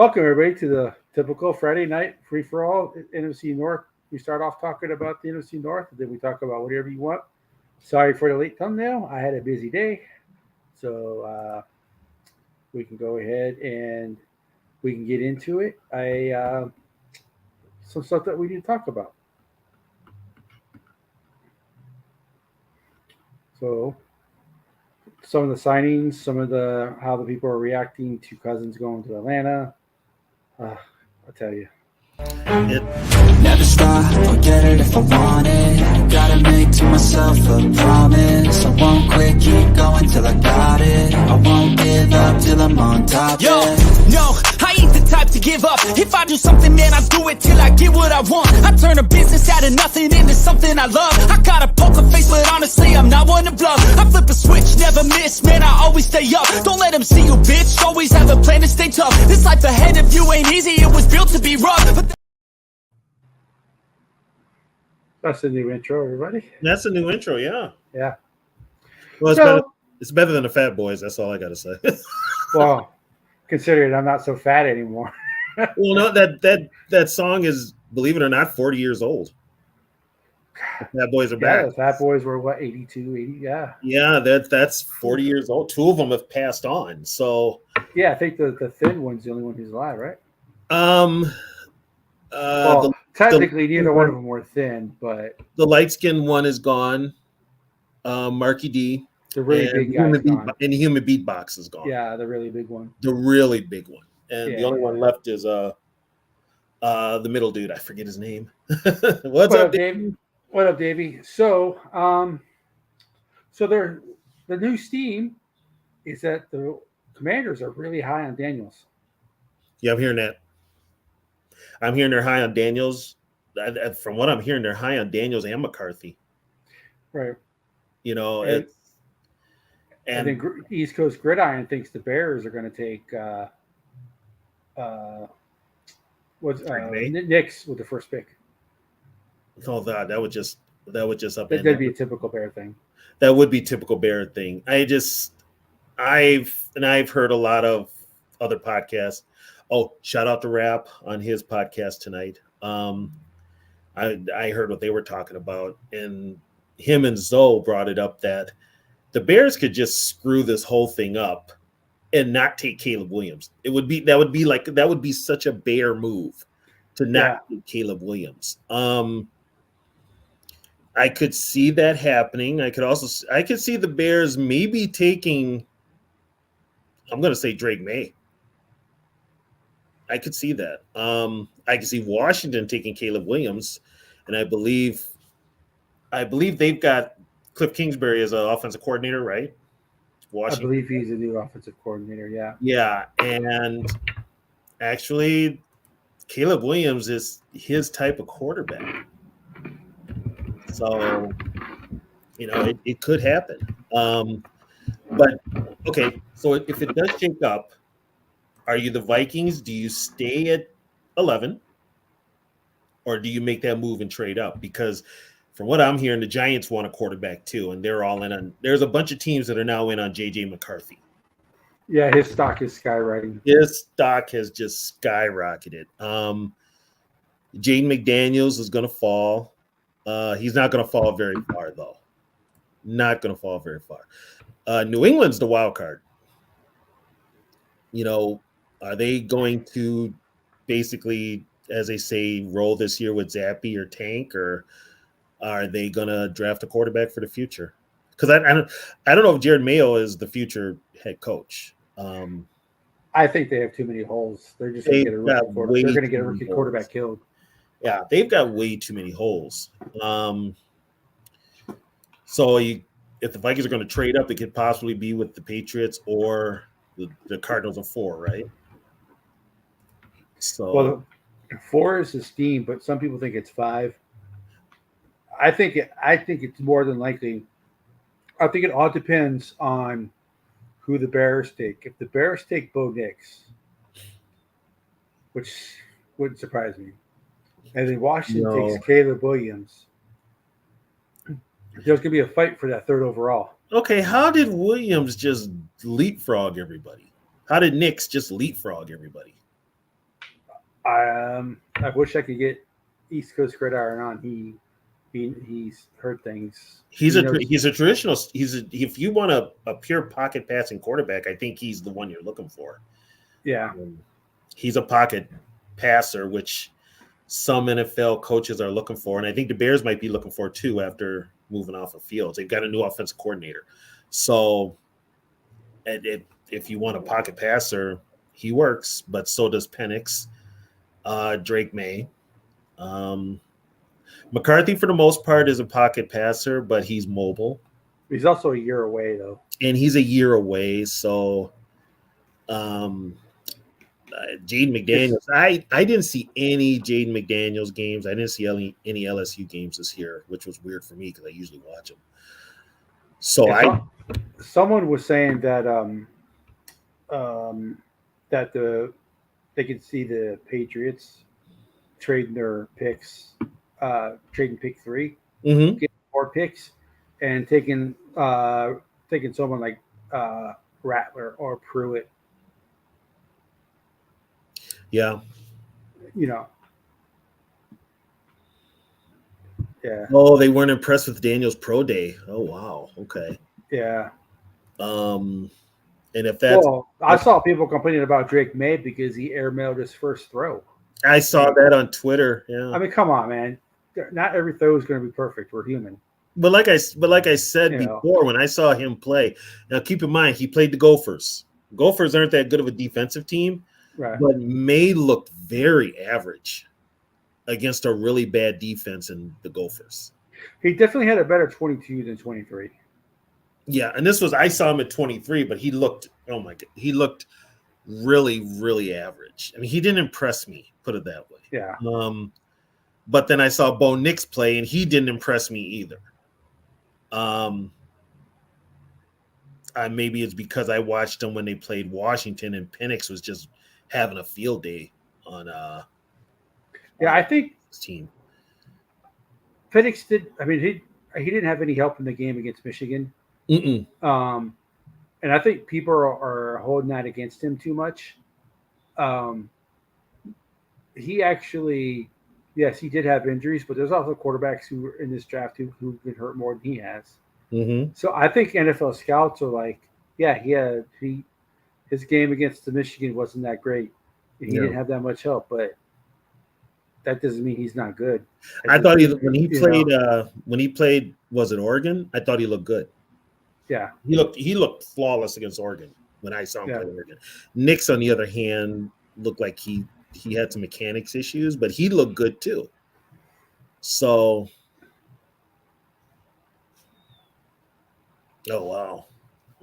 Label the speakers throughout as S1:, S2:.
S1: Welcome everybody to the typical Friday night free for all NFC North. We start off talking about the NFC North, and then we talk about whatever you want. Sorry for the late thumbnail. I had a busy day, so we can go ahead and we can get into it. Some stuff that we need to talk about. So some of the signings, some of the how the people are reacting to Cousins going to Atlanta. I'll tell you.
S2: Never stop, I'll get it if I want it. Gotta make to myself a promise. I won't quit, keep going till I got it. I won't give up till I'm on top.
S3: Yo, no, I ain't the type to give up. If I do something, man, I do it till I get what I want. I turn a business out of nothing into something I love. I got a poker face, but honestly, I'm not one to bluff. I flip a switch, never miss, man, I always stay up. Don't let them see you, bitch, always have a plan to stay tough. This life ahead of you ain't easy, it was built to be rough. But
S1: that's the new intro, everybody.
S4: That's a new intro, yeah.
S1: Yeah.
S4: Well, it's better than the Fat Boys. That's all I got to say.
S1: Well, considering I'm not so fat anymore.
S4: Well, no, that song is, believe it or not, 40 years old. The Fat Boys are back.
S1: Yeah, the Fat Boys were what, 82, 80? Yeah.
S4: Yeah, that's 40 years old. Two of them have passed on. So
S1: yeah, I think the thin one's the only one who's alive, right?
S4: Well,
S1: technically, neither one of them were thin, but
S4: the light skinned one is gone. Marky D,
S1: the really big guy,
S4: and the human beatbox is gone.
S1: Yeah, the really big one.
S4: The really big one, and
S1: yeah.
S4: The only one left is the middle dude. I forget his name. What's up, Davey?
S1: What up, Davey? So, the new steam is that the Commanders are really high on Daniels.
S4: Yeah, I'm hearing that. I'm hearing they're high on Daniels. From what I'm hearing, they're high on Daniels and McCarthy.
S1: Right.
S4: You know,
S1: and then East Coast Gridiron thinks the Bears are going to take Knicks with the first pick.
S4: Oh, that would just up.
S1: That'd be a typical Bear thing.
S4: That would be typical Bear thing. I've heard a lot of other podcasts. Oh, shout out to Rap on his podcast tonight. I heard what they were talking about, and him and Zoe brought it up that the Bears could just screw this whole thing up and not take Caleb Williams. That would be such a Bear move to not take Caleb Williams. I could see that happening. I could see the Bears maybe taking, I'm going to say Drake May. I could see that. I could see Washington taking Caleb Williams, and I believe they've got Cliff Kingsbury as an offensive coordinator, right?
S1: Washington. I believe he's a new offensive coordinator, yeah.
S4: Yeah, and actually, Caleb Williams is his type of quarterback. So, it could happen. But, okay, so if it does shake up, are you the Vikings? Do you stay at 11? Or do you make that move and trade up? Because from what I'm hearing, the Giants want a quarterback too, and they're all in on. There's a bunch of teams that are now in on J.J. McCarthy.
S1: Yeah, his stock is skyrocketing.
S4: His stock has just skyrocketed. Jaden McDaniels is going to fall. He's not going to fall very far, though. Not going to fall very far. New England's the wild card. Are they going to basically, as they say, roll this year with Zappy or Tank, or are they going to draft a quarterback for the future? Because I don't know if Jared Mayo is the future head coach.
S1: I think they have too many holes. They're just going to get a rookie quarterback killed.
S4: Yeah, they've got way too many holes. So if the Vikings are going to trade up, it could possibly be with the Patriots or the Cardinals of 4, right? So
S1: 4 is the steam, but some people think it's 5. I think it's more than likely. I think it all depends on who the Bears take. If the Bears take Bo Nix, which wouldn't surprise me, and then Washington takes Caleb Williams, there's going to be a fight for that 3rd overall.
S4: Okay, how did Williams just leapfrog everybody? How did Nix just leapfrog everybody?
S1: I wish I could get East Coast Gridiron on. He's heard things.
S4: He's
S1: He
S4: a
S1: knows-
S4: he's a traditional. If you want a pure pocket passing quarterback, I think he's the one you're looking for.
S1: yeah.
S4: He's a pocket passer, which some NFL coaches are looking for, and I think the Bears might be looking for too after moving off of Fields. They've got a new offensive coordinator, so if you want a pocket passer, he works, but so does Penix, Drake May. McCarthy, for the most part, is a pocket passer, but he's mobile.
S1: He's also a year away, though.
S4: And he's a year away, so Jaden McDaniels. I didn't see any Jaden McDaniels games. I didn't see any LSU games this year, which was weird for me because I usually watch them. So
S1: someone was saying that that they could see the Patriots trading their picks, trading pick 3, getting 4 picks, and taking someone like Rattler or Pruitt.
S4: Yeah.
S1: Yeah.
S4: Oh, they weren't impressed with Daniel's pro day. Oh wow. Okay.
S1: Yeah.
S4: And if that's
S1: I saw people complaining about Drake May because he airmailed his first throw.
S4: I saw that on Twitter. Yeah.
S1: I mean, come on, man. Not every throw is going to be perfect. We're human.
S4: But like I said before, when I saw him play, now keep in mind he played the Gophers. Gophers aren't that good of a defensive team,
S1: right?
S4: But May looked very average against a really bad defense in the Gophers.
S1: He definitely had a better 22 than 23.
S4: Yeah, and I saw him at 23, but he looked, oh my God, he looked really, really average. I mean, he didn't impress me, put it that way.
S1: Yeah.
S4: But then I saw Bo Nix play, and he didn't impress me either. Maybe it's because I watched them when they played Washington, and Penix was just having a field day on
S1: I think
S4: his team.
S1: Penix did. I mean, he didn't have any help in the game against Michigan.
S4: Mm-mm.
S1: And I think people are holding that against him too much. He actually, yes, he did have injuries, but there's also quarterbacks who are in this draft who've been hurt more than he has.
S4: Mm-hmm.
S1: So I think NFL scouts are like, yeah, his game against the Michigan wasn't that great. He didn't have that much help, but that doesn't mean he's not good.
S4: I thought when he played, was it Oregon? I thought he looked good.
S1: Yeah,
S4: he looked flawless against Oregon when I saw him play Oregon. Nix, on the other hand, looked like he had some mechanics issues, but he looked good too. So, oh wow,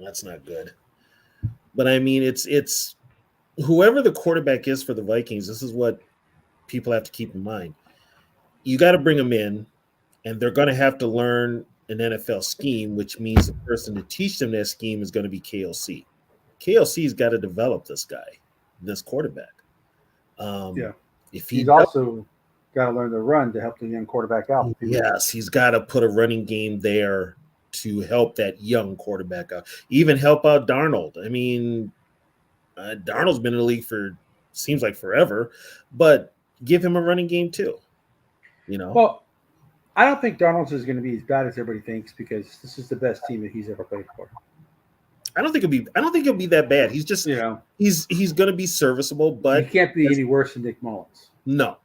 S4: that's not good. But I mean, it's whoever the quarterback is for the Vikings. This is what people have to keep in mind. You got to bring them in, and they're going to have to learn an NFL scheme, which means the person to teach them that scheme is going to be KLC. KLC's got to develop this quarterback. If
S1: he's also got to learn to run to help the young quarterback out.
S4: Yes, he's got to put a running game there to help that young quarterback out. Even help out Darnold. I mean, Darnold's been in the league for seems like forever, but give him a running game too.
S1: Well, I don't think Darnold's is going to be as bad as everybody thinks because this is the best team that he's ever played for.
S4: I don't think he'll be that bad. He's just he's going to be serviceable, but
S1: he can't be any worse than Nick Mullins.
S4: No.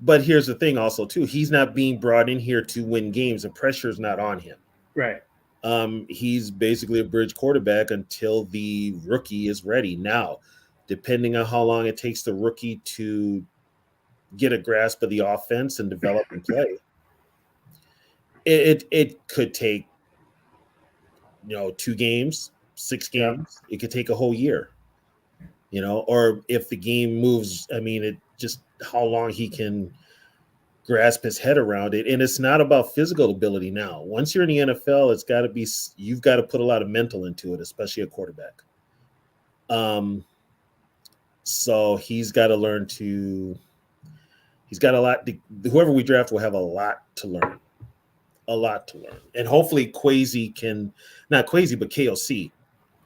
S4: But here's the thing also too. He's not being brought in here to win games. The pressure is not on him.
S1: Right.
S4: He's basically a bridge quarterback until the rookie is ready. Now, depending on how long it takes the rookie to get a grasp of the offense and develop and play, it could take 2 games, 6 games. It could take a whole year. Or if the game moves, I mean, it just how long he can grasp his head around it. And it's not about physical ability now. Once you're in the NFL, you've got to put a lot of mental into it, especially a quarterback. So he's got to learn he's got a lot whoever we draft will have a lot to learn. And hopefully KLC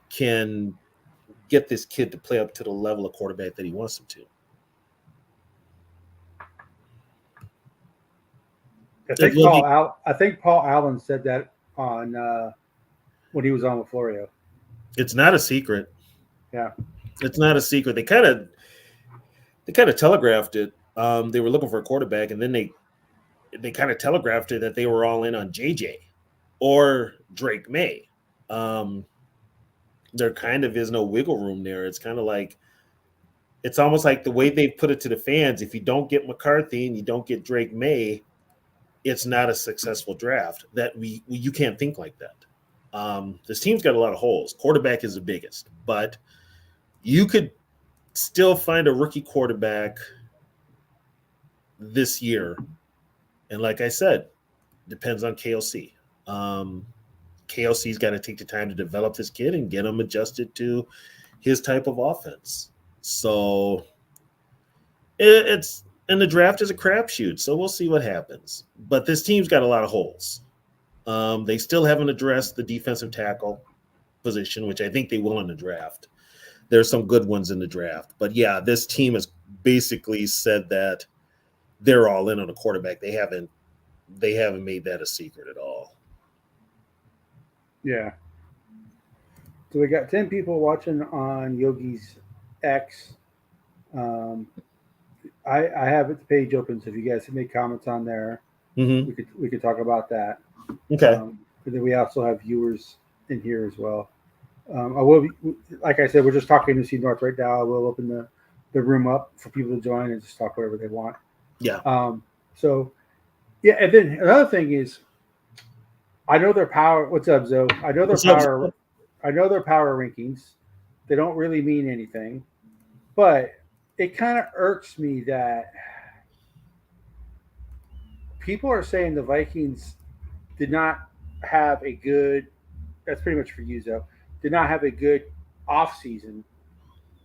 S4: can get this kid to play up to the level of quarterback that he wants him to.
S1: I think Paul Allen said that on when he was on with Florio.
S4: It's not a secret.
S1: Yeah.
S4: It's not a secret. They kind of telegraphed it. They were looking for a quarterback, and then they kind of telegraphed it that they were all in on JJ or Drake May. There kind of is no wiggle room there. It's kind of like, it's almost like the way they put it to the fans. If you don't get McCarthy and you don't get Drake May, it's not a successful draft. That you can't think like that. This team's got a lot of holes. Quarterback is the biggest, but you could still find a rookie quarterback this year. And like I said, depends on KLC. KLC's got to take the time to develop this kid and get him adjusted to his type of offense. So and the draft is a crapshoot, so we'll see what happens. But this team's got a lot of holes. They still haven't addressed the defensive tackle position, which I think they will in the draft. There's some good ones in the draft. But yeah, this team has basically said that they're all in on a quarterback. They haven't made that a secret at all.
S1: Yeah. So we got 10 people watching on Yogi's X. I have the page open, so if you guys can make comments on there, we could talk about that.
S4: Okay.
S1: And then we also have viewers in here as well. I will be, like I said, we're just talking NFC North right now. We'll open the room up for people to join and just talk whatever they want.
S4: Yeah.
S1: So yeah, and then another thing is, I know their power. What's up, Zoe? I know their power rankings. They don't really mean anything, but it kind of irks me that people are saying the Vikings did not have a good. That's pretty much for you, Zoe. Did not have a good offseason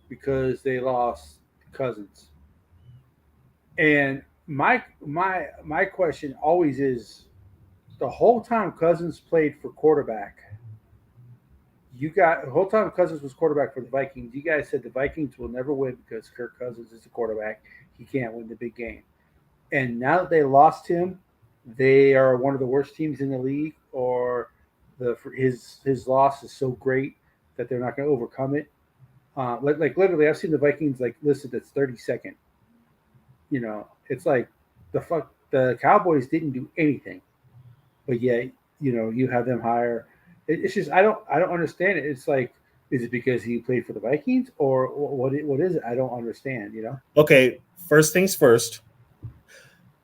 S1: because they lost Cousins. And my question always is, the whole time Cousins played for quarterback, the whole time Cousins was quarterback for the Vikings, you guys said the Vikings will never win because Kirk Cousins is a quarterback. He can't win the big game. And now that they lost him, they are one of the worst teams in the league, or his loss is so great that they're not going to overcome it. Like literally, I've seen the Vikings listed as 32nd. You know, it's like the Cowboys didn't do anything, but yet you have them higher. It's just I don't understand it. It's like, is it because he played for the Vikings, or what is it? I don't understand.
S4: Okay, first things first.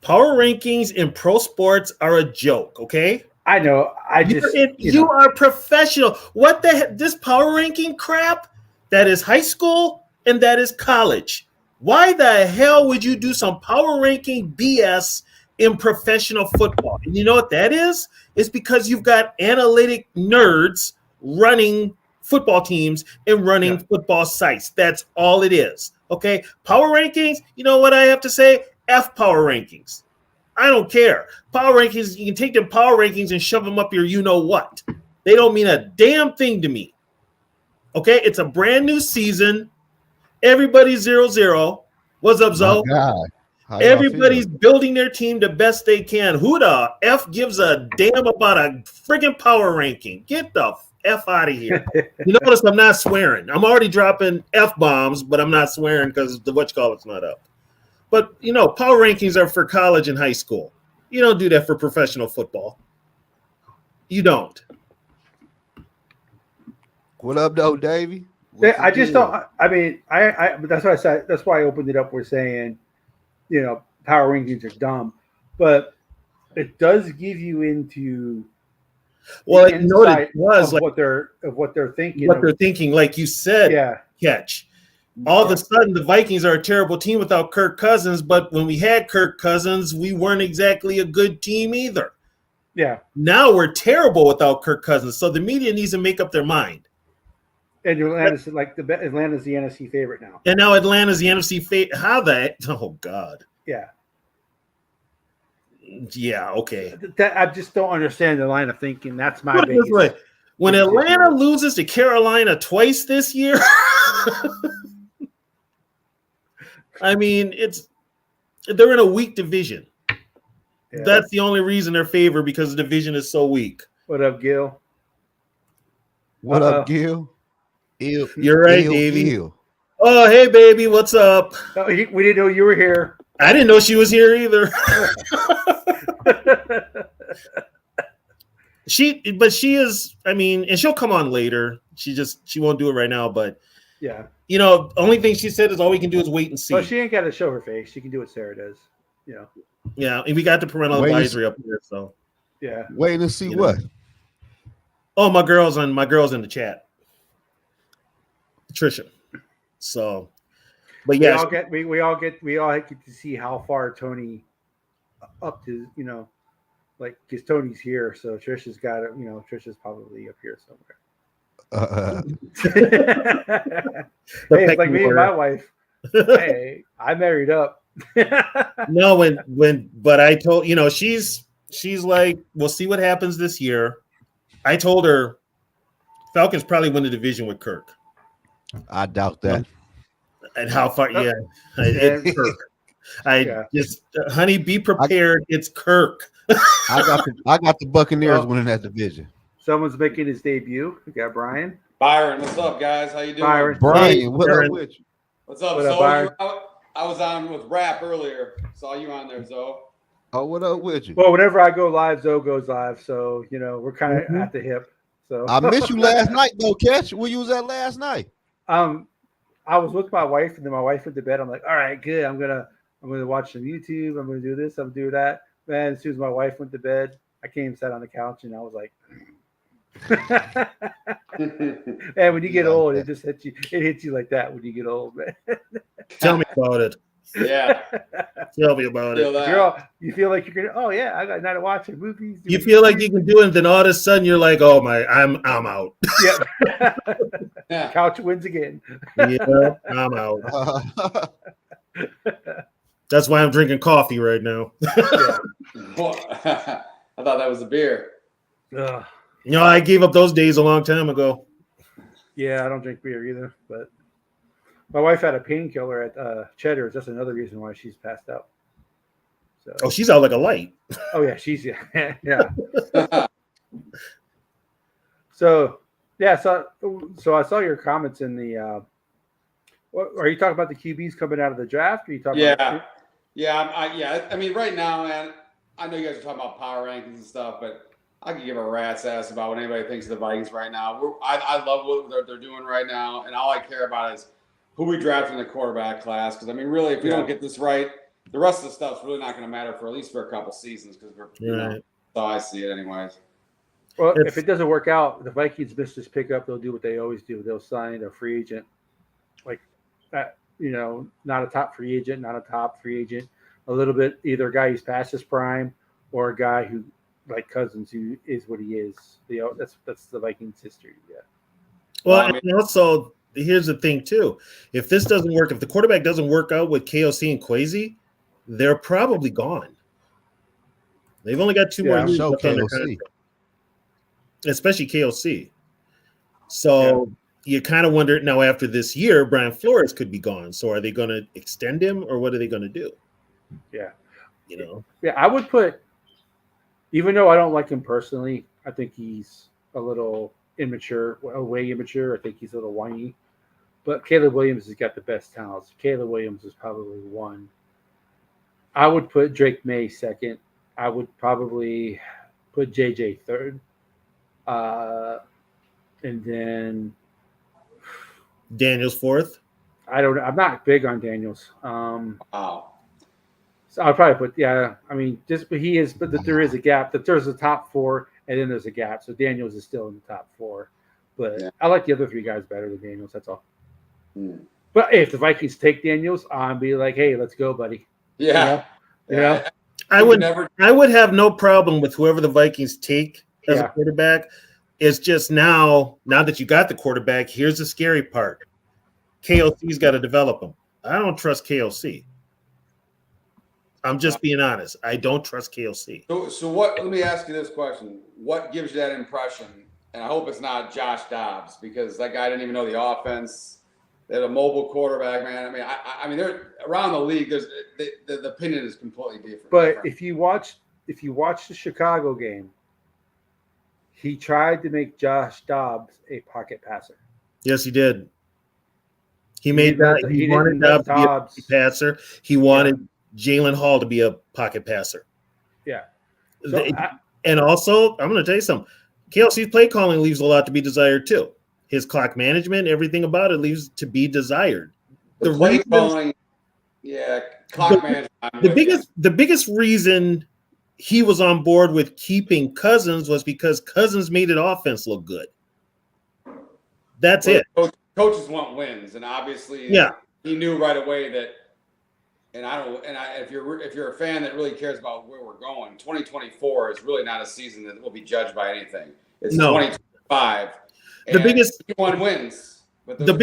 S4: Power rankings in pro sports are a joke. Okay.
S1: I know.
S4: You are professional. What the heck? This power ranking crap, that is high school and that is college. Why the hell would you do some power ranking BS in professional football? And you know what that is? It's because you've got analytic nerds running football teams and running football sites. That's all it is. Okay? Power rankings, you know what I have to say? F power rankings. I don't care. Power rankings, you can take them power rankings and shove them up your you-know-what. They don't mean a damn thing to me. Okay? It's a brand new season. Everybody's 0-0. What's up, Zoe? Everybody's building their team the best they can. Who the F gives a damn about a freaking power ranking? Get the F out of here. You notice I'm not swearing. I'm already dropping F-bombs, but I'm not swearing because the whatchamacallit's not up. But, power rankings are for college and high school. You don't do that for professional football. You don't.
S5: What up, though, Davey?
S1: I just don't. I mean, that's why I said. That's why I opened it up. We're saying, power rankings are dumb, but it does give you into.
S4: Well, you know what it was
S1: like what they're thinking.
S4: What they're thinking, like you said.
S1: Yeah.
S4: Catch. All of a sudden, the Vikings are a terrible team without Kirk Cousins, but when we had Kirk Cousins, we weren't exactly a good team either.
S1: Yeah.
S4: Now we're terrible without Kirk Cousins, so the media needs to make up their mind.
S1: And Atlanta's Atlanta's the NFC favorite now.
S4: And now Atlanta's the NFC favorite. How that? Oh God.
S1: Yeah.
S4: Yeah. Okay.
S1: I just don't understand the line of thinking. That's my biggest.
S4: When Atlanta loses to Carolina twice this year. I mean, they're in a weak division.
S1: Yeah.
S4: That's the only reason they're favored, because the division is so weak.
S1: What up, Gil?
S5: What up, Gil?
S4: You're right, Davey.
S5: Gil.
S4: Oh, hey, baby, what's up?
S1: Oh, we didn't know you were here.
S4: I didn't know she was here either. She is. I mean, and she'll come on later. She won't do it right now. But
S1: yeah,
S4: only thing she said is all we can do is wait and see.
S1: Well, she ain't got to show her face. She can do what Sarah does.
S4: Yeah, and we got the parental advisory up here. So
S1: yeah,
S5: waiting to see what.
S4: Oh, my girl's in the chat, Trisha. So, but yeah,
S1: we all get to see how far Tony up to like because Tony's here, so Trisha's got it. Trisha's probably up here somewhere. Hey, it's like me and my wife. Hey, I married up.
S4: No, but I told she's like, we'll see what happens this year. I told her Falcons probably win the division with Kirk.
S5: I doubt that.
S4: And how far? Yeah, it's Kirk. Just honey, be prepared. It's Kirk.
S5: I got the Buccaneers winning that division.
S1: Someone's making his debut. We got Brian.
S6: Byron, what's up, guys? How you doing?
S5: Brian, what up with you?
S6: What's up,
S1: What
S6: Zoe?
S1: up, Byron?
S6: I was on with Rap earlier. Saw you on there, Zoe.
S5: Oh, what up with you?
S1: Well, whenever I go live, Zoe goes live, so we're kind of at the hip. So
S5: I missed you last night though, Catch. Where you was at last night?
S1: I was with my wife, and then my wife went to bed. I'm like, all right, good. I'm gonna watch some YouTube. I'm gonna do this. I'm gonna do that. Man, as soon as my wife went to bed, I came and sat on the couch, and I was like, and when you get old, it just hits you. It hits you like that when you get old, man.
S4: Tell me about it.
S6: Yeah.
S4: Tell me about it.
S1: You feel like you're gonna. Oh yeah, I got night of watching movies.
S4: You feel like you can do it, and then all of a sudden you're like, "Oh my, I'm out."
S1: Yeah. Couch wins again.
S4: Yeah, I'm out. That's why I'm drinking coffee right now.
S6: Well, I thought that was a beer.
S4: I gave up those days a long time ago.
S1: Yeah, I don't drink beer either, but my wife had a painkiller at Cheddar's. That's another reason why she's passed out. So.
S4: Oh, she's out like a light.
S1: Oh yeah, she's yeah. So I saw your comments in the. What are you talking about? The QBs coming out of the draft? Or are you talking?
S6: Yeah. I mean, right now, man. I know you guys are talking about power rankings and stuff, but I could give a rat's ass about what anybody thinks of the Vikings right now. I love what they're doing right now, and all I care about is who we draft in the quarterback class. Because I mean, really, if we don't get this right, the rest of the stuff's really not going to matter for at least for a couple seasons. Because that's how I see it, anyways.
S1: Well, if it doesn't work out, the Vikings miss this pickup. They'll do what they always do. They'll sign a free agent, like that. Not a top free agent, not a top free agent. A little bit, either a guy who's past his prime or a guy who, like Cousins, who is what he is. That's the Vikings' history. Yeah.
S4: Well, and also here's the thing too: if this doesn't work, if the quarterback doesn't work out with KOC and Kwesi, they're probably gone. They've only got 2 more years left on their contract, especially KOC. So you kind of wonder now after this year, Brian Flores could be gone. So are they going to extend him, or what are they going to do?
S1: Yeah.
S4: Yeah,
S1: I would put, even though I don't like him personally, I think he's a little immature, way immature. I think he's a little whiny. But Caleb Williams has got the best talents. Caleb Williams is probably one. I would put Drake May second. I would probably put JJ third. And then
S4: Daniels fourth.
S1: I don't know. I'm not big on Daniels.
S6: Wow.
S1: So I'll probably put, but there is a gap. That there's a top 4, and then there's a gap. So Daniels is still in the top 4. But I like the other 3 guys better than Daniels. That's all. But hey, if the Vikings take Daniels, I'll be like, hey, let's go, buddy.
S6: Yeah.
S4: I would have no problem with whoever the Vikings take as a quarterback. It's just now that you got the quarterback, here's the scary part. KOC's got to develop him. I don't trust KOC. I'm just being honest. I don't trust KOC.
S6: So what? Let me ask you this question: what gives you that impression? And I hope it's not Josh Dobbs, because that guy didn't even know the offense. They had a mobile quarterback, man. I mean, they're around the league. The opinion is completely different.
S1: But if you watch if you watch the Chicago game, he tried to make Josh Dobbs a pocket passer.
S4: Yes, he did. He
S1: didn't let
S4: He wanted Dobbs to be a pocket passer. He wanted Jalen Hall to be a pocket passer.
S1: Yeah. So
S4: and also, I'm going to tell you something. KLC's play calling leaves a lot to be desired too. His clock management, everything about it leaves to be desired.
S6: The play calling, clock management.
S4: The biggest reason he was on board with keeping Cousins was because Cousins made an offense look good. That's it.
S6: Coaches want wins, and obviously, he knew right away that. And if you're a fan that really cares about where we're going, 2024 is really not a season that will be judged by anything. It's 2025.
S4: The biggest
S6: he won wins. But
S4: the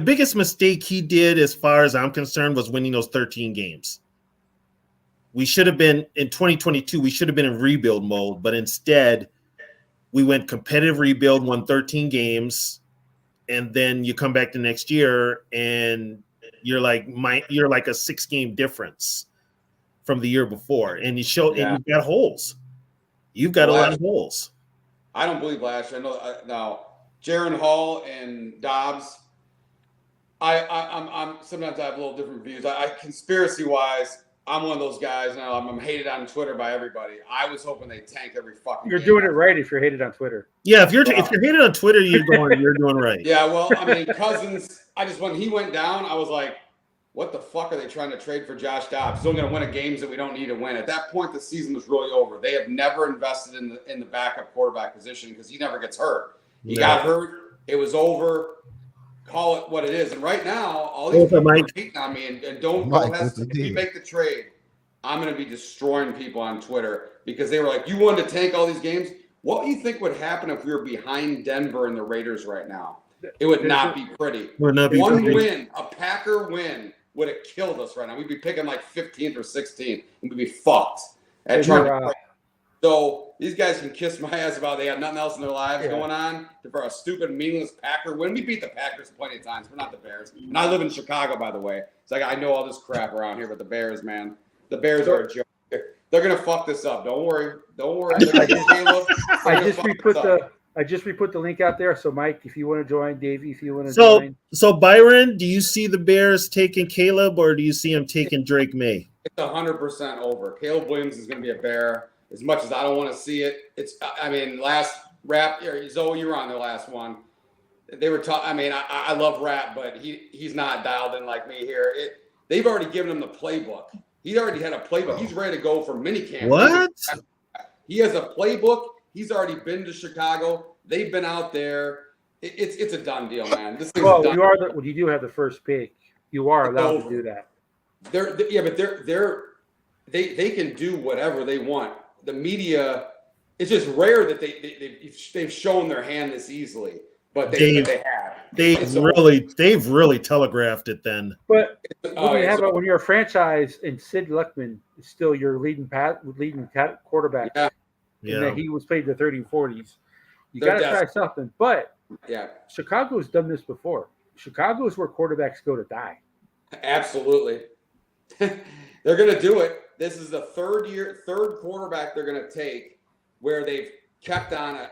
S4: biggest mistake he did, as far as I'm concerned, was winning those 13 games. We should have been in 2022. We should have been in rebuild mode, but instead, we went competitive rebuild, won 13 games, and then you come back the next year and you're like a 6-game difference from the year before, and and you've got holes. You've got a lot of holes.
S6: I don't believe last year. I know now, Jaren Hall and Dobbs. I'm sometimes I have a little different views. Conspiracy wise, I'm one of those guys now. I'm hated on Twitter by everybody. I was hoping they tank every fucking.
S1: You're doing it right if you're hated on Twitter.
S4: Yeah, if you're hated on Twitter, you're doing right.
S6: Yeah, well, I mean, Cousins. When he went down, I was like, what the fuck are they trying to trade for Josh Dobbs? He's only going to win games that we don't need to win. At that point, the season was really over. They have never invested in the backup quarterback position because he never gets hurt. He got hurt. It was over. Call it what it is. And right now, all these people are beating on me and don't if you make the trade, I'm going to be destroying people on Twitter because they were like, you wanted to tank all these games? What do you think would happen if we were behind Denver and the Raiders right now? It would not be pretty. One win, a Packer win, would have killed us right now. We'd be picking like 15th or 16th, and we'd be fucked. So these guys can kiss my ass about they have nothing else in their lives going on for a stupid, meaningless Packer win. We beat the Packers plenty of times. We're not the Bears. And I live in Chicago, by the way. It's like I know all this crap around here, but the Bears, man. The Bears are a joke. They're going to fuck this up. Don't worry.
S1: I just re-put the link out there. So, Mike, if you want to join, Davey, if you want to join.
S4: So, Byron, do you see the Bears taking Caleb or do you see him taking Drake May?
S6: It's 100% over. Caleb Williams is going to be a Bear. As much as I don't want to see it, last rap, Zoe, you were on the last one. They were talking. I love rap, but he's not dialed in like me here. They've already given him the playbook. He already had a playbook. He's ready to go for minicamp.
S4: What?
S6: He has a playbook. He's already been to Chicago. They've been out there. It's a done deal, man. This thing's done.
S1: You do have the first pick. You are allowed to do that.
S6: They can do whatever they want. The media, it's just rare that they've shown their hand this easily, but they have.
S4: They've really telegraphed it then.
S1: But when you're a franchise and Sid Luckman is still your leading quarterback, and that he was played in the 30s and 40s, you got to try something. But Chicago's done this before. Chicago is where quarterbacks go to die.
S6: Absolutely. They're going to do it. This is the third quarterback they're going to take where they've kept on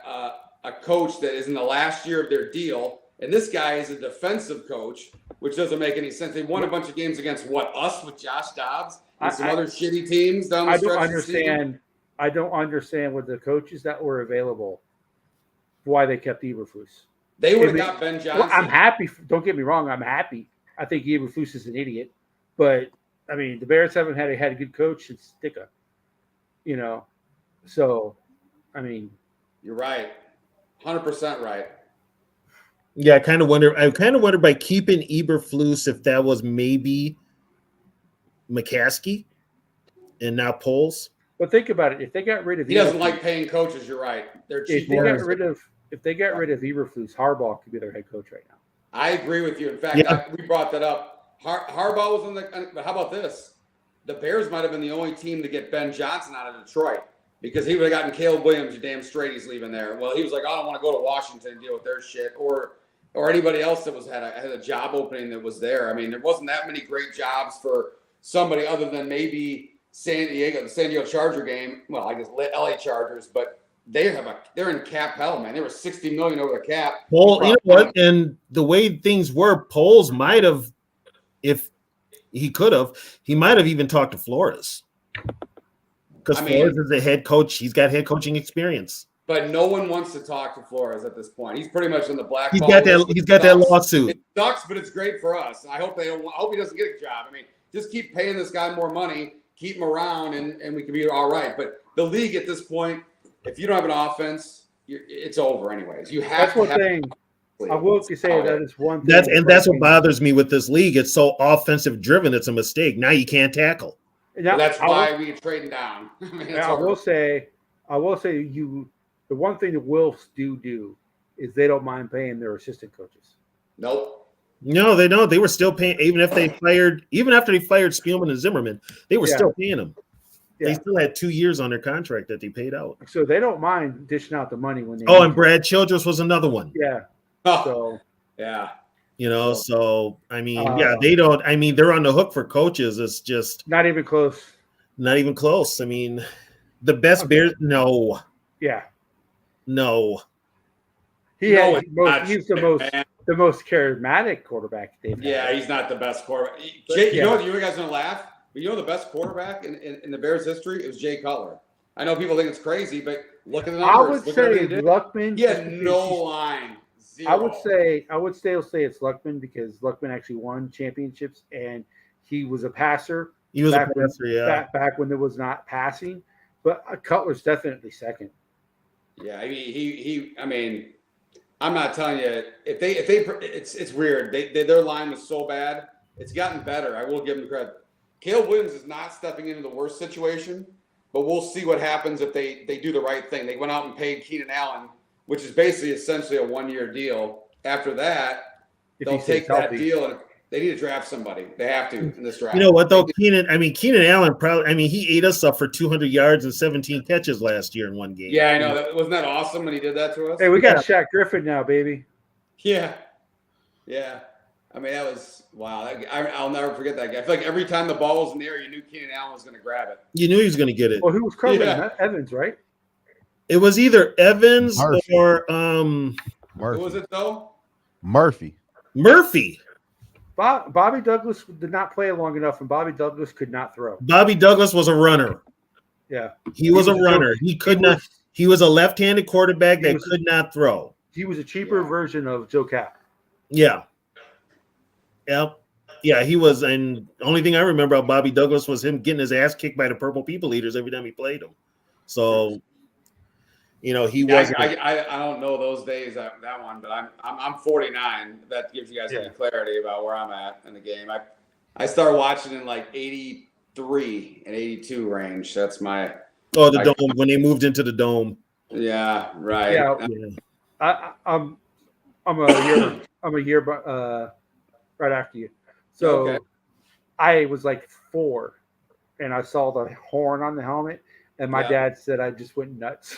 S6: a coach that is in the last year of their deal. And this guy is a defensive coach, which doesn't make any sense. They won a bunch of games against us with Josh Dobbs and some other shitty teams down the stretch.
S1: I don't understand with the coaches that were available why they kept Eberflus.
S6: They would have got Ben Johnson.
S1: Well, I'm happy. Don't get me wrong. I'm happy. I think Eberflus is an idiot, but the Bears haven't had a good coach since Sticka, So,
S6: you're right, 100% right.
S4: Yeah, I kind of wonder by keeping Eberflus if that was maybe McCaskey and now Poles.
S1: But think about it. If they got rid of,
S6: he doesn't like paying coaches. You're right. They're cheap.
S1: If they got rid of Eberflus, Harbaugh could be their head coach right now.
S6: I agree with you. In fact, we brought that up. Harbaugh was in but how about this? The Bears might have been the only team to get Ben Johnson out of Detroit because he would have gotten Caleb Williams. You're damn straight he's leaving there. Well, he was like, I don't want to go to Washington and deal with their shit or anybody else that had a job opening that was there. There wasn't that many great jobs for somebody other than maybe the San Diego Charger game. Well, I guess LA Chargers, but they're in cap hell, man. They were $60 million over the cap.
S4: Well, you know what? And the way things were, Poles might have, if he could have, he might have even talked to Flores. Because Flores is a head coach. He's got head coaching experience.
S6: But no one wants to talk to Flores at this point. He's pretty much in the black.
S4: He's got that lawsuit.
S6: It sucks, but it's great for us. I hope I hope he doesn't get a job. I mean, just keep paying this guy more money, keep him around, and we can be all right. But the league at this point, if you don't have an offense, it's over anyways. You have. That's one thing.
S1: I will say that is one thing.
S4: That's what bothers me with this league. It's so offensive driven. It's a mistake. Now you can't tackle.
S6: Well, that's why we get trading down. I mean,
S1: I will say the one thing the Wolves do is they don't mind paying their assistant coaches.
S6: Nope.
S4: No, they don't. They were still paying even after they fired Spielman and Zimmerman. They were still paying them. Yeah. They still had 2 years on their contract that they paid out.
S1: So they don't mind dishing out the money when they.
S4: Oh, and Brad Childress was another one.
S1: Yeah.
S6: Oh.
S1: So
S6: yeah.
S4: You know, so I mean, they don't. I mean, they're on the hook for coaches. It's just
S1: not even close.
S4: Not even close. I mean, the best Bears. No.
S1: Yeah.
S4: No.
S1: He's the most charismatic quarterback they've had.
S6: Yeah, he's not the best quarterback. You know, you guys gonna laugh, but you know the best quarterback in the Bears history is Jay Cutler. I know people think it's crazy, but look at the numbers.
S1: I would say Luckman.
S6: He had no line. Zero.
S1: I would still say it's Luckman because Luckman actually won championships and he was a passer.
S4: He was a passer,
S1: back when there was not passing. But Cutler's definitely second.
S6: Yeah, I mean, I mean, I'm not telling you it's weird. Their line was so bad. It's gotten better. I will give them credit. Caleb Williams is not stepping into the worst situation, but we'll see what happens if they do the right thing. They went out and paid Keenan Allen, which is basically essentially a 1-year deal. After that, they'll take that deal and they need to draft somebody. They have to in this draft.
S4: You know what though, Keenan Allen probably. He ate us up for 200 yards and 17 catches last year in one game.
S6: Yeah, I know. Wasn't that awesome when he did that to us?
S1: Hey, we got Shaq Griffin now, baby.
S6: Yeah. I mean, that was wow. I'll never forget that guy. I feel like every time the ball was in the air, you knew Keenan Allen was going to grab it.
S4: You knew he was going to get it.
S1: Well, who was covering that? Evans, right?
S4: It was either Evans Murphy. Or
S6: Murphy. Who was it though?
S5: Murphy.
S1: Bobby Douglas did not play long enough, and Bobby Douglas could not throw.
S4: Bobby Douglas was a runner.
S1: Yeah,
S4: he was a runner. He could not. He was a left-handed quarterback that could not throw.
S1: He was a cheaper version of Joe Cap.
S4: Yeah. Yep. Yeah, he was. And the only thing I remember about Bobby Douglas was him getting his ass kicked by the Purple People Eaters every time he played them. So, you know, he wasn't.
S6: I don't know those days that one, but I'm 49. That gives you guys any clarity about where I'm at in the game. I started watching in like 83 and 82 range. That's my.
S4: Oh, the dome when they moved into the dome.
S6: Yeah. Right.
S1: Yeah. I'm a year right after you. So I was like 4 and I saw the horn on the helmet and my dad said I just went nuts.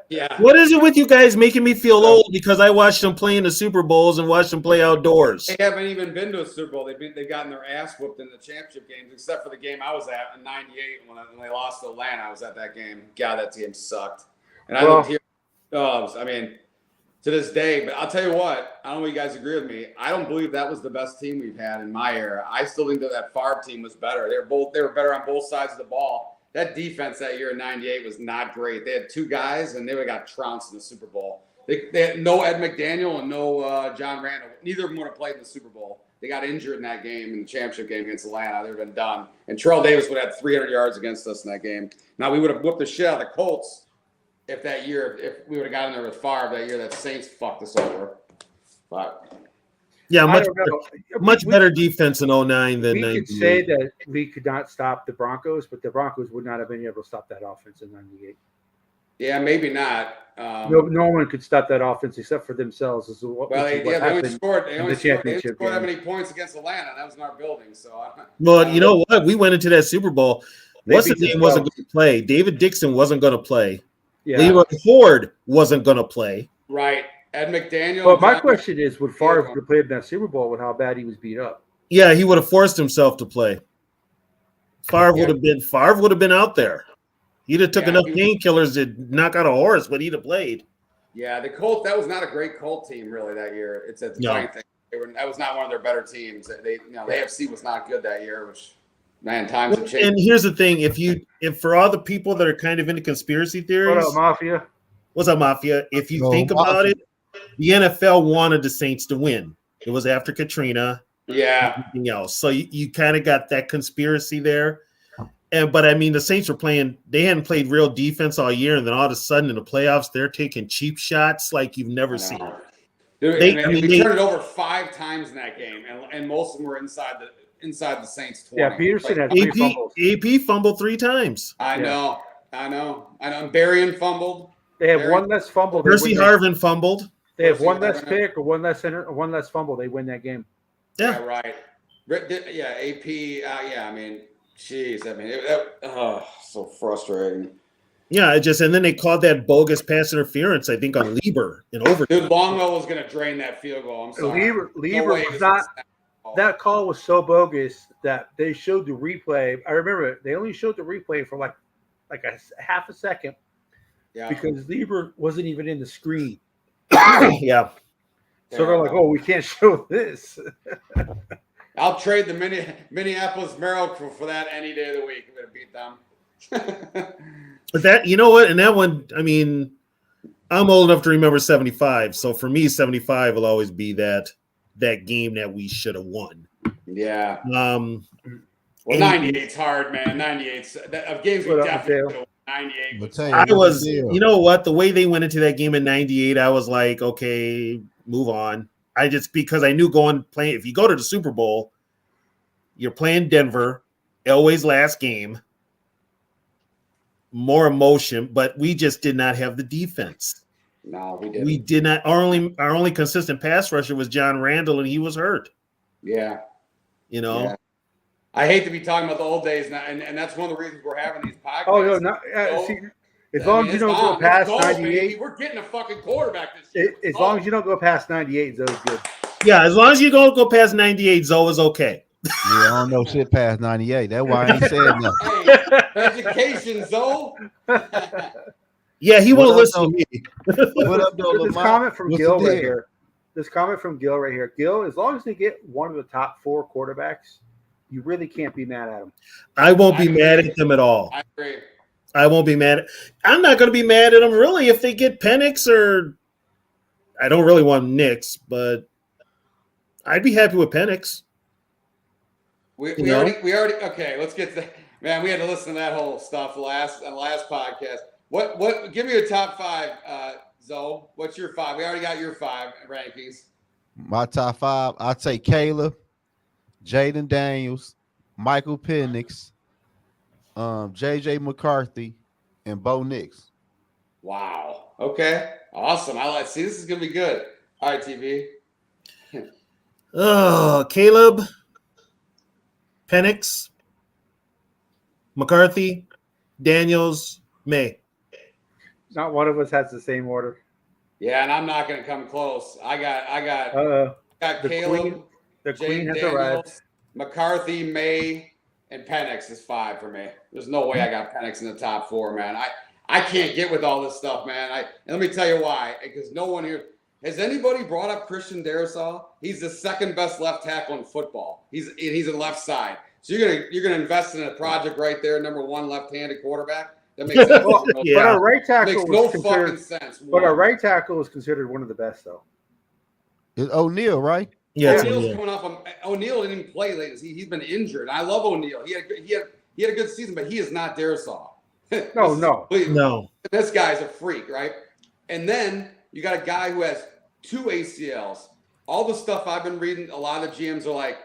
S6: Yeah.
S4: What is it with you guys making me feel old because I watched them play in the Super Bowls and watched them play outdoors?
S6: They haven't even been to a Super Bowl. They've gotten their ass whooped in the championship games, except for the game I was at in '98 when they lost to Atlanta. I was at that game. God, that team sucked. And I lived here. I mean, to this day, but I'll tell you what, I don't know if you guys agree with me. I don't believe that was the best team we've had in my era. I still think that Favre team was better. They were better on both sides of the ball. That defense that year in '98 was not great. They had 2 guys, and they would have got trounced in the Super Bowl. They had no Ed McDaniel and no John Randall. Neither of them would have played in the Super Bowl. They got injured in that game, in the championship game against Atlanta. They would have been done. And Terrell Davis would have had 300 yards against us in that game. Now, we would have whooped the shit out of the Colts if we would have gotten there with Favre that year. That Saints fucked us over. But
S4: yeah, much better defense in 09 than 98.
S1: We could say that we could not stop the Broncos, but the Broncos would not have been able to stop that offense in '98.
S6: Yeah, maybe not.
S1: No one could stop that offense except for themselves.
S6: They only scored that many points against Atlanta. That was in our building.
S4: Well, you know what? We went into that Super Bowl. What's his name wasn't going to play. David Dixon wasn't going to play. Yeah. Leroy Ford wasn't going to play.
S6: Right. Ed McDaniel.
S1: Well, my question is, would Favre have played in that Super Bowl with how bad he was beat up?
S4: Yeah, he would have forced himself to play. Favre would have been out there. He'd have took
S6: Yeah,
S4: enough painkillers to knock out a horse, but he'd have played.
S6: Yeah, the Colts. That was not a great Colt team really that year. It's a funny thing. That was not one of their better teams. The AFC was not good that year, which man, times have changed.
S4: And here's the thing: if for all the people that are kind of into conspiracy theories,
S1: What up, Mafia?
S4: what's up, Mafia? If you think about it, the NFL wanted the Saints to win. It was after Katrina.
S6: Yeah.
S4: Everything else. So you kind of got that conspiracy there. But I mean, the Saints were playing, they hadn't played real defense all year, and then all of a sudden in the playoffs, they're taking cheap shots like you've never seen.
S6: Dude, they turned it over 5 times in that game, and most of them were inside the Saints 20.
S1: Yeah, Peterson had 3 fumbles.
S4: AP fumbled 3 times.
S6: I know. And Berrien fumbled.
S1: They have one less fumble.
S4: Percy Harvin fumbled.
S1: They have one less pick or one less fumble. They win that game.
S6: Yeah, right. Yeah, AP. I mean, jeez. I mean, so frustrating.
S4: Yeah, and then they called that bogus pass interference, I think, on Lieber in overtime.
S6: Dude, Longwell was going to drain that field goal. I'm sorry.
S1: Lieber was not. That call was so bogus that they showed the replay. I remember they only showed the replay for like a half a second. Yeah. Because Lieber wasn't even in the screen.
S4: Yeah.
S1: So they're like, "Oh, we can't show this."
S6: I'll trade the Minneapolis Miracle for that any day of the week. I'm going to beat them.
S4: But that, you know what? And that one, I mean, I'm old enough to remember 75. So for me, 75 will always be that game that we should have won.
S6: Yeah. Well, 98's hard, man. 98's of games we definitely 98.
S4: I was, you know what? The way they went into that game in 98, I was like, okay, move on. Because I knew playing, if you go to the Super Bowl, you're playing Denver, Elway's last game, more emotion, but we just did not have the defense.
S6: No, we didn't.
S4: We did not. Our only consistent pass rusher was John Randall, and he was hurt.
S6: Yeah.
S4: You know? Yeah.
S6: I hate to be talking about the old days now, and that's one of the reasons we're having these podcasts.
S1: Oh, no, see, as long as you don't go past 98,
S6: we're getting a fucking quarterback this year.
S1: As long as you don't go past 98, Zoe's good.
S4: Yeah, as long as you don't go past 98, Zoe is okay.
S5: Yeah, I don't know shit past 98. That's why I ain't said nothing.
S6: Hey, education, Zoe.
S4: Yeah, he won't listen to me.
S5: What up, though?
S1: This comment from Gil right here. This comment from Gil right here. Gil, as long as they get one of the top 4 quarterbacks, you really can't be mad at them.
S4: I won't be mad at them at all.
S6: I agree.
S4: I won't be mad. I'm not going to be mad at them really if they get Penix or I don't really want Nix, but I'd be happy with Penix.
S6: We already okay. Let's get to man. We had to listen to that whole stuff last podcast. What? Give me your top 5, Zoe. What's your 5? We already got your 5 rankings.
S5: My top 5. I'd say Caleb, Jaden Daniels, Michael Penix, JJ McCarthy, and Bo Nix.
S6: Wow. Okay. Awesome. See, this is gonna be good. All right, TV.
S4: Oh, Caleb, Penix, McCarthy, Daniels, May.
S1: Not one of us has the same order.
S6: Yeah, and I'm not gonna come close. I got Caleb,
S1: the Queen has
S6: Daniels,
S1: arrived.
S6: McCarthy, May, and Penix is 5 for me. There's no way I got Penix in the top 4, man. I can't get with all this stuff, man. And let me tell you why. Because no one here has anybody brought up Christian Darrisaw. He's the 2nd best left tackle in football. He's a left side. So you're gonna invest in a project right there, number 1 left-handed quarterback. That makes sense.
S1: Yeah. But our right tackle
S6: makes no fucking sense.
S1: But our right tackle is considered one of the best, though.
S5: It's O'Neal, right?
S4: Yeah,
S6: O'Neal's coming off. O'Neal didn't even play lately. He's been injured. I love O'Neal. He had a good season, but he is not Darrisaw.
S4: No.
S6: This guy's a freak, right? And then you got a guy who has 2 ACLs. All the stuff I've been reading, a lot of the GMs are like,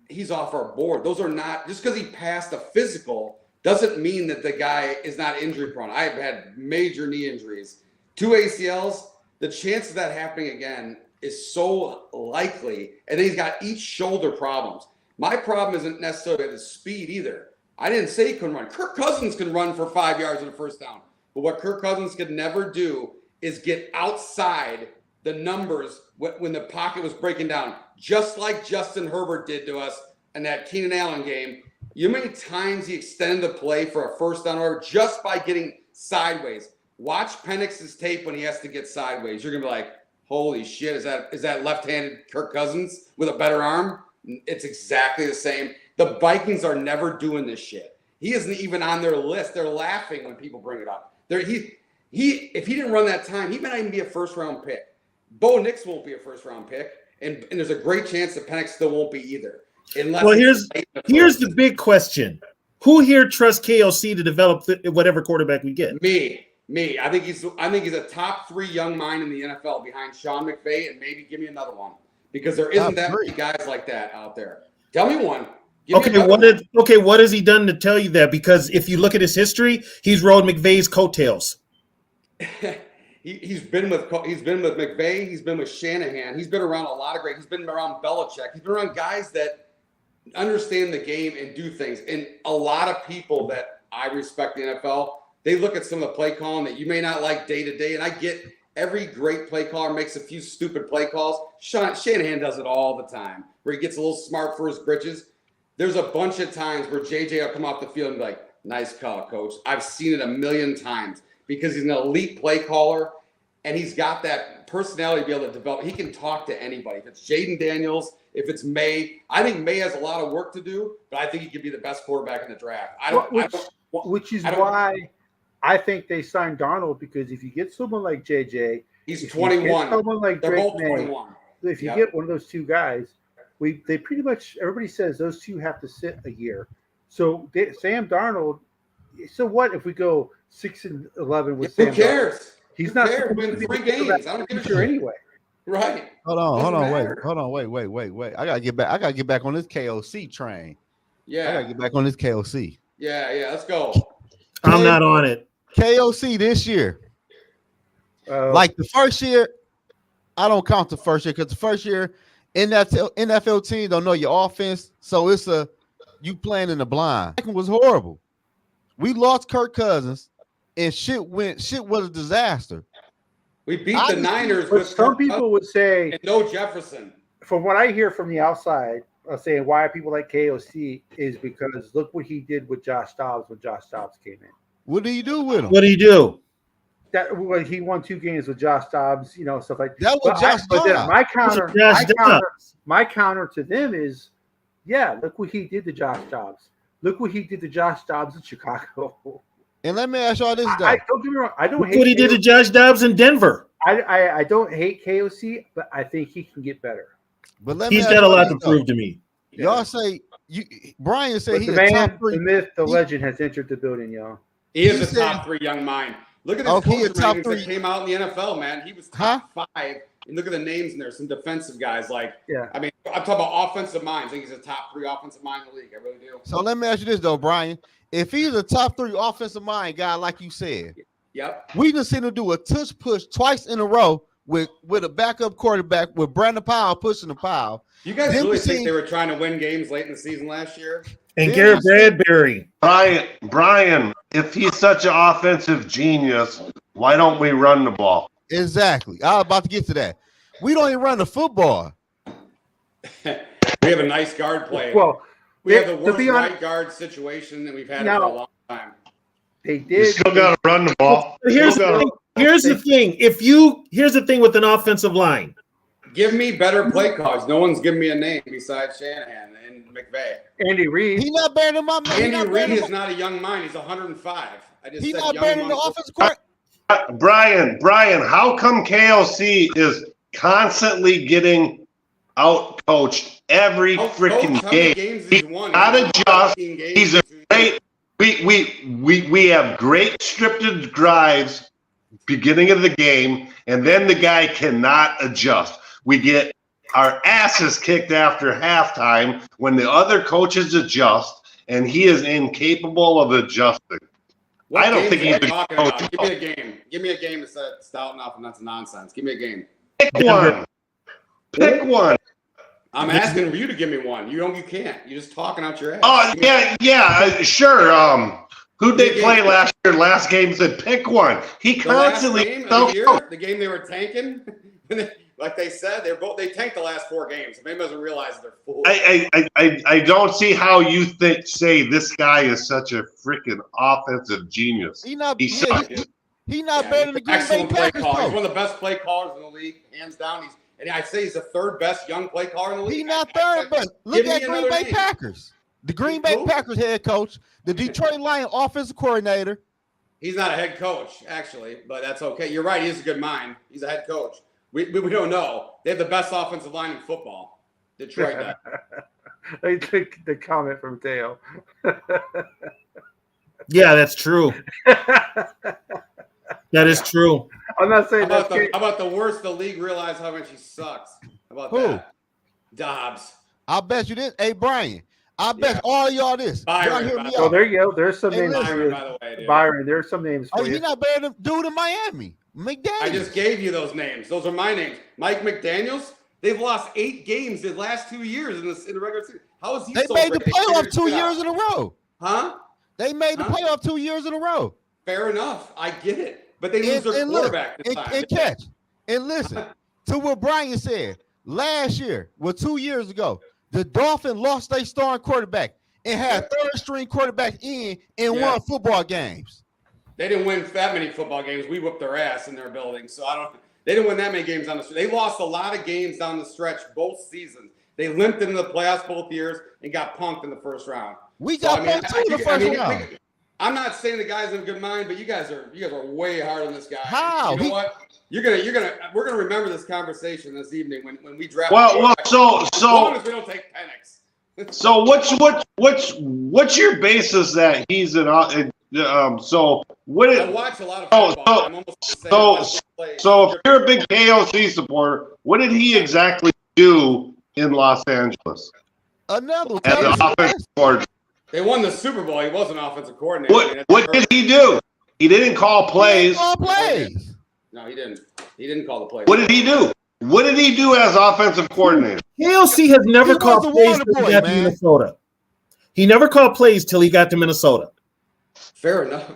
S6: he's off our board. Those are not just because he passed a physical doesn't mean that the guy is not injury prone. I've had major knee injuries. 2 ACLs. The chance of that happening again is so likely. And then he's got each shoulder problems. My problem isn't necessarily the speed either. I didn't say he couldn't run. Kirk Cousins can run for 5 yards in a first down. But what Kirk Cousins could never do is get outside the numbers when the pocket was breaking down, just like Justin Herbert did to us in that Keenan Allen game. You know how many times he extended the play for a first down or just by getting sideways? Watch Penix's tape when he has to get sideways. You're gonna be like, holy shit, is that left-handed Kirk Cousins with a better arm? It's exactly the same. The Vikings are never doing this shit. He isn't even on their list. They're laughing when people bring it up. If he didn't run that time, he might not even be a first-round pick. Bo Nix won't be a first-round pick, and there's a great chance that Penix still won't be either.
S4: Well, here's the big question: who here trusts KOC to develop whatever quarterback we get?
S6: Me. I think he's a top 3 young mind in the NFL behind Sean McVay, and maybe give me another one because there isn't that many guys like that out there. Tell me one.
S4: What has he done to tell you that? Because if you look at his history, he's rode McVay's coattails.
S6: He's been with McVay. He's been with Shanahan. He's been around a lot of great. He's been around Belichick. He's been around guys that understand the game and do things. And a lot of people that I respect in the NFL, they look at some of the play calling that you may not like day to day. And I get every great play caller makes a few stupid play calls. Shanahan does it all the time, where he gets a little smart for his britches. There's a bunch of times where JJ will come off the field and be like, nice call, coach. I've seen it a million times because he's an elite play caller and he's got that personality to be able to develop. He can talk to anybody. If it's Jaden Daniels, if it's May, I think May has a lot of work to do, but I think he could be the best quarterback in the draft.
S1: Which is why I think they signed Darnold, because if you get someone like JJ,
S6: he's 21.
S1: Someone like
S6: They're
S1: Drake
S6: both
S1: May,
S6: 21.
S1: if you get one of those two guys, they pretty much, everybody says those two have to sit a year. So Sam Darnold, so what if we go 6-11 with Sam?
S6: Who cares?
S1: Darnold? He's not
S6: win 3 games. I don't give a shit
S1: anyway.
S6: Right.
S5: Hold on, wait. I gotta get back on this KOC train.
S6: Yeah.
S5: I gotta get back on this KOC.
S6: Yeah, let's go.
S4: I'm not on it.
S5: KOC this year. Like the first year, I don't count the first year because the first year in that NFL team don't know your offense, so it's you playing in the blind. It was horrible. We lost Kirk Cousins, and shit was a disaster.
S6: We beat the Niners
S1: but
S6: with
S1: some people would say
S6: and no Jefferson.
S1: From what I hear from the outside, saying why people like KOC is because look what he did with Josh Dobbs when Josh Dobbs came in.
S5: What do you do with him?
S4: What do you do?
S1: That well, he won 2 games with Josh Dobbs, stuff like
S5: that. Was Josh
S1: Dobbs. My counter to them is, yeah, look what he did to Josh Dobbs. Look what he did to Josh Dobbs in Chicago.
S5: And let me ask y'all this, though.
S1: Don't get me wrong. I don't hate
S4: what he did to Josh Dobbs in Denver.
S1: I don't hate KOC, but I think he can get better.
S5: But
S4: he's got a lot to prove to me.
S5: Y'all say Brian said he's
S1: the
S5: top 3.
S1: The myth, the legend has entered the building, y'all.
S6: He is a top 3 young mind. Look at this coach
S5: top
S6: rankings
S5: 3
S6: that came out in the NFL, man. He was top 5. And look at the names in there. Some defensive guys I mean, I'm talking about offensive minds. I think he's a top 3 offensive mind in the league. I really do.
S5: So let me ask you this though, Brian. If he's a top 3 offensive mind guy, like you said, we just seen him do a touch push twice in a row with a backup quarterback with Brandon Powell pushing the pile.
S6: You guys really think they were trying to win games late in the season last year?
S4: And Garrett Bradbury.
S7: Brian, if he's such an offensive genius, why don't we run the ball?
S5: Exactly. I was about to get to that. We don't even run the football.
S6: We have a nice guard play.
S1: Well,
S6: we have the worst right guard situation that we've had for a long time.
S1: They did.
S7: You still got to run the ball.
S4: Here's the thing. Here's the thing with an offensive line.
S6: Give me better play calls. No one's giving me a name besides Shanahan and McVay.
S1: Andy Reid.
S5: He's not better than my man.
S6: Andy Reid is not a young mind. He's 105.
S5: He's not better than the offensive court.
S7: Brian, how come KOC is constantly getting out coached every freaking game? He's not adjust. He's a great. We have great scripted drives beginning of the game, and then the guy cannot adjust. We get our asses kicked after halftime when the other coaches adjust, and he is incapable of adjusting. I don't think he's
S6: talking about. Give me a game. Give me a game that's stout enough, and that's nonsense. Give me a game.
S7: Pick one.
S6: I'm asking you to give me one. You can't. You're just talking out your ass.
S7: Oh yeah, sure. Who'd they play last year? Last game said pick one. He constantly
S6: the game they were tanking. like they said, they tanked the last 4 games. If anybody doesn't realize it, they're fools.
S7: I don't see how you say this guy is such a freaking offensive genius.
S5: He's not
S7: He's
S5: better than the Green Bay
S6: excellent play
S5: Packers.
S6: caller. He's one of the best play callers in the league, hands down. And I'd say he's the 3rd best young play caller in the league.
S5: He's not third best. Look at Green Bay Packers. The Green Bay Packers head coach, the Detroit Lions offensive coordinator.
S6: He's not a head coach, actually, but that's okay. You're right. He is a good mind. He's a head coach. We don't know. They have the best offensive line in football. Detroit does.
S1: I took the comment from Teo.
S4: Yeah, that's true. That is true.
S1: I'm not saying
S6: how about the worst the league realize how much he sucks? How about
S5: Who?
S6: that? Dobbs.
S5: I bet you this. Hey, Brian, I bet all y'all this.
S6: Byron,
S5: Y'all hear me
S1: Oh,
S5: out.
S1: there you go. There's some
S5: Hey,
S1: names for
S6: Byron,
S1: you.
S6: by the way, dude.
S1: Byron, there's some names for
S5: Oh,
S1: you.
S5: he's not better than dude in Miami. McDaniels.
S6: I just gave you those names. Those are my names. Mike McDaniels. They've lost 8 games the last 2 years in the regular season. How is he?
S5: They
S6: so
S5: made the
S6: great?
S5: playoff 2
S6: Figured it
S5: years
S6: out.
S5: in a row.
S6: Huh?
S5: They made the playoff 2 years in a row.
S6: Fair enough. I get it. But they lose their quarterback this time.
S5: And catch. And listen to what Brian said. Last year, 2 years ago, the Dolphins lost their starting quarterback and had 3rd string quarterback in and won football games.
S6: They didn't win that many football games. We whooped their ass in their building. So they didn't win that many games on the stretch. They lost a lot of games down the stretch both seasons. They limped into the playoffs both years and got punked in the first round.
S5: We got punked too in the first round.
S6: I'm not saying the guy's in good mind, but you guys are way hard on this guy.
S5: How?
S6: You know what? We're gonna remember this conversation this evening when we draft.
S7: Well,
S6: as long as we don't take Penix.
S7: So what's your basis that he's so what
S6: I
S7: it
S6: watch a lot of football. I'm almost
S7: so if you're a big KOC supporter, what did he exactly do in Los Angeles
S5: Another
S7: as an offensive coordinator?
S6: They won the Super Bowl. He was an offensive coordinator.
S7: What did he do? He didn't call plays.
S6: No, he didn't. He didn't call the plays.
S7: What did he do? What did he do as offensive coordinator?
S4: KLC has never called plays till he got to Minnesota. He never called plays till he got to Minnesota.
S6: Fair enough.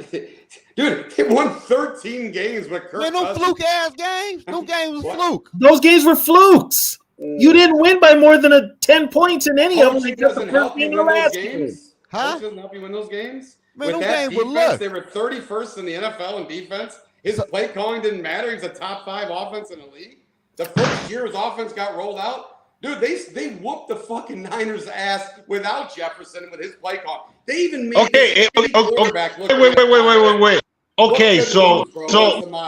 S6: Dude, they won 13 games with Kirk
S5: Man, no
S6: Cousins.
S5: fluke-ass games. No games was fluke.
S4: Those games were flukes. You didn't win by more than 10 points in any of them. Except the first game and the last game.
S6: Huh? Coach doesn't help you win those games.
S5: Man,
S6: with that defense, they were 31st in the NFL in defense. His play calling didn't matter. He's a top 5 offense in the league. The first year his offense got rolled out, dude, they whooped the fucking Niners' ass without Jefferson with his play call. They even made quarterback look.
S7: Wait. Okay, so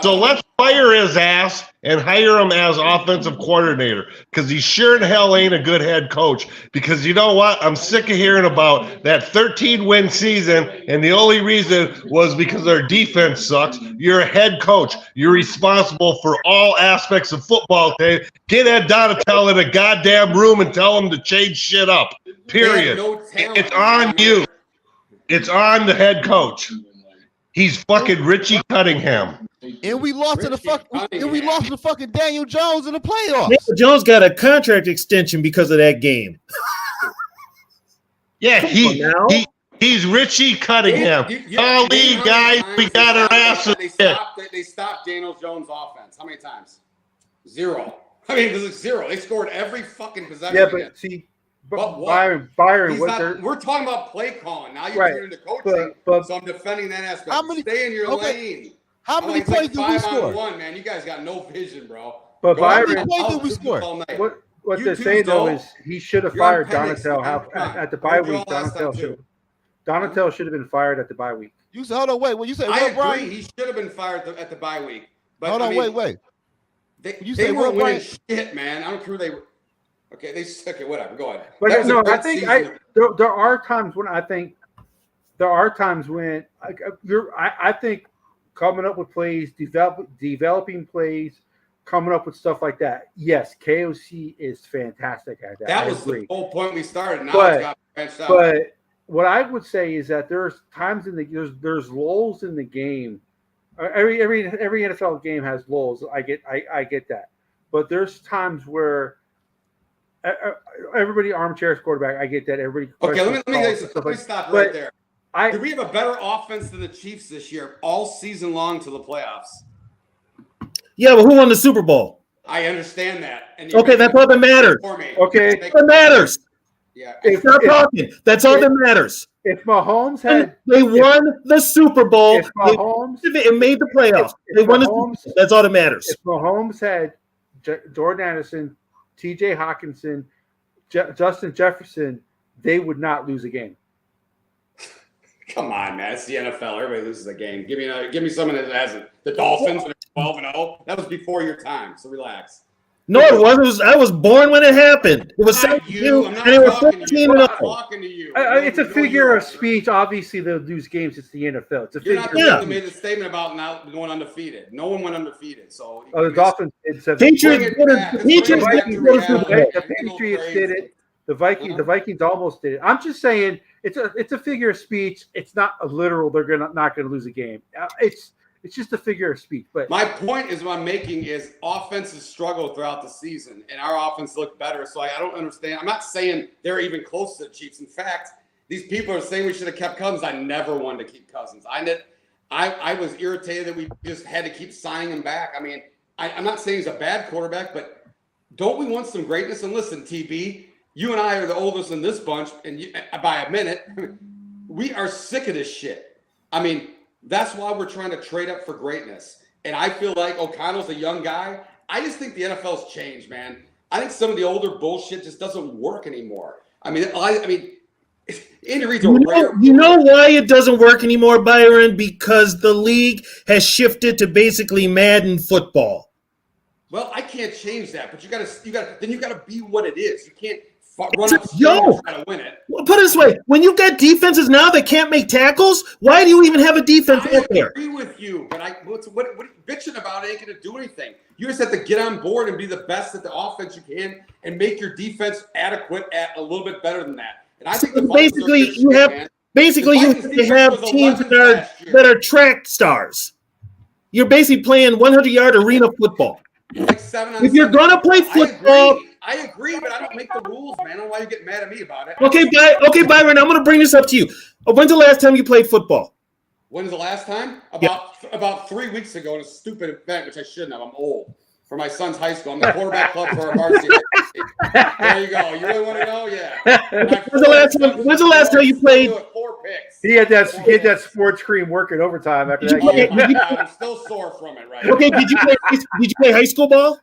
S7: let's fire his ass and hire him as offensive coordinator because he sure in hell ain't a good head coach. Because you know what? I'm sick of hearing about that 13-win season, and the only reason was because our defense sucks. You're a head coach. You're responsible for all aspects of football. Get Ed Donatel in a goddamn room and tell him to change shit up. Period. It's on you. It's on the head coach. He's fucking Richie Cunningham.
S5: And we lost to the fucking Daniel Jones in the playoffs.
S4: Daniel Jones got a contract extension because of that game.
S7: Yeah, he's Richie Cunningham. League guys, we got our asses.
S6: They stopped Daniel Jones' offense. How many times? 0. I mean, this is 0. They scored every fucking possession.
S1: Yeah, but see, Byron,
S6: we're talking about play calling. Now you're turning to coaching. So I'm defending that aspect. Stay in your lane.
S5: How many plays did we score?
S6: 5-on-1, man. You guys got no vision, bro.
S1: But Byron,
S5: how many plays did we score?
S1: What they're saying though is he should have fired Donatel at the bye week. Donatel should have been fired at the bye week.
S5: You said, hold on, wait. When you say
S6: I agree,
S5: Brian?
S6: he should have been fired at the bye week. But
S5: hold on, wait.
S6: They weren't winning shit, man. I don't care who they were. Okay, whatever. Go ahead.
S1: But no, I think there are times when I think I think coming up with plays, developing plays, coming up with stuff like that. Yes, KOC is fantastic at that.
S6: That was the whole point we started. Now
S1: it's
S6: got benched out.
S1: But what I would say is that there's times there's lulls in the game. Every NFL game has lulls. I get that. But there's times where everybody armchair quarterback. I get that. Everybody.
S6: Okay, let me stop right there. Do we have a better offense than the Chiefs this year, all season long to the playoffs?
S4: Yeah, but who won the Super Bowl?
S6: I understand that. And
S4: Okay, that's all that matters.
S1: Okay.
S4: That matters.
S6: Yeah.
S4: Stop talking. That's all that matters.
S1: If Mahomes had,
S4: they won the Super Bowl,
S1: if Mahomes
S4: it made the playoffs. They won the Super Bowl. That's all that matters.
S1: If Mahomes had Jordan Anderson, T.J. Hawkinson, Justin Jefferson, they would not lose a game.
S6: Come on, man! It's the NFL. Everybody loses a game. Give me someone that has it. The Dolphins are 12-0. That was before your time, so relax.
S4: No, it wasn't. I was born when it happened. It was 17, and it was 14-0.
S6: Talking to you.
S1: It's a figure of speech. Obviously, they'll lose games. It's the NFL. It's a
S6: You're
S1: figure.
S6: not the one that made the statement about not going undefeated. No one went undefeated. So
S1: the Dolphins did.
S4: The Patriots
S1: did it. The Vikings almost did it. I'm just saying it's a figure of speech. It's not a literal. They're not gonna lose a game. It's just a figure of speech. But
S6: my point is what I'm making is offenses struggle throughout the season, and our offense looked better. So I don't understand. I'm not saying they're even close to the Chiefs. In fact, these people are saying we should have kept Cousins. I never wanted to keep Cousins. I was irritated that we just had to keep signing him back. I mean, I'm not saying he's a bad quarterback, but don't we want some greatness? And listen, TB, you and I are the oldest in this bunch, and by a minute, we are sick of this shit. I mean, that's why we're trying to trade up for greatness. And I feel like O'Connell's a young guy. I just think the NFL's changed, man. I think some of the older bullshit just doesn't work anymore. I mean, Andy Reid's
S4: you know why it doesn't work anymore, Byron? Because the league has shifted to basically Madden football.
S6: Well, I can't change that, but you gotta be what it is. You can't run up and try to win it.
S4: Well, put it this way: when you've got defenses now that can't make tackles, why do you even have a defense out there?
S6: I agree with you, but what are you bitching about? Ain't gonna do anything. You just have to get on board and be the best at the offense you can, and make your defense adequate at a little bit better than that. And I think
S4: basically you have to have teams that are track stars. You're basically playing 100-yard arena football.
S6: Like 7-on-7.
S4: If you're gonna play football,
S6: I agree, but I don't make the rules, man. I don't know why you get mad at me about it.
S4: Okay, Byron, I'm gonna bring this up to you. When's the last time you played football?
S6: When's the last time? About 3 weeks ago in a stupid event, which I shouldn't have. I'm old. For my son's high school. I'm the quarterback club for our varsity. There you go. You really want to know? Yeah.
S4: When's the last time you played?
S6: 4 picks.
S1: He had that sports cream working overtime after that game.
S6: I'm still sore from it, right?
S4: Okay, did you play high school ball?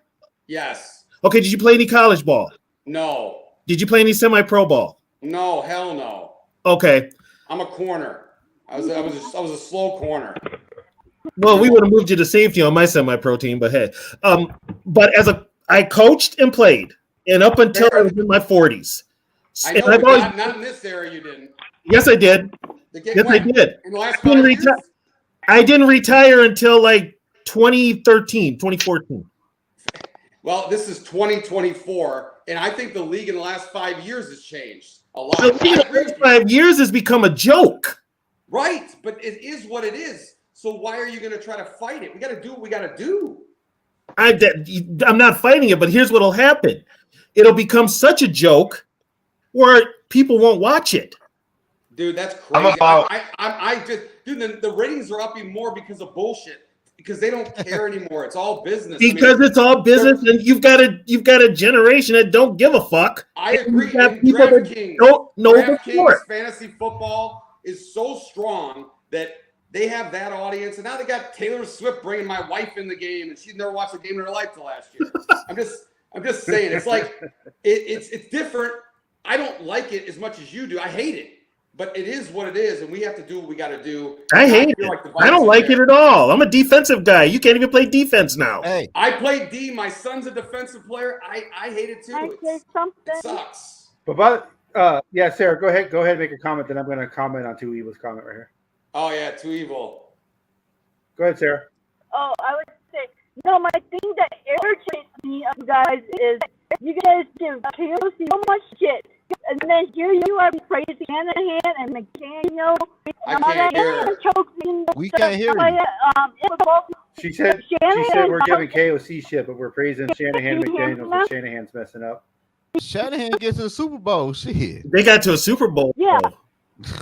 S6: Yes.
S4: Okay, did you play any college ball?
S6: No.
S4: Did you play any semi-pro ball?
S6: No, hell no. Okay. I'm a corner. I was a slow corner.
S4: Well, we would have moved you to safety on my semi-pro team, but hey. But I coached and played, and up until I was in my 40s.
S6: I know, not in this area you didn't.
S4: Yes, I did. I did.
S6: In the last 5 years?
S4: I didn't retire until like 2014.
S6: Well, this is 2024, and I think the league in the last 5 years has changed a lot.
S4: The league in the last 5 years has become a joke.
S6: Right, but it is what it is. So why are you going to try to fight it? We got to do what we got to do.
S4: I'm not fighting it, but here's what'll happen. It'll become such a joke where people won't watch it.
S6: Dude, that's crazy. The ratings are up even more because of bullshit. Because they don't care anymore. It's all business.
S4: It's all business, and you've got a generation that don't give a fuck.
S6: I agree. DraftKings fantasy football is so strong that they have that audience, and now they got Taylor Swift bringing my wife in the game, and she's never watched a game in her life till last year. I'm just saying, it's like it's different. I don't like it as much as you do. I hate it, but it is what it is, and we have to do what we got to do.
S4: I hate it. Like I don't like it at all. I'm a defensive guy. You can't even play defense now.
S5: Hey,
S6: I play D. My son's a defensive player. I hate it too. It sucks.
S1: But yeah, Sarah, go ahead and make a comment. Then I'm going to comment on Too Evil's comment right here.
S6: Oh yeah, Too Evil.
S1: Go ahead, Sarah.
S8: Oh, I would say, my thing that irritates me of you guys is you guys give KOC so much shit, and then here you are praising Shanahan and McDaniel.
S6: I can't hear.
S5: We can't hear you.
S1: She said we're giving KOC shit, but we're praising Shanahan and McDaniel, and Shanahan's messing up.
S5: Shanahan gets to the Super Bowl. Shit.
S4: They got to a Super Bowl.
S8: Yeah.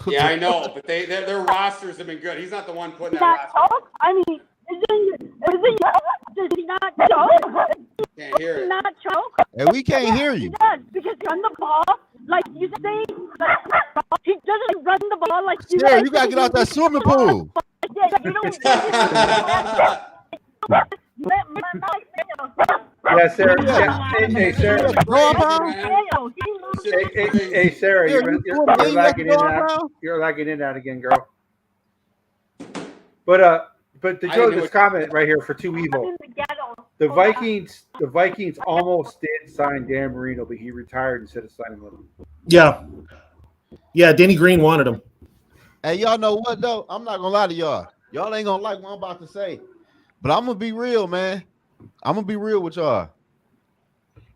S6: Yeah, I know, but their rosters have been good. He's not the one putting that roster.
S8: I mean, does he not talk?
S6: Can't hear it.
S8: Not choke.
S5: And we can't hear
S8: He
S5: you.
S8: does because he run the ball like you say. He doesn't run the ball like you.
S5: Sarah, you gotta get out that swimming pool.
S8: Yeah, you don't.
S1: Yeah, Sarah. Yeah. Hey, Sarah. Hey, Sarah, you're lagging in and out. You're lagging in and out again, girl. But to go to this comment right here for Too Evil, the Vikings almost did sign Dan Marino, but he retired instead of signing with him.
S4: Yeah, Denny Green wanted him.
S5: Hey, y'all know what though? I'm not gonna lie to y'all. Y'all ain't gonna like what I'm about to say, but I'm gonna be real, man. I'm gonna be real with y'all.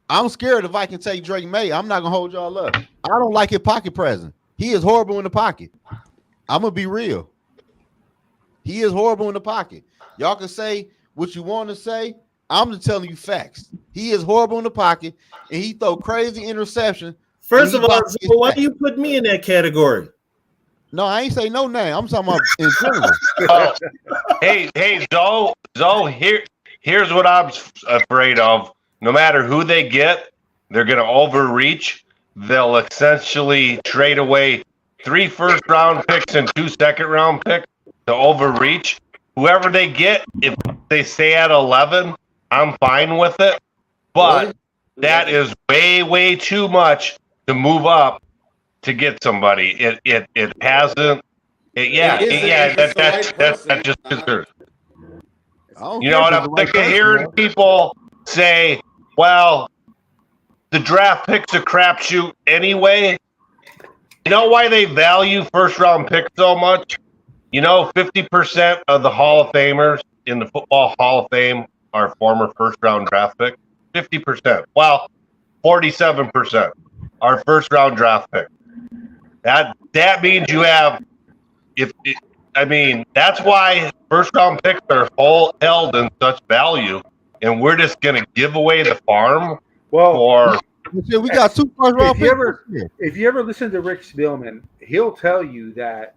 S5: I'm scared if I can take Drake May. I'm not gonna hold y'all up. I don't like his pocket presence. He is horrible in the pocket. I'm gonna be real. He is horrible in the pocket. Y'all can say what you want to say. I'm just telling you facts. He is horrible in the pocket, and he throw crazy interception.
S4: First of all, so why do you put me in that category?
S5: No, I ain't say no name. I'm talking about in general.
S7: Hey, Zoe, here's what I'm afraid of. No matter who they get, they're going to overreach. They'll essentially trade away 3 first-round picks and 2 second-round picks to overreach. Whoever they get, if they stay at 11, I'm fine with it. But that is way, way too much to move up to get somebody. It hasn't. That's just concerns. You know what I'm sick of hearing people say, well, the draft pick's a crapshoot anyway. You know why they value first-round picks so much? You know, 50% of the Hall of Famers in the Football Hall of Fame are former first-round draft picks. 50%. Well, 47% are first-round draft picks. That means you have. That's why first-round picks are held in such value, and we're just going to give away the farm.
S1: Well,
S5: we got 2 first-round picks.
S1: If you ever listen to Rick Spielman, he'll tell you that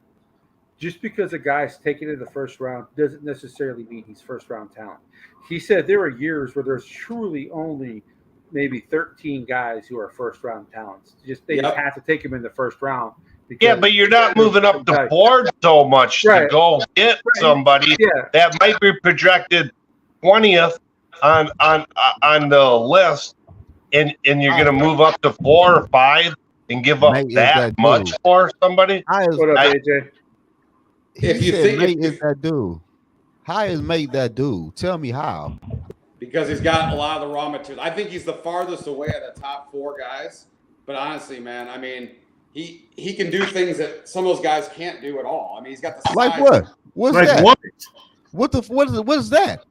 S1: just because a guy's taken in the first round doesn't necessarily mean he's first-round talent. He said there are years where there's truly only maybe 13 guys who are first-round talents. They just have to take him in the first round.
S7: Yeah, but you're not moving up the board so much to go get somebody that might be projected 20th on the list, and you're going to move up to 4 or 5 and give up that much for somebody.
S1: What up, AJ?
S5: If you think Mate is that dude, how is Mate that dude? Tell me how.
S6: Because he's got a lot of the raw material. I think he's the farthest away of the top 4 guys. But honestly, man, I mean, he can do things that some of those guys can't do at all. I mean, he's got the size.
S5: Like what? What's like that? What is that?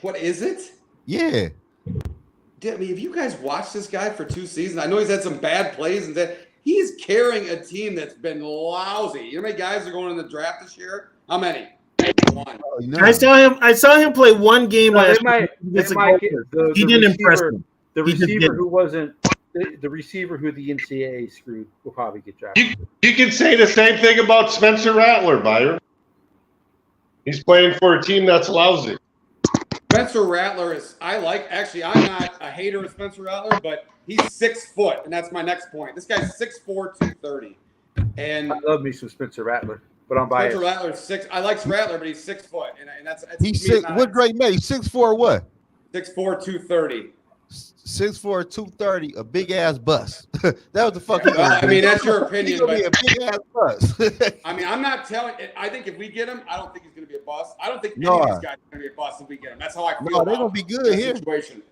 S6: What is it?
S5: Yeah.
S6: I mean, have you guys watched this guy for 2 seasons? I know he's had some bad plays and that he's carrying a team that's been lousy. You know how many guys are going in the draft this year? How many? 1.
S4: Oh, no. I saw him play 1 game last year. He didn't impress me.
S1: The receiver who wasn't the receiver who the NCAA screwed will probably get drafted.
S7: You can say the same thing about Spencer Rattler, Byron. He's playing for a team that's lousy.
S6: Spencer Rattler I'm not a hater of Spencer Rattler, but he's 6 foot, and that's my next point. This guy's 6'4", 230. And
S1: I love me some Spencer Rattler, but I'm biased.
S6: Spencer Rattler's 6. I like Rattler, but he's 6 foot, and that's
S5: he's 6. What Drake May? 6'4" what?
S6: 6'4", 230.
S5: 6'4", 230, a big ass bus. That was the fucking.
S6: I mean, that's your opinion, but
S5: a big ass bus.
S6: I mean, I'm not telling. I think if we get him, I don't think he's going to be a bust. I don't think any of these guys are going to be a bust if we get him. That's how I feel.
S5: No, they're going to be good here.
S6: Situation.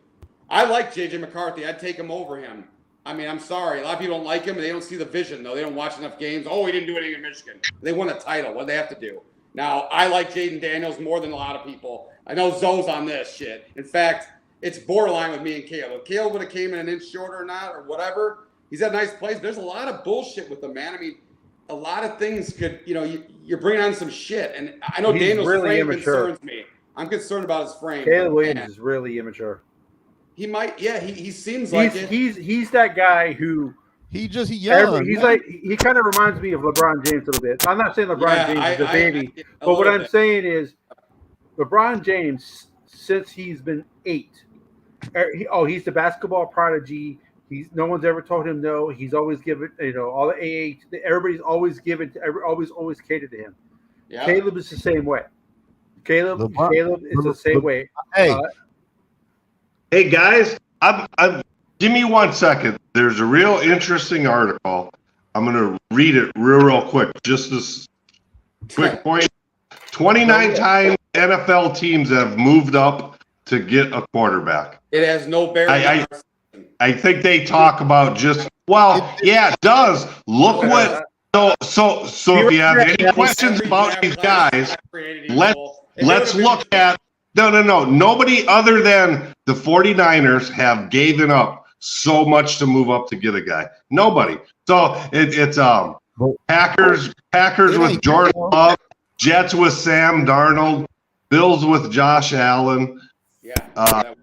S6: I like JJ McCarthy. I'd take him over him. I mean, I'm sorry. A lot of people don't like him. They don't see the vision, though. They don't watch enough games. Oh, he didn't do anything in Michigan. They won a title. What do they have to do? Now, I like Jaden Daniels more than a lot of people. I know Zoe's on this shit. In fact, it's borderline with me and Caleb. If Caleb would have came in an inch shorter or not, or whatever, he's had nice plays. There's a lot of bullshit with him, man. I mean, a lot of things could, you're bringing on some shit. And I know Daniel's really frame concerns me. I'm concerned about his frame.
S1: Caleb Williams is really immature.
S6: He might, he seems like it.
S1: He's that guy who
S5: he's young.
S1: He kind of reminds me of LeBron James a little bit. I'm not saying LeBron James is a baby, but what I'm saying is LeBron James, since he's been 8, He's the basketball prodigy. No one's ever told him no. He's always given, all the AA. Everybody's always given, always catered to him. Yeah. Caleb is the same way. Caleb is the same way.
S7: Hey guys, give me 1 second. There's a real interesting article. I'm going to read it real quick. Just this quick point. 29 times NFL teams have moved up to get a quarterback.
S6: It has no bearing.
S7: I think they talk about it does. Look what. So if you have any questions about these guys, let's look at. No. Nobody other than the 49ers have given up so much to move up to get a guy. Nobody. So it's Packers with Jordan Love, Jets with Sam Darnold, Bills with Josh Allen,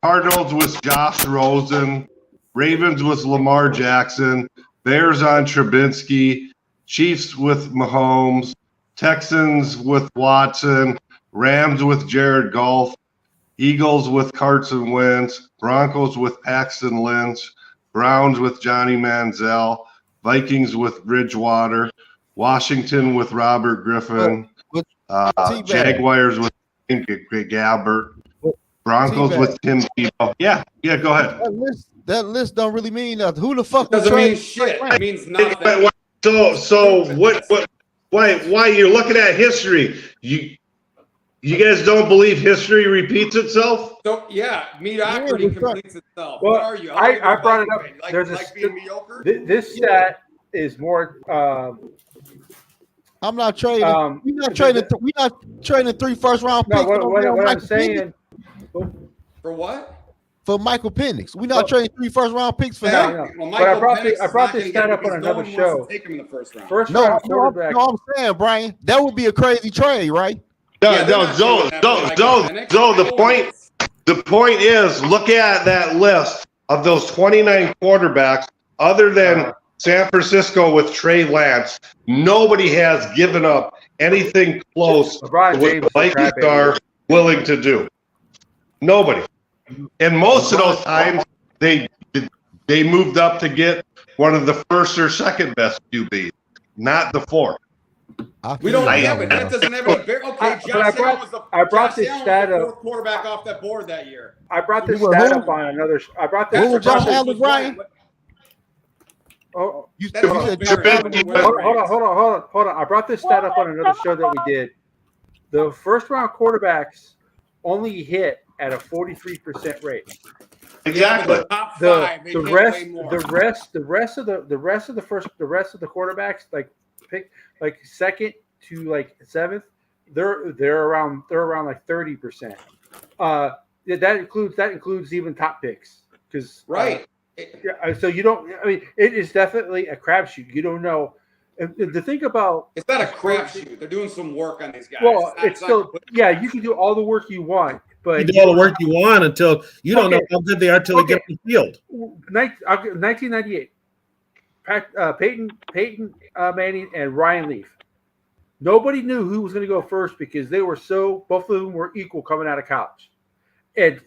S7: Cardinals with Josh Rosen, Ravens with Lamar Jackson, Bears on Trubinsky, Chiefs with Mahomes, Texans with Watson, Rams with Jared Goff, Eagles with Carson Wentz, Broncos with Paxton Lynch, Browns with Johnny Manziel, Vikings with Bridgewater, Washington with Robert Griffin, Jaguars with Gabbert, Broncos with Tim Tebow. Yeah, go ahead.
S5: That list don't really mean nothing. Who the fuck
S6: doesn't mean shit? It means nothing.
S7: So what? Why you're looking at history? You guys don't believe history repeats itself?
S6: So mediocrity completes itself.
S1: Well,
S6: what are you?
S1: I brought it up.
S6: Like being mediocre.
S1: This stat is more.
S5: I'm not trading. We're not trading 3 first-round picks.
S1: No, what I'm saying.
S6: For what?
S5: For Michael Penix. We're not trading 3 first-round picks for him.
S1: No. But I brought this stat up on another show.
S6: Take him in the first round.
S5: I'm saying, Brian, that would be a crazy trade, right?
S7: Joe. The point is, look at that list of those 29 quarterbacks. Other than San Francisco with Trey Lance, nobody has given up anything close to what the Vikings are willing to do. Nobody. And most of those times, they moved up to get one of the first or second best QBs, not the fourth.
S6: We don't have it. That doesn't have any bear. Okay, Josh Allen was the fourth quarterback off that board that year.
S1: I brought this stat up on another. I brought this.
S5: Who was Josh Allen, Brian?
S1: Hold on. I brought this stat up on another show that we did. The first round quarterbacks only hit at a 43% rate.
S7: Exactly.
S1: The rest of the quarterbacks, like second to like seventh, they're around like 30%. That includes even top picks because so you don't. I mean, it is definitely a crapshoot. You don't know. And the thing about
S6: it's not a crapshoot. They're doing some work on these guys.
S1: Well, you can do all the work you want, but
S4: you do all the work you want until you don't know how good they are until they get on the field.
S1: 1998, Peyton Manning and Ryan Leaf. Nobody knew who was going to go first because both of them were equal coming out of college. And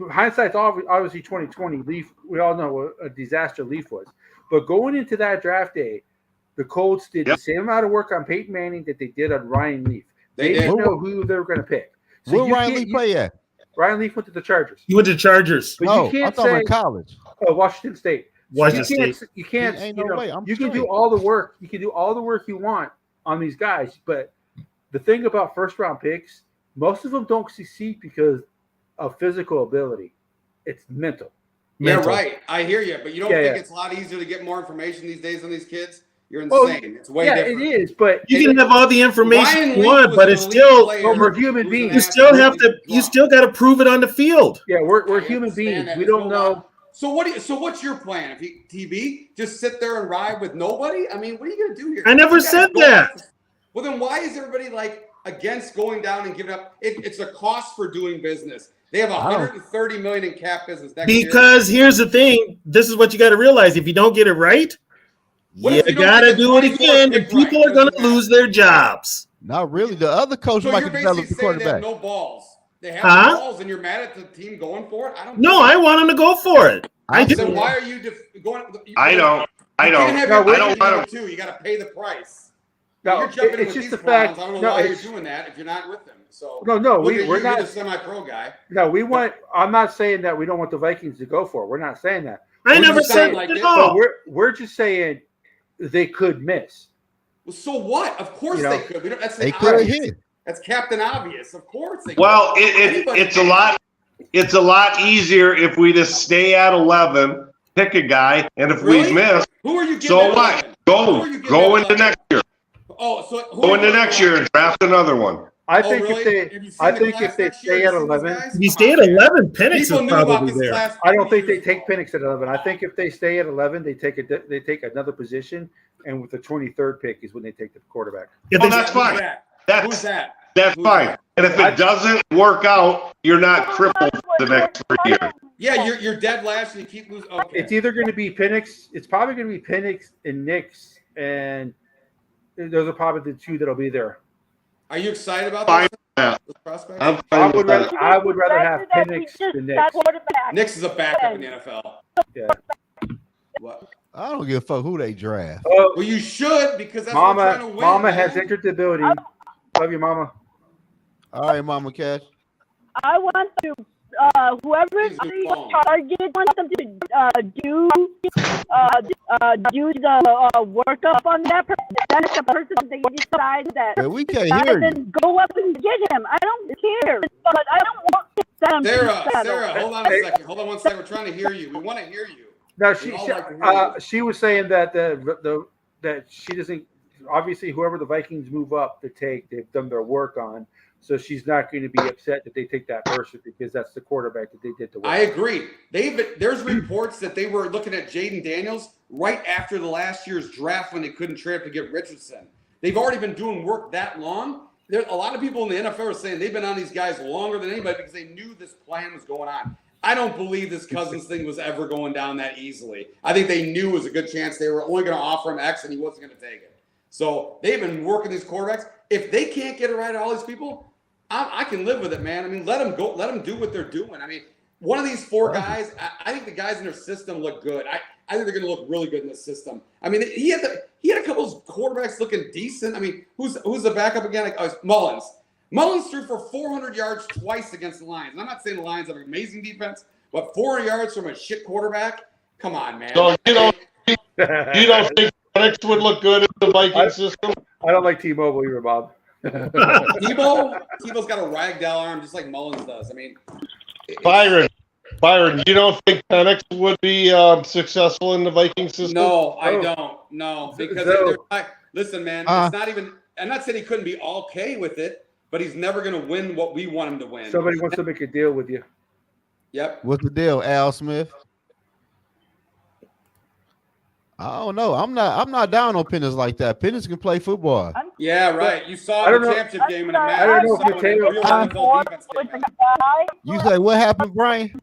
S1: hindsight's obviously 2020. Leaf, we all know what a disaster Leaf was. But going into that draft day, the Colts did the same amount of work on Peyton Manning that they did on Ryan Leaf. They didn't know who they were going to pick.
S5: So where Ryan Leaf play at?
S1: Ryan Leaf went to the Chargers.
S4: He went to Chargers.
S1: But you can't
S5: I thought in college.
S1: Washington State. You can't.
S5: Ain't no way.
S1: You can do all the work. You can do all the work you want on these guys. But the thing about first round picks, most of them don't succeed because of physical ability. It's mental.
S6: Yeah, right. I hear you, but you don't think it's a lot easier to get more information these days on these kids? You're insane. It's way different.
S1: It is, but
S4: you can have all the information you want, but it's still
S1: we're human beings.
S4: You still have to. You still got to prove it on the field.
S1: Yeah, we're human beings. We don't know.
S6: So what's your plan? If you TB just sit there and ride with nobody? I mean, what are you going to do here?
S4: I never said that.
S6: Well, then why is everybody against going down and giving up? It's a cost for doing business. They have $130 million in cap business next year.
S4: Because here's the thing. This is what you got to realize. If you don't get it right, you got to do it again, and people are going to lose their jobs.
S5: Not really. The other coach might develop the quarterback.
S6: No balls. They have
S4: Huh?
S6: balls, and you're mad at the team going for it.
S4: I want them to go for it. I do.
S6: Then why are you going?
S7: I don't.
S6: You can't have
S1: No,
S6: your
S1: I
S7: don't want
S6: too. You got to pay the price.
S1: No,
S6: You're jumping in
S1: it's
S6: with
S1: just
S6: these
S1: the fact.
S6: clowns. I don't know
S1: No,
S6: why you're
S1: it's
S6: doing that if you're not with them. So
S1: no,
S6: we're
S1: we're not
S6: You're a semi-pro guy.
S1: No, we want. I'm not saying that we don't want the Vikings to go for it. We're not saying that.
S4: I
S1: We're
S4: never
S1: just
S4: said
S1: saying-
S6: like
S4: it
S6: it.
S4: at all.
S1: But we're just saying they could miss.
S6: Well, so what? Of course they could. We don't, that's
S5: They
S6: the
S5: could
S6: obvious.
S5: hit.
S6: That's Captain Obvious. Of course they
S7: Well,
S6: could. Anybody
S7: it's a
S6: can.
S7: lot. It's a lot easier if we just stay at 11, pick a guy, and if
S6: Really?
S7: we miss,
S6: Who are you getting?
S7: so
S6: at
S7: what?
S6: 11? Who are you getting
S7: Go
S6: at
S7: into
S6: 11?
S7: next year.
S6: Oh, so who
S7: Go
S6: are
S7: into
S6: you
S7: next
S6: getting
S7: year and draft another one.
S1: I
S6: Oh,
S1: think
S6: really?
S1: if they,
S6: Have you seen
S1: I
S6: the
S1: think
S6: class
S1: if they
S6: next year?
S1: stay
S6: Have
S1: at
S6: you seen these
S1: 11,
S6: guys?
S4: If you
S6: Come
S4: stay
S6: on,
S4: at
S6: man.
S4: 11, Penix is
S6: People knew about
S4: probably
S6: this
S4: there.
S6: class.
S1: I don't think
S6: 20
S1: they
S6: years
S1: take
S6: ago.
S1: Penix at 11. I think if they stay at 11, they take another position, and with the 23rd pick is when they take the quarterback.
S4: If
S7: Oh,
S4: they-
S7: that's
S6: Who's
S7: fine.
S6: that?
S7: That's
S6: Who's that?
S7: that's
S6: Who's
S7: fine.
S6: that?
S7: And if it doesn't work out, you're not crippled for the next 3 years.
S6: Yeah, you're dead last and you keep losing. Okay.
S1: It's either going to be Penix. It's probably going to be Penix and Nix, and those are probably the two that'll be there.
S6: Are you excited about
S7: Fine.
S6: those prospects?
S7: I'm
S1: I
S7: fine
S1: would
S7: with that.
S1: rather have Penix than Nix.
S6: Nix is a backup in the NFL.
S1: Yeah.
S6: What?
S5: I don't give a fuck who they draft.
S1: Oh,
S6: Well, you should because that's what we're trying to win.
S1: Mama
S6: man.
S1: has entered the building. Love you, Mama.
S5: All right, Mama Cash.
S8: I want to, whoever is
S6: Please do phone.
S8: target wants them to do the workup on that person. That's the person they decide that.
S5: Yeah, we can't hear you.
S8: Then go up and get him. I don't care, but I don't want to set him to settle.
S6: Sarah, hold on a second. Hold on one second. We're trying to hear you. We want to hear you.
S1: No,
S6: We all like to hear you.
S1: she was saying that that she doesn't. Obviously, whoever the Vikings move up to take, they've done their work on. So she's not going to be upset that they take that person because that's the quarterback that they did the work.
S6: I agree. There's reports that they were looking at Jaden Daniels right after the last year's draft when they couldn't trade up to get Richardson. They've already been doing work that long. There a lot of people in the NFL are saying they've been on these guys longer than anybody because they knew this plan was going on. I don't believe this Cousins thing was ever going down that easily. I think they knew it was a good chance they were only going to offer him X and he wasn't going to take it. So they've been working these quarterbacks. If they can't get it right, all these people, I can live with it, man. I mean, let them go. Let them do what they're doing. I mean, one of these four guys, I think the guys in their system look good. I think they're going to look really good in this system. I mean, he had a couple of quarterbacks looking decent. I mean, who's the backup again? Like, Mullins. Mullins threw for 400 yards twice against the Lions. And I'm not saying the Lions have an amazing defense, but 400 yards from a shit quarterback? Come on, man.
S7: So you don't think Penix would look good in the Viking system?
S1: I don't like T-Mobile either, Bob.
S6: Tebow's got a ragdoll arm just like Mullins does. I mean,
S7: Byron, you don't think Penix would be successful in the Viking system?
S6: no, I don't. No, because they're not, listen, man, it's not even. I'm not saying he couldn't be okay with it, but he's never going to win what we want him to win.
S1: Somebody wants to make a deal with you.
S6: Yep.
S5: What's the deal, Al Smith? I don't know. I'm not down on Penix like that. Penix can play football.
S6: Yeah, right. You saw
S1: I
S6: the
S1: don't know-
S6: championship game in a match.
S1: I don't know if
S6: You saw
S1: Mateo-
S6: when the real NFL defense came out.
S5: You say what happened, Brian?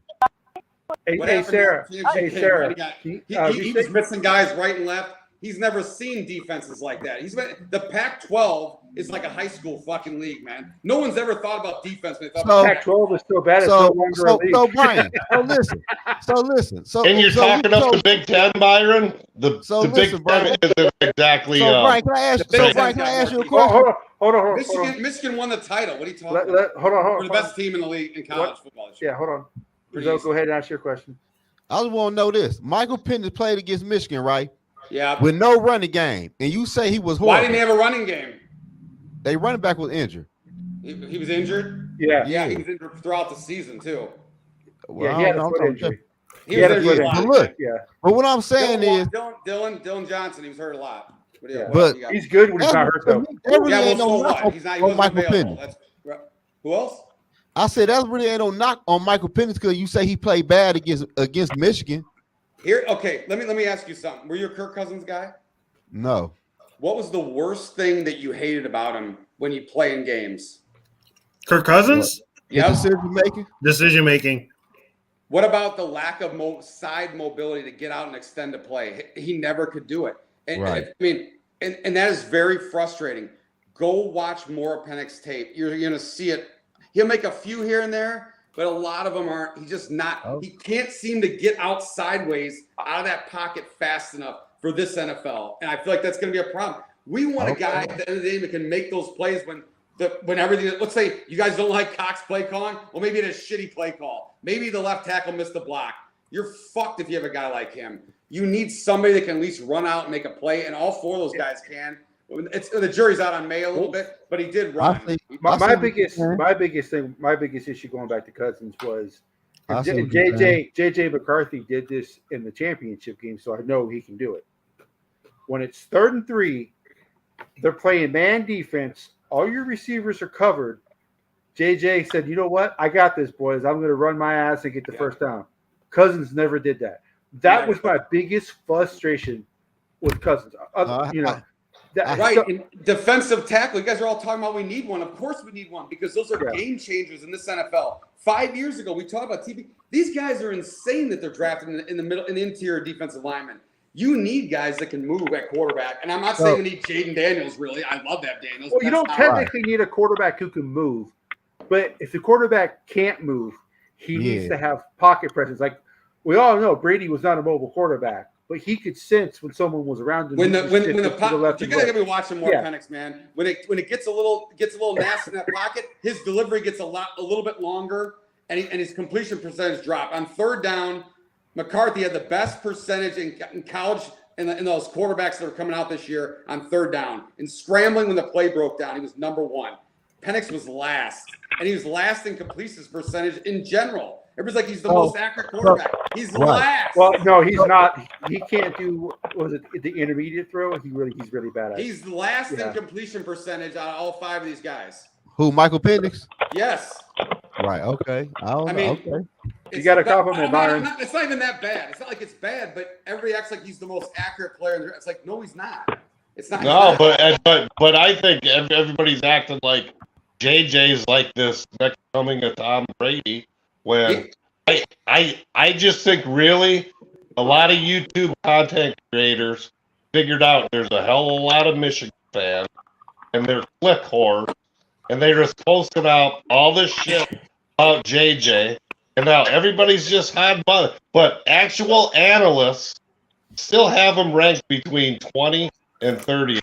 S1: Hey,
S6: What
S1: hey
S6: happened
S1: Sarah.
S6: in the championship
S1: Hey,
S6: game,
S1: Sarah.
S6: right? He
S1: Restate-
S6: was missing guys right and left. He's never seen defenses like that. The Pac-12 is like a high school fucking league, man. No one's ever thought about defense when they thought about
S1: Pac-12 is so bad. It's no longer a league.
S5: So Brian, listen.
S7: And you're talking up the Big Ten, Byron? The Big Ten
S5: Brian.
S7: isn't exactly.
S5: So Brian, can I ask?
S6: The
S5: So
S6: Big
S5: Brian,
S6: Ten's
S5: can I
S6: got
S5: ask you a
S6: more
S5: question?
S1: Hold on.
S6: Michigan won the title. What are you talking about?
S1: Hold on.
S6: We're the best team in the league in college football. this year.
S1: Yeah, hold on.
S6: Pretty
S1: Rizzo,
S6: easy.
S1: go ahead and ask your question.
S5: I just want to know this. Michael Penix played against Michigan, right?
S6: Yeah.
S5: With no running game, and you say he was horrible.
S6: Why didn't he have a running game?
S5: They running back was injured.
S6: He was injured.
S1: Yeah.
S6: Yeah, he was injured throughout the season too.
S5: Well,
S1: Yeah, he had
S5: I
S1: a
S5: don't
S1: foot
S5: know.
S1: injury.
S6: He
S1: He
S6: was
S1: had a
S6: injured
S1: foot
S6: a lot.
S5: But look,
S1: Yeah.
S5: but what I'm saying is,
S6: Dylan Johnson, he was hurt a lot. What do you-
S1: Yeah.
S6: what
S5: But-
S6: do you got?
S1: He's good when he's not hurt, though.
S5: that really
S6: Yeah,
S5: ain't
S6: well,
S5: no
S6: so
S5: knock
S6: what? He's not. He
S5: on
S6: wasn't
S5: Michael
S6: available.
S5: Penix.
S6: That's right. Who else?
S5: I said that really ain't no knock on Michael Penix because you say he played bad against Michigan.
S6: Here, okay. Let me ask you something. Were you a Kirk Cousins guy?
S5: No.
S6: What was the worst thing that you hated about him when you play in games?
S4: Kirk Cousins?
S6: Yep.
S5: Decision making.
S4: Decision making.
S6: What about the lack of side mobility to get out and extend a play? He never could do it. And,
S5: Right.
S6: and that is very frustrating. Go watch more of Penix tape. You're going to see it. He'll make a few here and there, but a lot of them aren't. He's just not.
S5: Oh.
S6: He can't seem to get out sideways out of that pocket fast enough for this NFL, and I feel like that's going to be a problem. We want a guy at the end of the day that can make those plays when everything. Let's say you guys don't like Cox play calling. Well, maybe it is shitty play call. Maybe the left tackle missed the block. You're fucked if you have a guy like him. You need somebody that can at least run out and make a play, and all four of those guys can. The jury's out on May a little bit, but he did run.
S1: My biggest issue going back to Cousins was JJ McCarthy did this in the championship game, so I know he can do it. When it's 3rd and 3, they're playing man defense. All your receivers are covered. JJ said, "You know what? I got this, boys. I'm going to run my ass and get the first down." Cousins never did that. That was my biggest frustration with Cousins.
S6: Right. And defensive tackle, you guys are all talking about we need one. Of course we need one because those are game changers in this NFL. 5 years ago, we talked about TV. These guys are insane that they're drafted in the middle, in the interior defensive lineman. You need guys that can move at quarterback. And I'm not saying we need Jaden Daniels, really. I love that Daniels.
S1: Well, you don't technically need a quarterback who can move. But if the quarterback can't move, he needs to have pocket presence. Like we all know, Brady was not a mobile quarterback, but he could sense when someone was around him.
S6: When the pocket, you gotta be watching more Penix, man. When it gets a little nasty in that pocket, his delivery gets a little bit longer, and his completion percentage drop. On 3rd down, McCarthy had the best percentage in college in those quarterbacks that are coming out this year on 3rd down. In scrambling when the play broke down, he was number 1. Penix was last, and he was last in completions percentage in general. Everybody's like he's the most accurate quarterback. He's last.
S1: Well, no, he's not. He can't do the intermediate throw. He's really bad at it.
S6: He's last in completion percentage out of all 5 of these guys.
S5: Who? Michael Penix?
S6: Yes.
S5: Right. Okay. I mean, okay.
S1: You got to compliment Byron.
S6: It's not even that bad. It's not like it's bad, but everybody acts like he's the most accurate player. It's like no, he's not. It's not.
S7: No, but I think everybody's acting like JJ's like this next coming of Tom Brady. When I just think really a lot of YouTube content creators figured out there's a hell of a lot of Michigan fans and they're click whores and they just posted out all this shit about JJ and now everybody's just hot button. But actual analysts still have them ranked between 20 and 30.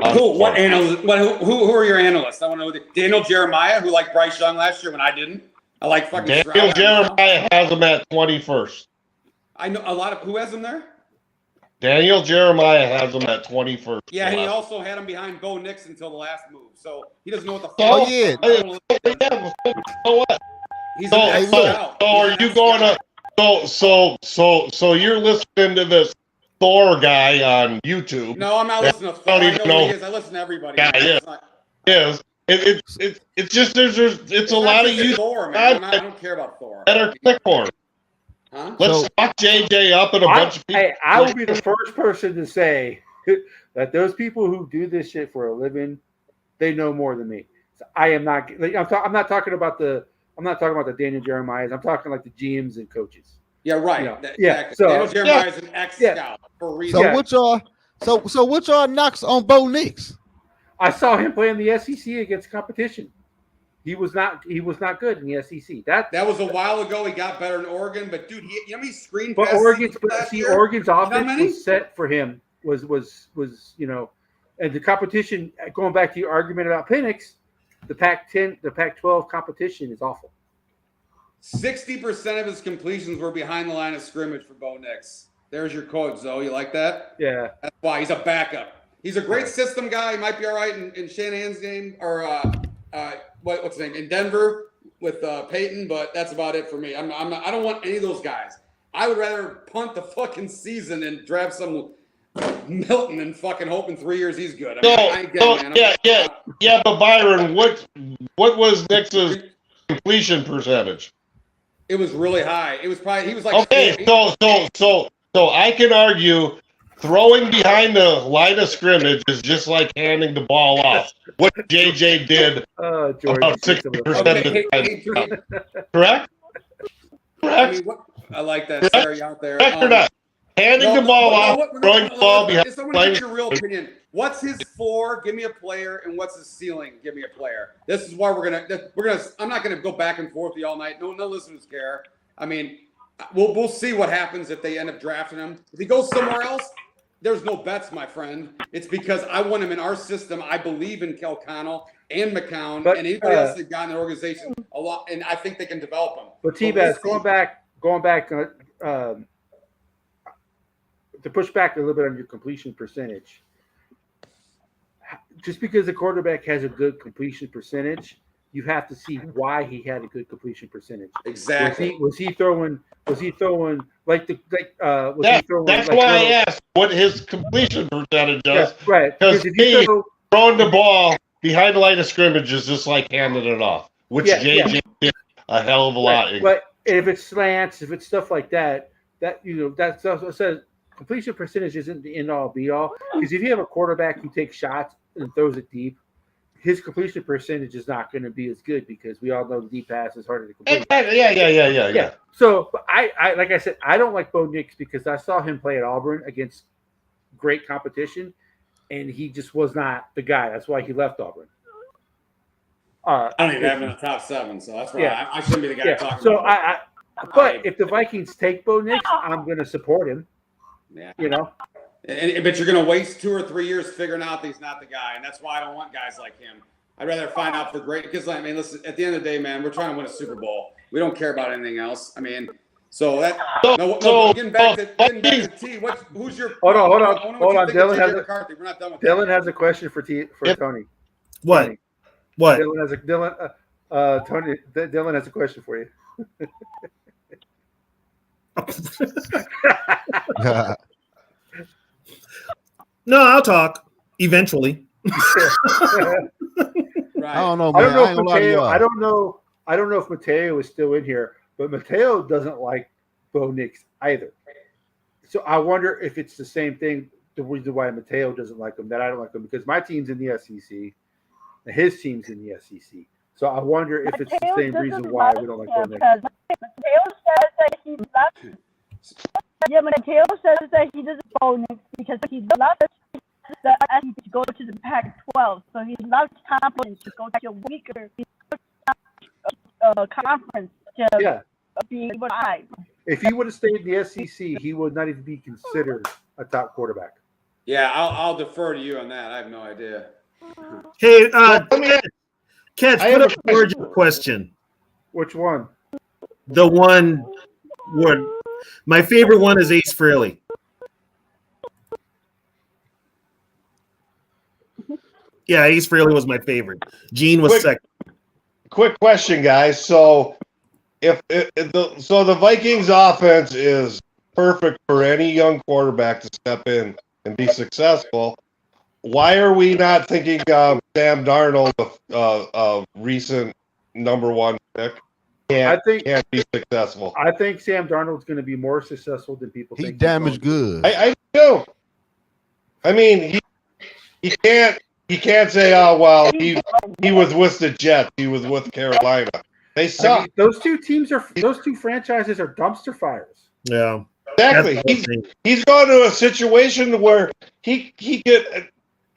S6: What analysts? Who are your analysts? I want to know. Daniel Jeremiah, who liked Bryce Young last year when I didn't. I like fucking
S7: Daniel Jeremiah has him at 21st.
S6: I know a lot of who has him there.
S7: Daniel Jeremiah has him at 21st.
S6: Yeah, and he also had him behind Bo Nix until the last move, so he doesn't know what the fuck.
S5: Oh yeah.
S7: So what?
S6: He's
S7: so are you going to? So you're listening to this Thor guy on YouTube?
S6: No, I'm not listening to Thor. I know who he is. I listen to everybody.
S7: Yeah, is. It's just it's a lot of you.
S6: Thor, man. I don't care about Thor.
S7: Better click for.
S6: Huh?
S7: Let's fuck JJ up and a bunch of people.
S1: Hey, I will be the first person to say that those people who do this shit for a living, they know more than me. So I am not. I'm not talking about the Daniel Jeremiahs. I'm talking like the GMs and coaches.
S6: Yeah, right.
S1: You know,
S6: exactly. So Daniel Jeremiah is an ex-scout for a reason.
S5: So what y'all knocks on Bo Nix?
S1: I saw him play in the SEC against competition. He was not good in the SEC. That
S6: was a while ago. He got better in Oregon, but dude, you know how many screen
S1: passes?
S6: But
S1: Oregon's offense was set for him. Was and the competition. Going back to your argument about Penix, the Pac-10, the Pac-12 competition is awful.
S6: 60% of his completions were behind the line of scrimmage for Bo Nix. There's your quote, Zoe. You like that?
S1: Yeah.
S6: That's why he's a backup. He's a great system guy. He might be all right in Shanahan's game or what's his name in Denver with Peyton, but that's about it for me. I don't want any of those guys. I would rather punt the fucking season and draft some Milton and fucking hope in 3 years he's good.
S7: But Byron, what was Nix's completion percentage?
S6: It was really high. It was probably he was like
S7: so I can argue throwing behind the line of scrimmage is just like handing the ball off. What JJ did about 60% of the time. Correct?
S6: I like that, Sarah, out there.
S7: Correct or not? Handing the ball off, throwing the ball behind.
S6: Someone get your real opinion. What's his floor? Give me a player, and what's his ceiling? Give me a player. This is why we're gonna. I'm not gonna go back and forth with you all night. No listeners care. I mean, we'll see what happens if they end up drafting him. If he goes somewhere else, there's no bets, my friend. It's because I want him in our system. I believe in Kel Connell and McCown and anybody else that got in the organization a lot, and I think they can develop him.
S1: But T-Bass, going back to push back a little bit on your completion percentage. Just because the quarterback has a good completion percentage, you have to see why he had a good completion percentage.
S6: Exactly.
S1: Was he throwing
S7: That's why I asked what his completion percentage is.
S1: Yeah, right.
S7: Because throwing the ball behind the line of scrimmage is just like handing it off, which JJ did a hell of a lot.
S1: But if it's slants, if it's stuff like that, that's also says completion percentage isn't the end all be all. Because if you have a quarterback who takes shots and throws it deep, his completion percentage is not going to be as good because we all know the deep pass is harder to complete.
S7: Yeah.
S1: So I like I said, I don't like Bo Nix because I saw him play at Auburn against great competition, and he just was not the guy. That's why he left Auburn.
S6: I don't even have him in the top 7, so that's why I shouldn't be the guy talking about it.
S1: But if the Vikings take Bo Nix, I'm going to support him.
S6: Yeah.
S1: But
S6: you're going to waste 2 or 3 years figuring out that he's not the guy, and that's why I don't want guys like him. I'd rather find out for great because listen. At the end of the day, man, we're trying to win a Super Bowl. We don't care about anything else. I mean, so that. Getting back to T. Who's your?
S1: Hold on. Dylan has a question for Tony.
S4: What?
S1: Tony.
S4: What?
S1: Dylan has a question for you.
S4: No, I'll talk eventually.
S5: Right. I don't know, man.
S1: I don't know if Mateo is still in here, but Mateo doesn't like Bo Nix either. So I wonder if it's the same thing. The reason why Mateo doesn't like him, that I don't like him, because my team's in the SEC, and his team's in the SEC. So I wonder if it's the same reason why we don't like Bo Nix.
S8: Mateo says that he loves. Yeah, Mateo says that he doesn't Bo Nix because he loves the SEC to go to the Pac-12. So he loves confidence to go to a weaker conference to be able to hide.
S1: If he would have stayed in the SEC, he would not even be considered a top quarterback.
S6: Yeah, I'll defer to you on that. I have no idea.
S4: Hey, Catch, put up a Georgia question.
S1: Which one?
S4: The one where my favorite one is Ace Frehley. Yeah, Ace Frehley was my favorite. Gene was second.
S7: Quick question, guys. So, the Vikings offense is perfect for any young quarterback to step in and be successful. Why are we not thinking Sam Darnold, a recent number 1 pick, can't be successful?
S1: I think Sam Darnold's going to be more successful than people think.
S5: He damaged goods.
S7: I do. I mean, he can't. He can't say, "Oh well, he was with the Jets. He was with Carolina. They suck."
S1: I mean, those two franchises are dumpster fires.
S4: Yeah,
S7: exactly. He's gone to a situation where he could.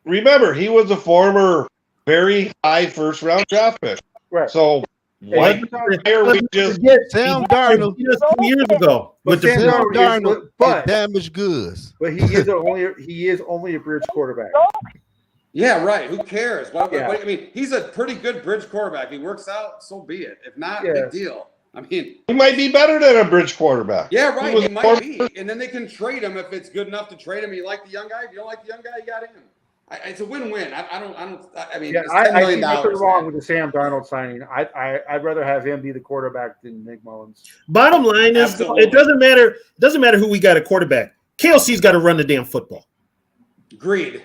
S7: Remember, he was a former very high first round draft pick.
S1: Right.
S7: So why are we just
S5: Sam Darnold
S4: 2 years ago with the
S5: Sam Darnold damaged goods?
S1: But he is only a bridge quarterback.
S6: Yeah, right. Who cares? I mean, he's a pretty good bridge quarterback. If he works out, so be it. If not, big deal. I mean,
S7: he might be better than a bridge quarterback.
S6: Yeah, right. He might be. And then they can trade him if it's good enough to trade him. You like the young guy? If you don't like the young guy, you got him. It's a win-win. I mean,
S1: I see nothing wrong with the Sam Darnold signing. I'd rather have him be the quarterback than Nick Mullins.
S4: Bottom line is, it doesn't matter. It doesn't matter who we got at quarterback. KLC's got to run the damn football.
S6: Agreed.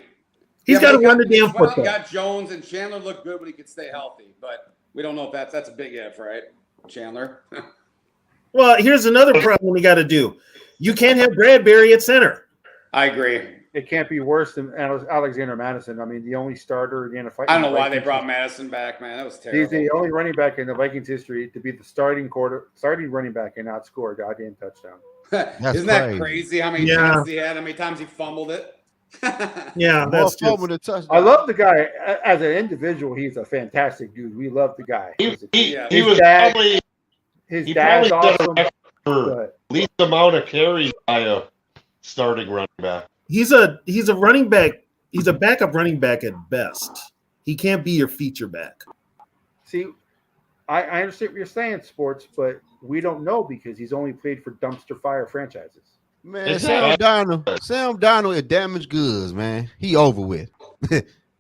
S4: He's got to run the damn football.
S6: Got Jones, and Chandler looked good when he could stay healthy, but we don't know if that's a big if, right, Chandler?
S4: Well, here's another problem we got to do. You can't have Bradbury at center.
S6: I agree.
S1: It can't be worse than Alexander Madison. I mean, the only starter in the NFL.
S6: I don't know why they brought Madison back, man. That was terrible.
S1: He's the only running back in the Vikings history to be the starting running back and not score a goddamn touchdown.
S6: Isn't that crazy? How many times he had? How many times he fumbled it?
S4: Yeah,
S5: More
S4: that's
S5: fumble
S4: just,
S5: than touchdown.
S1: I love the guy as an individual. He's a fantastic dude. We love the guy.
S7: He
S1: His
S7: was
S1: dad-
S7: probably
S1: His
S7: he
S1: dad's
S7: probably set a
S1: awesome.
S7: record for
S1: But
S7: least amount of carries by a starting running back.
S4: he's a running back. He's a backup running back at best. He can't be your feature back.
S1: see, I understand what you're saying, sports, but we don't know because he's only played for dumpster fire franchises.
S5: Man,
S7: It's
S5: Sam
S7: bad.
S5: Darnold is damaged goods, man. He over with.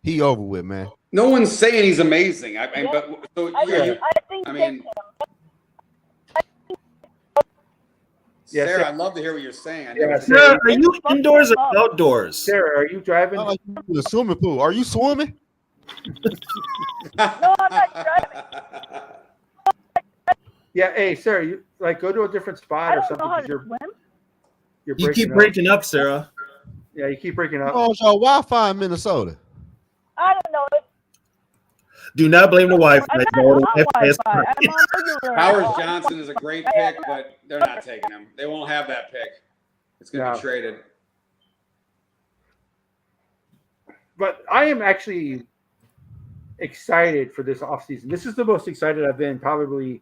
S5: He over with, man.
S6: No one's saying he's amazing. I mean, but so
S8: I
S6: I mean,
S1: Yeah,
S6: Sarah,
S1: Sarah-
S6: I'd love to hear what you're saying. I
S1: Yeah,
S6: never-
S4: Sarah, are you indoors or outdoors?
S1: Sarah, are you driving?
S5: Not like you in the swimming pool. Are you swimming?
S8: No, I'm not driving.
S1: Yeah, hey, Sarah, you like go to a different
S8: I
S1: spot or
S8: don't
S1: something
S8: know how
S1: because
S8: to swim.
S1: you're
S4: You
S1: breaking
S4: keep
S1: up.
S4: breaking up, Sarah.
S1: Yeah, you keep breaking up.
S5: Oh, it's your Wi-Fi in Minnesota.
S8: I don't know.
S4: Do not blame the Wi-Fi.
S8: I'm not
S4: No,
S8: on
S4: the Wi-Fi is
S8: Wi-Fi.
S4: great.
S8: I'm on regular.
S6: Howard Johnson is a great pick, but they're not taking him. They won't have that pick. It's going to
S1: No.
S6: be traded.
S1: But I am actually excited for this offseason. This is the most excited I've been probably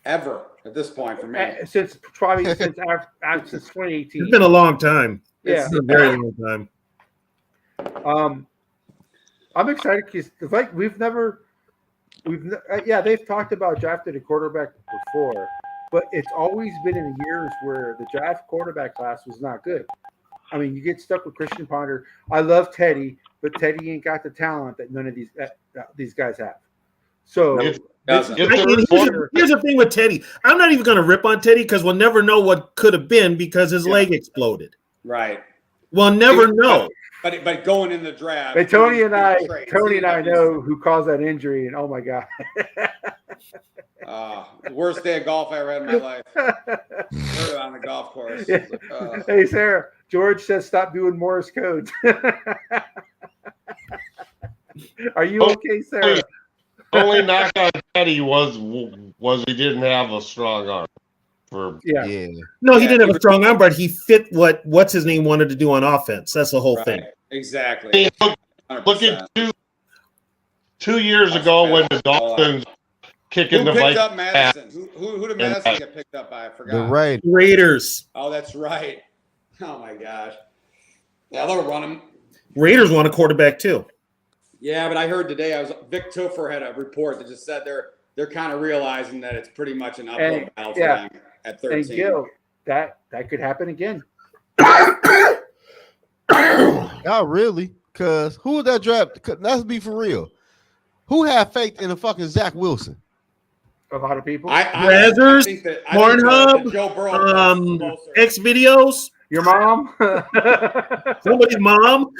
S6: Ever at this point for me.
S1: since 2018.
S4: It's been a long time.
S1: Yeah.
S4: It's been a very long time.
S1: I'm excited because like they've talked about drafting a quarterback before, but it's always been in years where the draft quarterback class was not good. I mean, you get stuck with Christian Ponder. I love Teddy, but Teddy ain't got the talent that none of these guys have. So
S7: It's-
S6: Doesn't.
S7: it's a
S4: Here's the thing with Teddy. I'm not even going to rip on Teddy because we'll never know what could have been because his leg exploded.
S6: Right.
S4: We'll never know.
S6: But going in the draft.
S1: But Tony and I
S6: trade.
S1: know who caused that injury, and oh my god,
S6: Worst day of golf I ever had in my life. Heard it on the golf course.
S1: Hey Sarah, George says stop doing Morse codes. Are you okay, Sarah?
S7: Only knock on Teddy was he didn't have a strong arm.
S1: Yeah.
S4: No, he didn't have a strong arm, but he fit what's his name wanted to do on offense. That's the whole thing.
S6: Exactly.
S7: Look at 2 years ago when the Dolphins kicking
S6: Who
S7: the
S6: picked
S7: Vikings
S6: up Madison? Who did Madison get picked up by? I forgot.
S5: The
S4: Raiders.
S6: Oh, that's right. Oh my gosh. Yeah, they'll run him.
S4: Raiders want a quarterback too.
S6: Yeah, but I heard today Vic Tuffer had a report that just said they're kind of realizing that it's pretty much an uphill battle for them at 13.
S1: And Gil, that could happen again.
S5: Not really, because who would that draft? Let's be for real. Who had faith in the fucking Zach Wilson?
S1: A lot of people.
S4: Brazzers, Pornhub,
S6: Joe Burrow
S4: X videos.
S1: Your mom.
S4: Somebody's mom.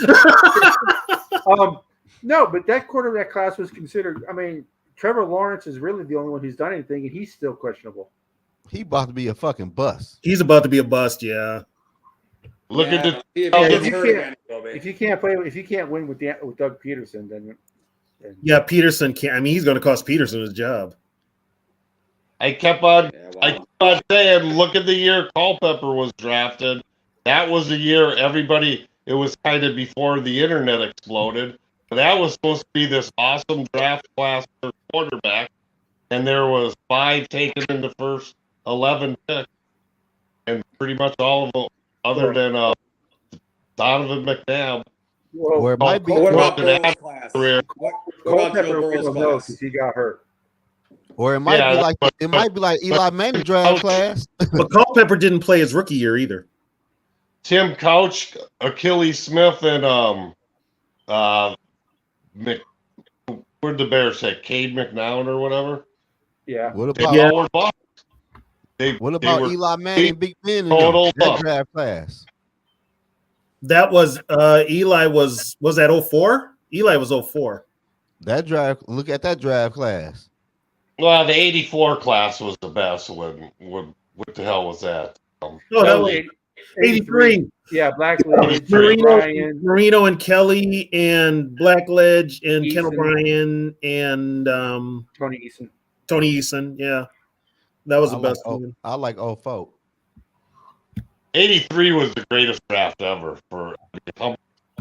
S1: No, but that quarterback class was considered. I mean, Trevor Lawrence is really the only one who's done anything, and he's still questionable.
S5: He about to be a fucking bust.
S4: He's about to be a bust. Yeah.
S7: Look at the.
S1: If you can't win with Doug Peterson, then
S4: Yeah, Peterson can't. I mean, he's going to cost Peterson his job.
S7: I kept on saying, look at the year Culpepper was drafted. That was the year everybody. It was kind of before the internet exploded. But that was supposed to be this awesome draft class for quarterback, and there was 5 taken in the first 11 picks, and pretty much all of them, other than Donovan McNabb.
S5: Or it might be.
S6: What about Burrow's class?
S7: Career.
S6: What about Joe Burrow's class?
S1: because he got hurt.
S5: Or it might be like Eli Manning draft class.
S4: But Culpepper didn't play his rookie year either.
S7: Tim Couch, Achilles Smith, and where'd the Bears say? Cade McNown or whatever?
S1: Yeah.
S5: What
S7: They
S5: about
S7: all were busts.
S5: what about Eli Manning, Big Ben, and
S7: total
S5: that
S7: busts.
S5: draft class?
S4: That was Eli was that 04? Eli was 04.
S5: That draft. Look at that draft class.
S7: Well, the 84 class was the best. What the hell was that?
S4: No, that was 83.
S1: Yeah, Blackledge,
S4: Marino and Kelly and Blackledge and
S1: Eason.
S4: Ken O'Brien and
S1: Tony Eason.
S4: Yeah, that was the
S5: I
S4: best
S5: like,
S4: one.
S5: I like 04.
S7: 83 was the greatest draft ever.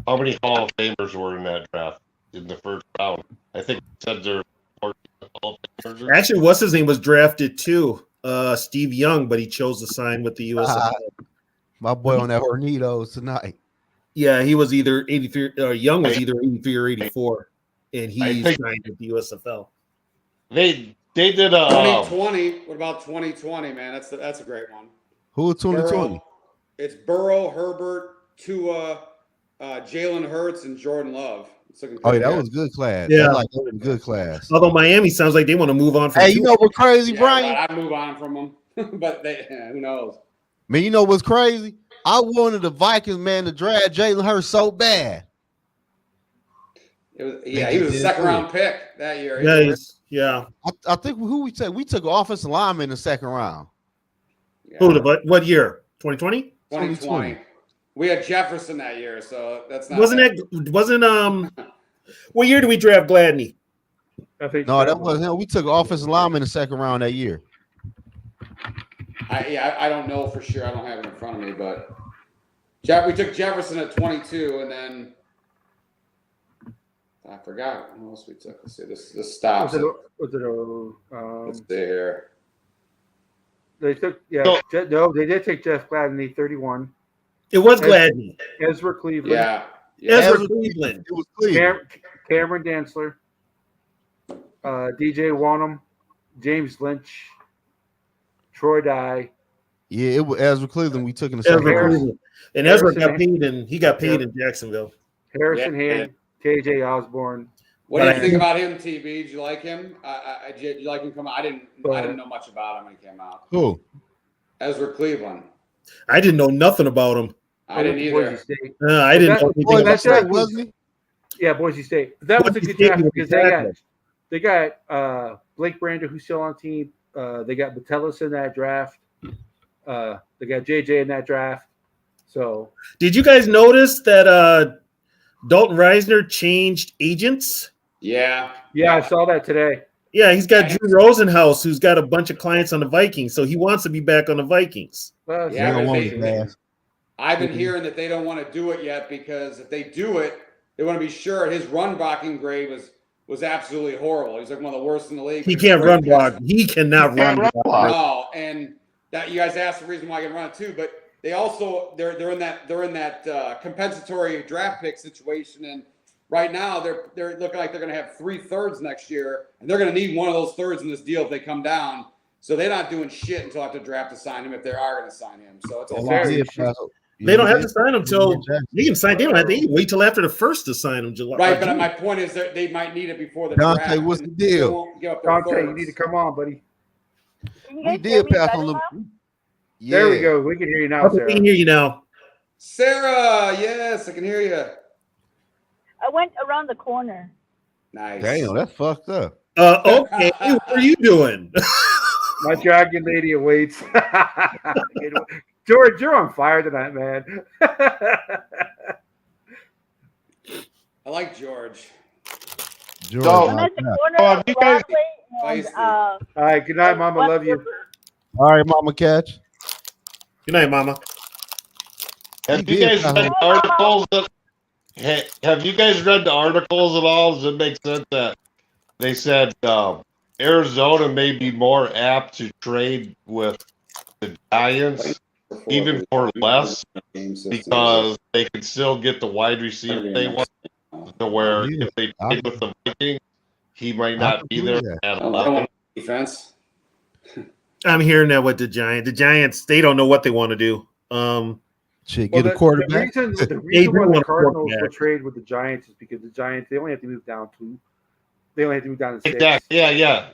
S7: How many Hall of Famers were in that draft in the first round? I think it said there were 14 Hall of Famers.
S4: Actually, what's his name was drafted too, Steve Young, but he chose to sign with the USFL.
S5: My boy on that Hornitos tonight.
S4: Yeah, he was either 83. Young was either 83 or 84, and he
S7: think-
S4: signed with the USFL.
S7: They did a
S6: 2020. What about 2020, man? That's a great one.
S5: Who was 2020?
S6: It's Burrow, Herbert, Tua, Jalen Hurts, and Jordan Love.
S5: Oh, yeah, that was a good class.
S4: Yeah.
S5: That was a good class.
S4: Although Miami sounds like they want to move on from.
S5: Hey, you know what's crazy, Brian?
S6: I'd move on from them, but who knows?
S5: Man, you know what's crazy? I wanted the Vikings, man, to draft Jalen Hurts so bad.
S6: He was a second round pick that year.
S4: Yeah.
S5: I think who we took? We took an offensive lineman in the second round.
S6: Yeah.
S4: What year? 2020?
S6: 2020. We had Jefferson that year, so that's not.
S4: What year did we draft Gladney?
S1: I think
S5: No, that wasn't him. We took an offensive lineman in the second round that year.
S6: I don't know for sure. I don't have it in front of me, but we took Jefferson at 22, and then I forgot what else we took. Let's see. This stops. Let's see here.
S1: They took they did take Jeff Gladney 31.
S4: It was Gladney.
S1: Ezra Cleveland.
S6: Yeah.
S4: Ezra Cleveland.
S5: It was Cleveland.
S1: Cameron Dantzler. DJ Wanham. James Lynch. Troy Dye.
S5: Yeah, it was Ezra Cleveland we took in the second round.
S4: And Ezra got paid in Jacksonville.
S1: Harrison Hand. KJ Osborne.
S6: What do you think about him, TB? Did you like him? Did you like him come out? I didn't know much about him when he came out.
S5: Who?
S6: Ezra Cleveland.
S4: I didn't know nothing about him.
S6: I didn't either.
S4: I didn't know anything about him.
S5: Wasn't he?
S1: Yeah, Boise State. That was a good draft because they got Blake Brander, who's still on team. They got Metellus in that draft. They got JJ in that draft. So,
S4: did you guys notice that Dalton Reisner changed agents?
S6: Yeah,
S1: I saw that today.
S4: Yeah, he's got Drew Rosenhaus, who's got a bunch of clients on the Vikings, so he wants to be back on the Vikings.
S6: I've been hearing that they don't want to do it yet because if they do it, they want to be sure his run blocking grade was absolutely horrible. He's like one of the worst in the league.
S4: He can't run block. He cannot run block.
S6: No, and that you guys asked the reason why I can run it too, but they also they're in that compensatory draft pick situation, and right now they're looking like they're going to have 3 thirds next year, and they're going to need one of those thirds in this deal if they come down. So they're not doing shit until after draft to sign him if they are going to sign him. So it's a lot.
S4: They don't have to sign him till they can sign him. They wait till after the first to sign him. July.
S6: Right, but my point is that they might need it before the
S5: Dante,
S6: draft.
S5: what's the deal?
S1: Dante, you need to come on, buddy.
S5: We did pass on the.
S1: Yeah. There we go. We can hear you now, Sarah.
S4: We can hear you now.
S6: Sarah, yes, I can hear you.
S8: I went around the corner.
S6: Nice.
S5: Damn, that's fucked up.
S4: Okay, what are you doing?
S1: My dragon lady awaits. George, you're on fire tonight, man.
S6: I like George.
S5: George,
S8: I'm at the corner of Broadway and,
S1: all right, good night, Mama. Love you.
S5: All right, Mama Catch.
S4: Good night, Mama.
S7: Have you guys read the articles? Have you guys read the articles at all? Does it make sense that they said Arizona may be more apt to trade with the Giants, even for less, because they can still get the wide receiver they want, to where if they trade with the Vikings, he might not be there at 11.
S6: Defense.
S4: I'm hearing that with the Giants. The Giants, they don't know what they want to do.
S5: Get a quarterback.
S1: The reason why the Cardinals will trade with the Giants is because the Giants, they only have to move down 2. They only have to move down to 6.
S7: Exactly. Yeah.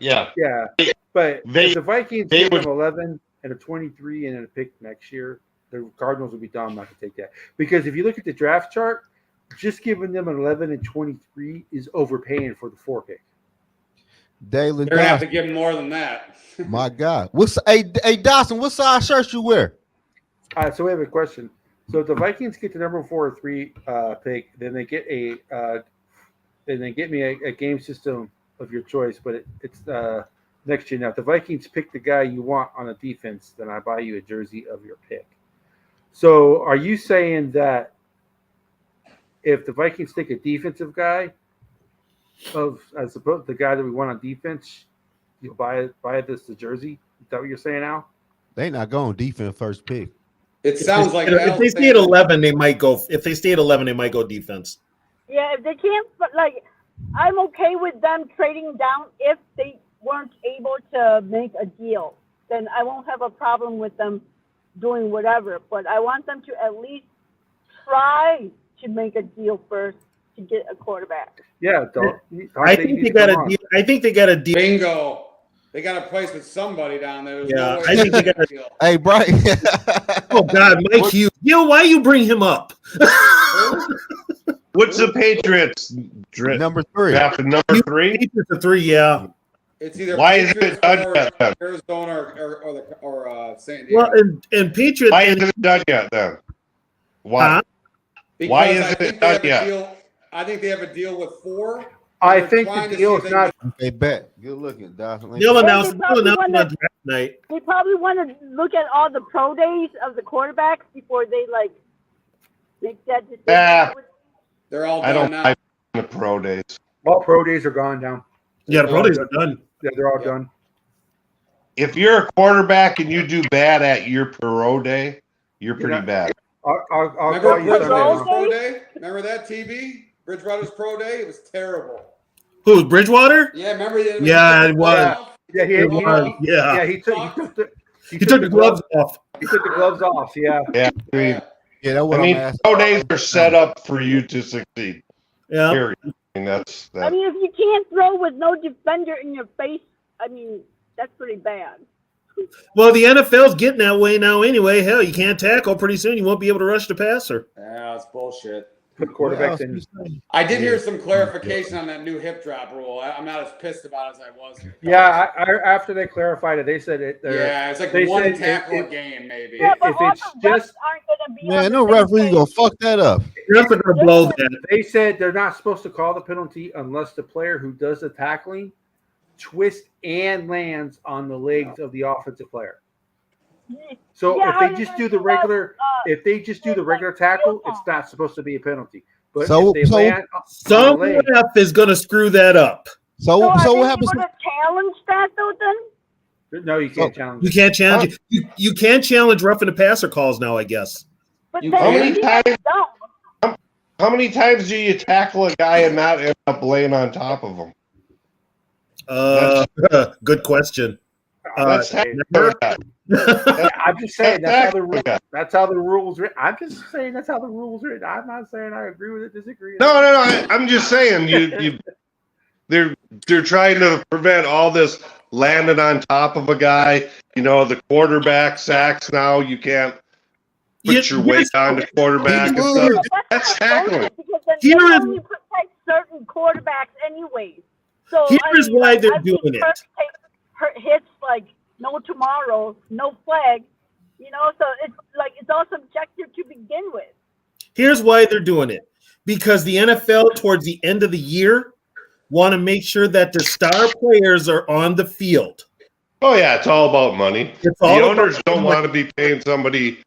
S1: But if the Vikings give them 11 and a 23 and a pick next year, the Cardinals will be dumb not to take that. Because if you look at the draft chart, just giving them an 11 and 23 is overpaying for the 4 pick.
S6: They're going to have to give more than that.
S5: My God. Hey, Dawson, what size shirt you wear?
S1: So we have a question. So if the Vikings get the number 4 or 3 pick, then they get me a game system of your choice, but it's next year. Now, if the Vikings pick the guy you want on a defense, then I buy you a jersey of your pick. So are you saying that if the Vikings take a defensive guy, as opposed the guy that we want on defense, you buy the jersey. Is that what you're saying, Al?
S5: They not going defense first pick.
S6: It sounds like
S4: if they stay at 11, they might go. If they stay at 11, they might go defense.
S8: Yeah, if they can't, like, I'm okay with them trading down if they weren't able to make a deal. Then I won't have a problem with them doing whatever. But I want them to at least try to make a deal first to get a quarterback.
S1: Yeah,
S4: I think they got a deal. I think they got a deal.
S6: Bingo. They got a place with somebody down there. There's
S4: Yeah,
S6: no way
S4: I think they got a
S6: deal.
S5: Hey, Brian.
S4: Oh God, Mike Hughes. Why you bring him up?
S7: What's the Patriots
S5: Number 3.
S7: draft? Number 3?
S4: Patriots are 3, yeah.
S6: It's either
S7: Why is
S6: Patriots
S7: it done
S6: or
S7: yet then?
S6: Arizona or St. Diego.
S4: Well, and Patriots.
S7: Why isn't it done yet then? Why?
S4: Huh?
S6: Because
S7: why
S6: I
S7: isn't
S6: think
S7: it
S6: they have
S7: done
S6: a
S7: yet?
S6: deal. I think they have a deal with 4.
S1: I
S6: They're
S1: think
S6: trying
S1: the
S6: to
S1: deal
S6: see
S1: is
S6: if
S1: not.
S5: They bet. Good looking, Dawson.
S4: They'll announce
S8: They probably
S4: on
S8: wanna-
S4: draft night.
S8: They probably want to look at all the pro days of the quarterbacks before they, like, make that decision.
S7: Yeah.
S6: They're all
S7: I
S6: done
S7: don't
S6: now.
S7: like the pro days.
S1: All pro days are gone now.
S4: Yeah, the pro days are done.
S1: Yeah, they're all
S6: Yeah.
S1: done.
S7: If you're a quarterback and you do bad at your pro day, you're pretty bad.
S1: I'll
S6: Remember
S1: call you
S6: Bridgewater's
S1: Sunday.
S6: pro day? Remember that TV? Bridgewater's pro day? It was terrible.
S4: Who? Bridgewater?
S6: Yeah, remember?
S4: Yeah, it was.
S1: Yeah,
S4: It was. Yeah.
S1: he
S4: He took the gloves off.
S1: He took the gloves off. Yeah.
S7: Yeah, I mean,
S5: Yeah, that's what I'm asking.
S7: pro days are set up for you to succeed.
S4: Yeah.
S7: Period. I mean, that's
S8: I
S7: that.
S8: mean, if you can't throw with no defender in your face, I mean, that's pretty bad.
S4: Well, the NFL's getting that way now anyway. Hell, you can't tackle. Pretty soon you won't be able to rush the passer.
S6: Yeah, that's bullshit.
S1: Put quarterbacks in.
S6: I did hear some clarification on that new hip drop rule. I'm not as pissed about it as I was.
S1: Yeah, after they clarified it, they said it.
S6: Yeah, it's like
S1: they
S6: one
S1: said
S6: tackle
S1: if-
S6: a game, maybe.
S8: Yeah, but
S1: if
S8: all
S1: it's
S8: the refs
S1: just-
S8: aren't going to be.
S5: Man,
S8: on
S5: no
S8: the same
S5: referee
S8: page.
S5: gonna fuck that up.
S4: Refs are gonna blow that.
S1: They said they're not supposed to call the penalty unless the player who does the tackling twists and lands on the legs of the offensive player. So
S8: Yeah,
S1: if they just do the regular, if they just do the regular tackle, it's not supposed to be a penalty. But
S5: So-
S1: if they
S5: so-
S1: land on
S4: Some
S1: the leg,
S4: ref is gonna screw that up.
S5: So
S8: So, are
S5: what
S8: they
S5: happens?
S8: able to challenge that though? Then,
S1: no, you can't challenge.
S4: You
S1: it.
S4: can't challenge it. You can't challenge roughing the passer calls now, I guess.
S8: but
S6: You
S8: then
S6: can.
S7: How many
S8: you
S7: times-
S8: don't.
S7: How many times do you tackle a guy and not end up laying on top of him?
S4: Good question.
S7: That's
S4: never.
S1: I'm just saying that's how the
S7: Tackle guy.
S1: that's how the rules written. I'm just saying that's how the rules written. I'm not saying I agree with it, disagree.
S7: No. I'm just saying they're trying to prevent all this landing on top of a guy. You know, the quarterback sacks now. You can't put your weight on the quarterback and stuff.
S8: But
S7: That's
S8: not
S7: tackling.
S8: bullshit, because then
S4: Here
S8: they
S4: is-
S8: only protect certain quarterbacks anyways. So
S4: Here
S8: I
S4: is
S8: mean,
S4: why
S8: like,
S4: they're
S8: I've seen
S4: doing it.
S8: Kirk take hits like no tomorrow, no flag. You know, so it's like it's all subjective to begin with.
S4: Here's why they're doing it. Because the NFL, towards the end of the year, want to make sure that their star players are on the field.
S7: Oh yeah, it's all about money.
S4: It's
S7: The
S4: all about
S7: owners don't
S4: money.
S7: want to be paying somebody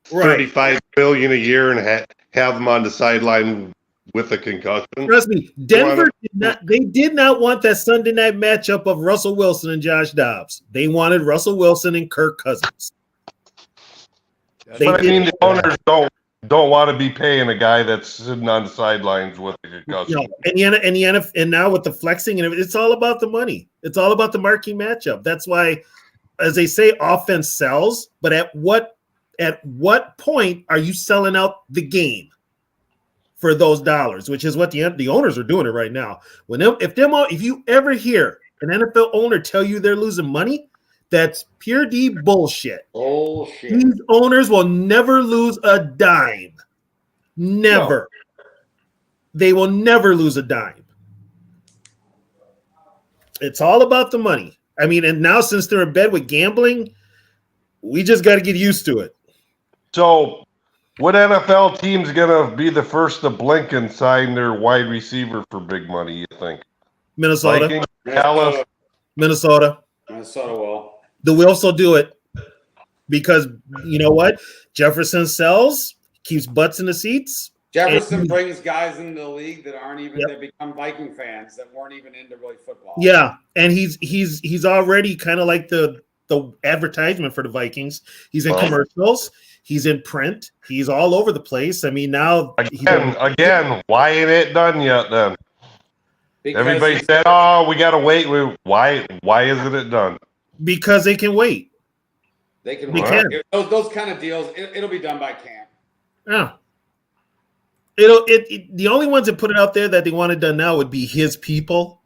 S4: Right.
S7: $35 billion a year and have them on the sideline with a concussion.
S4: Trust me, Denver did not want that Sunday night matchup of Russell Wilson and Josh Dobbs. They wanted Russell Wilson and Kirk Cousins. They
S7: But I
S4: did.
S7: mean, the owners don't want to be paying a guy that's sitting on the sidelines with a concussion.
S4: No, and now with the flexing and everything, it's all about the money. It's all about the marquee matchup. That's why, as they say, offense sells. But at what point are you selling out the game for those dollars? Which is what the owners are doing it right now. If you ever hear an NFL owner tell you they're losing money, that's pure D bullshit.
S6: Bullshit.
S4: These owners will never lose a dime. Never. They will never lose a dime. It's all about the money. I mean, and now since they're in bed with gambling, we just got to get used to it.
S7: So, what NFL team's gonna be the first to blink and sign their wide receiver for big money? You think?
S4: Minnesota.
S7: Vikings, Dallas.
S4: Minnesota.
S6: Minnesota will.
S4: The Wilfs will do it because you know what? Jefferson sells, keeps butts in the seats.
S6: Jefferson brings guys into the league that aren't even that become Viking fans that weren't even into really football.
S4: Yeah, and he's already kind of like the advertisement for the Vikings. He's in commercials. He's in print. He's all over the place. I mean, now
S7: again, why ain't it done yet? Then
S6: Because
S7: everybody said, "Oh, we gotta wait." Why isn't it done?
S4: Because they can wait.
S6: They can
S4: They
S6: wait.
S4: can.
S6: Those kind of deals. It'll be done by camp.
S4: Yeah. The only ones that put it out there that they want it done now would be his people,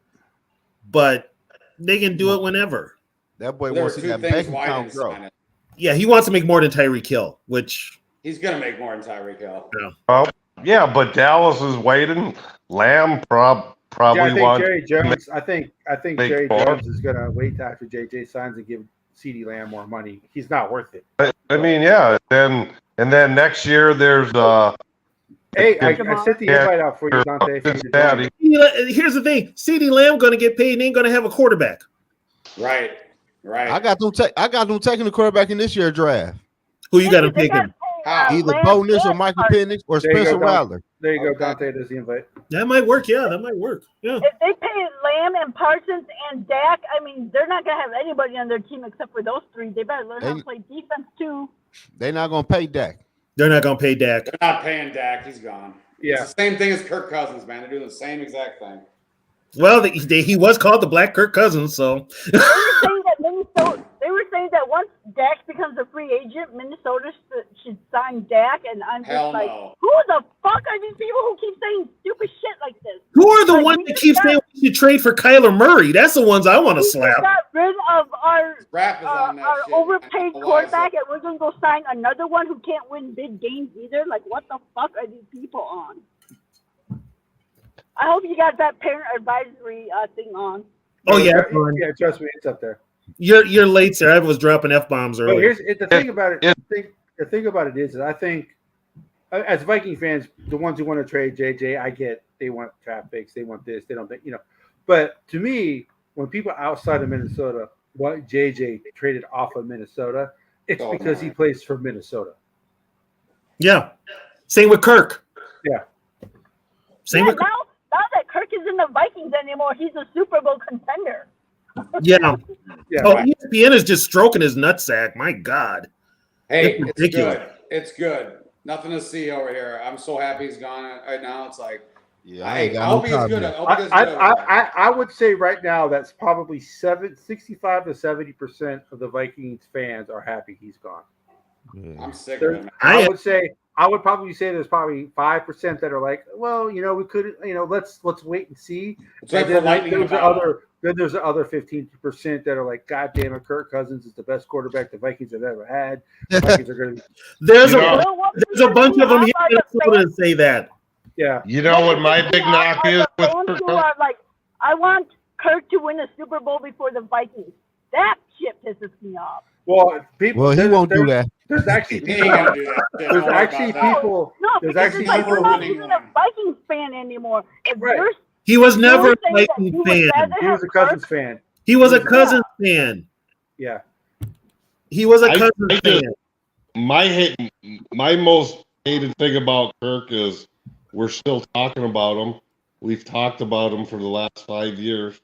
S4: but they can do it whenever.
S5: That boy
S6: There
S5: wants
S6: are
S5: to see
S6: two
S5: that
S6: things
S5: bank
S6: why he
S5: account
S6: didn't
S5: grow.
S6: sign it.
S4: Yeah, he wants to make more than Tyreek Hill, which
S6: He's gonna make more than Tyreek Hill.
S7: Well, yeah, but Dallas is waiting. Lamb probably
S1: Yeah, I think
S7: wants.
S1: Jerry Jones. I think
S7: Make
S1: Jerry
S7: more.
S1: Jones is going to wait after JJ signs and give CeeDee Lamb more money. He's not worth it.
S7: I mean, yeah. And then next year there's
S1: Hey, I sent the invite out for you, Dante. For you to join.
S7: Cincinnati.
S4: here's the thing: CeeDee Lamb going to get paid and ain't going to have a quarterback.
S6: Right.
S5: I got them taking the quarterback in this year's draft.
S4: Who you got to
S8: They
S4: pick him?
S5: Either Bo Nix or Michael Penix or
S1: There you go,
S5: Spencer
S1: Don.
S5: Rattler.
S1: There you go, Dante. There's the invite.
S4: That might work. Yeah, that might work. Yeah.
S8: If they pay Lamb and Parsons and Dak, I mean, they're not going to have anybody on their team except for those three. They better learn how to play defense, too.
S5: They're not going to pay Dak.
S4: They're not going to pay Dak.
S6: They're not paying Dak. He's gone.
S1: Yeah.
S6: It's the same thing as Kirk Cousins, man. They're doing the same exact thing.
S4: Well, he was called the Black Kirk Cousins, so.
S8: They were saying that once Dak becomes a free agent, Minnesota should sign Dak, and I'm just
S6: Hell
S8: like,
S6: no.
S8: who the fuck are these people who keep saying stupid shit like this?
S4: Who are the
S8: Like,
S4: ones
S8: we
S4: that
S8: just
S4: keep
S8: got-
S4: saying we should trade for Kyler Murray? That's the ones I want to
S8: We just
S4: slap.
S8: got rid of our
S6: Rap is on that shit.
S8: overpaid
S6: I don't know why,
S8: quarterback, and we're going to go sign another one who can't win big games either. Like, what the fuck are these people on? I hope you got that parent advisory thing on.
S4: Oh yeah,
S1: Yeah, trust me, it's up there.
S4: you're late, sir. I was dropping F-bombs
S1: But
S4: earlier.
S1: here's the thing about it. The thing about it is, I think as Viking fans, the ones who want to trade JJ, I get they want draft picks, they want this, they don't think, But to me, when people outside of Minnesota want JJ traded off of Minnesota, it's because he plays for Minnesota.
S4: Yeah. Same with Kirk.
S1: Yeah.
S4: Same with Kirk.
S8: Now that Kirk isn't the Vikings anymore, he's a Super Bowl contender.
S4: Yeah.
S1: Yeah.
S4: Oh, ESPN is just stroking his nutsack. My God.
S6: Hey,
S4: It's
S6: it's
S4: ridiculous.
S6: good. It's good. Nothing to see over here. I'm so happy he's gone right now. It's like,
S5: Yeah, I ain't got
S6: hope
S5: no
S6: he's good.
S5: comment.
S6: I hope he does good over there.
S1: I would say right now that's probably 65 to 70% of the Vikings fans are happy he's gone.
S6: I'm sick of him.
S1: I would probably say there's probably 5% that are like, well, we could, let's wait and see.
S6: It's like
S1: And then
S6: lightning
S1: there's the
S6: about.
S1: there's the other 15% that are like, God damn it, Kirk Cousins is the best quarterback the Vikings have ever had. The Vikings are going to be,
S4: There's
S7: You
S4: a
S7: know-
S4: there's a bunch of them here in Minnesota that say that.
S1: yeah.
S7: You know what my big knock is with
S8: Fans
S7: Kirk
S8: who
S7: Cousins?
S8: are like, I want Kirk to win a Super Bowl before the Vikings. That shit pisses me off.
S1: Well, people.
S5: Well, he won't do that.
S1: There's actually
S6: He ain't
S1: people.
S6: gonna do that.
S1: There's
S6: Don't worry
S1: actually
S6: about that.
S1: people.
S8: No,
S1: There's
S8: because
S1: actually
S8: it's like
S1: people.
S8: you're not
S6: winning
S8: even
S6: one.
S8: a Vikings fan anymore. If
S1: Right.
S8: you're
S4: He was never a
S8: saying that
S4: Viking
S8: he would
S4: fan.
S8: rather
S1: He was a
S8: have
S1: Cousins
S8: Kirk-
S1: fan.
S4: He was a Cousins fan.
S1: Yeah.
S4: He was a
S7: I
S4: Cousins
S7: just-
S4: fan.
S7: My most hated thing about Kirk is we're still talking about him. We've talked about him for the last 5 years.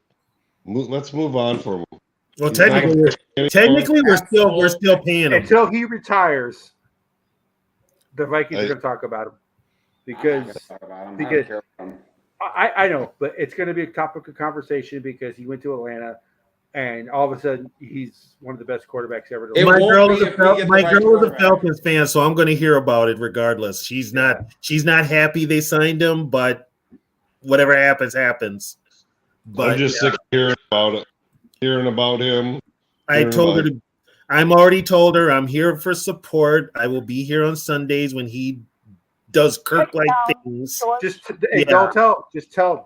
S7: Let's move on from him.
S4: Well, technically, we're still paying him.
S1: Until he retires, the Vikings are going to talk about him
S6: I'm not
S1: because
S6: gonna talk about him. I don't
S1: because-
S6: care about him.
S1: I know, but it's going to be a topic of conversation because he went to Atlanta, and all of a sudden he's one of the best quarterbacks ever.
S6: It
S4: My
S6: won't
S4: girl
S6: be
S4: is a
S6: if we get the right quarterback.
S4: Falcons fan, so I'm going to hear about it regardless. She's not happy they signed him, but whatever happens, happens. But
S7: I'm just sick of hearing about him.
S4: I told her I'm already told her I'm here for support. I will be here on Sundays when he does Kirk-like things.
S1: Don't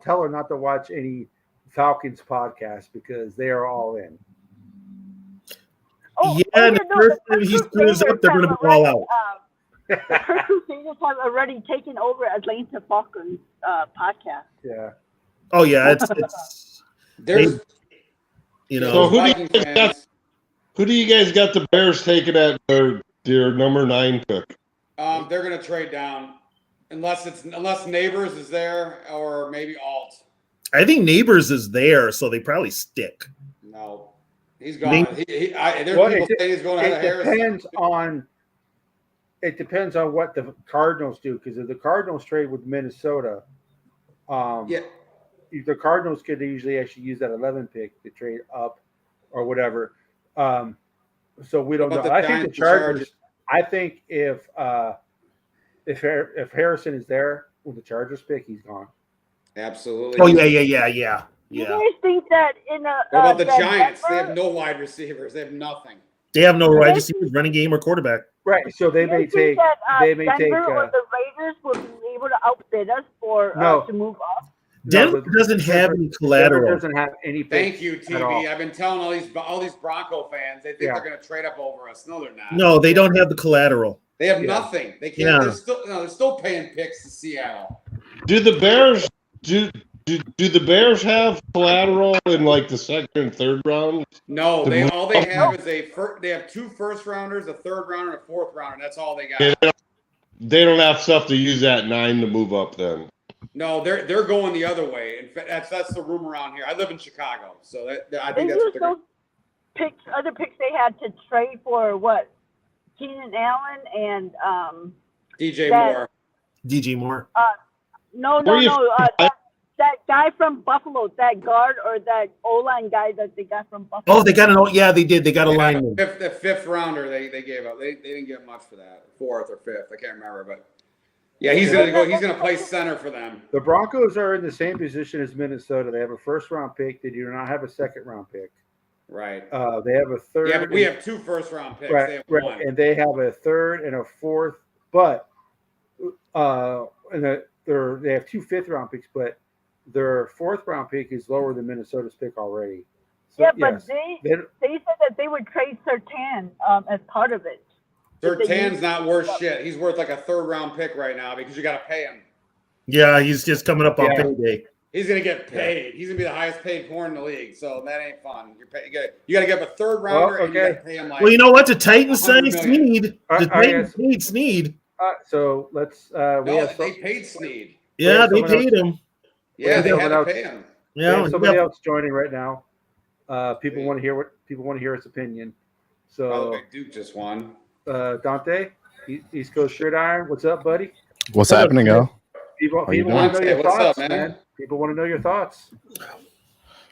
S1: tell her not to watch any Falcons podcast because they are all in.
S4: And the first time he screws up, they're going to be all out.
S8: The Kirk Crusaders have already taken over Atlanta Falcons podcast.
S1: Yeah.
S4: Oh yeah, it's
S6: There's
S7: So who
S6: Viking fans.
S7: do you guys got the Bears taking at their number 9 pick?
S6: They're gonna trade down Unless Neighbors is there or maybe Alt.
S4: I think Neighbors is there, so they probably stick.
S6: No, he's gone. There's people saying he's going ahead of Harrison.
S1: It depends on what the Cardinals do, because if the Cardinals trade with Minnesota, the Cardinals could usually actually use that 11 pick to trade up or whatever. So we don't know. I think the Chargers. I think if Harrison is there with the Chargers pick, he's gone.
S6: Absolutely.
S4: Oh yeah.
S8: You guys think that in a
S6: what about the Giants? Denver? They have no wide receivers. They have nothing.
S4: They have no wide receivers, running game, or quarterback.
S1: Right. So they may take.
S8: Denver or the Raiders will be able to outbid us to move up.
S4: Denver doesn't have any collateral.
S1: Denver doesn't have any.
S6: Thank you, TV. I've been telling all these Bronco fans they think they're going to trade up over us. No, they're not.
S4: No, they don't have the collateral.
S6: They have nothing. They can't. They're still paying picks to Seattle.
S7: Do the Bears do the Bears have collateral in like the second and third round?
S6: No, they have is they have 2 first rounders, a third rounder, and a fourth rounder. That's all they got.
S7: They don't have stuff to use at 9 to move up then.
S6: No, they're going the other way. In fact, that's the rumor around here. I live in Chicago, so I think that's what they're
S8: going. Other picks they had to trade for what? Keenan Allen and
S6: DJ Moore.
S4: DJ Moore.
S8: No. That guy from Buffalo, that guard or that O-line guy that they got from Buffalo.
S4: Oh, they got they did. They got a lineman.
S6: The fifth rounder they gave up. They didn't get much for that. 4th or 5th. I can't remember, but yeah, he's gonna play center for them.
S1: The Broncos are in the same position as Minnesota. They have a 1st round pick. They do not have a 2nd round pick.
S6: Right.
S1: They have a 3rd.
S6: Yeah, but we have 2 first round picks.
S1: Right,
S6: they have 1.
S1: And they have a 3rd and a 4th, but they have 2 5th round picks, but their 4th round pick is lower than Minnesota's pick already. So,
S8: yeah, but they said that they would trade Surtain as part of it.
S6: Surtain's not worth shit. He's worth like a 3rd round pick right now because you got to pay him.
S4: Yeah, he's just coming up on payday.
S6: He's gonna get paid. He's gonna be the highest paid corner in the league. So that ain't fun. You got to get a 3rd rounder and you got to pay him like.
S4: Well, you know what? The Titans signed Snead. The Titans paid Snead.
S1: So let's.
S6: They paid Snead.
S4: Yeah, they paid him.
S6: Yeah, they had to pay him.
S1: Yeah, somebody else joining right now. People want to hear his opinion. So
S6: Duke just won.
S1: Dante, East Coast Gridiron, what's up, buddy?
S9: What's happening, Al?
S1: People want to know your thoughts, man. People want to know your thoughts.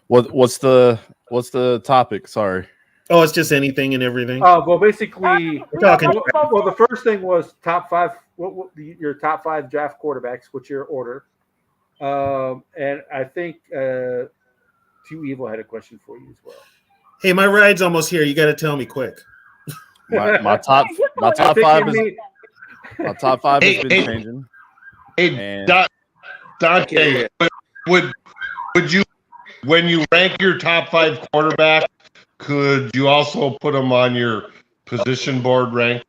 S9: What's the topic? Sorry.
S4: Oh, it's just anything and everything.
S1: Oh, well, basically,
S4: we're talking.
S1: Well, the first thing was top 5. Your top 5 draft quarterbacks? What's your order? And I think Too Evil had a question for you as well.
S4: Hey, my ride's almost here. You got to tell me quick.
S9: My top 5 has been changing.
S7: Hey, Dante, would you, when you rank your top 5 quarterbacks, could you also put them on your position board rank?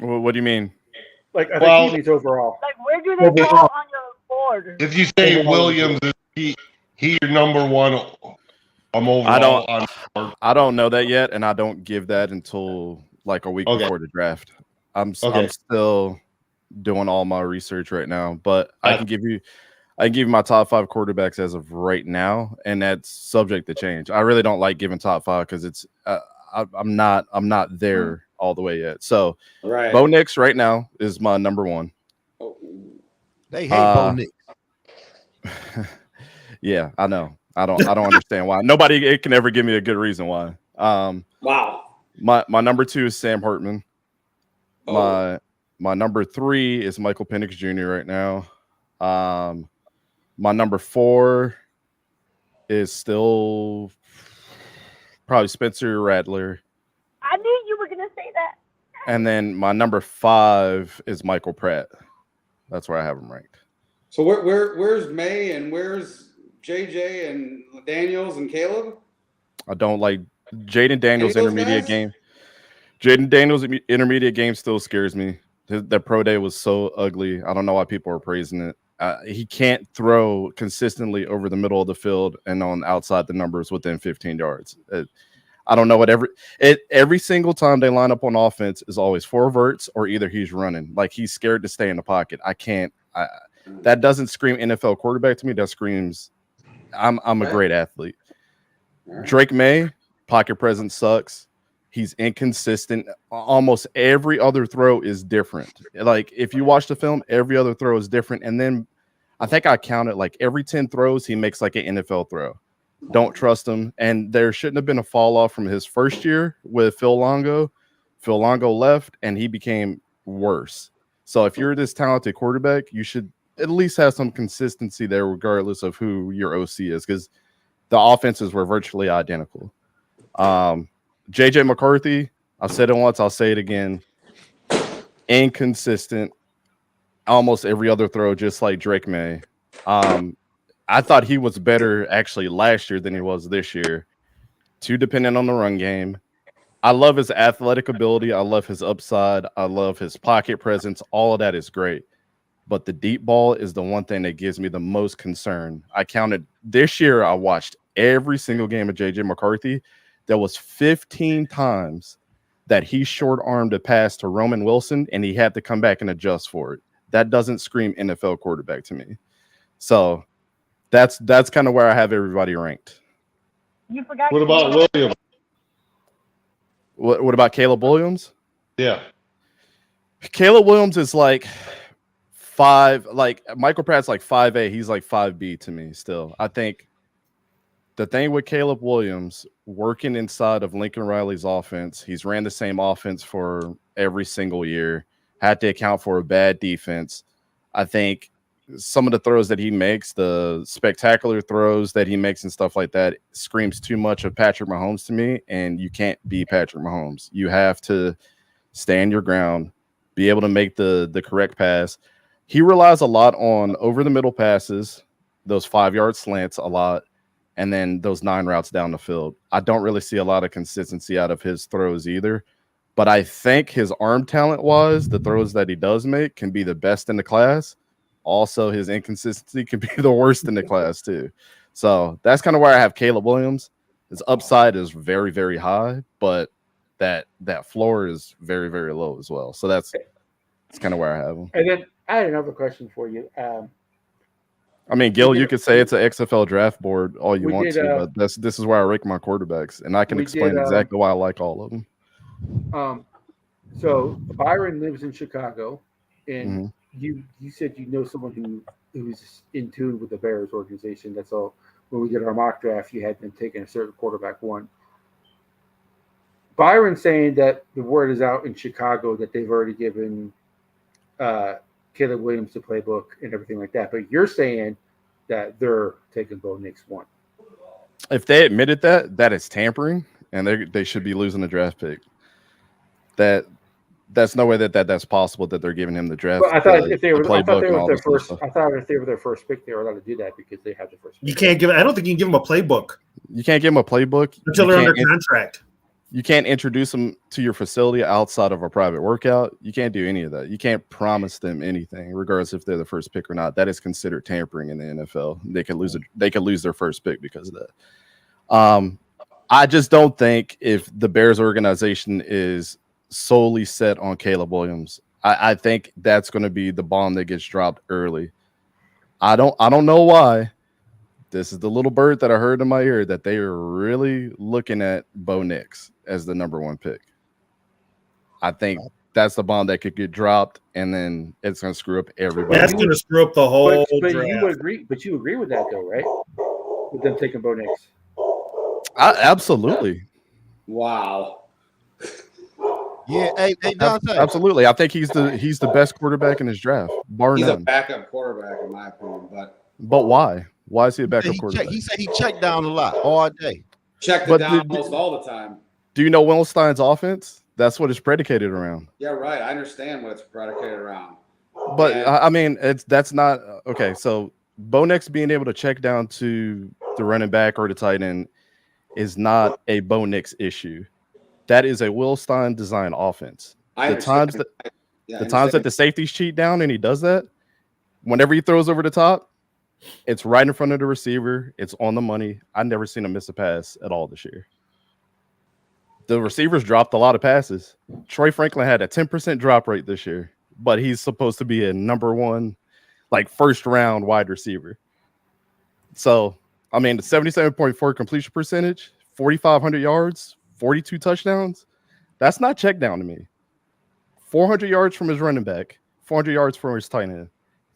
S9: What do you mean?
S1: Like, I think he means overall.
S8: Like, where do they fall on your board?
S7: If you say Williams, is he your number 1 overall on board?
S9: I don't know that yet, and I don't give that until like a week before the draft. I'm still doing all my research right now, but I can give you my top 5 quarterbacks as of right now, and that's subject to change. I really don't like giving top 5 because it's I'm not there all the way yet. So Bo Nix right now is my number 1.
S5: They hate Bo Nix.
S9: Yeah, I know. I don't understand why. Nobody can ever give me a good reason why.
S6: Wow.
S9: My number 2 is Sam Hartman. My number 3 is Michael Penix Jr. right now. My number 4 is still probably Spencer Rattler.
S8: I knew you were gonna say that.
S9: And then my number 5 is Michael Pratt. That's where I have him ranked.
S6: So where's May and where's JJ and Daniels and Caleb?
S9: I don't like Jaden Daniels' intermediate game. Jaden Daniels' intermediate game still scares me. That pro day was so ugly. I don't know why people are praising it. He can't throw consistently over the middle of the field and on outside the numbers within 15 yards. I don't know what every single time they line up on offense is always 4 verts or either he's running. Like he's scared to stay in the pocket. That doesn't scream NFL quarterback to me. That screams I'm a great athlete. Drake May, pocket presence sucks. He's inconsistent. Almost every other throw is different. Like if you watch the film, every other throw is different. And then I think I counted like every 10 throws, he makes like an NFL throw. Don't trust him. And there shouldn't have been a fall off from his first year with Phil Longo. Phil Longo left and he became worse. So if you're this talented quarterback, you should at least have some consistency there, regardless of who your OC is, because the offenses were virtually identical. JJ McCarthy, I've said it once, I'll say it again. Inconsistent. Almost every other throw, just like Drake May. I thought he was better actually last year than he was this year. Too dependent on the run game. I love his athletic ability. I love his upside. I love his pocket presence. All of that is great. But the deep ball is the one thing that gives me the most concern. I counted this year, I watched every single game of JJ McCarthy. There was 15 times that he short-armed a pass to Roman Wilson, and he had to come back and adjust for it. That doesn't scream NFL quarterback to me. So that's kind of where I have everybody ranked.
S8: You forgot.
S7: What about Williams?
S9: What about Caleb Williams?
S7: Yeah.
S9: Caleb Williams is like 5, like Michael Pratt's like 5A. He's like 5B to me still. I think the thing with Caleb Williams working inside of Lincoln Riley's offense, he's ran the same offense for every single year, had to account for a bad defense. I think some of the throws that he makes, the spectacular throws that he makes and stuff like that, screams too much of Patrick Mahomes to me, and you can't be Patrick Mahomes. You have to stand your ground, be able to make the correct pass. He relies a lot on over-the-middle passes, those 5-yard slants a lot, and then those 9 routes down the field. I don't really see a lot of consistency out of his throws either, but I think his arm talent-wise, the throws that he does make can be the best in the class. Also, his inconsistency can be the worst in the class too. So that's kind of where I have Caleb Williams. His upside is very, very high, but that floor is very, very low as well. So that's kind of where I have him.
S1: And then I had another question for you.
S9: I mean, Gil, you could say it's an XFL draft board all you want to, but this is where I rank my quarterbacks, and I can explain exactly why I like all of them.
S1: So Byron lives in Chicago, and you said you know someone who's in tune with the Bears organization. That's all. When we did our mock draft, you had them taking a certain quarterback one. Byron saying that the word is out in Chicago that they've already given Caleb Williams the playbook and everything like that. But you're saying that they're taking Bo Nix one.
S9: If they admitted that is tampering, and they should be losing the draft pick. That's no way that's possible that they're giving him the draft.
S1: Well, I thought if they were their first pick, they were allowed to do that because they have the first pick.
S4: You can't give. I don't think you can give them a playbook.
S9: You can't give them a playbook
S4: until they're under contract.
S9: You can't introduce them to your facility outside of a private workout. You can't do any of that. You can't promise them anything, regardless if they're the first pick or not. That is considered tampering in the NFL. They could lose their first pick because of that. I just don't think if the Bears organization is solely set on Caleb Williams, I think that's going to be the bomb that gets dropped early. I don't know why. This is the little bird that I heard in my ear that they are really looking at Bo Nix as the number 1 pick. I think that's the bomb that could get dropped, and then it's going to screw up everybody.
S4: That's going to screw up the whole
S1: but
S4: draft.
S1: You agree with that, though, right? With them taking Bo Nix.
S9: Absolutely.
S6: Wow.
S5: Yeah, hey, Dante.
S9: Absolutely. I think he's the best quarterback in his draft, bar none.
S6: He's a backup quarterback, in my opinion,
S9: but why? Why is he a backup quarterback?
S5: He said he checked down a lot all day.
S6: Checked it down almost all the time.
S9: Do you know Will Stein's offense? That's what it's predicated around.
S6: Yeah, right. I understand what it's predicated around.
S9: But I mean, that's not okay. So Bo Nix being able to check down to the running back or the tight end is not a Bo Nix issue. That is a Will Stein design offense. The times that the safeties cheat down and he does that, whenever he throws over the top, it's right in front of the receiver. It's on the money. I've never seen him miss a pass at all this year. the receivers dropped a lot of passes. Troy Franklin had a 10% drop rate this year, but he's supposed to be a number one, like first round wide receiver. So, I mean, the 77.4 completion percentage, 4,500 yards, 42 touchdowns. That's not check down to me. 400 yards from his running back, 400 yards from his tight end,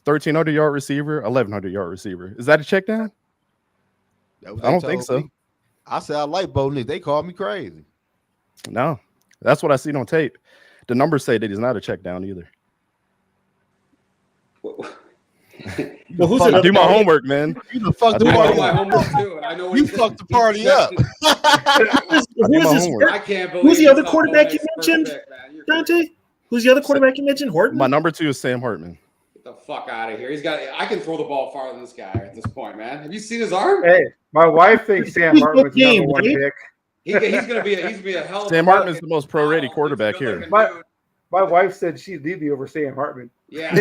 S9: 1,300 yard receiver, 1,100 yard receiver. Is that a check down? I don't think so.
S5: I said I like Bo Nix. They called me crazy.
S9: No, that's what I seen on tape. The numbers say that he's not a check down either.
S4: Well, who's
S9: I do my homework, man.
S5: You the fuck the party up. You fucked the party up.
S6: I can't believe
S4: who's the other quarterback you mentioned, Dante? Who's the other quarterback you mentioned? Horton?
S9: My number 2 is Sam Hartman.
S6: Get the fuck out of here. I can throw the ball farther than this guy at this point, man. Have you seen his arm?
S1: Hey, my wife thinks Sam Hartman's the number 1 pick.
S6: He's gonna be a hell of
S9: Sam Hartman's the most pro-ready quarterback here.
S1: My wife said she'd leave me over Sam Hartman.
S6: Yeah, I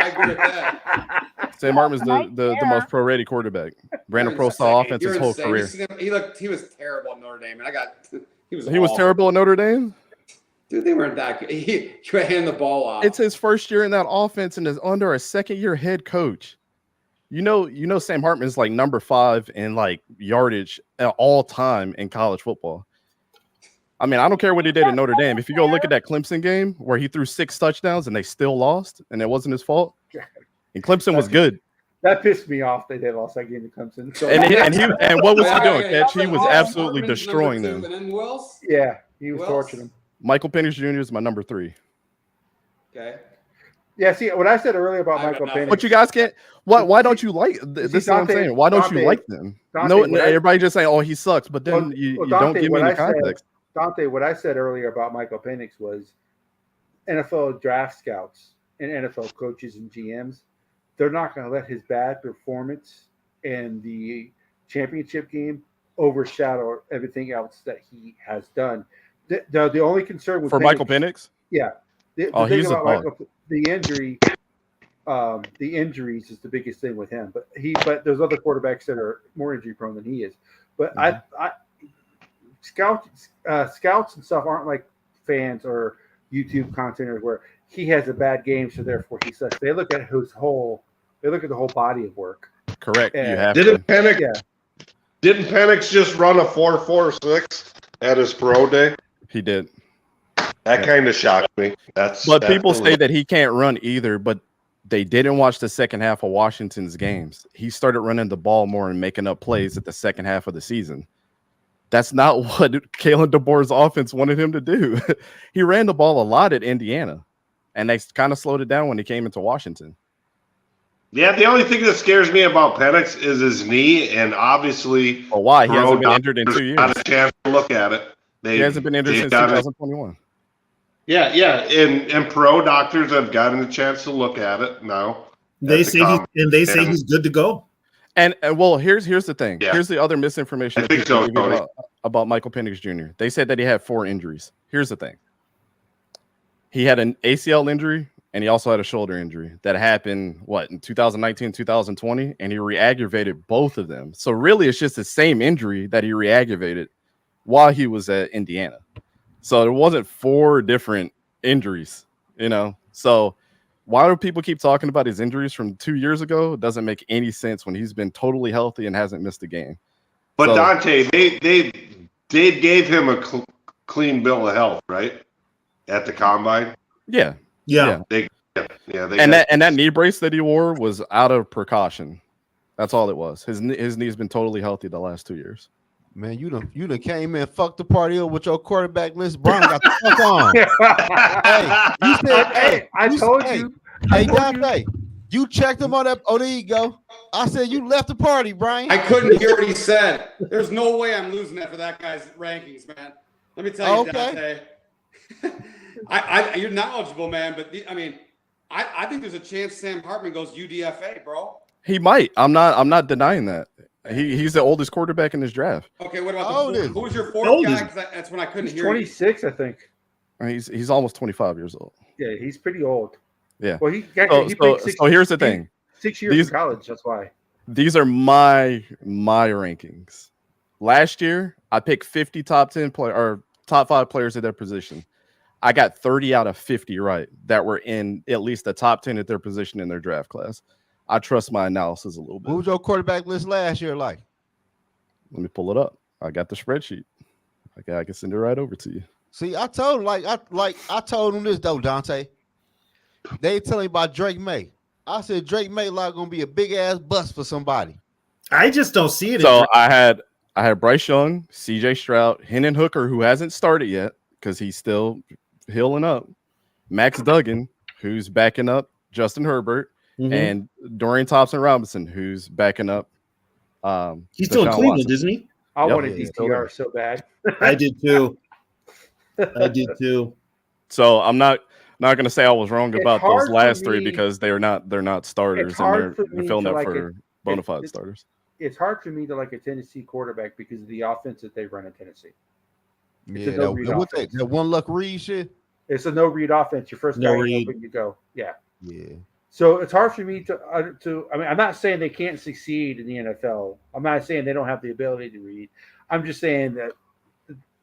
S6: agree with that.
S9: Sam Hartman's the most pro-ready quarterback. Ran a pro-style offense his whole career.
S6: He was terrible at Notre Dame, and he
S9: was terrible at Notre Dame.
S6: Dude, they weren't that good. He could hand the ball off.
S9: It's his first year in that offense and is under a second-year head coach. You know, Sam Hartman's like number 5 in like yardage at all time in college football. I mean, I don't care what he did at Notre Dame. If you go look at that Clemson game where he threw 6 touchdowns and they still lost, and it wasn't his fault, and Clemson was good.
S1: That pissed me off. They lost that game to Clemson. So.
S9: And what was he doing, Catch? He was absolutely destroying them.
S1: Yeah, he was torching them.
S9: Michael Penix Jr. is my number 3.
S6: Okay.
S1: Yeah, see, what I said earlier about Michael Penix.
S9: But you guys can't. Why don't you like? This is what I'm saying. Why don't you like them? No, everybody just saying, "Oh, he sucks," but then you don't give me any context.
S1: Dante, what I said earlier about Michael Penix was NFL draft scouts and NFL coaches and GMs, they're not going to let his bad performance in the championship game overshadow everything else that he has done. The only concern with
S9: Michael Penix,
S1: yeah, the thing about Michael, the injuries is the biggest thing with him. But there's other quarterbacks that are more injury prone than he is. But scouts and stuff aren't like fans or YouTube contenters where he has a bad game, so therefore he sucks. They look at the whole body of work.
S9: Correct.
S1: And
S7: didn't Penix just run a 4.46 at his pro day?
S9: He did.
S7: That kind of shocked me.
S9: But people say that he can't run either, but they didn't watch the second half of Washington's games. He started running the ball more and making up plays at the second half of the season. That's not what Kalen DeBoer's offense wanted him to do. He ran the ball a lot at Indiana, and they kind of slowed it down when he came into Washington.
S7: Yeah, the only thing that scares me about Penix is his knee, and obviously,
S9: why he hasn't been injured in 2 years.
S7: Got a chance to look at it.
S9: He hasn't been injured since 2021.
S7: Yeah, and pro doctors have gotten a chance to look at it now.
S4: They say he's good to go.
S9: And well, here's the thing.
S7: Yeah.
S9: Here's the other misinformation
S7: I think so,
S9: about Michael Penix Jr. They said that he had 4 injuries. Here's the thing. He had an ACL injury, and he also had a shoulder injury that happened, in 2019, 2020, and he re-aggravated both of them. So really, it's just the same injury that he re-aggravated while he was at Indiana. So there wasn't 4 different injuries, So why do people keep talking about his injuries from 2 years ago? It doesn't make any sense when he's been totally healthy and hasn't missed a game.
S7: But Dante, they gave him a clean bill of health, right? At the combine.
S9: Yeah.
S7: They
S9: and that knee brace that he wore was out of precaution. That's all it was. His knee's been totally healthy the last 2 years.
S5: Man, you done came in, fucked the party up with your quarterback list. Brian got the fuck on. Hey, you said,
S1: I told you.
S5: Hey, Dante, you checked him on that. Oh, there you go. I said you left the party, Brian.
S6: I couldn't hear what he said. There's no way I'm losing that for that guy's rankings, man. Let me tell you, Dante. You're knowledgeable, man, but I think there's a chance Sam Hartman goes UDFA, bro.
S9: He might. I'm not denying that. He's the oldest quarterback in this draft.
S6: Okay, what about who was your 4th guy? Because that's when I couldn't hear.
S1: 26, I think.
S9: He's almost 25 years old.
S1: Yeah, he's pretty old.
S9: Yeah.
S1: Well, he played 6.
S9: So here's the thing.
S1: 6 years in college. That's why.
S9: These are my rankings. Last year, I picked 50 top 10 or top 5 players at their position. I got 30 out of 50 right that were in at least the top 10 at their position in their draft class. I trust my analysis a little bit.
S5: What was your quarterback list last year like?
S9: Let me pull it up. I got the spreadsheet. I can send it right over to you.
S5: See, I told him I told him this though, Dante. They tell me about Drake May. I said Drake May like gonna be a big ass bust for somebody.
S4: I just don't see it.
S9: So I had Bryce Young, CJ Stroud, Hendon Hooker, who hasn't started yet because he's still healing up. Max Duggan, who's backing up Justin Herbert, and Dorian Thompson-Robinson, who's backing up.
S4: He's still in Cleveland,
S9: Watson.
S4: isn't he?
S1: I wanted DTR so bad.
S4: I did too. I did too.
S9: So I'm not going to say I was wrong about those last 3 because they're not starters and they're filling up for bona fide starters.
S1: It's hard for me to like a Tennessee quarterback because of the offense that they run in Tennessee.
S5: Yeah, that one luck read shit.
S1: It's a no read offense. Your first guy open, you go. Yeah. So it's hard for me to. I mean, I'm not saying they can't succeed in the NFL. I'm not saying they don't have the ability to read. I'm just saying that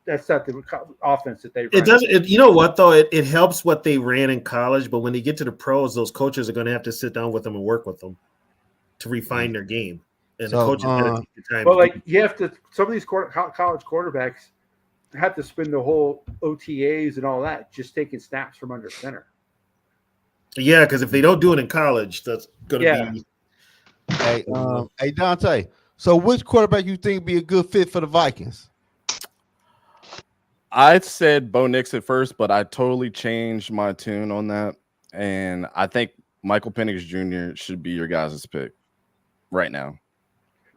S1: that's not the offense that they run.
S4: It doesn't. You know what though? It helps what they ran in college, but when they get to the pros, those coaches are going to have to sit down with them and work with them to refine their game. And the coaches got to take the time.
S1: Well, like you have to. Some of these college quarterbacks have to spend the whole OTAs and all that just taking snaps from under center.
S4: Yeah, because if they don't do it in college, that's going to be.
S5: Hey, Dante. So, which quarterback you think be a good fit for the Vikings?
S9: I said Bo Nix at first, but I totally changed my tune on that, and I think Michael Penix Jr. should be your guys' pick right now.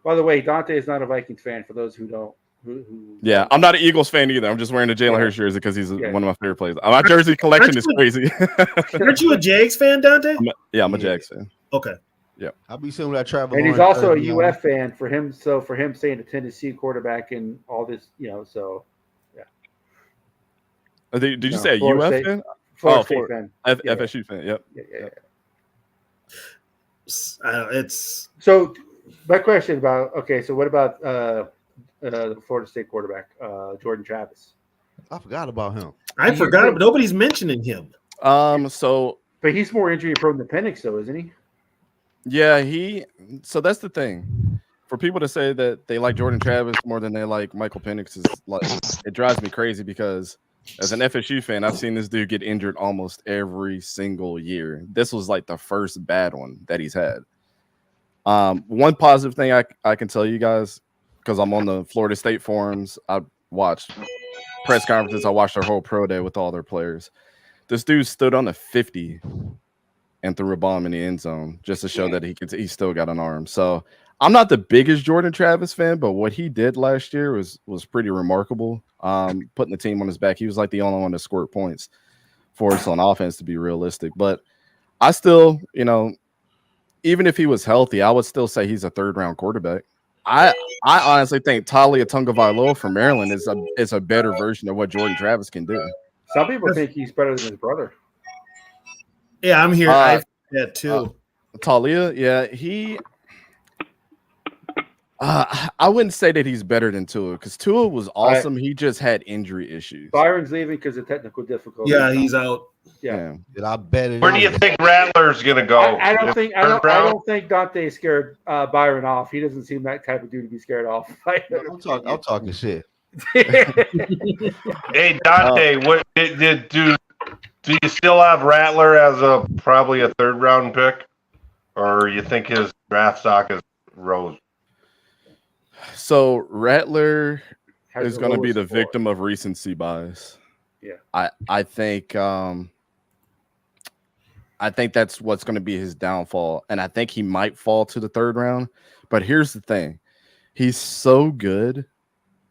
S1: By the way, Dante is not a Vikings fan. For those who don't.
S9: Yeah, I'm not an Eagles fan either. I'm just wearing a Jalen Hurts jersey because he's one of my favorite players. My jersey collection is crazy.
S4: Aren't you a Jags fan, Dante?
S9: I'm a Jags fan.
S4: Okay.
S9: Yeah.
S5: I'll be seeing that travel.
S1: And he's also a UF fan for him. So for him saying the Tennessee quarterback and all this, so yeah.
S9: Did you say a UF fan?
S1: Florida State fan.
S9: FSU fan. Yep.
S1: Yeah.
S4: It's
S1: so. My question about So what about the Florida State quarterback, Jordan Travis?
S5: I forgot about him.
S4: I forgot, but nobody's mentioning him.
S1: But he's more injury prone than Penix, though, isn't he?
S9: Yeah, So that's the thing. For people to say that they like Jordan Travis more than they like Michael Penix is like it drives me crazy because as an FSU fan, I've seen this dude get injured almost every single year. This was like the first bad one that he's had. One positive thing I can tell you guys, because I'm on the Florida State forums, I watched press conferences, I watched their whole pro day with all their players. This dude stood on the 50 and threw a bomb in the end zone just to show that he still got an arm. So I'm not the biggest Jordan Travis fan, but what he did last year was pretty remarkable. Putting the team on his back, he was like the only one to score points for us on offense, to be realistic. But I still, even if he was healthy, I would still say he's a third-round quarterback. I honestly think Talia Tagovailoa from Maryland is a better version of what Jordan Travis can do.
S1: Some people think he's better than his brother.
S4: Yeah, I'm here. I that too.
S9: Talia, yeah, he. I wouldn't say that he's better than Tua because Tua was awesome. He just had injury issues.
S1: Byron's leaving because of technical difficulties.
S4: Yeah, he's out.
S1: Yeah.
S5: Did I bet it?
S7: Where do you think Rattler's gonna go?
S1: I don't think Dante scared Byron off. He doesn't seem that type of dude to be scared off.
S5: I'm talking shit.
S7: Hey Dante, what do you still have Rattler as probably a third round pick, or you think his draft stock is rose?
S9: So Rattler is going to be the victim of recency bias.
S1: Yeah,
S9: I think that's what's going to be his downfall, and I think he might fall to the third round. But here's the thing: he's so good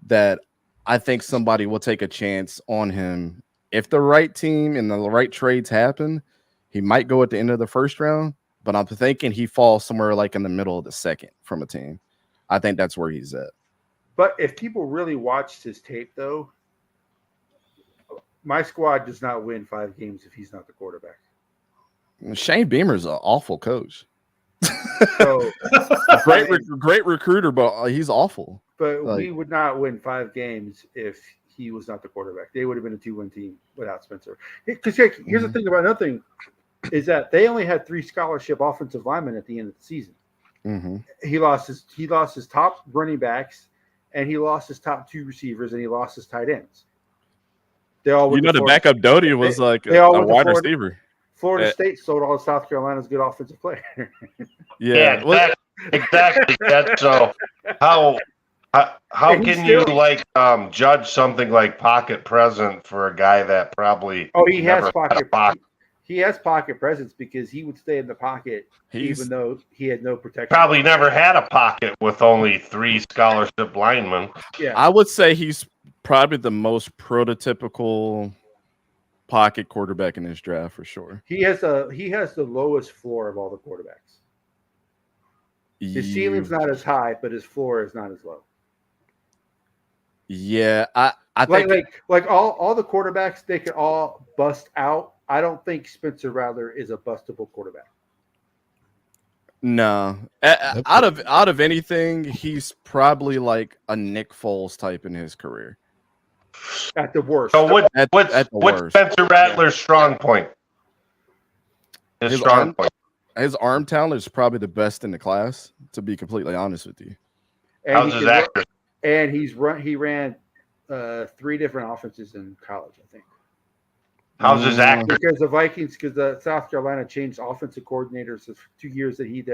S9: that I think somebody will take a chance on him. If the right team and the right trades happen, he might go at the end of the first round, but I'm thinking he falls somewhere like in the middle of the second from a team. I think that's where he's at.
S1: But if people really watched his tape, though, my squad does not win 5 games if he's not the quarterback.
S9: Shane Beamer's an awful coach.
S1: So
S9: great recruiter, but he's awful.
S1: But we would not win 5 games if he was not the quarterback. They would have been a 2-win team without Spencer. Because here's the thing about another thing is that they only had 3 scholarship offensive linemen at the end of the season.
S9: Mm-hmm.
S1: He lost his top running backs, and he lost his top 2 receivers, and he lost his tight ends. They all
S9: the backup Doty was a wide receiver.
S1: Florida State sold all of South Carolina's good offensive player.
S7: Yeah, exactly. That's so. How can you judge something like pocket present for a guy that probably
S1: he has pocket. He has pocket presence because he would stay in the pocket even though he had no protection.
S7: Probably never had a pocket with only 3 scholarship linemen.
S1: Yeah,
S9: I would say he's probably the most prototypical pocket quarterback in this draft for sure.
S1: He has the lowest floor of all the quarterbacks. His ceiling's not as high, but his floor is not as low.
S9: Yeah, I think
S1: like all the quarterbacks, they could all bust out. I don't think Spencer Rattler is a bustable quarterback.
S9: No, out of anything, he's probably like a Nick Foles type in his career.
S1: At the worst.
S7: So what's Spencer Rattler's strong point? His
S9: arm talent is probably the best in the class, to be completely honest with you.
S1: And
S7: how's his accuracy?
S1: And he ran 3 different offenses in college, I think.
S7: How's his accuracy?
S1: Because the Vikings, South Carolina changed offensive coordinators the 2 years that he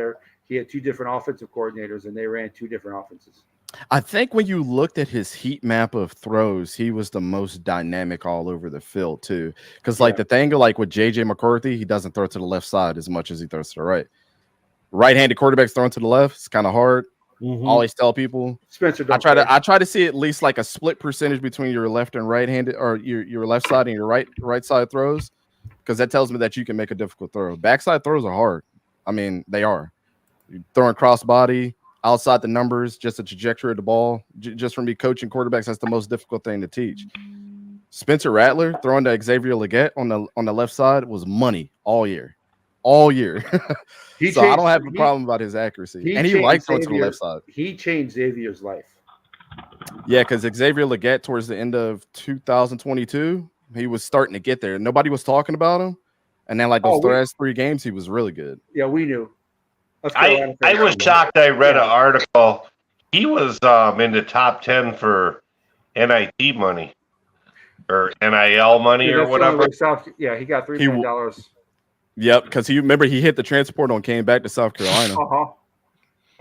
S1: had 2 different offensive coordinators, and they ran 2 different offenses.
S9: I think when you looked at his heat map of throws, he was the most dynamic all over the field too. Because the thing with JJ McCarthy, he doesn't throw to the left side as much as he throws to the right. Right-handed quarterbacks throwing to the left, it's kind of hard.
S4: Mm-hmm.
S9: Always tell people.
S1: Spencer,
S9: I try to see at least like a split percentage between your left and right-handed, or your left side and your right side throws, because that tells me that you can make a difficult throw. Backside throws are hard. I mean, they are. You're throwing cross body, outside the numbers, just the trajectory of the ball. Just from me coaching quarterbacks, that's the most difficult thing to teach. Spencer Rattler throwing to Xavier Legette on the left side was money all year. I don't have a problem about his accuracy. And he liked throwing to the left side.
S1: He changed Xavier's life.
S9: Yeah, because Xavier Legette towards the end of 2022, he was starting to get there. Nobody was talking about him. And then those last 3 games, he was really good.
S1: Yeah, we knew.
S7: I was shocked. I read an article. He was in the top 10 for NIT money or NIL money or whatever.
S1: He got $3 million.
S9: Yep, because he hit the transfer portal and came back to South Carolina.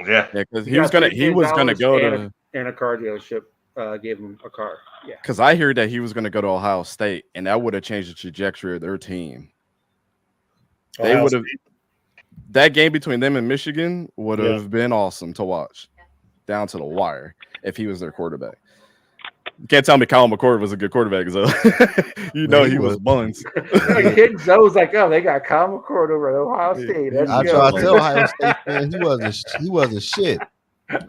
S7: Yeah,
S9: because he was gonna go to
S1: a car dealership gave him a car. Yeah,
S9: because I heard that he was gonna go to Ohio State, and that would have changed the trajectory of their team. They would have. That game between them and Michigan would have been awesome to watch, down to the wire, if he was their quarterback. You can't tell me Kyle McCord was a good quarterback, so he was buns.
S1: I was like, oh, they got Kyle McCord over at Ohio State.
S5: I tried to tell Ohio State, man, he wasn't shit.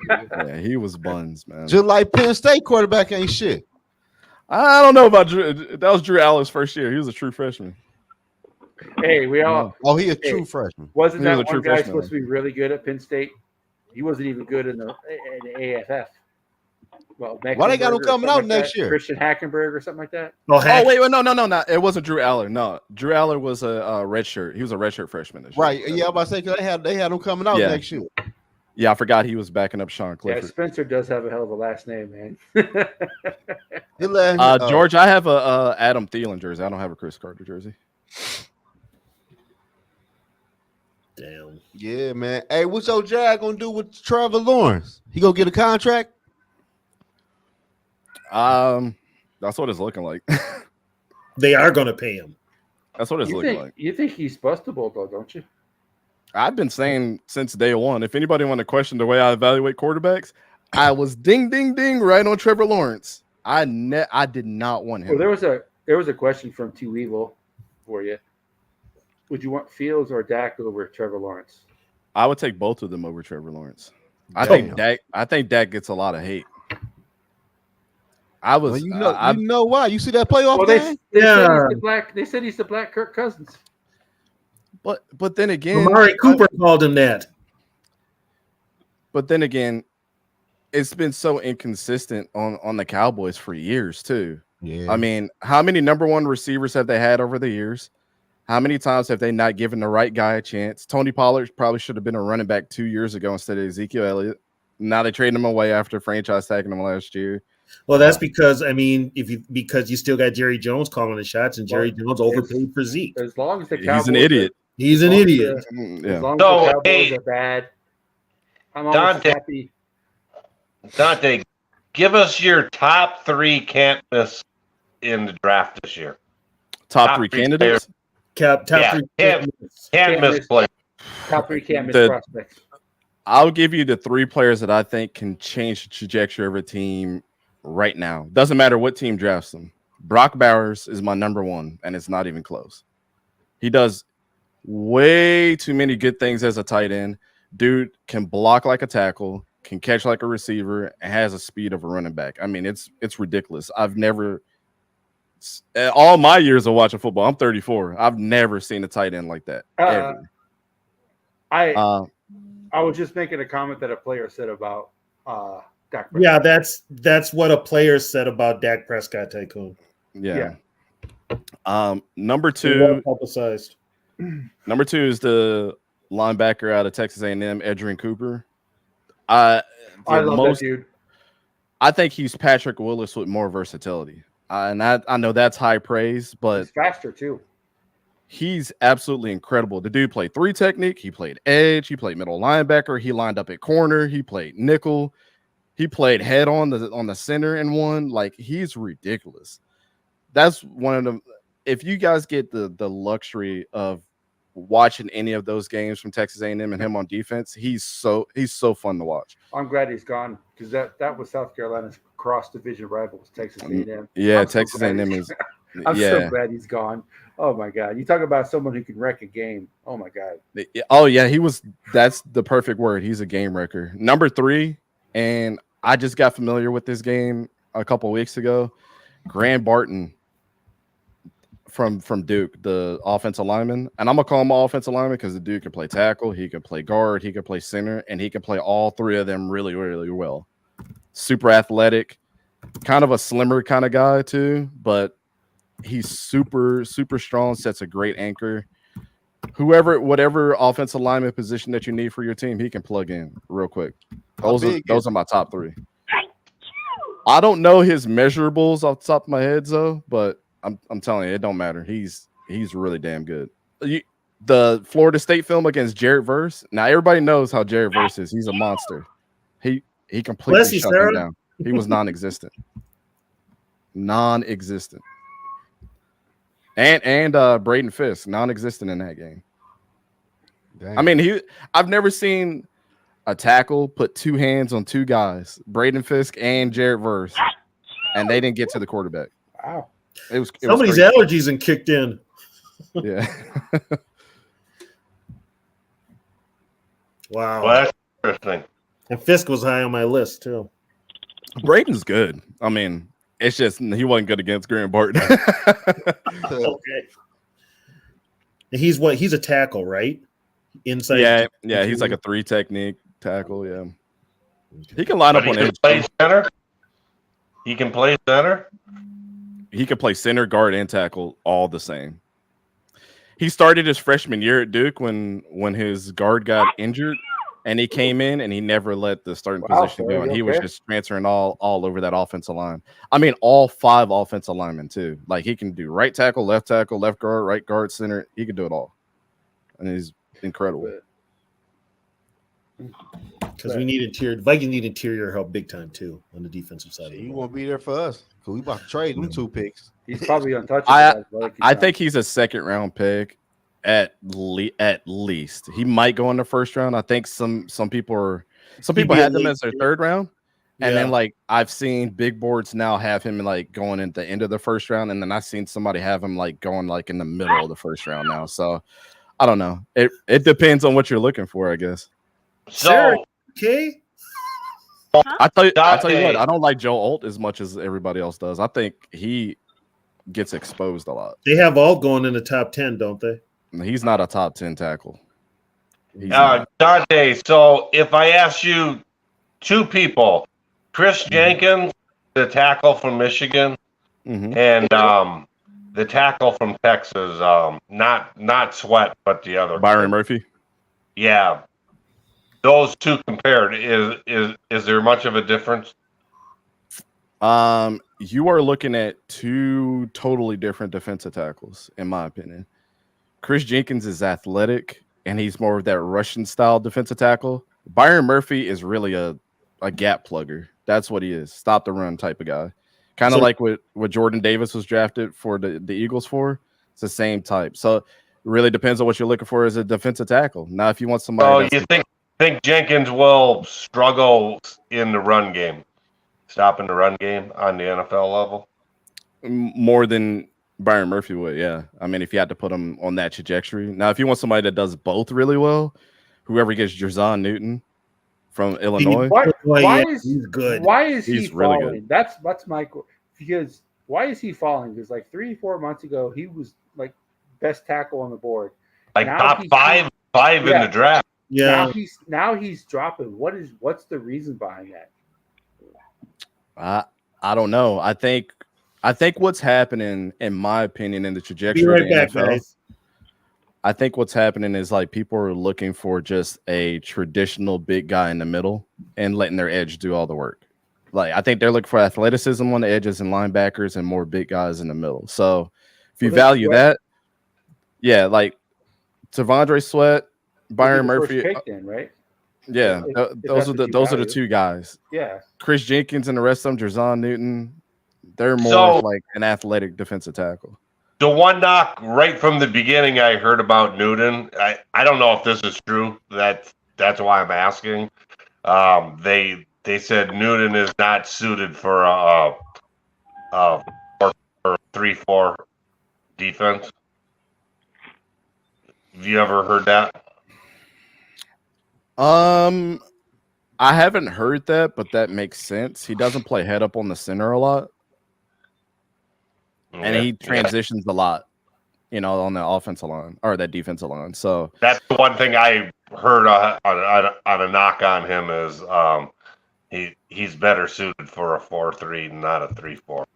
S9: Yeah, he was buns, man.
S5: Just like Penn State quarterback ain't shit.
S9: I don't know about Drew. That was Drew Allen's first year. He was a true freshman.
S1: Hey, we all.
S5: Oh, he a true freshman.
S1: Wasn't that one guy supposed to be really good at Penn State? He wasn't even good in the AFF. Well,
S5: why they got him coming out next year?
S1: Christian Hackenberg or something like that.
S9: Oh wait, no. It wasn't Drew Allen. No, Drew Allen was a redshirt. He was a redshirt freshman this year.
S5: Right? Yeah, I'm about to say because they had him coming out next year.
S9: Yeah, I forgot he was backing up Sean Clifford.
S1: Yeah, Spencer does have a hell of a last name, man.
S9: George, I have a Adam Thielen jersey. I don't have a Chris Carter jersey.
S4: Damn.
S5: Yeah, man. Hey, what's your Jag gonna do with Trevor Lawrence? He gonna get a contract?
S9: That's what it's looking like.
S4: They are gonna pay him.
S9: That's what it's looking like.
S1: You think he's bustable though, don't you?
S9: I've been saying since day one, if anybody want to question the way I evaluate quarterbacks, I was ding, ding, ding right on Trevor Lawrence. I did not want him.
S1: Well, there was a question from Too Evil for you. Would you want Fields or Dak over Trevor Lawrence?
S9: I would take both of them over Trevor Lawrence. I think Dak gets a lot of hate.
S5: You know why? You see that playoff game?
S1: They said he's the black Kirk Cousins.
S9: But then again,
S4: Amari Cooper called him that.
S9: But then again, it's been so inconsistent on the Cowboys for years too.
S5: Yeah.
S9: I mean, how many number one receivers have they had over the years? How many times have they not given the right guy a chance? Tony Pollard probably should have been a running back 2 years ago instead of Ezekiel Elliott. Now they trade him away after franchise tagging him last year.
S4: Well, that's because because you still got Jerry Jones calling the shots, and Jerry Jones overpaid for Zeke.
S1: As long as the Cowboys,
S9: he's an idiot.
S4: He's an idiot.
S1: As long as the Cowboys are bad, I'm almost happy.
S7: Dante, give us your top 3 can't miss in the draft this year.
S9: Top 3 candidates?
S4: Top 3
S7: can't miss players.
S1: Top 3 can't miss prospects.
S9: I'll give you the 3 players that I think can change the trajectory of a team right now. Doesn't matter what team drafts them. Brock Bowers is my number 1, and it's not even close. He does way too many good things as a tight end. Dude can block like a tackle, can catch like a receiver, and has a speed of a running back. I mean, it's ridiculous. I've never, all my years of watching football, I'm 34. I've never seen a tight end like that. Ever.
S1: I was just making a comment that a player said about Dak Prescott.
S4: Yeah, that's what a player said about Dak Prescott, Tycoon.
S9: Yeah. Number 2
S4: publicized.
S9: Number 2 is the linebacker out of Texas A&M, Edgerrin Cooper. I love that dude. I think he's Patrick Willis with more versatility. And I know that's high praise, but
S1: he's faster too.
S9: He's absolutely incredible. The dude played 3 technique. He played edge. He played middle linebacker. He lined up at corner. He played nickel. He played head on the center and one. Like, he's ridiculous. That's one of them. If you guys get the luxury of watching any of those games from Texas A&M and him on defense, he's so fun to watch.
S1: I'm glad he's gone because that was South Carolina's cross division rival was Texas A&M.
S9: Yeah, Texas A&M is.
S1: I'm so glad he's gone. Oh my God, you talk about someone who can wreck a game. Oh my God.
S9: Oh yeah, that's the perfect word. He's a game wrecker. Number 3, and I just got familiar with this game a couple weeks ago. Grant Barton from Duke, the offensive lineman, and I'm gonna call him an offensive lineman because the dude can play tackle, he can play guard, he can play center, and he can play all 3 of them really, really well. Super athletic, kind of a slimmer kind of guy too, but he's super, super strong. Sets a great anchor. Whatever offensive lineman position that you need for your team, he can plug in real quick. Those are my top 3. I don't know his measurables off the top of my head though, but I'm telling you, it don't matter. He's really damn good. The Florida State film against Jared Verse. Now everybody knows how Jared Verse is. He's a monster. He completely shut him down. He was non-existent. Non-existent. And Braden Fisk, non-existent in that game. Dang. I mean, I've never seen a tackle put 2 hands on 2 guys, Braden Fisk and Jared Verse, and they didn't get to the quarterback.
S1: Wow.
S4: Somebody's allergies and kicked in.
S9: Yeah.
S4: Wow.
S7: Well, that's interesting.
S4: And Fisk was high on my list too.
S9: Braden's good. I mean, it's just he wasn't good against Grant Barton.
S4: Okay. He's a tackle, right? Inside.
S9: Yeah. He's like a 3 technique tackle. Yeah. He can line up on edge.
S7: Play center. He can play center.
S9: He can play center, guard, and tackle all the same. He started his freshman year at Duke when his guard got injured, and he came in and he never let the starting position go. And he was just transferring all over that offensive line. I mean, all 5 offensive linemen too. Like, he can do right tackle, left guard, right guard, center. He can do it all, and he's incredible.
S4: Because Vikings need interior help big time too on the defensive side.
S5: He won't be there for us because we about to trade them 2 picks.
S1: He's probably untouchable.
S9: I think he's a 2nd round pick at least. He might go in the 1st round. I think some people had them as their 3rd round, and then like I've seen big boards now have him like going at the end of the 1st round, and then I've seen somebody have him like going like in the middle of the 1st round now. So I don't know. It depends on what you're looking for, I guess.
S7: So
S4: okay.
S9: I tell you what, I don't like Joe Alt as much as everybody else does. I think he gets exposed a lot.
S4: They have Alt going in the top 10, don't they?
S9: He's not a top 10 tackle.
S7: Dante, so if I ask you 2 people Chris Jenkins, the tackle from Michigan, and the tackle from Texas. Not Sweat, but the other
S9: Byron
S7: kid.
S9: Murphy.
S7: Yeah, those two compared, is there much of a difference?
S9: You are looking at two totally different defensive tackles, in my opinion. Chris Jenkins is athletic, and he's more of that Russian style defensive tackle. Byron Murphy is really a gap plugger. That's what he is. Stop the run type of guy. Kind of like what Jordan Davis was drafted for the Eagles for. It's the same type. So it really depends on what you're looking for as a defensive tackle. Now, if you want somebody,
S7: you think Jenkins will struggle in the run game, stopping the run game on the NFL level
S9: more than Byron Murphy would? Yeah, I mean, if you had to put him on that trajectory. Now, if you want somebody that does both really well, whoever gets Jerzon Newton from Illinois,
S1: why is he
S9: He's
S1: falling?
S9: really good.
S1: That's my because why is he falling? Because like 3-4 months ago, he was like best tackle on the board,
S7: like now top five in the draft.
S4: Yeah.
S1: Now he's dropping. What's the reason behind
S9: that? I don't know. I think what's happening, in my opinion, in the trajectory of the NFL,
S4: guys.
S9: I think what's happening is like people are looking for just a traditional big guy in the middle and letting their edge do all the work. Like, I think they're looking for athleticism on the edges and linebackers and more big guys in the middle. So if you value that, yeah, like Tavondre Sweat, Byron Murphy,
S1: then, right?
S9: Yeah, those are the two guys.
S1: Yeah,
S9: Chris Jenkins and the rest of them, Jerzon Newton, they're more like an athletic defensive tackle.
S7: The one knock right from the beginning I heard about Newton, I don't know if this is true. That's why I'm asking. They said Newton is not suited for a 3-4 defense. Have you ever heard that?
S9: I haven't heard that, but that makes sense. He doesn't play head up on the center a lot. And he transitions a lot, on the offensive line or that defensive line. So
S7: that's the one thing I heard on a knock on him is he's better suited for a 4-3, not a 3-4. So.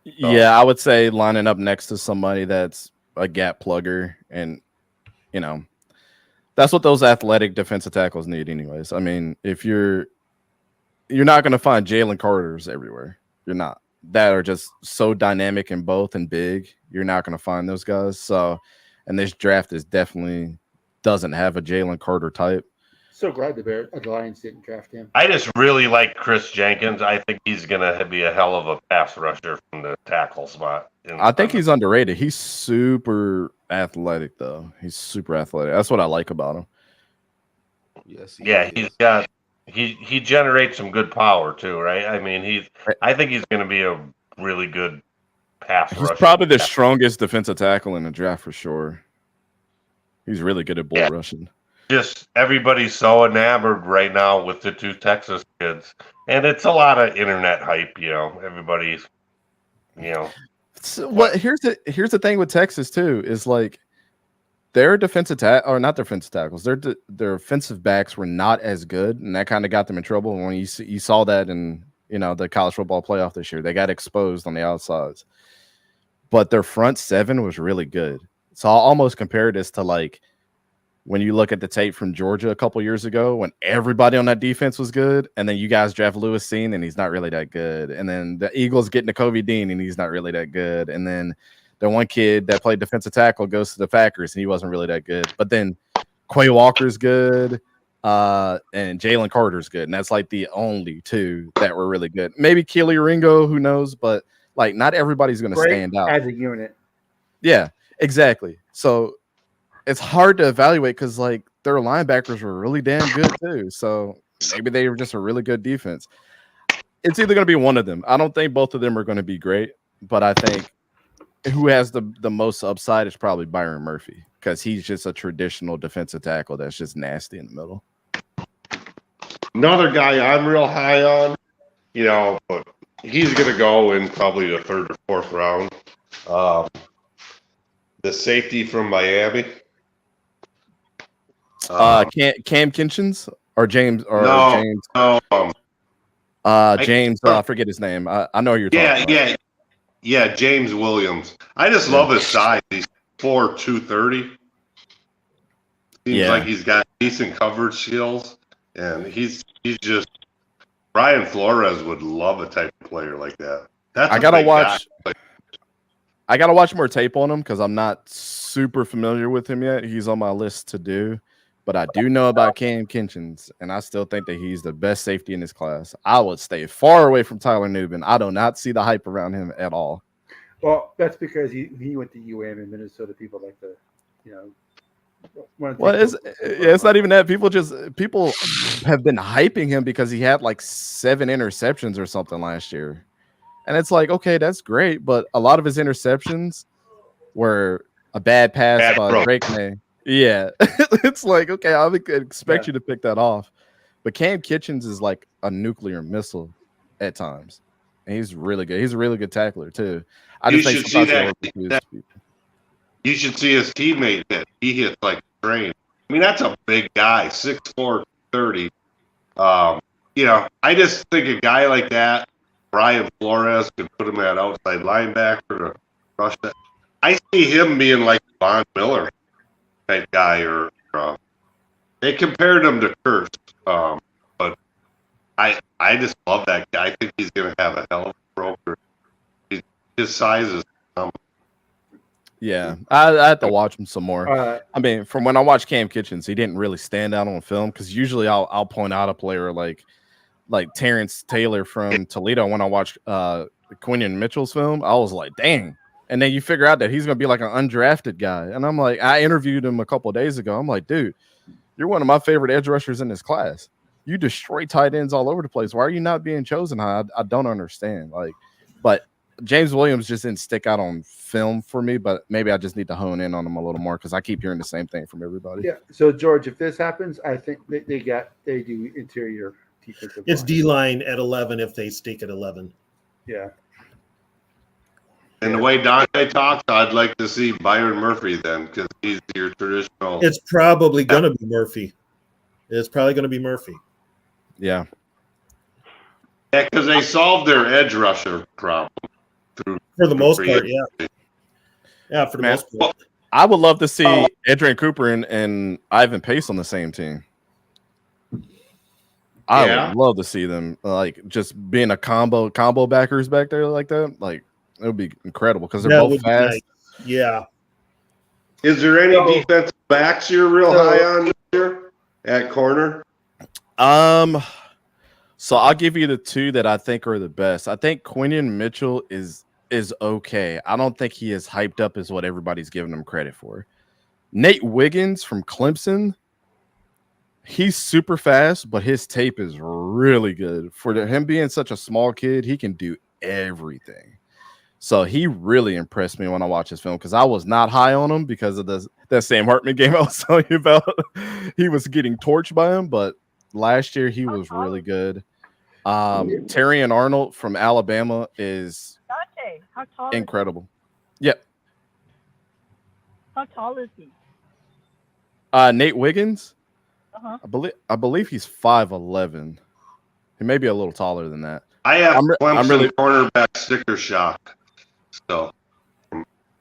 S9: Yeah, I would say lining up next to somebody that's a gap plugger, and that's what those athletic defensive tackles need, anyways. I mean, if you're not going to find Jalen Carters everywhere. You're not. That are just so dynamic in both and big. You're not going to find those guys. So, and this draft definitely doesn't have a Jalen Carter type.
S1: So glad the Lions didn't draft him.
S7: I just really like Chris Jenkins. I think he's going to be a hell of a pass rusher from the tackle spot.
S9: I think he's underrated. He's super athletic, though. He's super athletic. That's what I like about him.
S5: Yes.
S7: He generates some good power too, right? I mean, I think he's going to be a really good pass rusher.
S9: He's probably the strongest defensive tackle in the draft for sure. He's really good at bull rushing.
S7: Just everybody's so enamored right now with the two Texas kids, and it's a lot of internet hype. Everybody's,
S9: So here's the thing with Texas too is like their defensive not defensive tackles. Their offensive backs were not as good, and that kind of got them in trouble. And when you saw that in the college football playoff this year, they got exposed on the outsides. But their front seven was really good. So I'll almost compare this to like when you look at the tape from Georgia a couple years ago when everybody on that defense was good, and then you guys draft Lewis Seen and he's not really that good, and then the Eagles get Nakobe Dean and he's not really that good, and then the one kid that played defensive tackle goes to the Packers and he wasn't really that good, but then Quay Walker's good, and Jalen Carter's good, and that's like the only two that were really good. Maybe Keely Ringo, who knows, but like not everybody's going to stand out
S1: as a unit.
S9: Yeah, exactly. So it's hard to evaluate because like their linebackers were really damn good too. So maybe they were just a really good defense. It's either going to be one of them. I don't think both of them are going to be great, but I think who has the most upside is probably Byron Murphy because he's just a traditional defensive tackle that's just nasty in the middle.
S7: Another guy I'm real high on, but he's going to go in probably the 3rd or 4th round. The safety from Miami.
S9: Cam Kinchins or James or
S7: no,
S9: James?
S7: No,
S9: James, I forget his name. I know who you're talking about.
S7: Yeah, James Williams. I just love his size. He's 4'230". Seems like he's got decent coverage skills, and he's just Brian Flores would love a type of player like that. I gotta
S9: watch more tape on him because I'm not super familiar with him yet. He's on my list to do, but I do know about Cam Kitchens, and I still think that he's the best safety in his class. I would stay far away from Tyler Nubin. I do not see the hype around him at all.
S1: Well, that's because he went to UM in Minnesota. People like to,
S9: Well, it's not even that. People have been hyping him because he had like 7 interceptions or something last year. And it's like, okay, that's great, but a lot of his interceptions were a bad pass by Drake May. Yeah. It's like, okay, I would expect you to pick that off. But Cam Kitchens is like a nuclear missile at times. And he's really good. He's a really good tackler too.
S7: You should see his teammate that he hits like a train. I mean, that's a big guy, 6'4", 30. I just think a guy like that, Brian Flores, could put him at outside linebacker to rush that. I see him being like Von Miller type guy, or they compared him to Kurtz, but I just love that guy. I think he's going to have a hell of a broker. His size is
S9: Yeah, I have to watch him some more. I mean, from when I watched Cam Kitchens, he didn't really stand out on film because usually I'll point out a player like Terrence Taylor from Toledo. When I watched Quinion Mitchell's film, I was like, dang. And then you figure out that he's going to be like an undrafted guy. And I'm like, I interviewed him a couple of days ago. I'm like, dude, you're one of my favorite edge rushers in this class. You destroy tight ends all over the place. Why are you not being chosen high? I don't understand. But James Williams just didn't stick out on film for me, but maybe I just need to hone in on him a little more because I keep hearing the same thing from everybody.
S1: Yeah. So George, if this happens, I think they do interior defensive.
S4: It's D-line at 11 if they stick at 11.
S1: Yeah.
S7: And the way Dante talks, I'd like to see Byron Murphy then, because he's your traditional.
S4: It's probably going to be Murphy.
S9: Yeah.
S7: Yeah, because they solved their edge rusher problem.
S4: For the most part, yeah. Yeah, for the most part.
S9: I would love to see Adrian Cooper and Ivan Pace on the same team. I would love to see them just being a combo backers back there like that. Like it would be incredible because they're both fast.
S4: Nice. Yeah.
S7: Is there any defensive backs you're real high on this year at corner?
S9: So I'll give you the 2 that I think are the best. I think Quinion Mitchell is okay. I don't think he is hyped up as what everybody's giving him credit for. Nate Wiggins from Clemson, he's super fast, but his tape is really good. For him being such a small kid, he can do everything. So he really impressed me when I watched his film because I was not high on him because of that Sam Hartman game I was telling you about. He was getting torched by him, but last year he was really good. Terry and Arnold from Alabama is incredible. Yep.
S8: How tall is he?
S9: Nate Wiggins. I believe he's 5'11". He may be a little taller than that.
S7: I have Clemson cornerback sticker shock. So,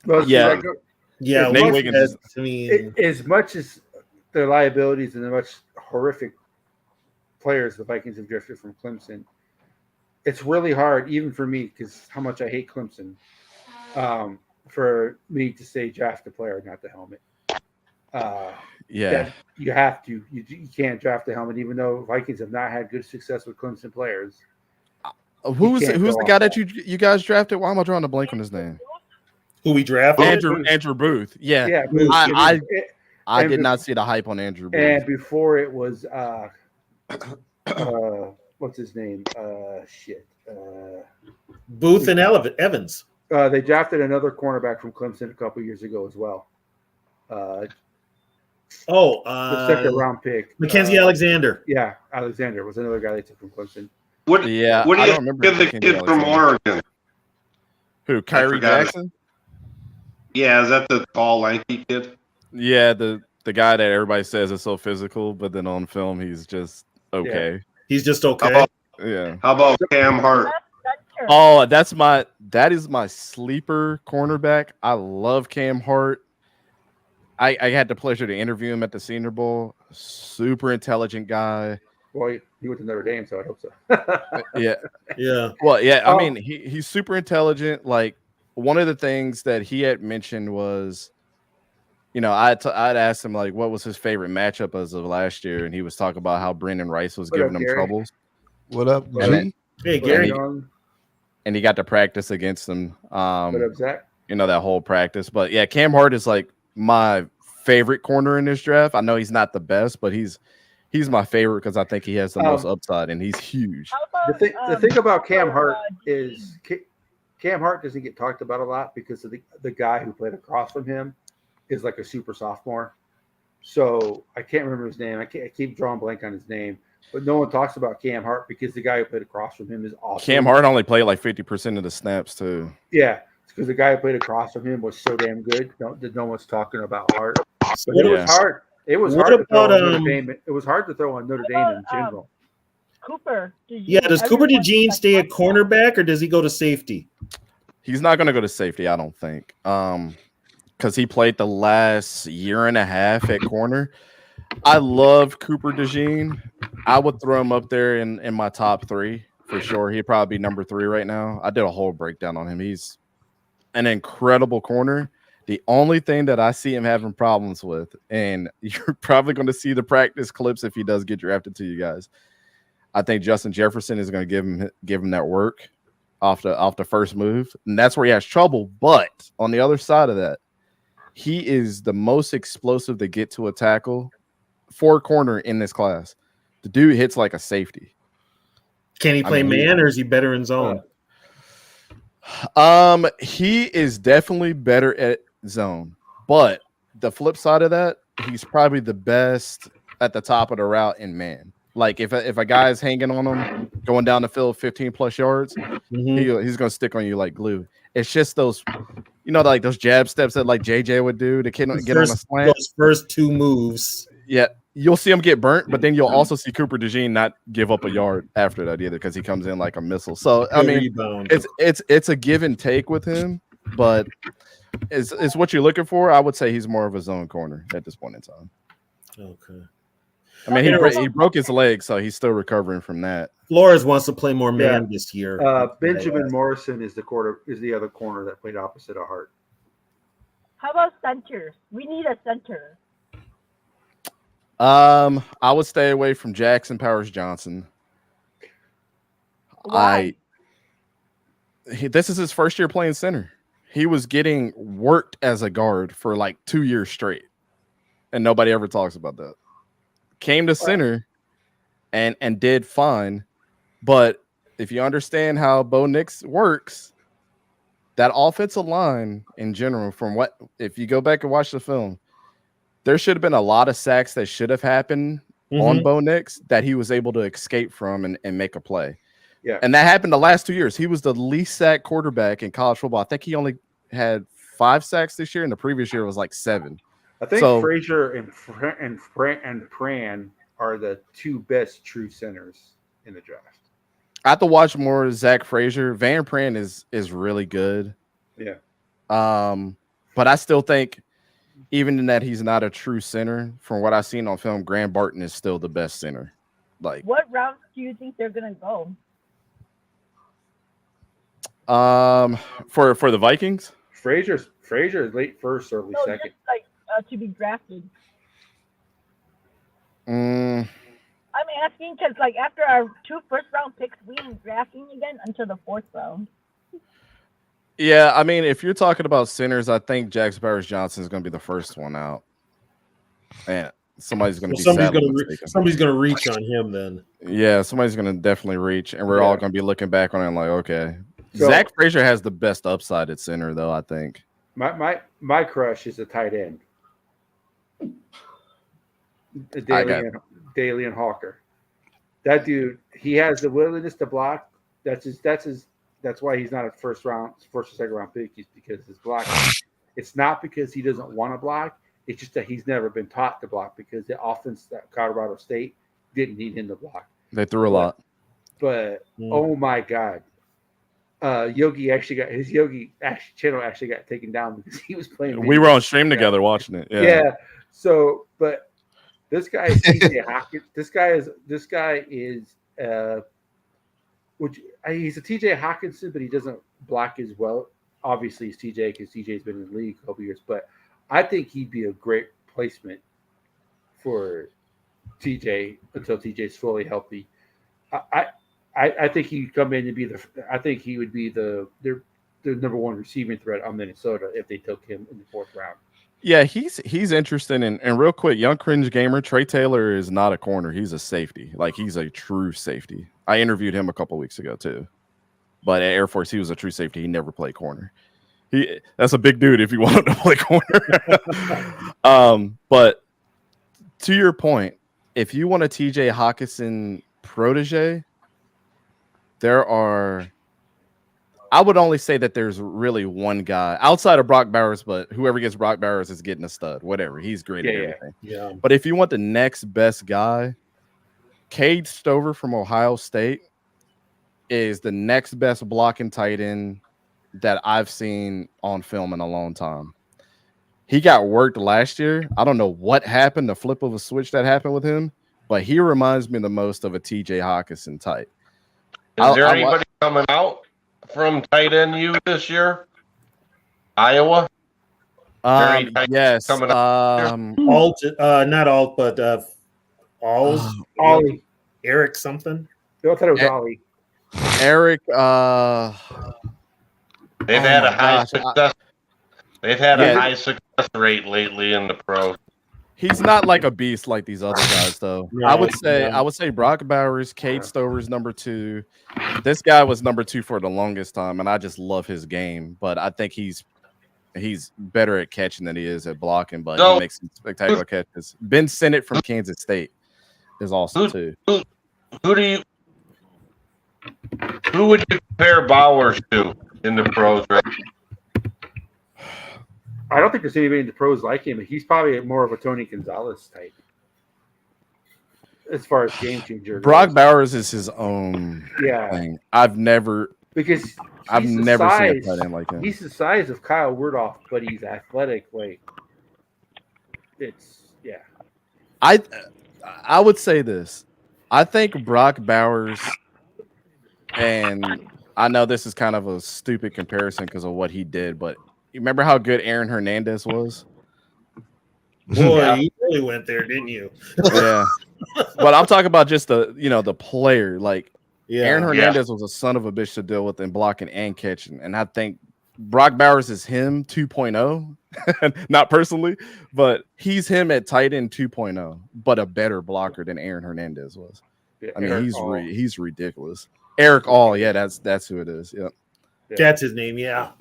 S9: Nate Wiggins.
S1: As much as their liabilities and the much horrific players the Vikings have drafted from Clemson, it's really hard, even for me, because how much I hate Clemson, for me to say draft the player, not the helmet. You have to. You can't draft the helmet, even though Vikings have not had good success with Clemson players.
S9: Who's the guy that you guys drafted? Why am I drawing a blank on his name?
S4: Who we drafted?
S9: Andrew Booth. Yeah.
S1: Booth.
S9: I did not see the hype on Andrew Booth.
S1: And before it was what's his name?
S4: Booth and Evans.
S1: They drafted another cornerback from Clemson a couple years ago as well.
S4: The
S1: second round pick,
S4: Mackenzie Alexander.
S1: Yeah, Alexander was another guy they took from Clemson.
S7: What do you give the kid from Oregon?
S9: Who? Kyrie Jackson?
S7: Yeah, is that the tall, lanky kid?
S9: Yeah, the guy that everybody says is so physical, but then on film he's just okay.
S4: He's just okay.
S9: Yeah.
S7: How about Cam Hart?
S9: Oh, that is my sleeper cornerback. I love Cam Hart. I had the pleasure to interview him at the Senior Bowl. Super intelligent guy.
S1: Well, he went to Notre Dame, so I hope so.
S4: Yeah.
S9: Well, yeah. I mean, he's super intelligent. Like, one of the things that he had mentioned was, I'd asked him like what was his favorite matchup as of last year, and he was talking about how Brendan Rice was giving him troubles.
S5: What up,
S9: G?
S4: Hey, Gary.
S9: And he got to practice against him.
S1: What up, Zach?
S9: That whole practice. But yeah, Cam Hart is like my favorite corner in this draft. I know he's not the best, but he's my favorite because I think he has the most upside, and he's huge.
S1: The thing about Cam Hart is Cam Hart doesn't get talked about a lot because of the guy who played across from him is like a super sophomore. So I can't remember his name. I keep drawing blank on his name, but no one talks about Cam Hart because the guy who played across from him is awesome.
S9: Cam Hart only played like 50% of the snaps too.
S1: Yeah, it's because the guy who played across from him was so damn good. No one's talking about Hart. But it was hard. It was hard to throw on Notre Dame. It was hard to throw on Notre Dame in general.
S8: Cooper.
S4: Does Cooper DeJean stay at cornerback or does he go to safety?
S9: He's not going to go to safety, I don't think. Because he played the last year and a half at corner. I love Cooper DeJean. I would throw him up there in my top 3 for sure. He'd probably be number 3 right now. I did a whole breakdown on him. He's an incredible corner. The only thing that I see him having problems with, and you're probably going to see the practice clips if he does get drafted to you guys. I think Justin Jefferson is going to give him that work off the first move, and that's where he has trouble. But on the other side of that, he is the most explosive to get to a tackle for corner in this class. The dude hits like a safety.
S4: Can he play man or is he better in zone?
S9: He is definitely better at zone, but the flip side of that, he's probably the best at the top of the route in man. Like if a guy's hanging on him going down the field 15 plus yards, he's gonna stick on you like glue. It's just those, like those jab steps that like JJ would do to get on a slant.
S4: Those first 2 moves.
S9: Yeah, you'll see him get burnt, but then you'll also see Cooper DeJean not give up a yard after that either because he comes in like a missile. So I mean, it's a give and take with him, but it's what you're looking for. I would say he's more of a zone corner at this point in time.
S4: Okay.
S9: I mean, he broke his leg, so he's still recovering from that.
S4: Flores wants to play more man this year.
S1: Benjamin Morrison is the other corner that played opposite of Hart.
S8: How about center? We need a center.
S9: I would stay away from Jackson Powers Johnson.
S8: Why?
S9: This is his first year playing center. He was getting worked as a guard for like 2 years straight, and nobody ever talks about that. Came to center and did fine, but if you understand how Bo Nix works, that offensive line in general, if you go back and watch the film, there should have been a lot of sacks that should have happened on Bo Nix that he was able to escape from and make a play.
S1: Yeah.
S9: And that happened the last 2 years. He was the least sacked quarterback in college football. I think he only had 5 sacks this year, and the previous year was like 7.
S1: I think Frazier and Pran are the 2 best true centers in the draft.
S9: I have to watch more Zach Frazier. Van Pran is really good.
S1: Yeah.
S9: But I still think, even in that he's not a true center, from what I've seen on film, Graham Barton is still the best center. Like,
S8: what route do you think they're gonna go?
S9: For the Vikings,
S1: Frazier is late first, early second.
S8: Just like to be drafted. I'm asking because like after our 2 first-round picks, we ain't drafting again until the 4th round.
S9: Yeah, I mean, if you're talking about centers, I think Jackson Powers Johnson is going to be the first one out, and somebody's going to
S4: somebody's going to reach on him then.
S9: Yeah, somebody's going to definitely reach, and we're all going to be looking back on it and like, okay, Zach Frazier has the best upside at center, though. I think
S1: my crush is a tight end, Dalian Hawker. That dude, he has the willingness to block. That's why he's not a first or second round pick. He's because his blocking. It's not because he doesn't want to block. It's just that he's never been taught to block because the offense at Colorado State didn't need him to block.
S9: They threw a lot.
S1: but oh my god, Yogi actually got his channel actually got taken down because he was playing.
S9: We were on stream together watching it.
S1: Yeah. So, but this guy is TJ Hawkins. This guy is he's a TJ Hawkinson, but he doesn't block as well. Obviously, he's TJ because TJ's been in the league a couple years. But I think he'd be a great placement for TJ until TJ's fully healthy. I think he'd come in and be I think he would be the number one receiving threat on Minnesota if they took him in the 4th round.
S9: Yeah, he's interesting. And real quick, Young Cringe Gamer, Trey Taylor is not a corner. He's a safety. Like, he's a true safety. I interviewed him a couple weeks ago, too. But at Air Force, he was a true safety. He never played corner. That's a big dude if you want him to play corner. But to your point, if you want a TJ Hawkinson protege, I would only say that there's really one guy outside of Brock Bowers, but whoever gets Brock Bowers is getting a stud. Whatever. He's great at everything.
S4: Yeah.
S9: But if you want the next best guy, Cade Stover from Ohio State is the next best blocking tight end that I've seen on film in a long time. He got worked last year. I don't know what happened, the flip of a switch that happened with him, but he reminds me the most of a TJ Hawkinson type.
S7: Is there anybody coming out from tight end U this year? Iowa?
S9: Yes.
S7: Coming up
S4: Alt, not Alt, but
S1: Ollie.
S4: Eric something.
S1: I thought it was Ollie.
S9: Eric.
S7: They've had a high success. They've had a high success rate lately in the pros.
S9: He's not like a beast like these other guys, though. I would say Brock Bowers, Cade Stover's number 2. This guy was number 2 for the longest time, and I just love his game. But I think he's better at catching than he is at blocking. But he makes some spectacular catches. Ben Sinnott from Kansas State is awesome too.
S7: Who would you compare Bowers to in the pros? Right?
S1: I don't think there's anybody in the pros like him. He's probably more of a Tony Gonzalez type as far as game changer.
S9: Brock Bowers is his own thing. I've never seen a tight end like him.
S1: He's the size of Kyle Rudolph, but he's athletic. Like,
S9: I would say this. I think Brock Bowers, and I know this is kind of a stupid comparison because of what he did, but you remember how good Aaron Hernandez was?
S4: Boy, you really went there, didn't you?
S9: Yeah. But I'm talking about just the player. Like, Aaron Hernandez was a son of a bitch to deal with in blocking and catching. And I think Brock Bowers is him 2.0. Not personally, but he's him at tight end 2.0, but a better blocker than Aaron Hernandez was.
S1: Yeah,
S9: I mean, he's ridiculous. Eric All, that's who it is. Yep.
S4: That's his name, yeah.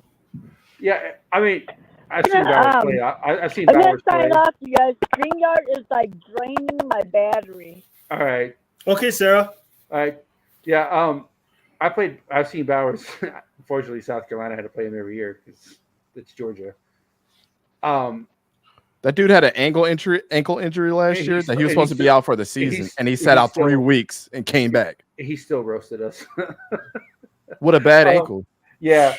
S1: Yeah, I mean, I've seen Bowers play. I've seen Bowers play.
S8: I'm gonna sign off, you guys. StreamYard is like draining my battery.
S1: All right.
S4: Okay, Sarah.
S1: All right. Yeah. I've seen Bowers. Unfortunately, South Carolina had to play him every year because it's Georgia.
S9: That dude had an ankle injury last year that he was supposed to be out for the season, and he sat out 3 weeks and came back.
S1: He still roasted us.
S9: What a bad ankle.
S1: Yeah.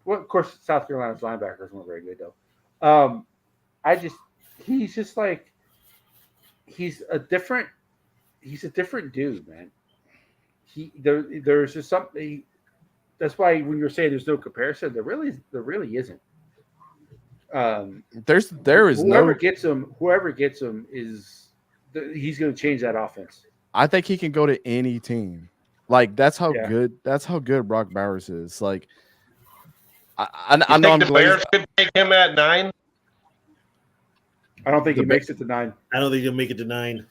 S1: Well, of course, South Carolina's linebackers weren't very good though. He's just like he's a different dude, man. There's just something. That's why when you're saying there's no comparison, there really isn't.
S9: There is
S1: whoever gets him is he's going to change that offense.
S9: I think he can go to any team. Like that's how good Brock Bowers is. Like I know
S7: the Bears could take him at 9.
S1: I don't think he makes it to 9.
S4: I don't think he'll make it to 9.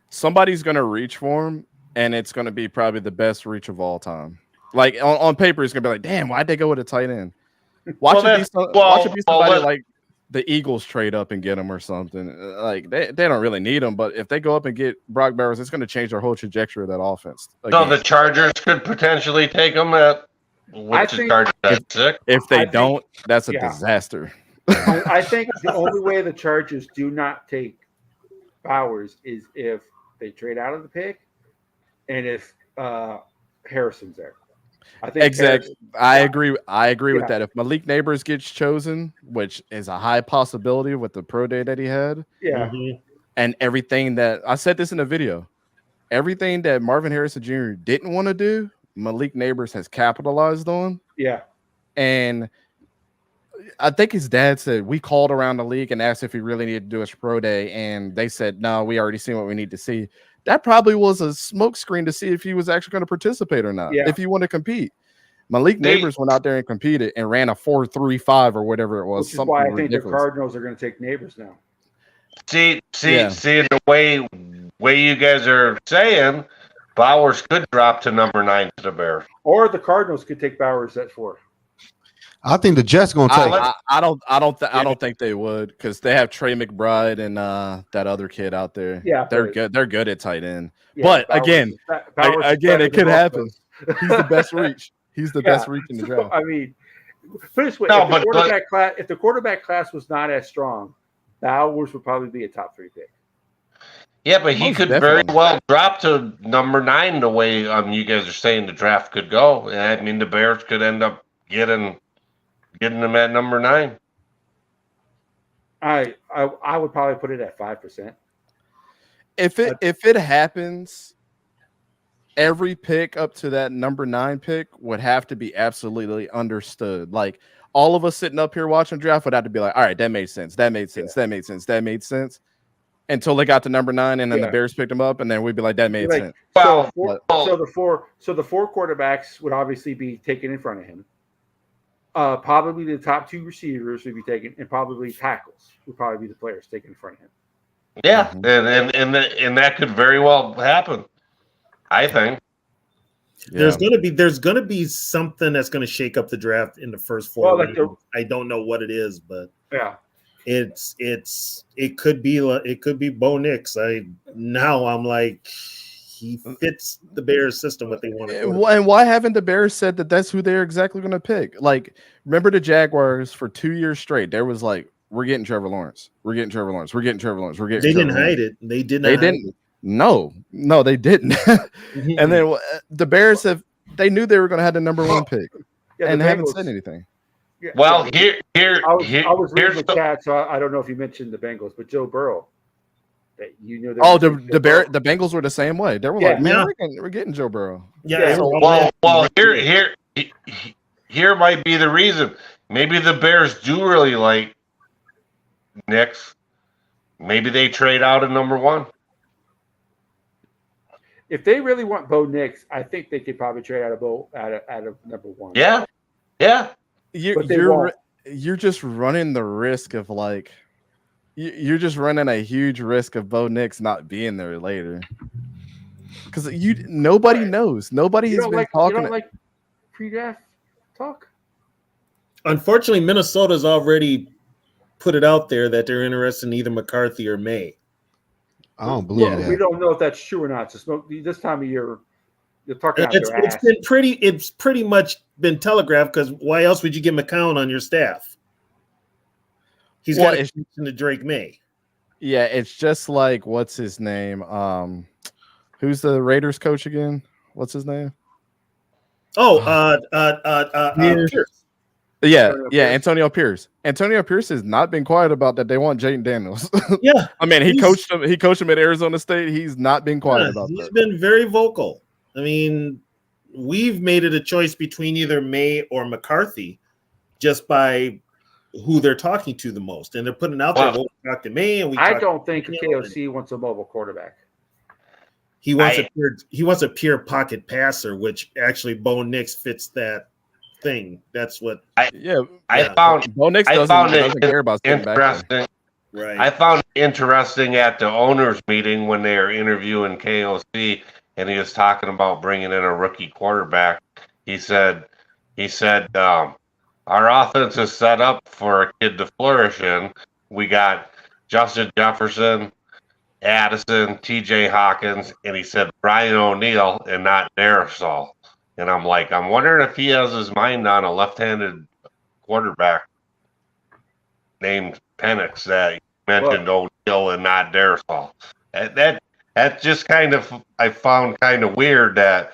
S9: Somebody's going to reach for him, and it's going to be probably the best reach of all time. Like on paper, it's going to be like, damn, why'd they go with a tight end? Watch it be somebody like the Eagles trade up and get him or something. Like they don't really need him, but if they go up and get Brock Bowers, it's going to change their whole trajectory of that offense.
S7: So the Chargers could potentially take him at.
S9: If they don't, that's a disaster.
S1: I think the only way the Chargers do not take Bowers is if they trade out of the pick, and if Harrison's there. I think
S9: exactly. I agree with
S1: Yeah.
S9: that. If Malik Neighbors gets chosen, which is a high possibility with the pro day that he had,
S1: Yeah.
S9: and everything that I said this in the video, everything that Marvin Harrison Jr. didn't want to do, Malik Neighbors has capitalized on.
S1: Yeah.
S9: And I think his dad said we called around the league and asked if he really needed to do a pro day, and they said no, we already seen what we need to see. That probably was a smokescreen to see if he was actually going to participate or not.
S1: Yeah.
S9: If he wanted to compete, Malik Neighbors went out there and competed and ran a 4.35 or whatever it was.
S1: Which is why I think the Cardinals are going to take Neighbors now.
S7: See the way you guys are saying, Bowers could drop to number 9 to the Bears,
S1: or the Cardinals could take Bowers at 4.
S5: I think the Jets gonna take.
S9: I don't think they would, because they have Trey McBride and that other kid out there.
S1: Yeah,
S9: they're good. They're good at tight end.
S1: Yeah,
S9: but
S1: Bowers
S9: again, it could happen. He's the best reach. He's the best reach in the draft.
S1: I mean, put it this way:
S7: No,
S1: if the quarterback class was not as strong, Bowers would probably be a top 3 pick.
S7: Yeah, but he could very well drop to number 9 the way you guys are saying the draft could go. I mean, the Bears could end up getting them at number 9.
S1: I would probably put it at 5%.
S9: If it happens, every pick up to that number 9 pick would have to be absolutely understood. Like, all of us sitting up here watching draft would have to be like, all right, that made sense. That made sense. That made sense. That made sense. Until they got to number 9, and then the Bears picked him up, and then we'd be like, that made sense.
S1: So the four quarterbacks would obviously be taken in front of him. Probably the top 2 receivers would be taken, and probably tackles would probably be the players taken in front of him.
S7: Yeah, and that could very well happen, I think.
S4: Yeah. There's gonna be something that's gonna shake up the draft in the first 4 rounds. I don't know what it is, but
S1: yeah,
S4: it could be Bo Nix. I'm like, he fits the Bears system what they want to do.
S9: And why haven't the Bears said that that's who they're exactly going to pick? Like, remember the Jaguars for 2 years straight? There was like, we're getting Trevor Lawrence. We're getting Trevor Lawrence. We're getting Trevor Lawrence. We're getting.
S4: They
S9: Trevor
S4: didn't
S9: Lawrence.
S4: hide it. They did not.
S9: They didn't. No, they didn't. And then the Bears they knew they were going to have the number 1 pick, and they haven't said anything.
S1: Yeah,
S7: well,
S1: I was reading the chat, so I don't know if you mentioned the Bengals, but Joe Burrow. That you knew.
S9: The Bengals were the same way. They were like, man, we're getting Joe Burrow.
S4: Yeah.
S7: Well, here might be the reason. Maybe the Bears do really like Nix. Maybe they trade out at number 1.
S1: If they really want Bo Nix, I think they could probably trade out of number 1.
S7: Yeah.
S9: You're just running the risk of like. You're just running a huge risk of Bo Nix not being there later, because nobody knows. Nobody has been talking.
S1: You don't like pre-draft talk.
S4: Unfortunately, Minnesota's already put it out there that they're interested in either McCarthy or May.
S5: I don't believe that.
S1: We don't know if that's true or not. So this time of year, you're talking out their ass.
S4: It's pretty much been telegraphed, because why else would you get McCown on your staff? He's got a connection to Drake May.
S9: Yeah, it's just like, what's his name? Who's the Raiders coach again? What's his name?
S4: Pierce.
S9: Yeah, Antonio Pierce. Antonio Pierce has not been quiet about that. They want Jayden Daniels.
S4: Yeah,
S9: I mean, he coached him. He coached him at Arizona State. He's not been quiet about that.
S4: He's been very vocal. I mean, we've made it a choice between either May or McCarthy, just by who they're talking to the most, and they're putting out there. Well, we talk to May, and
S1: I don't think KOC wants a mobile quarterback.
S4: He wants a pure pocket passer, which actually Bo Nix fits that thing. That's what
S7: I found.
S9: Bo Nix doesn't care about
S7: interesting.
S4: Right.
S7: I found it interesting at the owners' meeting when they were interviewing KOC, and he was talking about bringing in a rookie quarterback. He said, our offense is set up for a kid to flourish in. We got Justin Jefferson, Addison, TJ Hawkins, and he said Brian O'Neill and not Darisaw. And I'm like, I'm wondering if he has his mind on a left-handed quarterback named Penix that you mentioned O'Neill and not Darisaw. That's just I found kind of weird that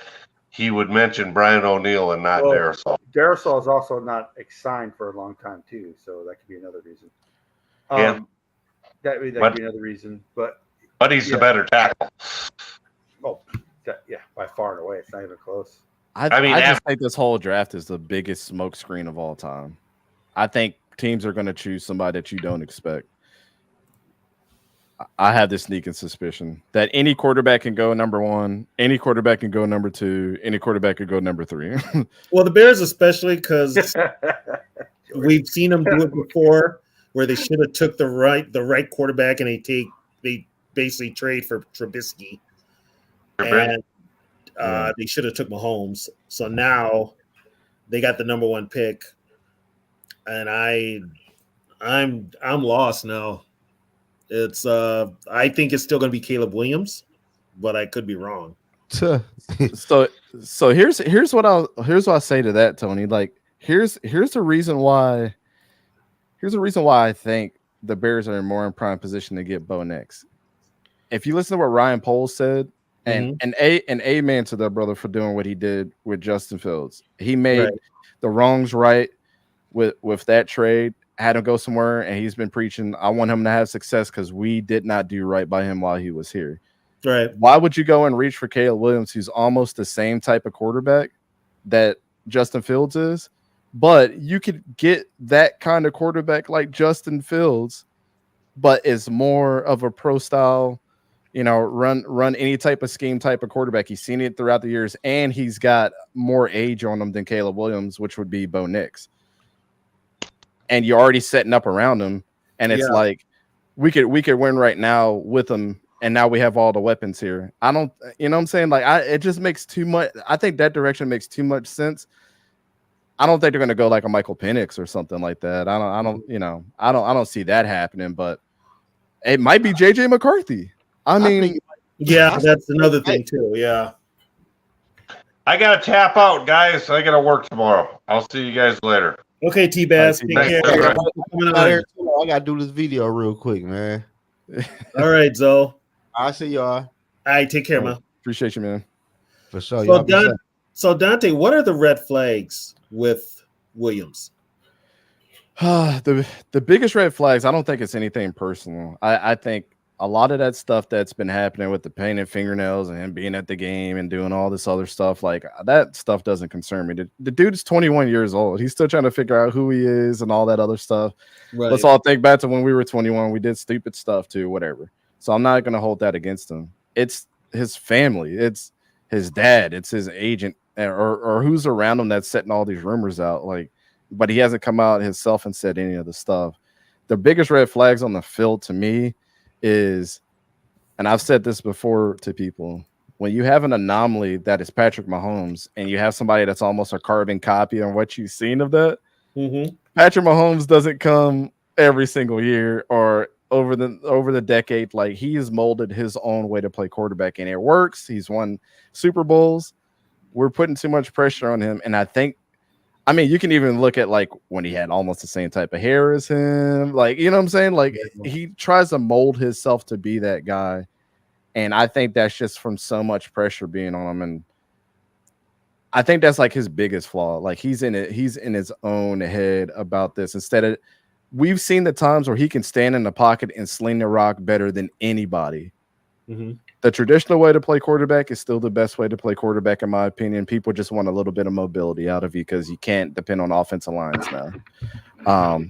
S7: he would mention Brian O'Neill and not Darrisaw.
S1: Darrisaw is also not signed for a long time too, so that could be another reason.
S7: Yeah.
S1: That could be another reason, but
S7: he's the better tackle.
S1: Oh, by far and away, it's not even close.
S9: I just think this whole draft is the biggest smokescreen of all time. I think teams are going to choose somebody that you don't expect. I have this sneaking suspicion that any quarterback can go number 1, any quarterback can go number 2, any quarterback could go number 3.
S4: Well, the Bears especially, because we've seen them do it before, where they should have took the right quarterback and they basically trade for Trubisky, and they should have took Mahomes. So now they got the number 1 pick, and I'm lost now. It's I think it's still going to be Caleb Williams, but I could be wrong.
S9: so here's what I say to that, Tony. Like here's the reason why I think the Bears are more in prime position to get Bo Nix. If you listen to what Ryan Poles said, and amen to that brother for doing what he did with Justin Fields. He made the wrongs right with that trade. Had him go somewhere, and he's been preaching, I want him to have success because we did not do right by him while he was here.
S4: Right.
S9: Why would you go and reach for Caleb Williams, who's almost the same type of quarterback that Justin Fields is? But you could get that kind of quarterback like Justin Fields, but is more of a pro style, run any type of scheme type of quarterback. He's seen it throughout the years, and he's got more age on him than Caleb Williams, which would be Bo Nix. And you're already setting up around him, and it's like we could win right now with him, and now we have all the weapons here. I don't, you know what I'm saying? Like it just makes too much. I think that direction makes too much sense. I don't think they're gonna go like a Michael Penix or something like that. I don't see that happening, but it might be JJ McCarthy. I mean,
S4: that's another thing too. Yeah.
S7: I gotta tap out, guys. I gotta work tomorrow. I'll see you guys later.
S4: Okay, T-Bass. Take care.
S5: I gotta do this video real quick, man.
S4: All right, Zoe.
S5: I'll see y'all.
S4: All right, take care, man.
S9: Appreciate you, man.
S5: For sure.
S4: So Dante, what are the red flags with Williams?
S9: The biggest red flags, I don't think it's anything personal. I think a lot of that stuff that's been happening with the painted fingernails and him being at the game and doing all this other stuff, like that stuff doesn't concern me. The dude is 21 years old. He's still trying to figure out who he is and all that other stuff. Right. Let's all think back to when we were 21. We did stupid stuff too, whatever. So I'm not going to hold that against him. It's his family. It's his dad. It's his agent or who's around him that's setting all these rumors out. But he hasn't come out himself and said any of the stuff. The biggest red flags on the field to me is, and I've said this before to people, when you have an anomaly that is Patrick Mahomes and you have somebody that's almost a carbon copy on what you've seen of that, Patrick Mahomes doesn't come every single year or over the decade. Like, he has molded his own way to play quarterback, and it works. He's won Super Bowls. We're putting too much pressure on him, and I think, I mean, you can even look at like when he had almost the same type of hair as him. Like, you know what I'm saying? Like, he tries to mold himself to be that guy. And I think that's just from so much pressure being on him. And I think that's like his biggest flaw. Like, he's in his own head about this. Instead of, we've seen the times where he can stand in the pocket and sling the rock better than anybody. The traditional way to play quarterback is still the best way to play quarterback, in my opinion. People just want a little bit of mobility out of you because you can't depend on offensive lines now.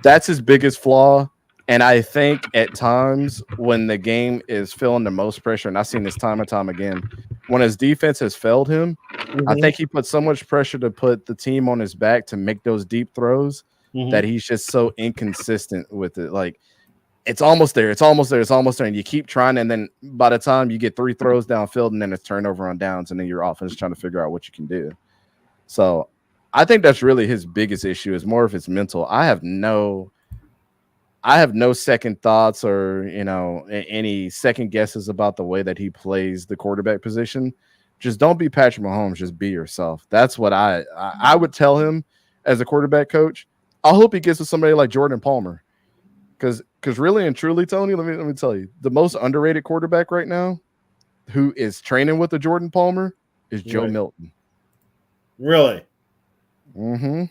S9: That's his biggest flaw. And I think at times when the game is feeling the most pressure, and I've seen this time and time again, when his defense has failed him, I think he put so much pressure to put the team on his back to make those deep throws that he's just so inconsistent with it. Like, it's almost there. And you keep trying. And then by the time you get 3 throws downfield, and then it's turnover on downs, and then your offense is trying to figure out what you can do. So I think that's really his biggest issue, is more of his mental. I have no second thoughts or, any second guesses about the way that he plays the quarterback position. Just don't be Patrick Mahomes. Just be yourself. That's what I would tell him as a quarterback coach. I hope he gets with somebody like Jordan Palmer. Because really and truly, Tony, let me tell you, the most underrated quarterback right now, who is training with the Jordan Palmer, is Joe Milton.
S4: Really?
S9: Mm-hmm.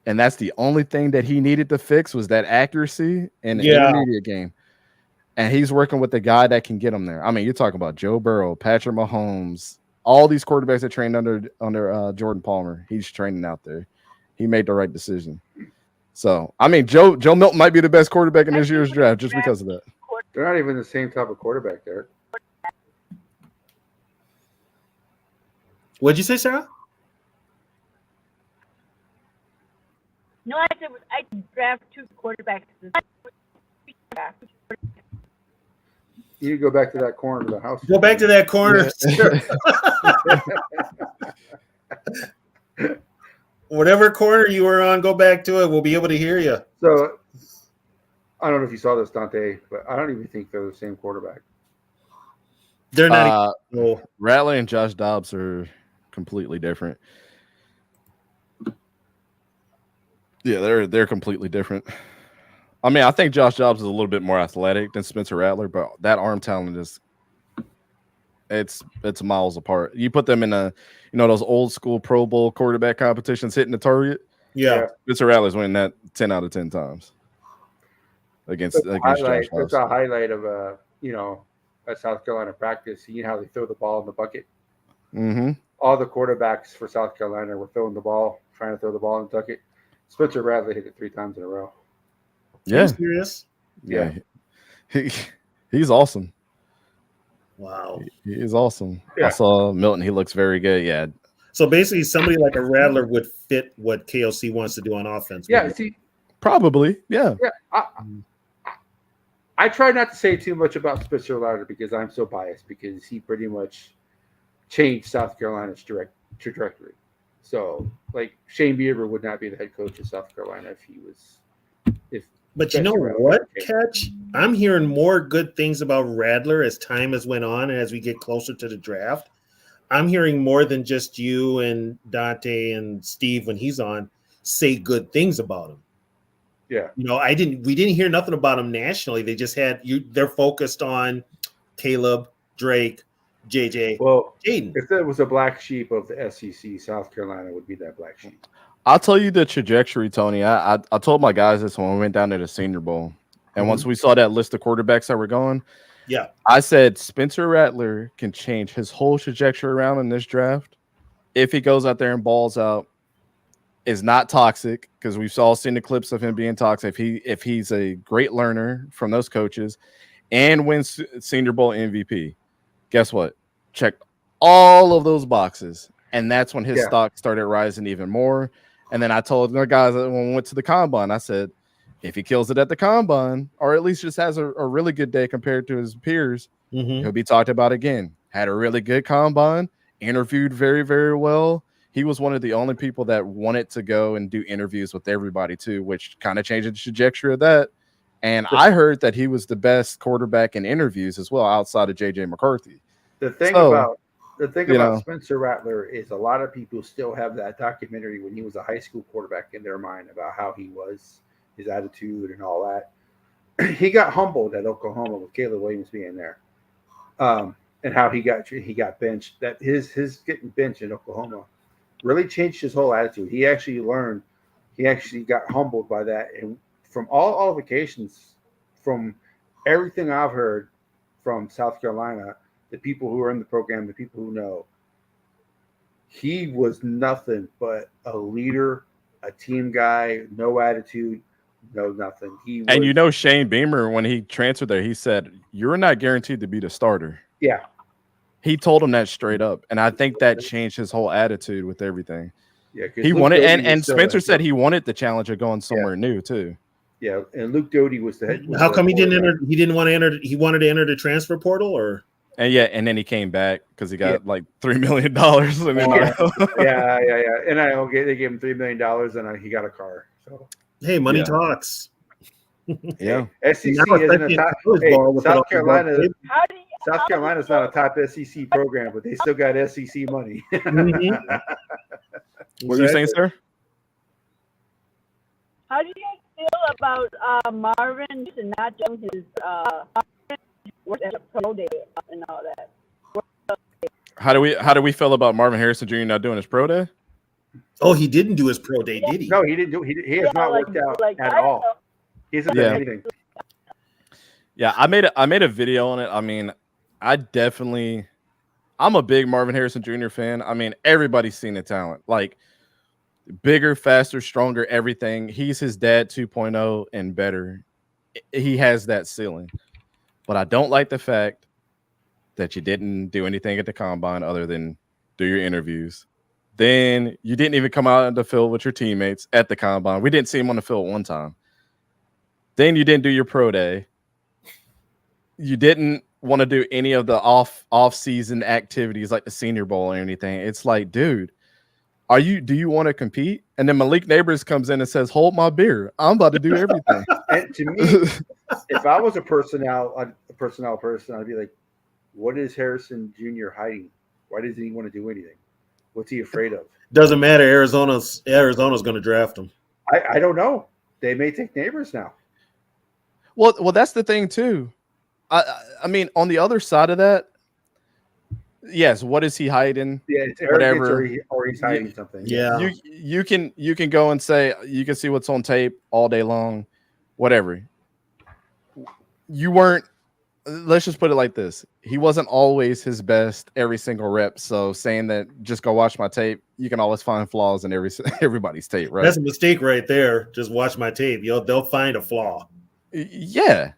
S9: And that's the only thing that he needed to fix was that accuracy in the intermediate game. And he's working with the guy that can get him there. I mean, you're talking about Joe Burrow, Patrick Mahomes, all these quarterbacks that trained under Jordan Palmer. He's training out there. He made the right decision. So, I mean, Joe Milton might be the best quarterback in this year's draft just because of that.
S1: They're not even the same type of quarterback there.
S4: What'd you say, Sarah?
S8: No, I said I draft 2 quarterbacks.
S1: You need to go back to that corner of the house.
S4: Go back to that corner. Yeah. Whatever corner you were on, go back to it. We'll be able to hear you.
S1: So, I don't know if you saw this, Dante, but I don't even think they're the same quarterback.
S4: They're not.
S9: Rattler and Josh Dobbs are completely different. Yeah, they're completely different. I mean, I think Josh Dobbs is a little bit more athletic than Spencer Rattler, but that arm talent is it's miles apart. You put them in those old school Pro Bowl quarterback competitions hitting the target.
S4: Yeah.
S9: Spencer Rattler's winning that 10 out of 10 times against Josh Dobbs.
S1: That's a highlight of at South Carolina practice. You know how they throw the ball in the bucket?
S9: Mm-hmm.
S1: All the quarterbacks for South Carolina were throwing the ball, trying to throw the ball in the bucket. Spencer Rattler hit it 3 times in a row.
S9: Yeah.
S4: Are you serious?
S9: Yeah. He's awesome.
S4: Wow.
S9: He is awesome.
S1: Yeah.
S9: I saw Milton. He looks very good. Yeah.
S4: So basically, somebody like a Rattler would fit what KOC wants to do on offense.
S1: Yeah. See,
S9: probably. Yeah.
S1: Yeah. I try not to say too much about Spencer Rattler because I'm so biased because he pretty much changed South Carolina's trajectory. So, like, Shane Bieber would not be the head coach of South Carolina if he was.
S4: But you know what, Catch? I'm hearing more good things about Rattler as time has went on and as we get closer to the draft. I'm hearing more than just you and Dante and Steve when he's on say good things about him.
S1: Yeah.
S4: We didn't hear nothing about him nationally. They just they're focused on Caleb, Drake, JJ.
S1: Well,
S4: Jaden.
S1: If there was a black sheep of the SEC, South Carolina would be that black sheep.
S9: I'll tell you the trajectory, Tony. I told my guys this when we went down to the Senior Bowl. And once we saw that list of quarterbacks that were going, I said Spencer Rattler can change his whole trajectory around in this draft if he goes out there and balls out, is not toxic, because we've all seen the clips of him being toxic. If he's a great learner from those coaches and wins Senior Bowl MVP, guess what? Check all of those boxes. And that's when his stock started rising even more. And then I told the guys when we went to the combine, I said, if he kills it at the combine, or at least just has a really good day compared to his peers, he'll be talked about again. Had a really good combine, interviewed very, very well. He was one of the only people that wanted to go and do interviews with everybody too, which kind of changed the trajectory of that. And I heard that he was the best quarterback in interviews as well, outside of JJ McCarthy.
S1: The thing about Spencer Rattler is a lot of people still have that documentary when he was a high school quarterback in their mind about how he was, his attitude and all that. He got humbled at Oklahoma with Caleb Williams being there, and how he got benched. That his getting benched in Oklahoma really changed his whole attitude. He actually got humbled by that, and from all indications, from everything I've heard from South Carolina, the people who are in the program, the people who know, he was nothing but a leader, a team guy, no attitude, no nothing.
S9: And Shane Beamer, when he transferred there, he said, "You're not guaranteed to be the starter."
S1: Yeah.
S9: He told him that straight up. And I think that changed his whole attitude with everything.
S1: Yeah.
S9: He wanted, and Spencer said he wanted the challenge of going somewhere new too.
S1: Yeah. And Luke Doty was the head.
S4: How come he didn't enter? He didn't want to enter. He wanted to enter the transfer portal, or?
S9: And then he came back because he got like $3 million.
S1: Yeah. And they gave him $3 million, and he got a car. So
S4: hey, money talks.
S9: Yeah.
S1: SEC isn't a top. South Carolina. South Carolina's not a top SEC program, but they still got SEC money.
S9: What are you saying, sir?
S8: How do you guys feel about Marvin and not doing his work at a pro day and all that?
S9: How do we feel about Marvin Harrison Jr. not doing his pro day?
S4: Oh, he didn't do his pro day, did he?
S1: No, he didn't do. He has not worked out at all. He hasn't done anything.
S9: Yeah, I made a video on it. I mean, I'm a big Marvin Harrison Jr. fan. I mean, everybody's seen the talent. Like bigger, faster, stronger, everything. He's his dad 2.0 and better. He has that ceiling. But I don't like the fact that you didn't do anything at the combine other than do your interviews. Then you didn't even come out on the field with your teammates at the combine. We didn't see him on the field one time. Then you didn't do your pro day. You didn't want to do any of the off-season activities like the Senior Bowl or anything. It's like, dude, do you want to compete? And then Malik Neighbors comes in and says, hold my beer. I'm about to do everything.
S1: And to me, if I was a personnel person, I'd be like, what is Harrison Jr. hiding? Why doesn't he want to do anything? What's he afraid of?
S4: Doesn't matter. Arizona's going to draft him.
S1: I don't know. They may take Neighbors now.
S9: Well, that's the thing too. I mean, on the other side of that, yes. What is he hiding?
S1: Yeah, it's
S9: whatever,
S1: or he's hiding something.
S4: Yeah,
S9: you can go and say you can see what's on tape all day long, whatever. You weren't. Let's just put it like this: he wasn't always his best every single rep. So saying that just go watch my tape, you can always find flaws in everybody's tape, right?
S4: That's a mistake right there. Just watch my tape. They'll find a flaw.
S9: Yeah.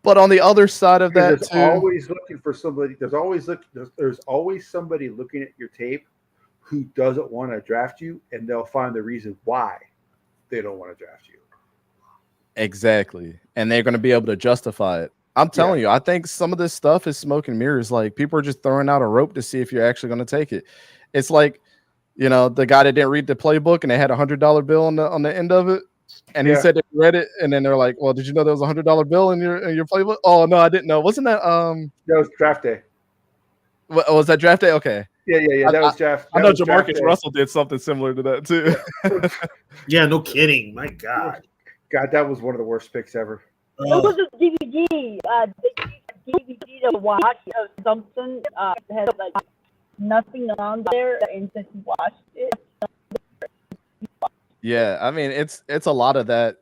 S9: But on the other side of that,
S1: there's always looking for somebody. There's always somebody looking at your tape who doesn't want to draft you, and they'll find the reason why they don't want to draft you.
S9: Exactly, and they're going to be able to justify it. I'm telling you, I think some of this stuff is smoke and mirrors. Like people are just throwing out a rope to see if you're actually going to take it. It's like, the guy that didn't read the playbook and they had $100 bill on the end of it. And he said they read it, and then they're like, "Well, did you know there was $100 bill in your playbook?" Oh no, I didn't know. Wasn't that
S1: That was draft day.
S9: What was that draft day? Okay.
S1: Yeah. That was draft.
S9: I know Jamarcus Russell did something similar to that too.
S4: Yeah, no kidding. My God,
S1: that was one of the worst picks ever.
S8: It was a DVD. DVD to watch or something. It had like nothing on there, and just watched it.
S9: Yeah, I mean it's a lot of that.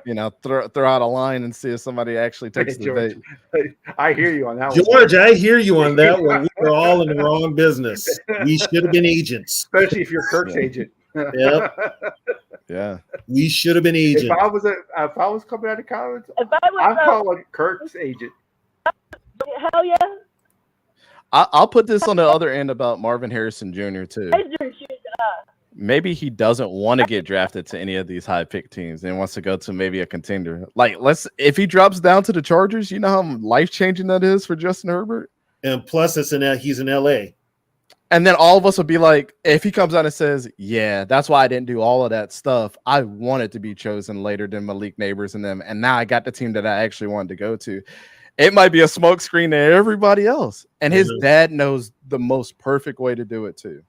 S1: Yeah,
S9: throw out a line and see if somebody actually takes the bait.
S1: I hear you on that
S4: one. George, I hear you on that one. We were all in the wrong business. We should have been agents,
S1: especially if you're Kirk's agent.
S4: Yep.
S9: Yeah,
S4: we should have been agents.
S1: If I was coming out of college, I'm calling Kirk's agent.
S8: Hell yeah!
S9: I'll put this on the other end about Marvin Harrison Jr. too. Maybe he doesn't want to get drafted to any of these high pick teams and wants to go to maybe a contender. Like, if he drops down to the Chargers, you know how life changing that is for Justin Herbert.
S4: And plus, he's in LA.
S9: And then all of us will be like, if he comes out and says, "Yeah, that's why I didn't do all of that stuff. I wanted to be chosen later than Malik Neighbors and them, and now I got the team that I actually wanted to go to." It might be a smokescreen to everybody else, and his dad knows the most perfect way to do it too.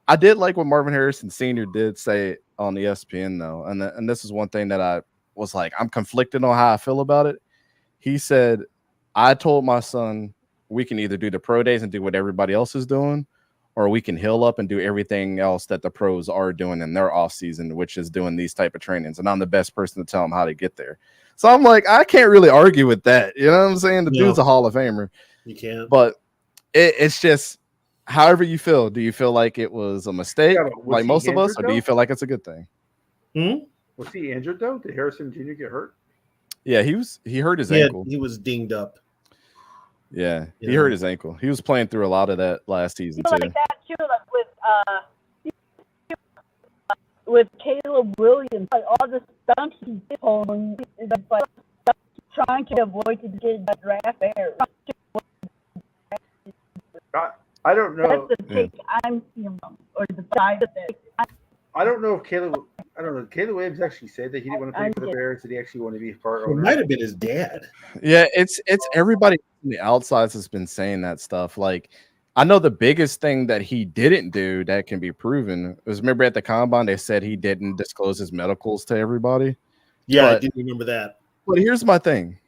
S9: I did like what Marvin Harrison Sr. did say on ESPN, though. And this is one thing that I was like, I'm conflicted on how I feel about it. He said, I told my son, we can either do the pro days and do what everybody else is doing, or we can heal up and do everything else that the pros are doing in their off season, which is doing these type of trainings. And I'm the best person to tell them how to get there. So I'm like, I can't really argue with that. You know what I'm saying? The dude's a Hall of Famer.
S4: You can't.
S9: But it's just, however you feel. Do you feel like it was a mistake, like most of us, or do you feel like it's a good thing?
S1: Was he injured though? Did Harrison Jr. get hurt?
S9: Yeah, he hurt his ankle.
S4: He was dinged up.
S9: Yeah, he hurt his ankle. He was playing through a lot of that last season too.
S8: Like that too, like with Caleb Williams, like all the stunts he's pulling is like trying to avoid to get the draft there.
S1: I don't know.
S8: That's the take I'm seeing, or the side of it.
S1: I don't know if Caleb Williams actually said that he didn't want to play for the Bears. Did he actually want to be part of it?
S4: It might have been his dad.
S9: Yeah, it's everybody on the outsides has been saying that stuff. Like I know the biggest thing that he didn't do that can be proven was, remember at the combine they said he didn't disclose his medicals to everybody.
S4: Yeah, I do remember that.
S9: But here's my thing: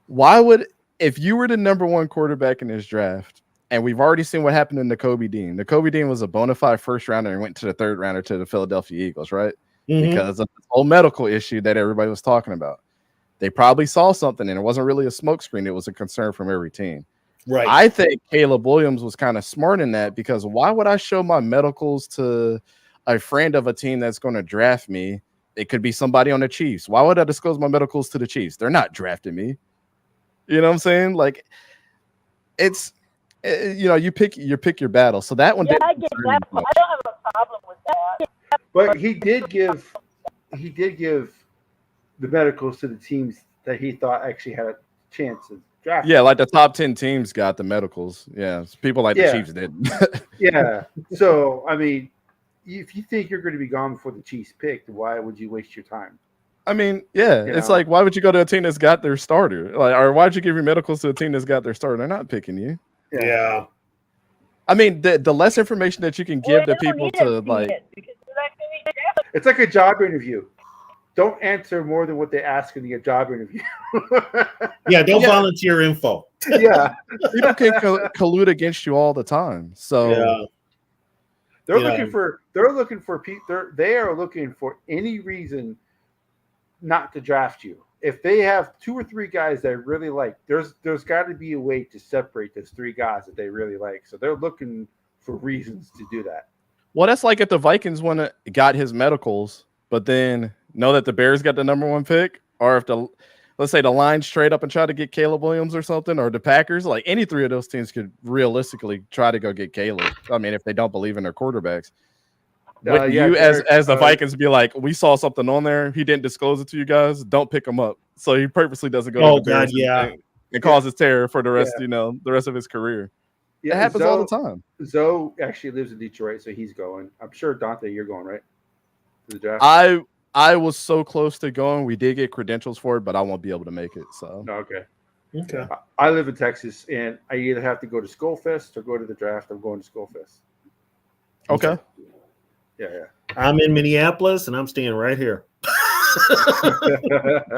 S9: why would, if you were the number one quarterback in this draft, and we've already seen what happened to Nakobe Dean. Nakobe Dean was a bona fide first rounder and went to the third rounder to the Philadelphia Eagles, right?
S4: Mm-hmm.
S9: Because of the whole medical issue that everybody was talking about. They probably saw something, and it wasn't really a smokescreen. It was a concern from every team.
S4: Right.
S9: I think Caleb Williams was kind of smart in that, because why would I show my medicals to a friend of a team that's going to draft me? It could be somebody on the Chiefs. Why would I disclose my medicals to the Chiefs? They're not drafting me. You know what I'm saying? Like, it's, you pick your battle. So that one,
S8: yeah, I get that. I don't have a problem with that.
S1: But he did give the medicals to the teams that he thought actually had a chance of drafting.
S9: Yeah, like the top 10 teams got the medicals. Yeah, people like the Chiefs didn't.
S1: Yeah. So, I mean, if you think you're going to be gone before the Chiefs picked, why would you waste your time?
S9: I mean, yeah, it's like, why would you go to a team that's got their starter? Like, or why'd you give your medicals to a team that's got their starter? They're not picking you.
S4: Yeah.
S9: I mean, the less information that you can give to people to, like,
S1: it's like a job interview. Don't answer more than what they ask in the job interview.
S4: Yeah, don't volunteer info.
S1: Yeah.
S9: People can collude against you all the time. So
S1: they are looking for any reason not to draft you. If they have 2 or 3 guys that really like, there's got to be a way to separate those 3 guys that they really like. So they're looking for reasons to do that.
S9: Well, that's like if the Vikings got his medicals, but then know that the Bears got the number 1 pick, or if let's say the Lions trade up and try to get Caleb Williams or something, or the Packers, like any 3 of those teams could realistically try to go get Caleb. I mean, if they don't believe in their quarterbacks. Would you, as the Vikings, be like, we saw something on there, he didn't disclose it to you guys, don't pick him up. So he purposely doesn't go to the Bears and causes terror for the rest, the rest of his career. Yeah, it happens all the time.
S1: Zoe actually lives in Detroit, so he's going. I'm sure, Dante, you're going, right? To the draft.
S9: I was so close to going. We did get credentials for it, but I won't be able to make it. So
S1: okay. I live in Texas, and I either have to go to Skullfest or go to the draft. I'm going to Skullfest.
S9: Okay.
S1: Yeah.
S4: I'm in Minneapolis, and I'm staying right here.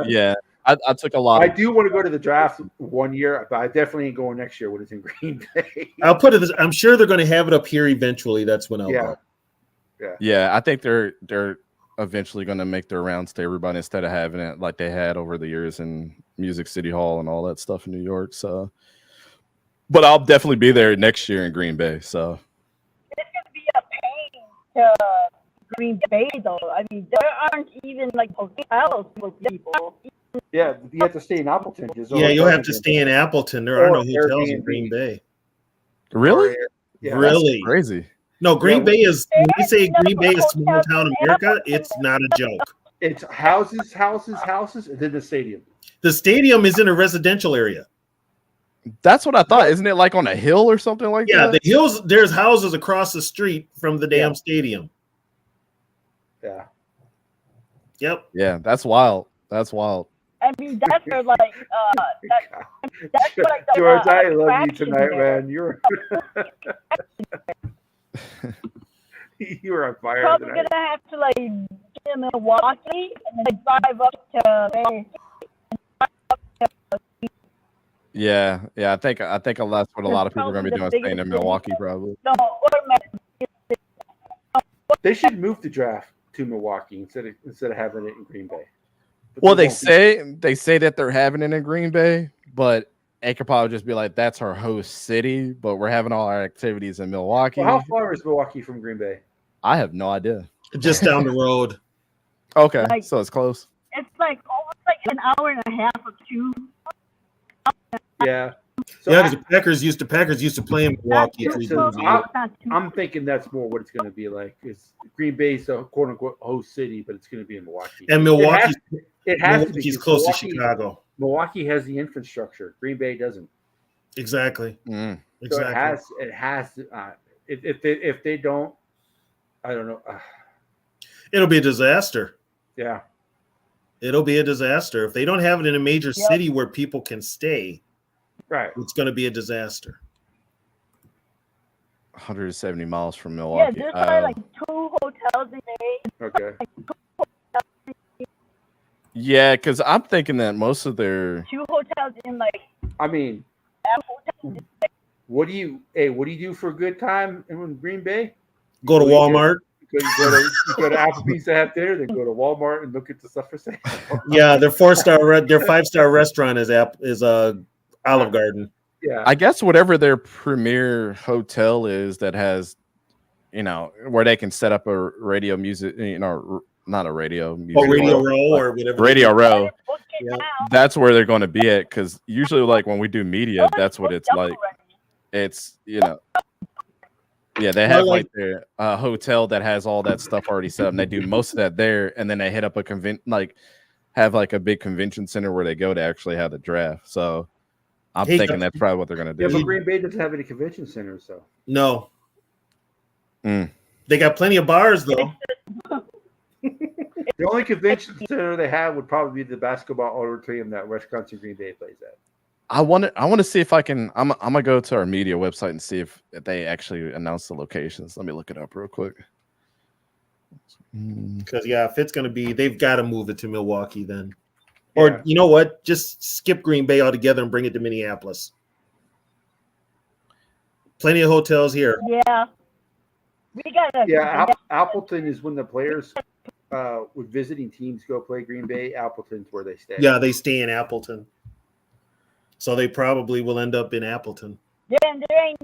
S9: Yeah, I took a lot.
S1: I do want to go to the draft one year, but I definitely ain't going next year when it's in Green Bay.
S4: I'll put it this: I'm sure they're going to have it up here eventually. That's when I'll go.
S9: Yeah. I think they're eventually going to make their rounds to everybody instead of having it like they had over the years in Music City Hall and all that stuff in New York. So, but I'll definitely be there next year in Green Bay. So
S8: it's going to be a pain to Green Bay, though. I mean, there aren't even like hotels for people.
S1: Yeah, you have to stay in Appleton.
S4: Yeah, you'll have to stay in Appleton. There are no hotels in Green Bay.
S9: Really?
S1: Yeah,
S4: really?
S9: That's crazy.
S4: No, Green Bay is, when we say Green Bay is small town America, it's not a joke.
S1: It's houses, and then the stadium.
S4: The stadium is in a residential area.
S9: That's what I thought. Isn't it like on a hill or something like that?
S4: Yeah, the hills, there's houses across the street from the damn stadium.
S1: Yeah.
S4: Yep.
S9: Yeah, that's wild. That's wild.
S8: I mean, that's where like that's what like the
S1: George, I love you tonight, man. You're you're on fire.
S8: Probably tonight. Gonna have to like get in Milwaukee and then drive up to.
S9: Yeah. I think that's what a lot of people are going to be doing, staying in Milwaukee, probably.
S8: No,
S1: they should move the draft to Milwaukee instead of having it in Green Bay. But
S9: well, they say that they're having it in Green Bay, but it could probably just be like, that's our host city, but we're having all our activities in Milwaukee.
S1: Well, how far is Milwaukee from Green Bay?
S9: I have no idea.
S4: Just down the road.
S9: Okay,
S8: like,
S9: so it's close.
S8: It's like almost like an hour and a half or 2.
S1: Yeah. So
S4: because the Packers used to play in Milwaukee.
S1: I'm thinking that's more what it's going to be like. Is Green Bay's a quote unquote host city, but it's going to be in Milwaukee.
S4: And Milwaukee's close to Chicago.
S1: Milwaukee has the infrastructure. Green Bay doesn't.
S4: Exactly.
S1: So
S4: exactly.
S1: it has. If they don't, I don't know.
S4: It'll be a disaster.
S1: Yeah.
S4: It'll be a disaster if they don't have it in a major city where people can stay.
S1: Right.
S4: It's going to be a disaster.
S9: 170 miles from
S8: Yeah,
S9: Milwaukee.
S8: there's probably like 2 hotels in there.
S1: Okay.
S9: Yeah, because I'm thinking that most of their
S8: 2 hotels in like.
S1: I mean, what do you do for a good time in Green Bay?
S4: Go to Walmart.
S1: You go to Applebee's to have dinner, then go to Walmart and look at the stuff for sale.
S4: Yeah, their 5-star restaurant is Olive Garden.
S1: Yeah,
S9: I guess whatever their premier hotel is that has, where they can set up a radio music, not a radio music,
S4: Radio Row or whatever.
S9: Radio Row.
S4: Yeah.
S9: That's where they're going to be at, because usually, like when we do media, that's what it's like. It's yeah, they have like their hotel that has all that stuff already set up, and they do most of that there, and then they hit up a have like a big convention center where they go to actually have the draft. So I'm thinking that's probably what they're going to do.
S1: Yeah, but Green Bay doesn't have any convention centers, so
S4: no.
S9: Mm.
S4: They got plenty of bars though.
S1: The only convention center they have would probably be the basketball auditorium that Wisconsin Green Bay plays at.
S9: I want to see if I can. I'm gonna go to our media website and see if they actually announce the locations. Let me look it up real quick.
S4: Because if it's gonna be, they've got to move it to Milwaukee then, or you know what? Just skip Green Bay altogether and bring it to Minneapolis. Plenty of hotels here.
S8: Yeah. We got
S1: Appleton is when the players with visiting teams go play Green Bay. Appleton's where they stay.
S4: Yeah, they stay in Appleton. So they probably will end up in Appleton.
S8: There ain't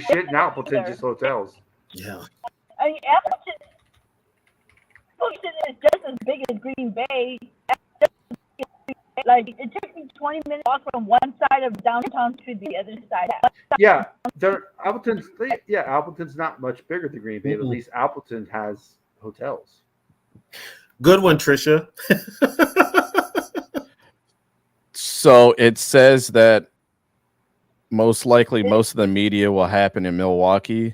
S1: shit in Appleton, just hotels.
S4: Yeah.
S8: I mean, Appleton is just as big as Green Bay. Like, it took me 20 minutes to walk from one side of downtown to the other side.
S1: Yeah, Appleton's not much bigger than Green Bay, but at least Appleton has hotels.
S4: Good one, Tricia.
S9: So it says that most likely most of the media will happen in Milwaukee,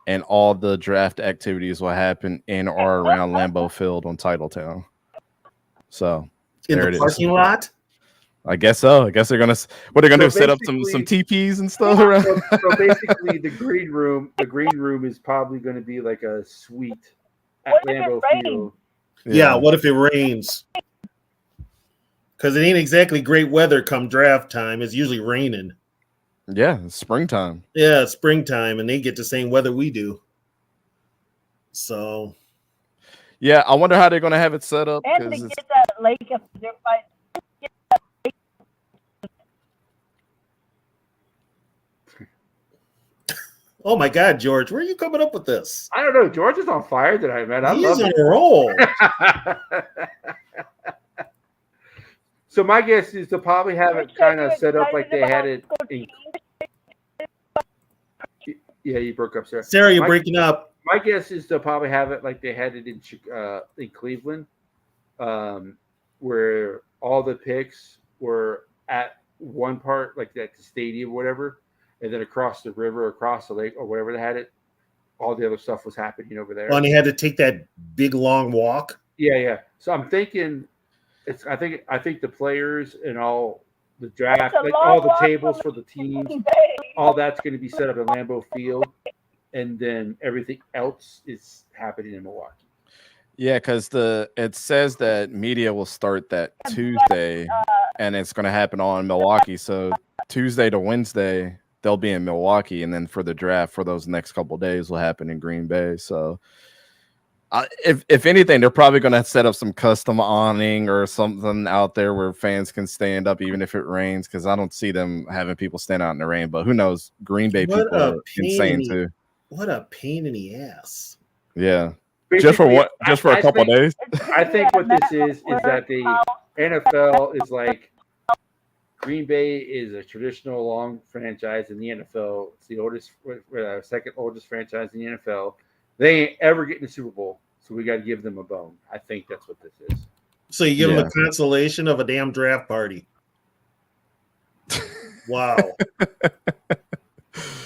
S9: and all the draft activities will happen in or around Lambeau Field on Titletown. So
S4: in the parking lot?
S9: I guess so. I guess they're gonna do? Set up some teepees and stuff around.
S1: So basically, the green room is probably going to be like a suite at Lambeau Field.
S4: Yeah. What if it rains? Because it ain't exactly great weather come draft time. It's usually raining.
S9: Yeah, it's springtime.
S4: Yeah, it's springtime, and they get the same weather we do. So,
S9: yeah, I wonder how they're going to have it set up.
S8: And they get that lake up there.
S4: Oh my God, George, where are you coming up with this?
S1: I don't know. George is on fire tonight, man.
S4: He's on a roll.
S1: So my guess is to probably have it kind of set up like they had it in. Yeah, you broke up, Sarah.
S4: Sarah, you're breaking up.
S1: My guess is to probably have it like they had it in Cleveland, where all the picks were at one part, like at the stadium or whatever, and then across the river, across the lake, or wherever they had it, all the other stuff was happening over there.
S4: Oh, and they had to take that big long walk.
S1: Yeah. So I'm thinking. I think the players and all the draft, like all the tables for the teams, all that's going to be set up at Lambeau Field, and then everything else is happening in Milwaukee.
S9: Yeah, because it says that media will start that Tuesday, and it's going to happen all in Milwaukee. So Tuesday to Wednesday, they'll be in Milwaukee, and then for the draft for those next couple of days will happen in Green Bay. So. If anything, they're probably going to set up some custom awning or something out there where fans can stand up even if it rains, because I don't see them having people stand out in the rain. But who knows? Green Bay people are insane too.
S4: What a pain in the ass.
S9: Yeah. Basically, just for a couple of days?
S1: I think what this is that the NFL is like Green Bay is a traditional long franchise in the NFL. It's the oldest, second oldest franchise in the NFL. They ain't ever getting the Super Bowl, so we got to give them a bone. I think that's what this is.
S4: So you give them a consolation of a damn draft party. Wow.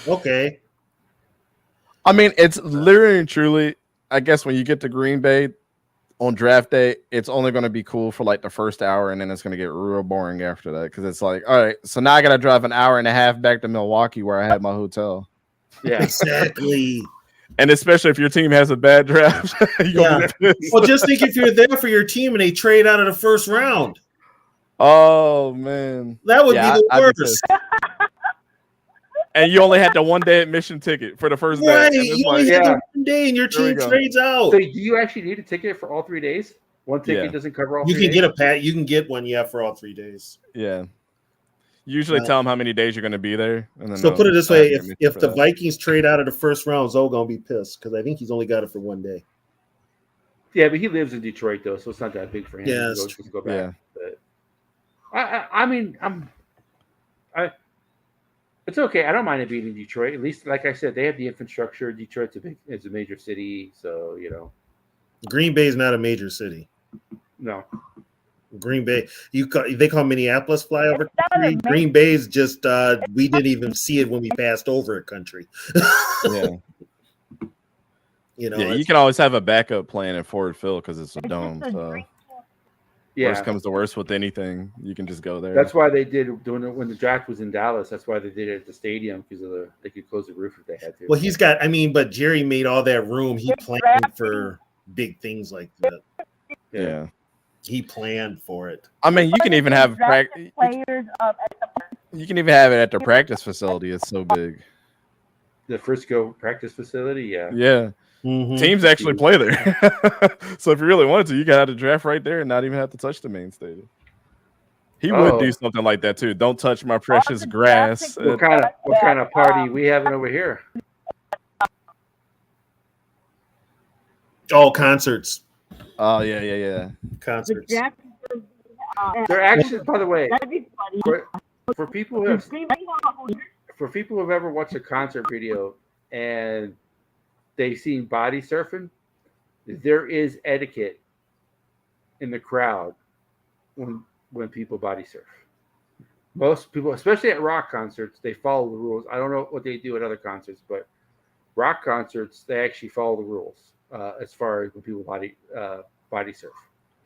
S4: Okay.
S9: I mean, it's literally and truly, I guess when you get to Green Bay on draft day, it's only going to be cool for like the first hour, and then it's going to get real boring after that, because it's like, all right, so now I got to drive an hour and a half back to Milwaukee where I had my hotel.
S1: Yeah,
S4: exactly.
S9: And especially if your team has a bad draft,
S4: Yeah. Well, just think if you're there for your team and they trade out of the first round.
S9: Oh man,
S4: that would be the worst.
S9: And you only had the 1 day admission ticket for the first day.
S4: Right, you only had the 1 day, and your team trades out.
S1: So, do you actually need a ticket for all 3 days? One ticket doesn't cover all.
S4: You
S1: 3
S4: can
S1: days?
S4: get you can get one, for all 3 days.
S9: Yeah. Usually tell them how many days you're going to be there. And then
S4: so put it this way: if the Vikings trade out of the first round, Zoe gonna be pissed because I think he's only got it for 1 day.
S1: Yeah, but he lives in Detroit though, so it's not that big for him.
S4: Yeah,
S1: to go back. But I mean, it's okay. I don't mind it being in Detroit. At least, like I said, they have the infrastructure. Detroit's it's a major city, so
S4: Green Bay is not a major city.
S1: No.
S4: Green Bay, they call Minneapolis flyover country. Green Bay is just we didn't even see it when we passed over a country.
S9: Yeah, you can always have a backup plan in Ford Field because it's a dome. So worst comes to worst with anything, you can just go there.
S1: That's why they did doing it when the draft was in Dallas. That's why they did it at the stadium because they could close the roof if they had to.
S4: Well, but Jerry made all that room. He planned for big things like that.
S9: Yeah.
S4: He planned for it.
S9: I mean, you can even have you can even have it at the practice facility. It's so big.
S1: The Frisco practice facility, yeah.
S4: Mm-hmm.
S9: Teams actually play there. So if you really wanted to, you could have the draft right there and not even have to touch the main stadium. He would do something like that too. Don't touch my precious grass.
S1: What kind of party we having over here?
S4: Oh, concerts.
S9: Oh yeah.
S4: Concerts.
S1: They're actually, by the way, for people who have ever watched a concert video and they've seen body surfing, there is etiquette in the crowd when people body surf. Most people, especially at rock concerts, they follow the rules. I don't know what they do at other concerts, but rock concerts, they actually follow the rules as far as when people body surf.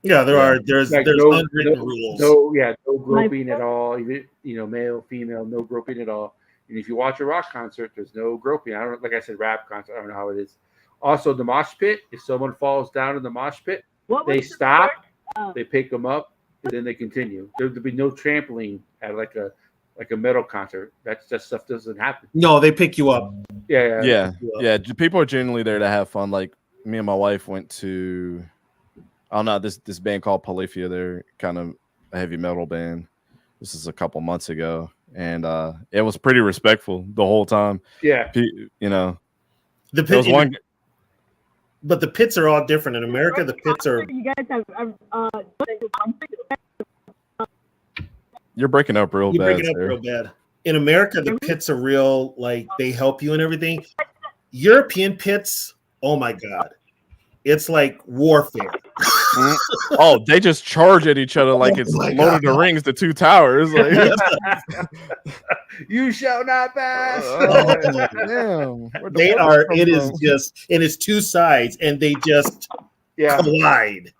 S4: Yeah, there's unwritten rules.
S1: No groping at all. Even male, female, no groping at all. And if you watch a rock concert, there's no groping. I don't, like I said, rap concert. I don't know how it is. Also, the mosh pit. If someone falls down in the mosh pit, they stop, they pick them up, and then they continue. There'll be no trampoline at like a metal concert. That stuff doesn't happen.
S4: No, they pick you up.
S9: Yeah. People are generally there to have fun. Like me and my wife went to, I don't know, this band called Polyphia. They're kind of a heavy metal band. This is a couple months ago, and it was pretty respectful the whole time.
S1: Yeah,
S9: the pit
S4: was one. But the pits are all different in America. The pits are.
S8: You guys have.
S9: You're breaking up real bad.
S4: In America, the pits are real. Like they help you and everything. European pits. Oh my God. It's like warfare.
S9: Oh, they just charge at each other like it's Lord of the Rings, the two towers. Like,
S1: you shall not pass.
S9: Damn.
S4: They are. It is just, and it's two sides, and they just collide.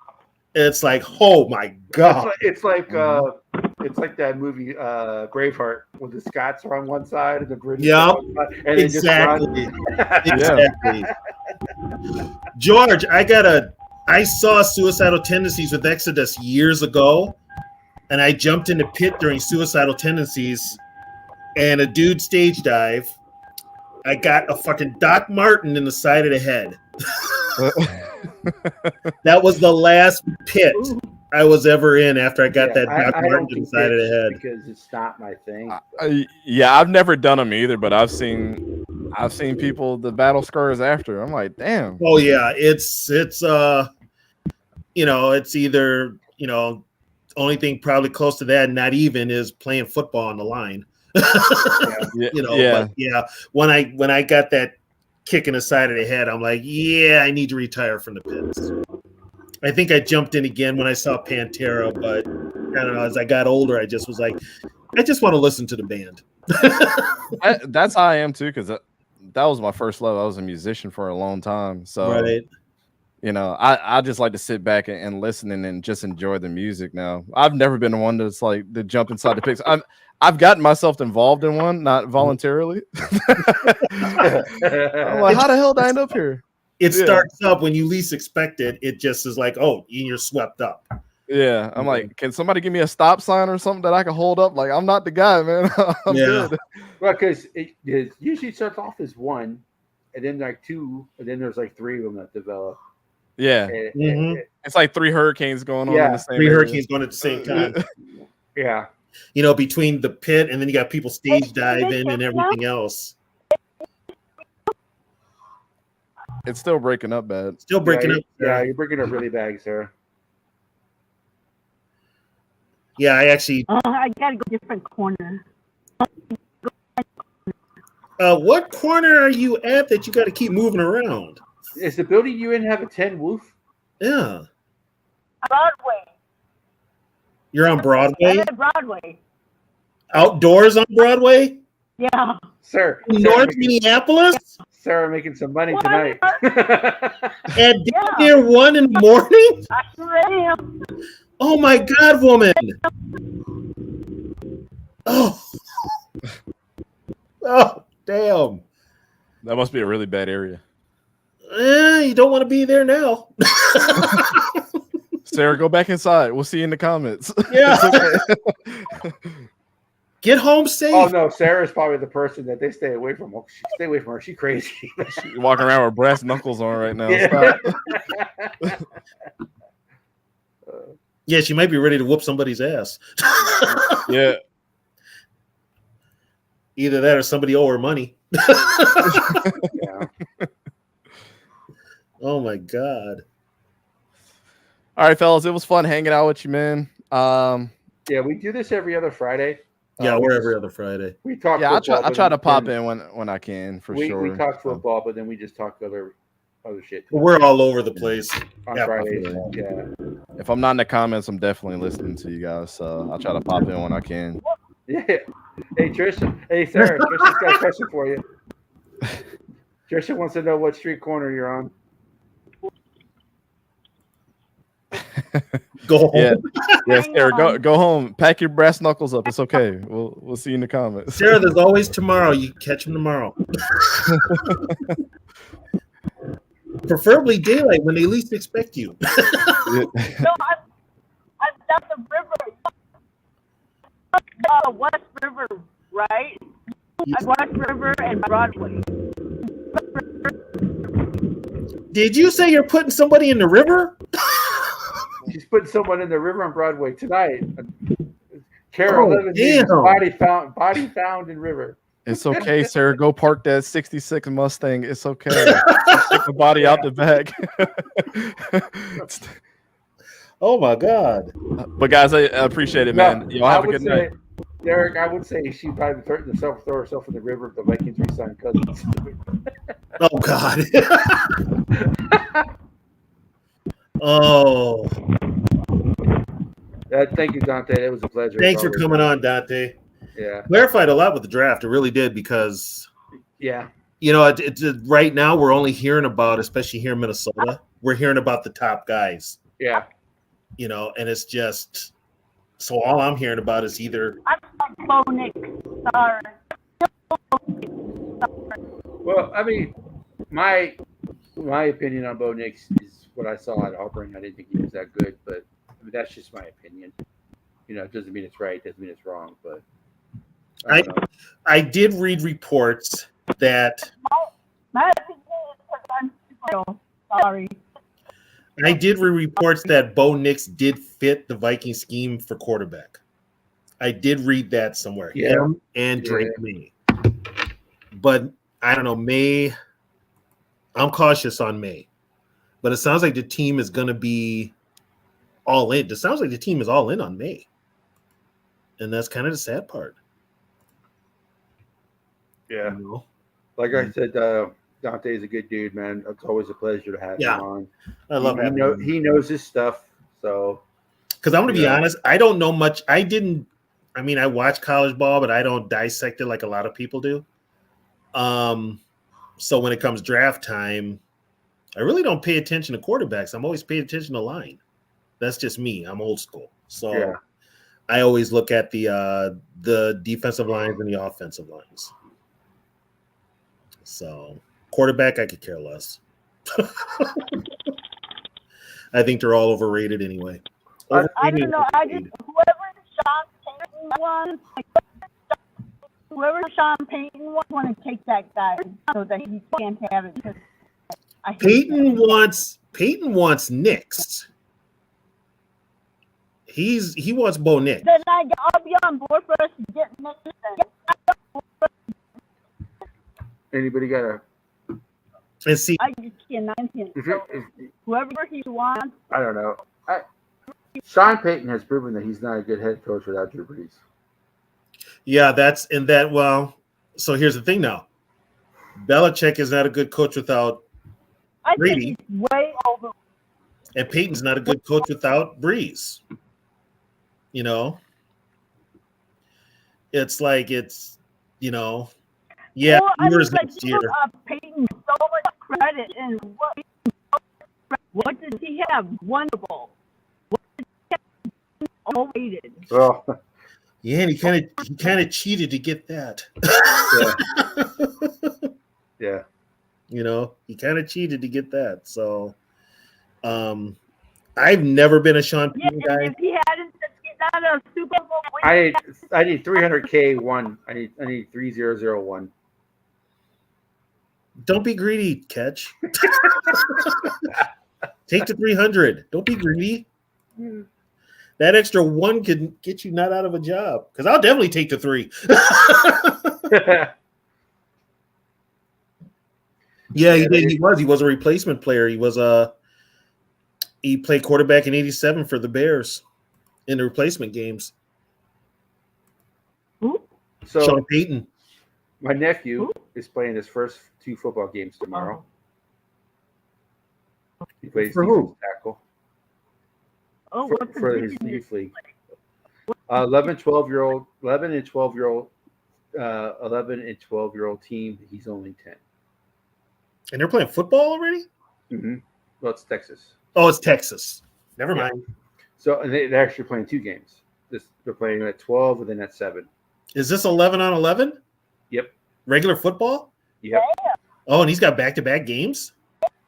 S4: It's like, oh my God!
S1: It's like that movie Braveheart, where the Scots are on one side and the British are on one side, and
S4: exactly. Exactly. George, I saw Suicidal Tendencies with Exodus years ago, and I jumped in the pit during Suicidal Tendencies, and a dude stage dive. I got a fucking Doc Martin in the side of the head. That was the last pit I was ever in after I got that Doc Martin in the side of the head.
S1: Because it's not my thing.
S9: I've never done them either, but I've seen people the battle scars after. I'm like, damn.
S4: Oh yeah, it's it's either only thing probably close to that, not even, is playing football on the line. But when I got that kick in the side of the head, I'm like, I need to retire from the pits. I think I jumped in again when I saw Pantera, but I don't know, as I got older, I just was like, I just want to listen to the band.
S9: That's how I am too, because that was my first love. I was a musician for a long time. So You know, I just like to sit back and listen and just enjoy the music now. I've never been the one that's like to jump inside the picks. I've gotten myself involved in one, not voluntarily. I'm like, how the hell did I end up here?
S4: It starts up when you least expect it. It just is like, oh, you're swept up.
S9: Yeah, I'm like, can somebody give me a stop sign or something that I can hold up? Like, I'm not the guy, man. I'm good.
S1: Well, because it usually starts off as one, and then like two, and then there's like three of them that develop.
S9: Yeah, it's like 3 hurricanes going on in the same.
S4: 3 hurricanes going at the same time.
S1: Yeah,
S4: you know, between the pit and then you got people stage diving and everything else.
S9: It's still breaking up bad.
S4: Still breaking up.
S1: Yeah, you're breaking up really bad, Sarah.
S4: Yeah, I actually.
S8: I gotta go different corner.
S4: What corner are you at that you got to keep moving around?
S1: Is the building you in have a 10 roof?
S4: Yeah.
S8: Broadway.
S4: You're on Broadway?
S8: I'm at Broadway.
S4: Outdoors on Broadway?
S8: Yeah.
S1: Sir.
S4: North Minneapolis?
S1: Sarah making some money tonight.
S4: At near 1 in the morning?
S8: I sure am.
S4: Oh my God, woman. Oh. Oh, damn.
S9: That must be a really bad area.
S4: You don't want to be there now.
S9: Sarah, go back inside. We'll see you in the comments.
S4: Yeah. Get home safe.
S1: Oh no, Sarah's probably the person that they stay away from. Stay away from her. She's crazy.
S9: She's walking around with brass knuckles on right now.
S1: Yeah.
S4: Yeah, she might be ready to whoop somebody's ass.
S9: Yeah.
S4: Either that or somebody owe her money.
S1: Yeah.
S4: Oh my God.
S9: All right, fellas, it was fun hanging out with you, man.
S1: Yeah, we do this every other Friday.
S4: Yeah, we're every other Friday.
S1: We talk.
S9: Yeah,
S1: football,
S9: I try to pop in when I can for sure.
S1: We talk football, but then we just talk other shit.
S4: We're all over the place
S1: on Fridays. Yeah.
S9: If I'm not in the comments, I'm definitely listening to you guys. So I'll try to pop in when I can.
S1: Yeah. Hey, Trisha. Hey, Sarah. Trisha's got a question for you. Trisha wants to know what street corner you're on.
S4: Go home.
S9: Yeah, Sarah, go home. Pack your brass knuckles up. It's okay. We'll see you in the comments.
S4: Sarah, there's always tomorrow. You catch them tomorrow. Preferably daylight when they least expect you.
S8: No, I'm down the river. West River, right? West River and Broadway.
S4: Did you say you're putting somebody in the river?
S1: She's putting someone in the river on Broadway tonight. Carol, 11 body found in river.
S9: It's okay, Sarah. Go park that 66 Mustang. It's okay. Take the body out the back.
S4: Oh my God.
S9: But guys, I appreciate it, man. Y'all have a good night.
S1: Derek, I would say she probably threatened to throw herself in the river if the Vikings re-signed Cousins.
S4: Oh God. Oh.
S1: Thank you, Dante. It was a pleasure.
S4: Thanks for coming on, Dante.
S1: Yeah.
S4: Clarified a lot with the draft. It really did because,
S1: yeah,
S4: you know, it's right now we're only hearing about, especially here in Minnesota, we're hearing about the top guys.
S1: Yeah.
S4: You know, and it's just, so all I'm hearing about is either.
S8: Bo Nix. Sorry.
S1: Well, I mean, my opinion on Bo Nix is what I saw at Auburn. I didn't think he was that good, but I mean, that's just my opinion. You know, it doesn't mean it's right. Doesn't mean it's wrong, but
S4: I did read reports that.
S8: My opinion is sorry.
S4: I did read reports that Bo Nix did fit the Viking scheme for quarterback. I did read that somewhere.
S1: Yeah.
S4: Him and Drake May. But I don't know, May. I'm cautious on May. But it sounds like the team is going to be all in. It sounds like the team is all in on May. And that's kind of the sad part.
S1: Yeah.
S4: You know?
S1: Like I said, Dante is a good dude, man. It's always a pleasure to have him on.
S4: I love him.
S1: He knows his stuff. So,
S4: because I'm going to be honest, I don't know much. I watch college ball, but I don't dissect it like a lot of people do. So when it comes draft time, I really don't pay attention to quarterbacks. I'm always paying attention to line. That's just me. I'm old school. So
S1: Yeah.
S4: I always look at the defensive lines and the offensive lines. So quarterback, I could care less. I think they're all overrated anyway.
S8: I don't know. I just whoever Sean Payton wants, want to take that guy so that he can't have it. Because
S4: Peyton wants Knicks. He wants Bo Nix.
S8: Then I'll be on board for us to get Knicks.
S1: Anybody got a?
S4: And see,
S8: I just cannot. Whoever he wants.
S1: I don't know. Sean Payton has proven that he's not a good head coach without Drew Brees.
S4: Yeah, well, so here's the thing now. Belichick is not a good coach without Brady.
S8: Think he's way over.
S4: And Peyton's not a good coach without Brees. You know? It's like well,
S8: years
S4: next year.
S8: Peyton so much credit, and what does he have? Wonderful. What does he have? Overrated.
S1: Well,
S4: yeah, and he kind of cheated to get that.
S1: Yeah.
S4: You know, he kind of cheated to get that. So, I've never been a Sean Payton guy.
S8: If he hadn't, he's not a Super Bowl
S1: winner. I need 300K one. I need 3001.
S4: Don't be greedy, Catch. Take the 300. Don't be greedy. That extra one could get you not out of a job. Because I'll definitely take the 3. Yeah, he did. He was a replacement player. He played quarterback in '87 for the Bears in the replacement games.
S8: Who?
S1: So
S4: Sean Payton.
S1: My nephew is playing his first 2 football games tomorrow. He plays defensive tackle. For his youth league. 11 and 12-year-old team. He's only 10.
S4: And they're playing football already?
S1: Mm-hmm. Well, it's Texas.
S4: Oh, it's Texas. Never mind.
S1: So they're actually playing 2 games. They're playing at 12 and then at 7.
S4: Is this 11 on 11?
S1: Yep.
S4: Regular football?
S1: Yep.
S4: Oh, and he's got back-to-back games?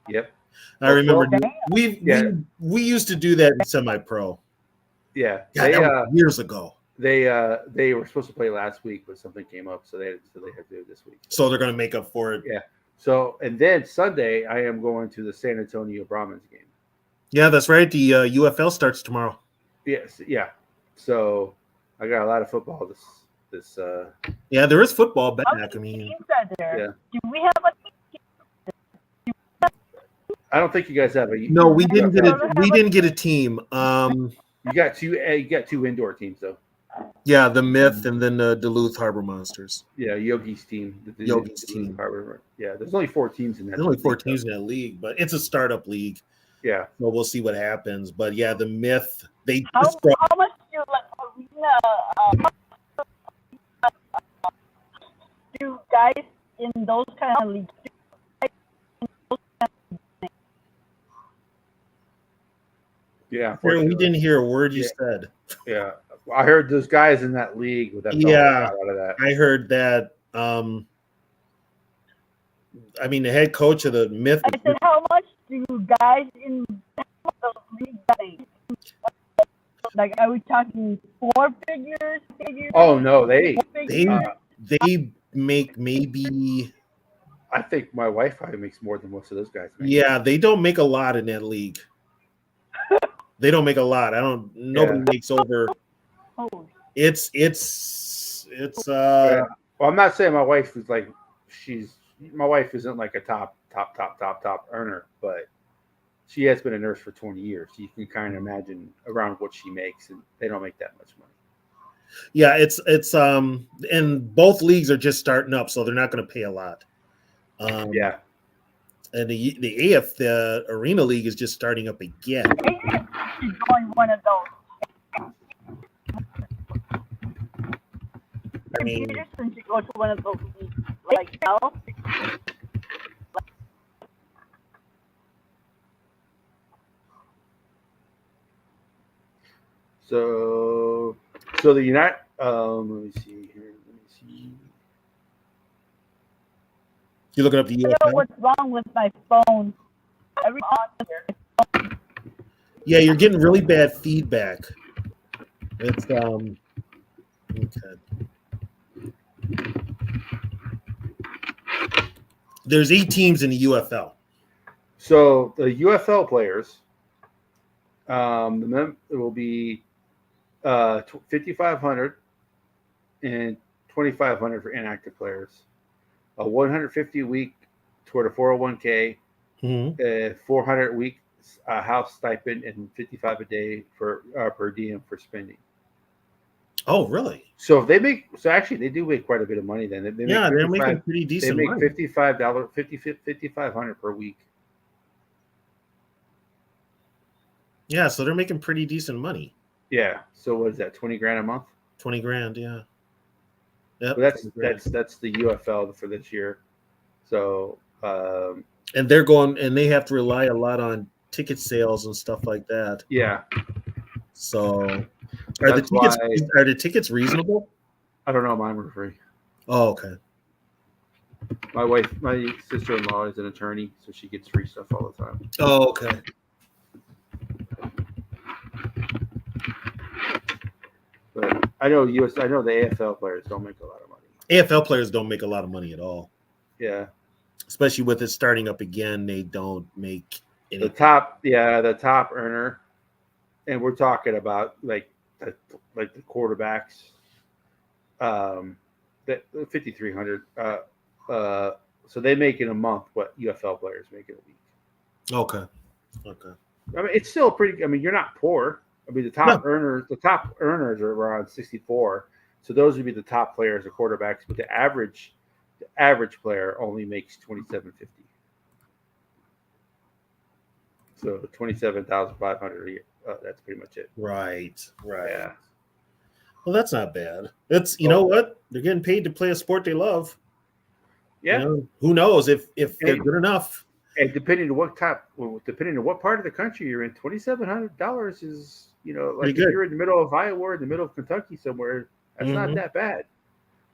S1: Yep.
S4: I remember we used to do that in semi-pro.
S1: Yeah.
S4: God, that was years ago.
S1: They were supposed to play last week, but something came up, so they have to do it this week.
S4: So they're going to make up for it.
S1: Yeah. So, and then Sunday, I am going to the San Antonio Brahmins game.
S4: Yeah, that's right. The UFL starts tomorrow.
S1: Yes, yeah. So I got a lot of football this.
S4: Yeah, there is football back. I mean,
S8: yeah. Do we have a?
S1: I don't think you guys have a.
S4: No, we didn't get it. We didn't get a team.
S1: You got 2. You got 2 indoor teams though.
S4: Yeah, the Myth and then the Duluth Harbor Monsters.
S1: Yeah, Yogi's team.
S4: Yogi's team.
S1: Harbor. Yeah, there's only 4 teams in that.
S4: There's only 4 teams in that league, but it's a startup league.
S1: Yeah.
S4: So we'll see what happens. But yeah, the Myth.
S8: How much do do guys in those kind of leagues?
S1: Yeah,
S4: we didn't hear a word you said.
S1: Yeah, I heard those guys in that league with that.
S4: Yeah,
S1: out of that.
S4: I heard that. I mean, the head coach of the Myth.
S8: I said, how much do guys in those leagues make? Like, are we talking 4 figures?
S1: Oh no, they
S4: make maybe.
S1: I think my wife probably makes more than most of those guys make.
S4: Yeah, they don't make a lot in that league. They don't make a lot. Nobody makes over. It's
S1: Well, I'm not saying my wife is like my wife isn't like a top earner, but she has been a nurse for 20 years. So you can kind of imagine around what she makes, and they don't make that much money.
S4: Yeah, it's and both leagues are just starting up, so they're not going to pay a lot.
S1: Yeah.
S4: And the Arena League is just starting up again.
S8: She's going one of those.
S4: I mean,
S8: Peterson should go to one of those leagues. Like, no?
S1: So the United. Let me see here. Let me see.
S4: You looking up the
S8: I don't know
S4: UFL?
S8: what's wrong with my phone.
S4: Yeah, you're getting really bad feedback. It's okay. There's 8 teams in the UFL.
S1: So the UFL players, it will be 5,500 and 2,500 for inactive players. A 150 week toward a 401k, 400 week house stipend, and 55 a day for per diem for spending.
S4: Oh, really?
S1: So if they make, actually they do make quite a bit of money. Then
S4: they're making pretty decent.
S1: They make
S4: money.
S1: $5,500 per week.
S4: Yeah, so they're making pretty decent money.
S1: Yeah. So what is that? 20 grand a month?
S4: 20 grand, yeah. Yep,
S1: that's the UFL for this year. So
S4: and they're going, and they have to rely a lot on ticket sales and stuff like that.
S1: Yeah.
S4: So are the tickets reasonable?
S1: I don't know. Mine were free.
S4: Oh, okay.
S1: My sister-in-law is an attorney, so she gets free stuff all the time.
S4: Oh, okay.
S1: But I know the AFL players don't make a lot of money.
S4: AFL players don't make a lot of money at all.
S1: Yeah.
S4: Especially with it starting up again, they don't make anything.
S1: The top earner, and we're talking about like the quarterbacks, the 5,300. So they make in a month what UFL players make in a week.
S4: Okay.
S1: I mean, it's still pretty. I mean, you're not poor. I mean, the top earners are around 64. So those would be the top players, the quarterbacks. But the average player only makes $2,750. So $27,500 a year. That's pretty much it.
S4: Right.
S1: Yeah.
S4: Well, that's not bad. That's know what? They're getting paid to play a sport they love.
S1: Yeah.
S4: Who knows if they're good enough.
S1: And depending on what part of the country you're in, $2,700 is, like if you're in the middle of Iowa or in the middle of Kentucky somewhere, that's not that bad.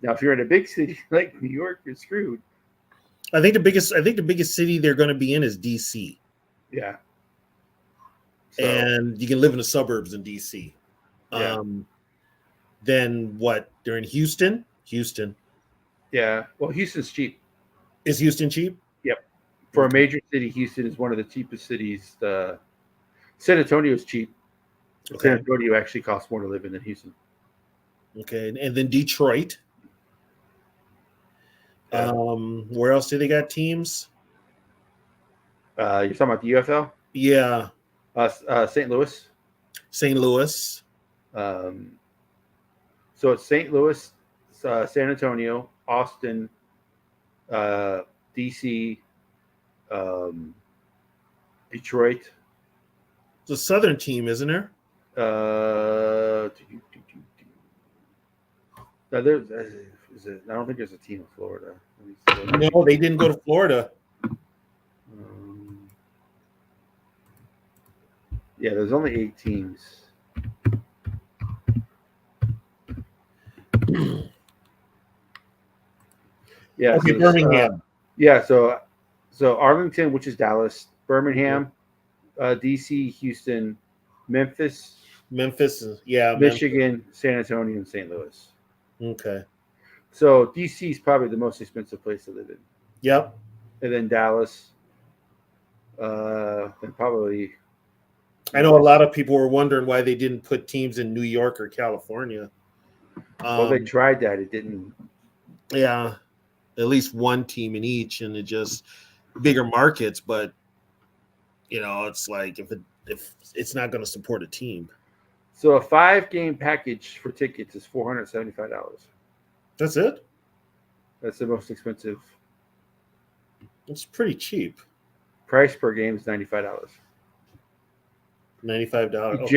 S1: Now, if you're in a big city like New York, you're screwed.
S4: I think the biggest city they're going to be in is DC.
S1: Yeah.
S4: And you can live in the suburbs in DC.
S1: Yeah.
S4: Then what? They're in Houston.
S1: Yeah. Well, Houston's cheap.
S4: Is Houston cheap?
S1: Yep. For a major city, Houston is one of the cheapest cities. San Antonio is cheap. Okay. San Antonio actually costs more to live in than Houston.
S4: Okay. And then Detroit.
S1: Yeah.
S4: Where else do they got teams?
S1: You're talking about the UFL?
S4: Yeah.
S1: St. Louis.
S4: St. Louis.
S1: So it's St. Louis, San Antonio, Austin, DC, Detroit.
S4: It's a southern team, isn't there?
S1: I don't think there's a team in Florida.
S4: No, they didn't go to Florida.
S1: Yeah, there's only 8 teams. Yeah,
S4: okay, Birmingham.
S1: So Arlington, which is Dallas, Birmingham, DC, Houston, Memphis, Michigan, San Antonio, and St. Louis.
S4: Okay.
S1: So DC is probably the most expensive place to live in.
S4: Yep.
S1: And then Dallas, and probably.
S4: I know a lot of people were wondering why they didn't put teams in New York or California.
S1: Well, they tried that; it didn't.
S4: Yeah, at least one team in each, and it just bigger markets. But it's like if it's not going to support a team.
S1: So a 5-game package for tickets is $475.
S4: That's it.
S1: That's the most expensive.
S4: It's pretty cheap.
S1: Price per game is $95.
S4: $95.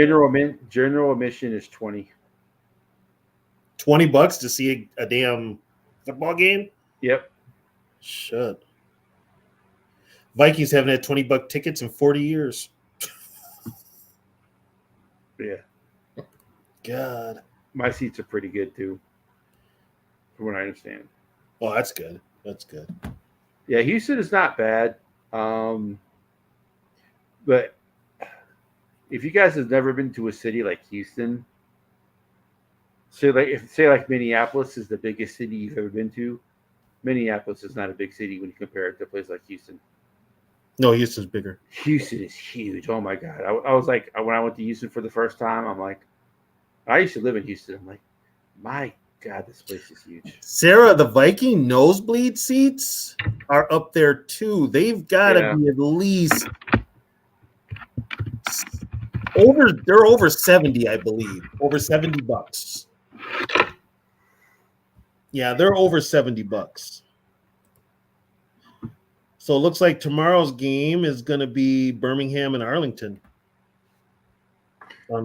S1: General admission is $20.
S4: $20 to see a damn football game?
S1: Yep.
S4: Shit. Vikings haven't had $20 tickets in 40 years.
S1: Yeah.
S4: God.
S1: My seats are pretty good too, from what I understand.
S4: Oh, that's good. That's good.
S1: Yeah, Houston is not bad. But if you guys have never been to a city like Houston, say like Minneapolis is the biggest city you've ever been to, Minneapolis is not a big city when you compare it to a place like Houston.
S4: No, Houston's bigger.
S1: Houston is huge. Oh my God. I was like, when I went to Houston for the first time, I'm like, I used to live in Houston. I'm like, my God, this place is huge.
S4: Sarah, the Viking nosebleed seats are up there too. They've got to be at least they're over 70, I believe. Over $70. Yeah, they're over $70. So it looks like tomorrow's game is going to be Birmingham and Arlington.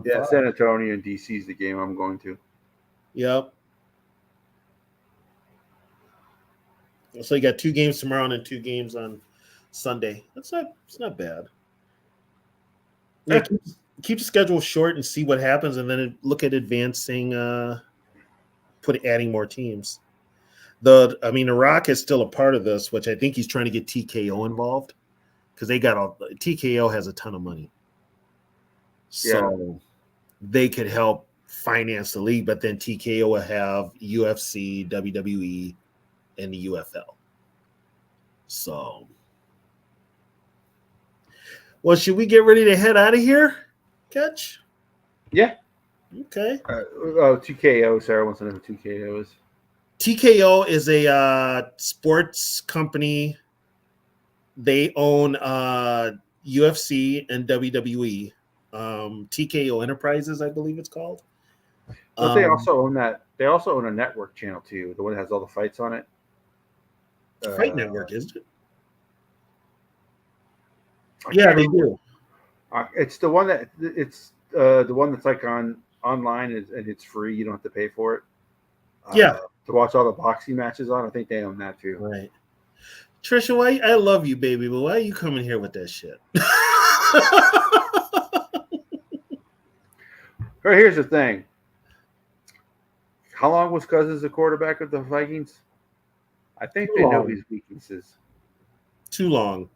S1: Yeah, San Antonio and DC is the game I'm going to.
S4: Yep. So you got 2 games tomorrow and then 2 games on Sunday. It's not bad. Yeah, keep the schedule short and see what happens, and then look at advancing, adding more teams. The Rock is still a part of this, which I think he's trying to get TKO involved because TKO has a ton of money, so they could help finance the league. But then TKO will have UFC, WWE, and the UFL. So, well, should we get ready to head out of here, Catch?
S1: Yeah.
S4: Okay.
S1: TKO. Sarah wants to know who TKO is.
S4: TKO is a sports company. They own UFC and WWE. TKO Enterprises, I believe it's called.
S1: But they also own that. They also own a network channel too, the one that has all the fights on it.
S4: Fight Network, isn't it? Yeah, they do.
S1: It's the one that's like online and it's free. You don't have to pay for it. To watch all the boxing matches on. I think they own that too.
S4: Right. Trisha, why? I love you, baby, but why are you coming here with that shit?
S1: Right, here's the thing. How long was Cousins the quarterback of the Vikings? I think they know his weaknesses.
S4: Too long.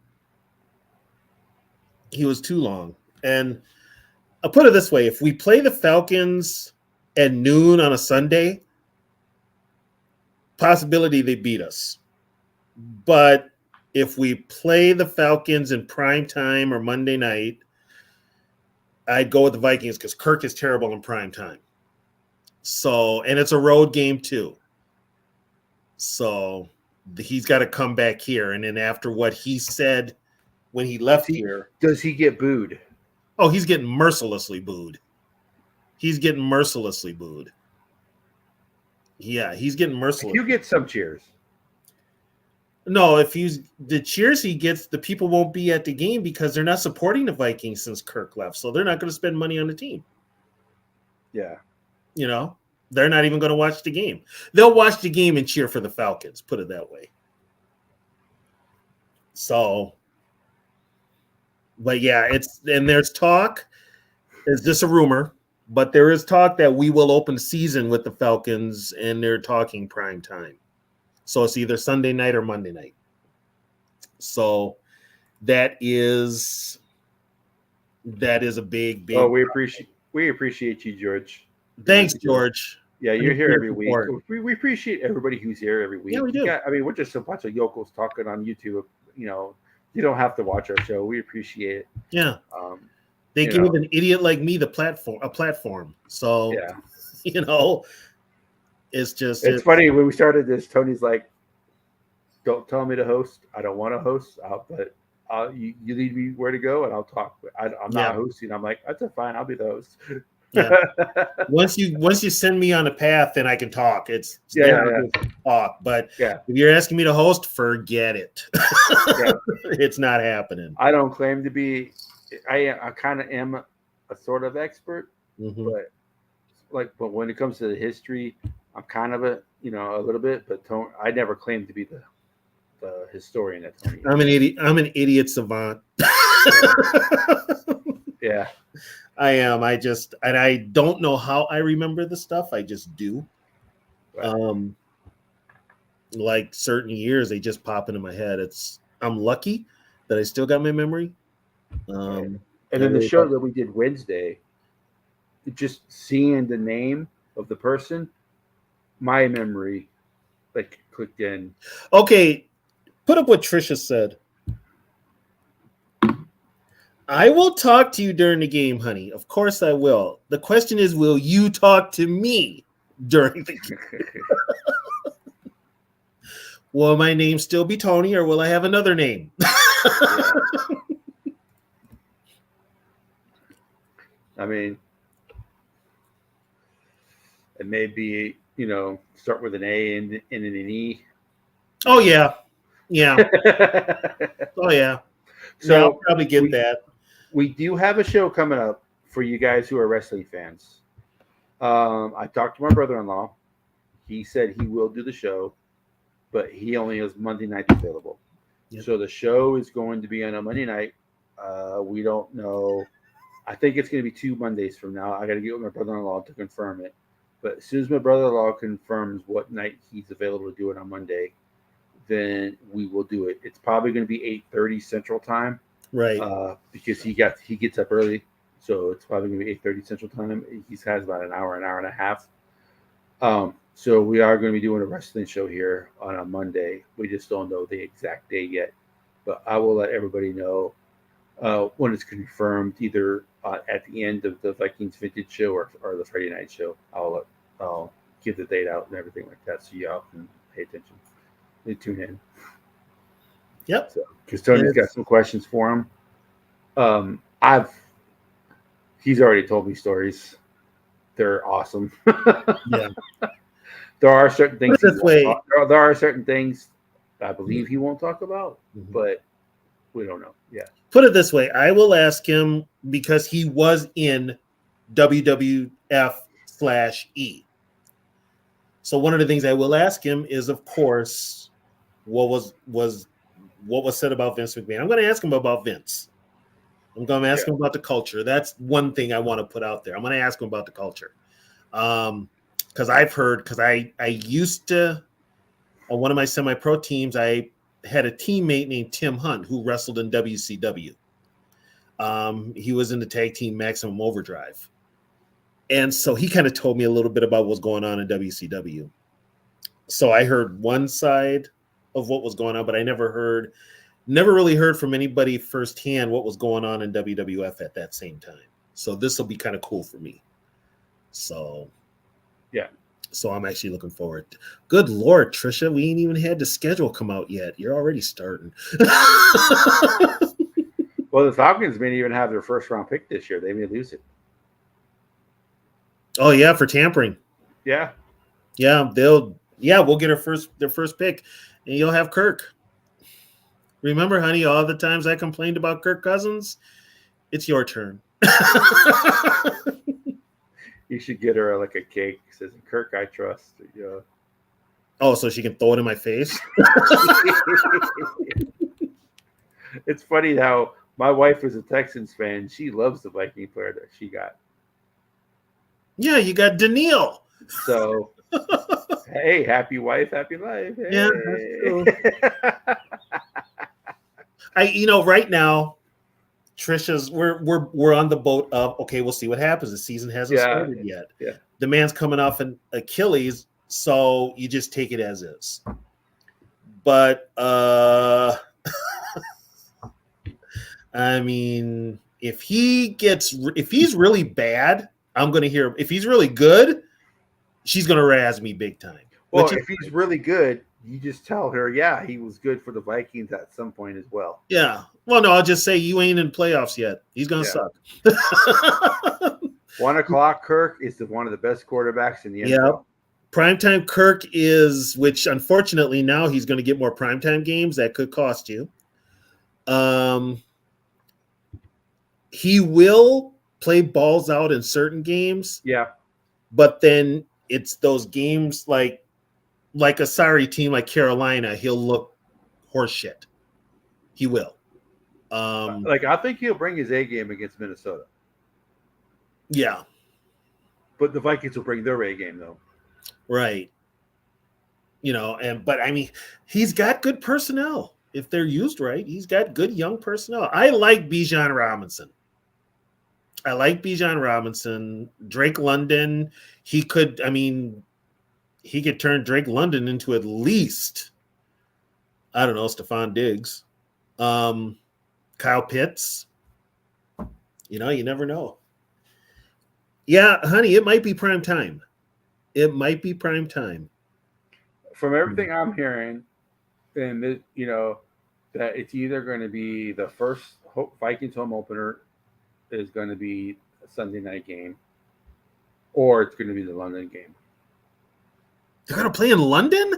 S4: He was too long. And I'll put it this way. If we play the Falcons at noon on a Sunday, possibility they beat us. But if we play the Falcons in prime time or Monday night, I'd go with the Vikings because Kirk is terrible in prime time. So, and it's a road game too. So he's got to come back here. And then after what he said when he left here.
S1: Does he get booed?
S4: Oh, he's getting mercilessly booed. He's getting mercilessly booed. Yeah, he's getting merciless.
S1: You get some cheers.
S4: No, if he's the cheers he gets, the people won't be at the game because they're not supporting the Vikings since Kirk left. So they're not going to spend money on the team.
S1: Yeah.
S4: You know, they're not even going to watch the game. They'll watch the game and cheer for the Falcons, put it that way. So, but yeah, there's talk. It's just a rumor, but there is talk that we will open the season with the Falcons, and they're talking prime time. So it's either Sunday night or Monday night. So that is a big.
S1: Oh, we appreciate you, George.
S4: Thanks, George.
S1: Yeah, you're here every week. We appreciate everybody who's here every week.
S4: Yeah, we do.
S1: We're just a bunch of yokels talking on YouTube. You know, you don't have to watch our show. We appreciate it.
S4: Yeah. They gave an idiot like me a platform. So, you know, it's
S1: funny when we started this. Tony's like, "Don't tell me to host. I don't want to host, but you lead me where to go, and I'll talk. I'm not hosting." I'm like, "That's fine. I'll be the host."
S4: Yeah. Once you send me on a path, then I can talk. It's talk. But if you're asking me to host, forget it. It's not happening.
S1: I don't claim to be. I kind of am a sort of expert, but when it comes to the history, I'm kind of a little bit. But I never claimed to be the historian at Tony.
S4: I'm an idiot savant.
S1: Yeah.
S4: I am. I don't know how I remember the stuff. I just do.
S1: Right.
S4: Like certain years, they just pop into my head. I'm lucky that I still got my memory.
S1: Right. And then the show that we did Wednesday, just seeing the name of the person, my memory like clicked in.
S4: Okay, put up what Trisha said. I will talk to you during the game, honey. Of course I will. The question is, will you talk to me during the game? Will my name still be Tony, or will I have another name?
S1: Yeah. I mean, it may be, start with an A and an E.
S4: Oh, yeah. Yeah. Oh, yeah.
S1: So
S4: yeah, I'll probably get that.
S1: We do have a show coming up for you guys who are wrestling fans. I talked to my brother-in-law. He said he will do the show, but he only has Monday nights available. Yep. So the show is going to be on a Monday night. We don't know. I think it's going to be 2 Mondays from now. I got to get with my brother-in-law to confirm it. But as soon as my brother-in-law confirms what night he's available to do it on Monday, then we will do it. It's probably going to be 8:30 Central Time.
S4: Right.
S1: Because he gets up early. So it's probably going to be 8:30 Central Time. He has about an hour and a half. So we are going to be doing a wrestling show here on a Monday. We just don't know the exact day yet. But I will let everybody know when it's confirmed, either at the end of the Vikings Vintage show or the Friday night show. I'll give the date out and everything like that, so y'all can pay attention. They tune in.
S4: Yep.
S1: Because Tony's got some questions for him. He's already told me stories. They're awesome.
S4: Yeah.
S1: There are certain things.
S4: There
S1: are certain things I believe he won't talk about, but we don't know. Yeah.
S4: Put it this way: I will ask him because he was in WWF/E. So one of the things I will ask him is, of course, what was said about Vince McMahon. I'm going to ask him about Vince. I'm going to ask him about the culture. That's one thing I want to put out there. I'm going to ask him about the culture. Because I've heard, because I used to, on one of my semi-pro teams, I had a teammate named Tim Hunt who wrestled in WCW. He was in the tag team Maximum Overdrive. And so he kind of told me a little bit about what's going on in WCW. So I heard one side of what was going on, but I never really heard from anybody firsthand what was going on in WWF at that same time. So this will be kind of cool for me. So, yeah. So I'm actually looking forward. Good Lord, Trisha, we ain't even had the schedule come out yet. You're already starting.
S1: Well, the Falcons may even have their first round pick this year. They may lose it.
S4: Oh yeah, for tampering.
S1: Yeah.
S4: Yeah, we'll get their first pick, and you'll have Kirk. Remember, honey, all the times I complained about Kirk Cousins? It's your turn.
S1: You should get her like a cake. It says, Kirk, I trust. Yeah.
S4: Oh, so she can throw it in my face?
S1: It's funny how my wife is a Texans fan. She loves the Viking player that she got.
S4: Yeah, you got Daniil.
S1: So, hey, happy wife, happy life. Hey.
S4: Yeah, that's true. Right now, Trisha's we're on the boat of, okay, we'll see what happens. The season hasn't started yet.
S1: Yeah.
S4: The man's coming off an Achilles, so you just take it as is. But I mean, if he's really bad, I'm gonna hear. If he's really good, she's gonna razz me big time.
S1: Well, if he's really good, you just tell her, yeah, he was good for the Vikings at some point as well.
S4: Yeah. Well, no, I'll just say you ain't in playoffs yet. He's gonna suck.
S1: 1 o'clock Kirk is one of the best quarterbacks in the NFL.
S4: Yeah. Primetime Kirk is, which unfortunately now he's going to get more primetime games. That could cost you. He will play balls out in certain games.
S1: Yeah.
S4: But then it's those games like a sorry team like Carolina, he'll look horseshit. He will.
S1: I think he'll bring his A game against Minnesota.
S4: Yeah.
S1: But the Vikings will bring their A game though.
S4: Right. But I mean, he's got good personnel. If they're used right, he's got good young personnel. I like Bijan Robinson. Drake London, he could turn Drake London into at least, I don't know, Stephon Diggs. Kyle Pitts. You never know. Yeah, honey, it might be prime time.
S1: From everything I'm hearing, and that it's either going to be the first Vikings home opener is going to be a Sunday night game, or it's going to be the London game.
S4: They're going to play in London?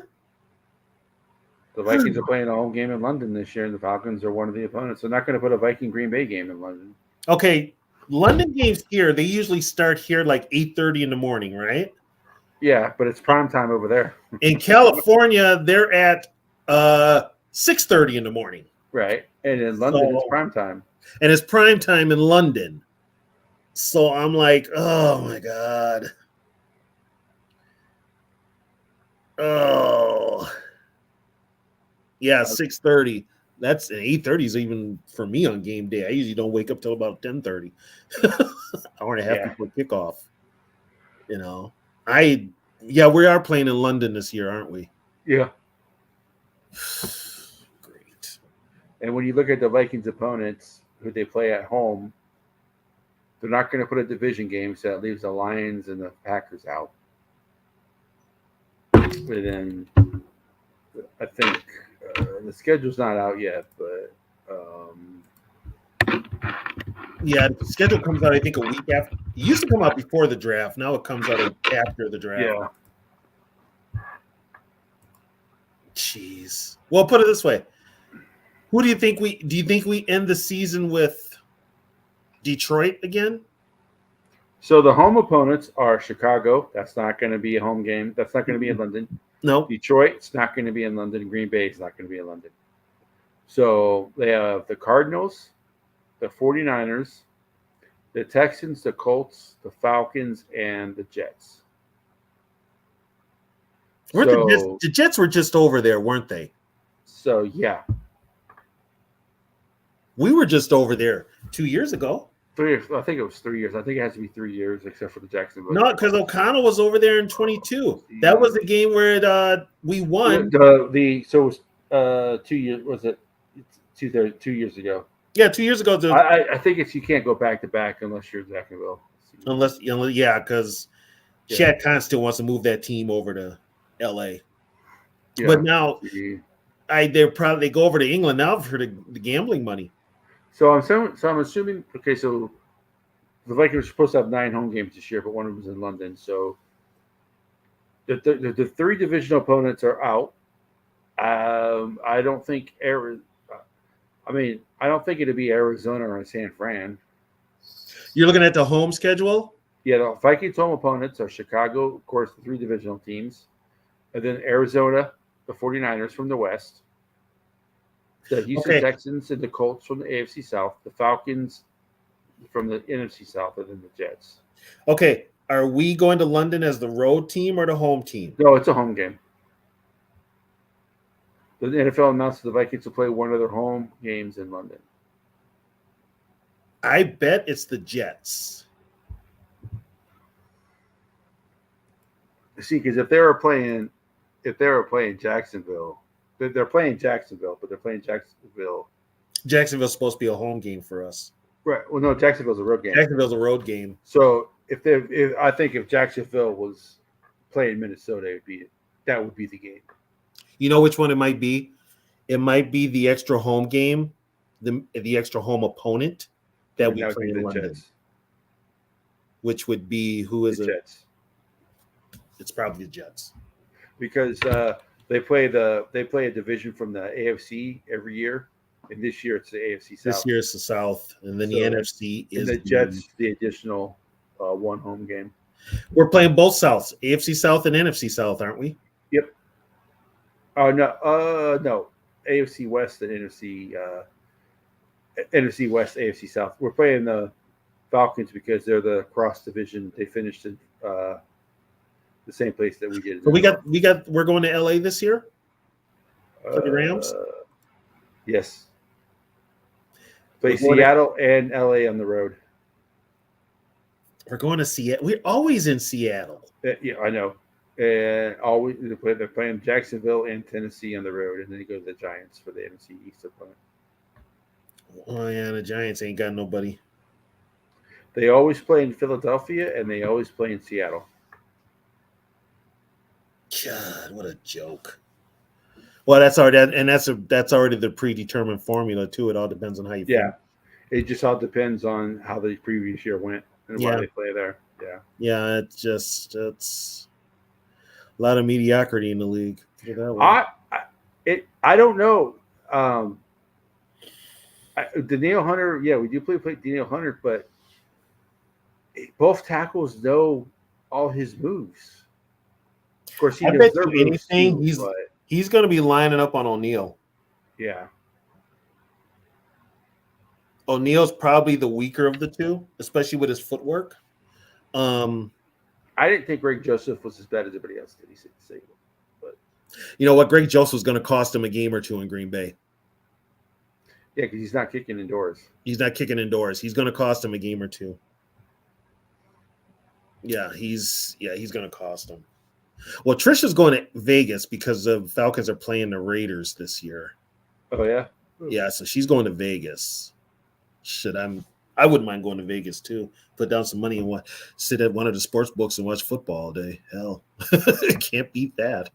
S1: The Vikings are playing a home game in London this year, and the Falcons are one of the opponents. They're not going to put a Viking Green Bay game in London.
S4: Okay, London games here, they usually start here like 8:30 in the morning, right?
S1: Yeah, but it's prime time over there.
S4: In California, they're at 6:30 in the morning.
S1: Right, and in London, it's prime time.
S4: And it's prime time in London. So I'm like, oh my God. Oh. Yeah, 6:30. That's 8:30 is even for me on game day. I usually don't wake up till about 10:30. Hour and a half before kickoff. We are playing in London this year, aren't we?
S1: Yeah.
S4: Great.
S1: And when you look at the Vikings opponents who they play at home, they're not going to put a division game, so that leaves the Lions and the Packers out. And then I think the schedule's not out yet, but
S4: the schedule comes out, I think, a week after. It used to come out before the draft. Now it comes out after the draft.
S1: Yeah.
S4: Jeez. Well, put it this way: do you think we end the season with Detroit again?
S1: So the home opponents are Chicago. That's not going to be a home game. That's not going to be in London.
S4: No.
S1: Detroit, it's not going to be in London. Green Bay is not going to be in London. So they have the Cardinals, the 49ers, the Texans, the Colts, the Falcons, and the Jets.
S4: The Jets were just over there, weren't they?
S1: So, yeah.
S4: We were just over there 2 years ago.
S1: 3 years. I think it was 3 years. I think it has to be 3 years, except for the Jacksonville.
S4: No, because O'Connell was over there in 22. That was the game where we won.
S1: So it was 2 years. Was it 2 years ago?
S4: Yeah, 2 years ago.
S1: I think you can't go back to back unless you're Jacksonville.
S4: Because Chad Constant wants to move that team over to L.A.
S1: Yeah.
S4: But now they go over to England now for the gambling money.
S1: So I'm assuming. Okay, so the Vikings were supposed to have 9 home games this year, but one of them was in London. So the 3 divisional opponents are out. I don't think I don't think it'd be Arizona or San Fran.
S4: You're looking at the home schedule?
S1: Yeah, the Vikings' home opponents are Chicago, of course, the 3 divisional teams, and then Arizona, the 49ers from the West, the Houston Texans and the Colts from the AFC South, the Falcons from the NFC South, and then the Jets.
S4: Okay, are we going to London as the road team or the home team?
S1: No, it's a home game. The NFL announced the Vikings will play one of their home games in London.
S4: I bet it's the Jets.
S1: See, because if they were playing Jacksonville, they're playing Jacksonville, but they're playing Jacksonville.
S4: Jacksonville's supposed to be a home game for us.
S1: Right. Well, no, Jacksonville's a road game.
S4: Jacksonville's a road game.
S1: So I think if Jacksonville was playing Minnesota, that would be the game.
S4: You know which one it might be? It might be the extra home game, the extra home opponent that we play in London. Jets. Which would be the
S1: Jets.
S4: It's probably the Jets.
S1: Because they play a division from the AFC every year, and this year it's the AFC South.
S4: This year it's the South, and then the NFC is
S1: the Jets. The additional one home game.
S4: We're playing both Souths, AFC South and NFC South, aren't we?
S1: Yep. Oh no, AFC West and NFC West, AFC South. We're playing the Falcons because they're the cross division. They finished in the same place that we did.
S4: So we're going to LA this year for the Rams.
S1: Yes. Play Seattle and LA on the road.
S4: We're going to Seattle. We're always in Seattle.
S1: Yeah, I know. And always they're playing Jacksonville and Tennessee on the road, and then you go to the Giants for the NFC East opponent.
S4: Oh yeah, the Giants ain't got nobody.
S1: They always play in Philadelphia, and they always play in Seattle.
S4: God, what a joke! Well, that's already the predetermined formula too. It all depends on how you.
S1: Yeah, it just all depends on how the previous year went and why they play there. Yeah,
S4: yeah, it's a lot of mediocrity in the league.
S1: I don't know. Danielle Hunter, yeah, we do play Danielle Hunter, but both tackles know all his moves. Of course, he knows their moves too,
S4: he's going to be lining up on O'Neal.
S1: Yeah.
S4: O'Neal's probably the weaker of the two, especially with his footwork.
S1: I didn't think Greg Joseph was as bad as everybody else did. He said, but
S4: you know what? Greg Joseph was going to cost him a game or two in Green Bay.
S1: Yeah, because he's not kicking indoors.
S4: He's not kicking indoors. He's going to cost him a game or two. Yeah, he's going to cost him. Well, Trisha's going to Vegas because the Falcons are playing the Raiders this year.
S1: Oh yeah.
S4: Yeah, so she's going to Vegas. I wouldn't mind going to Vegas too. Put down some money and sit at one of the sports books and watch football all day. Hell, can't beat that.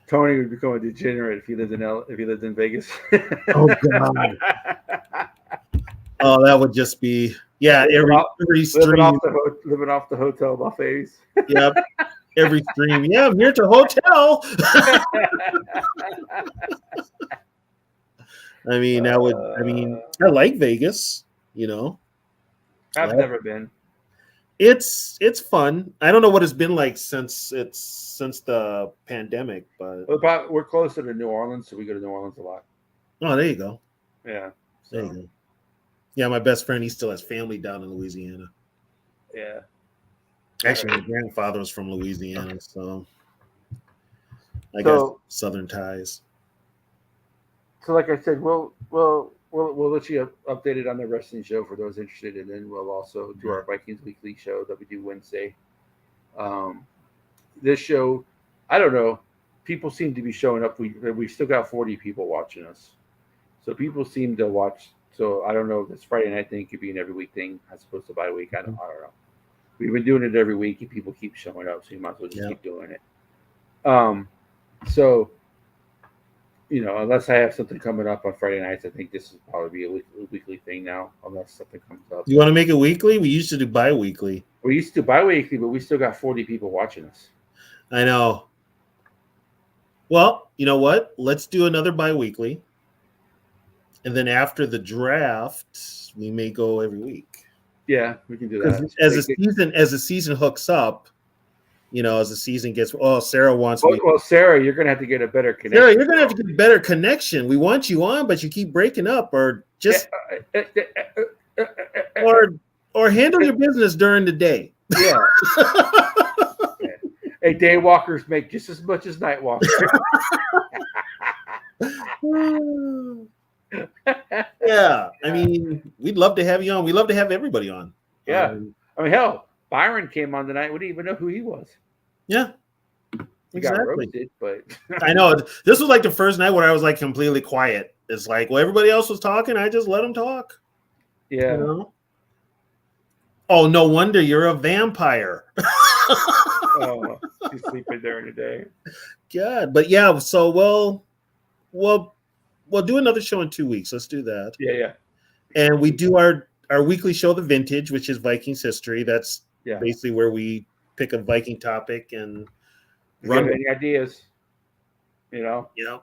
S1: Tony would become a degenerate if he lived in Vegas.
S4: Oh God. Oh, that would just be every stream
S1: living off the hotel buffets.
S4: Yep. Every stream. Yeah, I'm here to hotel. I like Vegas, you know.
S1: I've never been.
S4: It's fun. I don't know what it's been like since the pandemic, but
S1: we're closer to New Orleans, so we go to New Orleans a lot.
S4: Oh, there you go.
S1: Yeah. So.
S4: There you go. Yeah, my best friend, he still has family down in Louisiana.
S1: Yeah.
S4: Actually, my grandfather was from Louisiana, so I guess Southern ties.
S1: So, like I said, we'll let you update it on the wrestling show for those interested, and then we'll also do our Vikings Weekly show that we do Wednesday. This show, I don't know. People seem to be showing up. We've still got 40 people watching us, so people seem to watch. So I don't know if this Friday night thing could be an every week thing as opposed to bi-week. I don't know. We've been doing it every week, and people keep showing up, so you might as well just keep doing it. So, you know, unless I have something coming up on Friday nights, I think this will probably be a weekly thing now, unless something comes up.
S4: You want to make it weekly? We used to do bi-weekly.
S1: We used to do bi-weekly, but we still got 40 people watching us.
S4: I know. Well, you know what? Let's do another bi-weekly. And then after the draft, we may go every week.
S1: Yeah, we can do that.
S4: As the season hooks up, you know, as the season gets, Sarah wants me.
S1: Well, Sarah, you're going to have to get a better connection.
S4: Sarah, you're going to have to get a better connection. We want you on, but you keep breaking up, or just or handle your business during the day.
S1: Yeah. Hey, day walkers make just as much as night walkers.
S4: Yeah, I mean, we'd love to have you on. We'd love to have everybody on.
S1: Yeah, I mean, hell, Byron came on tonight. We didn't even know who he was.
S4: Yeah,
S1: he got roasted, but
S4: I know this was like the first night where I was like completely quiet. It's like, well, everybody else was talking. I just let them talk.
S1: Yeah.
S4: You know? Oh, no wonder you're a vampire.
S1: Oh, he's sleeping during the day.
S4: God, but yeah. So we'll do another show in 2 weeks. Let's do that.
S1: Yeah.
S4: And we do our weekly show, The Vintage, which is Vikings history. That's basically where we pick a Viking topic and
S1: run any ideas. You know?
S4: Yeah.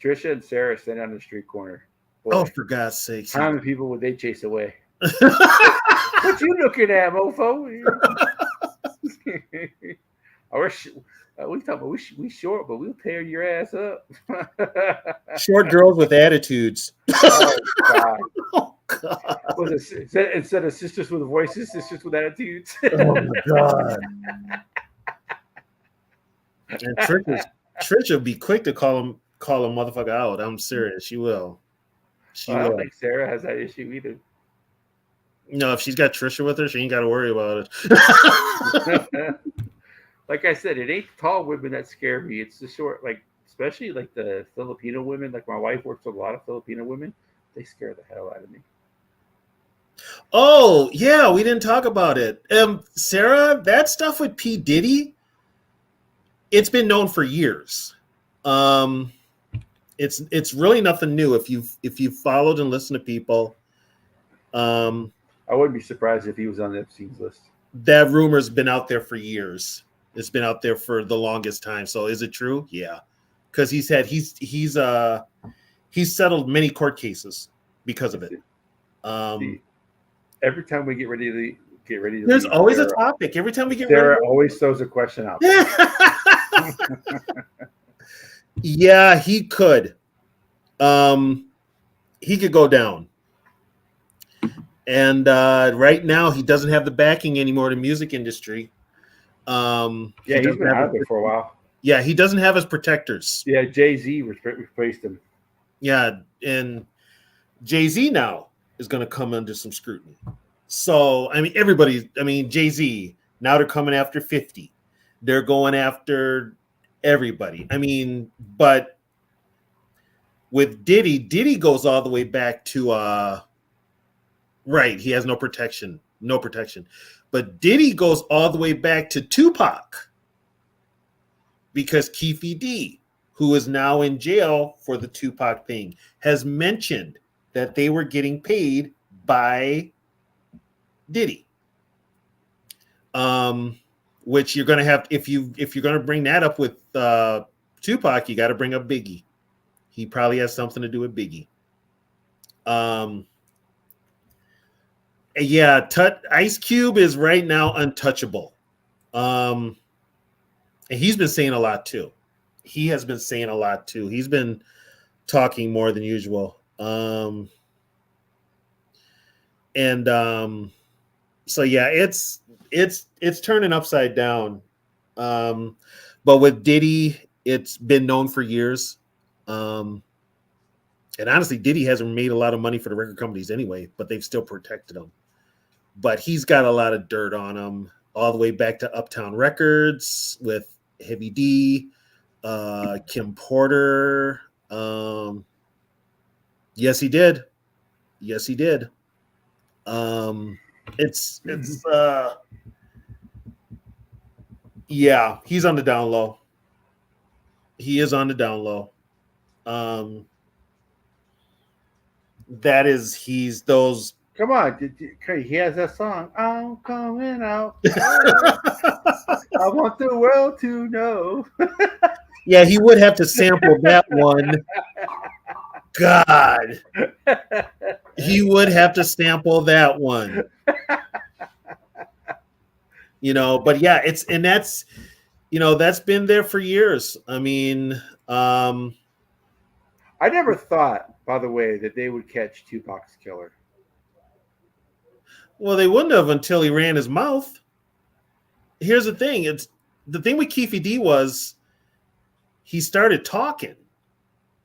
S1: Trisha and Sarah stand on the street corner.
S4: Boy, oh, for God's sake.
S1: How many people would they chase away? What you looking at, mofo? We short, but we'll tear your ass up.
S4: Short girls with attitudes.
S1: Oh, God. Was it instead of sisters with voices, sisters with attitudes?
S4: Oh my god! And Trisha will be quick to call him motherfucker out. I'm serious. She will.
S1: I don't think Sarah has that issue either.
S4: No, if she's got Trisha with her, she ain't got to worry about it.
S1: Like I said, it ain't tall women that scare me. It's the short, like especially like the Filipino women. Like my wife works with a lot of Filipino women. They scare the hell out of me.
S4: Oh yeah, we didn't talk about it. Sarah, that stuff with P. Diddy, it's been known for years. It's really nothing new if you've followed and listened to people.
S1: I wouldn't be surprised if he was on Epstein's list.
S4: That rumor's been out there for years. It's been out there for the longest time. So is it true? Yeah, because he's settled many court cases because of it.
S1: Every time we get ready to
S4: there's
S1: leave,
S4: always a topic. Every time we get
S1: Sarah
S4: ready,
S1: always throws a question out.
S4: Yeah, he could. He could go down. And right now, he doesn't have the backing anymore in the music industry.
S1: He's been out there for a while.
S4: Yeah, he doesn't have his protectors.
S1: Yeah, Jay-Z replaced him.
S4: Yeah, and Jay-Z now is going to come under some scrutiny. So, Jay-Z, now they're coming after 50. They're going after everybody. But with Diddy goes all the way back to right, he has no protection. But Diddy goes all the way back to Tupac because Keefe D, who is now in jail for the Tupac thing, has mentioned that they were getting paid by Diddy. Which you're gonna have if you're gonna bring that up with Tupac, you got to bring up Biggie. He probably has something to do with Biggie. Ice Cube is right now untouchable. And he's been saying a lot too. He's been talking more than usual. So yeah, it's turning upside down. But with Diddy, it's been known for years. And honestly, Diddy hasn't made a lot of money for the record companies anyway, but they've still protected him. But he's got a lot of dirt on him, all the way back to Uptown Records with Heavy D, Kim Porter. Yes, he did. It's yeah, he's on the down low. He is on the down low. He's those.
S1: Come on, he has that song. I'm coming out. I want the world to know.
S4: Yeah, he would have to sample that one. God, he would have to sample that one. But yeah, that's been there for years. I
S1: never thought, by the way, that they would catch Tupac's killer.
S4: Well, they wouldn't have until he ran his mouth. Here's the thing. The thing with Keefe D was he started talking.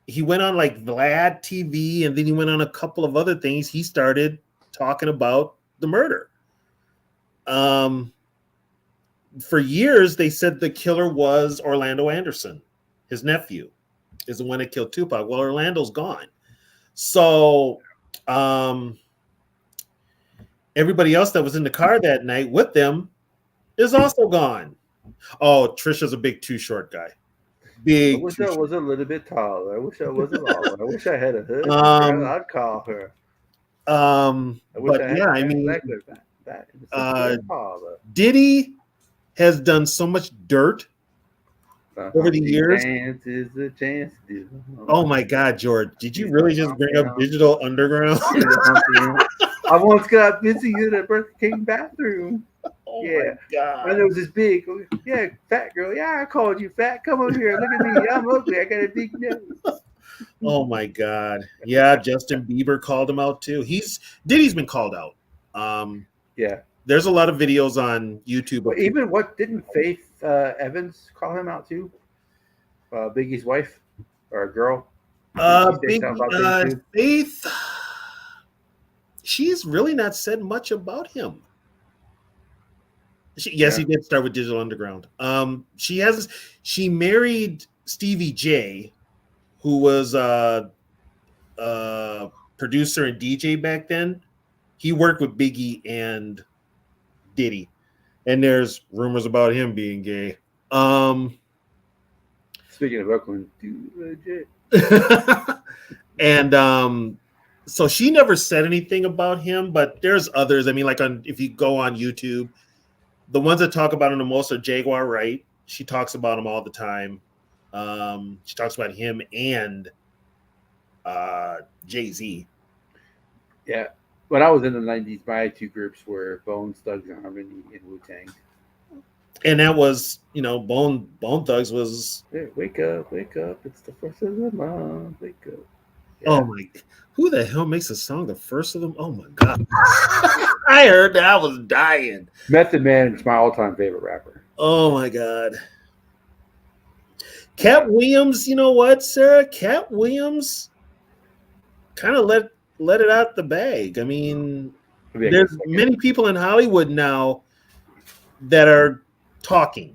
S4: He went on like Vlad TV, and then he went on a couple of other things. He started talking about the murder. For years, they said the killer was Orlando Anderson. His nephew is the one that killed Tupac. Well, Orlando's gone. So everybody else that was in the car that night with them is also gone. Oh, Trisha's a big too short guy.
S1: I wish I was a little bit taller. I wish I was a taller. I wish I had a hood. I'd call her.
S4: Diddy has done so much dirt over the years. Oh my God, George! Did you really just bring up Digital Underground?
S1: I once got busy in the Burger King bathroom.
S4: Oh my God!
S1: And it was this big, fat girl. Yeah, I called you fat. Come over here. Look at me. I'm ugly. I got a big nose.
S4: Oh my God. Yeah, Justin Bieber called him out too. Diddy's been called out.
S1: Yeah.
S4: There's a lot of videos on YouTube.
S1: But even what didn't Faith Evans call him out too? Biggie's wife or a girl?
S4: Faith, she's really not said much about him. He did start with Digital Underground. She married Stevie J, who was a producer and DJ back then. He worked with Biggie and Diddy, and there's rumors about him being gay.
S1: Speaking of Oakland,
S4: and so she never said anything about him, but there's others. I mean, like if you go on YouTube, the ones that talk about him the most are Jaguar Wright. She talks about him all the time. She talks about him and Jay-Z.
S1: Yeah. When I was in the 90s, my two groups were Bones, Thugs and Harmony, and Wu-Tang.
S4: And that was, Bone Thugs was...
S1: Hey, wake up, it's the first of the month, wake up. Yeah.
S4: Oh, my... Who the hell makes a song the first of them? Oh, my God. I heard that. I was dying.
S1: Method Man is my all-time favorite rapper.
S4: Oh, my God. Cat Williams, you know what, Sarah? Cat Williams kind of let it out the bag. I mean, there's many people in Hollywood now that are talking.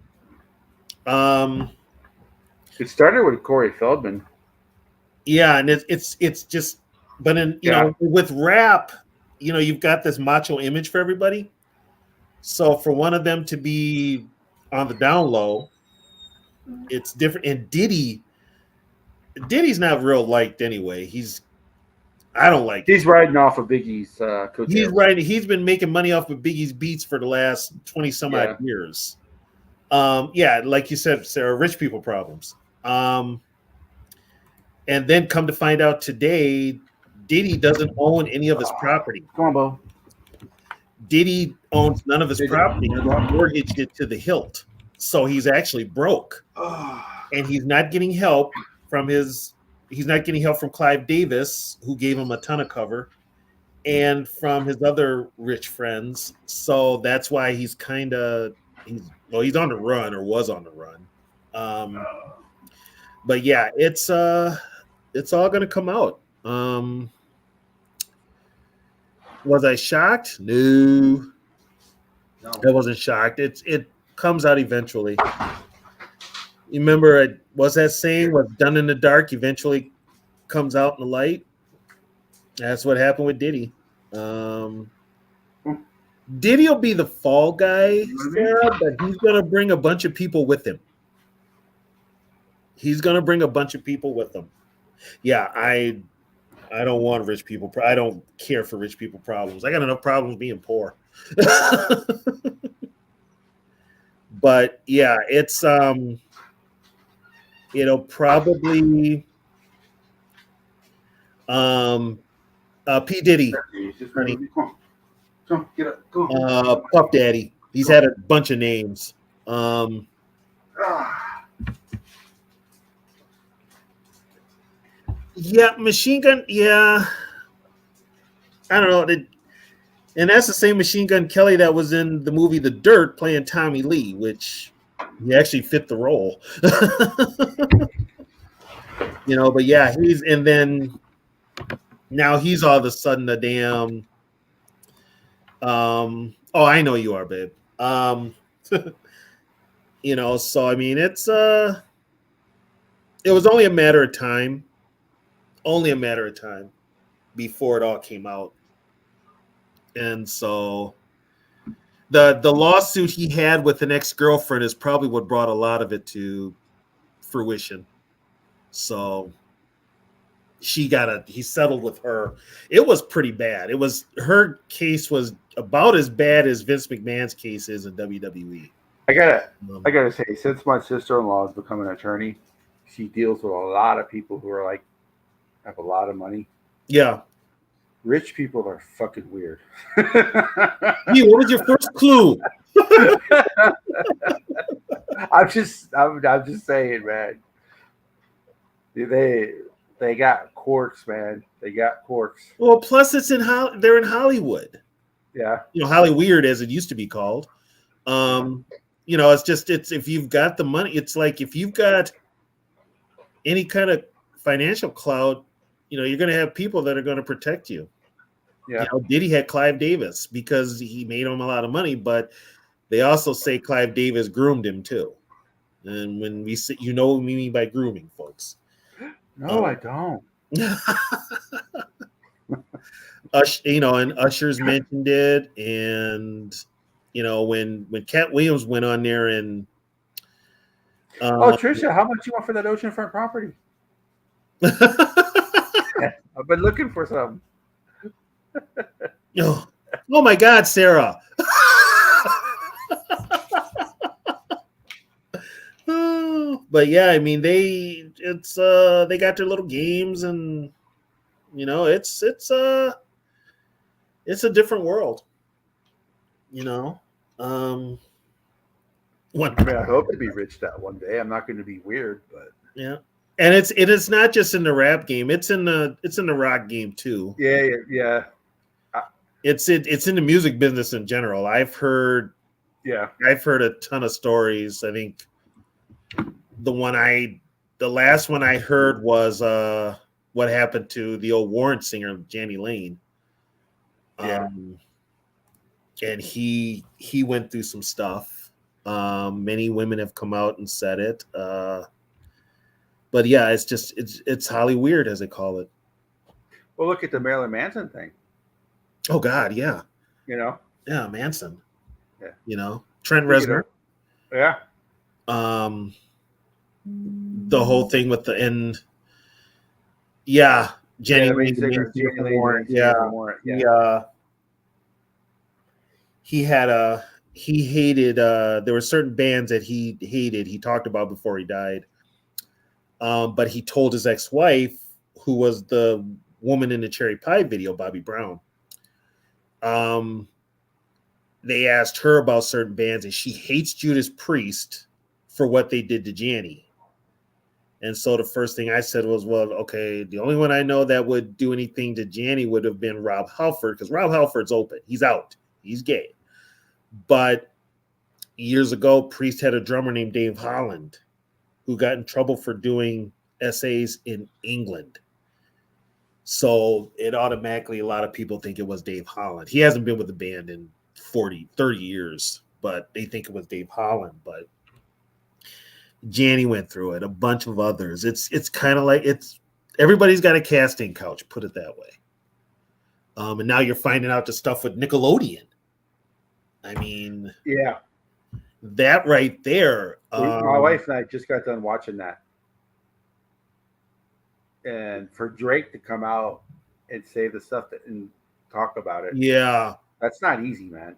S1: It started with Corey Feldman.
S4: Yeah, and it's just, but with rap, you've got this macho image for everybody. So for one of them to be on the down low, it's different. And Diddy's not real liked anyway. I don't like.
S1: He's riding off of Biggie's coattails.
S4: He's riding. He's been making money off of Biggie's beats for the last 20 some odd years. Like you said, Sarah, rich people problems. And then come to find out today, Diddy doesn't own any of his property.
S1: Come on, Bo.
S4: Diddy owns none of his property. He mortgaged it to the hilt, so he's actually broke, and he's not getting help from Clive Davis, who gave him a ton of cover, and from his other rich friends. So that's why he's on the run, or was on the run. But yeah, it's all going to come out. Was I shocked? No, I wasn't shocked. It comes out eventually. You remember, was that saying, what's done in the dark eventually comes out in the light? That's what happened with Diddy. Diddy will be the fall guy, Sarah, but he's going to bring a bunch of people with him. Yeah, I don't want rich people. I don't care for rich people problems. I got enough problems being poor. But yeah, it's probably P. Diddy,
S1: Come, get up, go.
S4: Puff Daddy. He's had a bunch of names. Yeah, Machine Gun. Yeah, I don't know. And that's the same Machine Gun Kelly that was in the movie The Dirt playing Tommy Lee, which he actually fit the role. But yeah, now he's all of a sudden a damn. Oh, I know you are, babe. So I mean, it was only a matter of time. Before it all came out. And so the lawsuit he had with an ex-girlfriend is probably what brought a lot of it to fruition. So he settled with her. It was pretty bad. Her case was about as bad as Vince McMahon's case is in WWE.
S1: I gotta say, since my sister-in-law has become an attorney, she deals with a lot of people who are have a lot of money.
S4: Yeah.
S1: Rich people are fucking weird.
S4: What was your first clue?
S1: I'm just saying, man. They got corks, man. They got corks.
S4: Well, plus they're in Hollywood.
S1: Yeah.
S4: Hollyweird as it used to be called. It's if you've got the money, it's like if you've got any kind of financial clout, you're going to have people that are going to protect you.
S1: Yeah.
S4: Diddy had Clive Davis because he made him a lot of money, but they also say Clive Davis groomed him too. And when we say, what we mean by grooming, folks.
S1: No, I don't.
S4: And Usher's mentioned it, and when Cat Williams went on there and
S1: Trisha, how much you want for that oceanfront property? I've been looking for some.
S4: Oh my God, Sarah. But yeah, I mean they got their little games, and it's a different world.
S1: I hope to be rich that one day. I'm not going to be weird, but
S4: yeah. And it's not just in the rap game; it's in the rock game too.
S1: Yeah.
S4: It's in the music business in general. I've heard a ton of stories. I think the last one I heard was what happened to the old Warrant singer Jenny Lane. And he went through some stuff. Many women have come out and said it. But yeah, it's Hollyweird, as they call it.
S1: Well, look at the Marilyn Manson thing.
S4: Oh God, yeah.
S1: Yeah,
S4: Manson.
S1: Yeah.
S4: Trent Reznor.
S1: Yeah.
S4: The whole thing with the end. Yeah, Jenny Lane. He hated. There were certain bands that he hated. He talked about before he died. But he told his ex-wife, who was the woman in the Cherry Pie video, Bobby Brown. They asked her about certain bands, and she hates Judas Priest for what they did to Janny. And so the first thing I said was, well, okay, the only one I know that would do anything to Janny would have been Rob Halford, because Rob Halford's open. He's out. He's gay. But years ago, Priest had a drummer named Dave Holland who got in trouble for doing essays in England. So it automatically, a lot of people think it was Dave Holland. He hasn't been with the band in 30 years, but they think it was Dave Holland. But Janny went through it, a bunch of others. It's kind of like everybody's got a casting couch, put it that way. And now you're finding out the stuff with Nickelodeon. I mean,
S1: yeah,
S4: that right there.
S1: My wife and I just got done watching that. And for Drake to come out and say the stuff and talk about it.
S4: Yeah.
S1: That's not easy, man.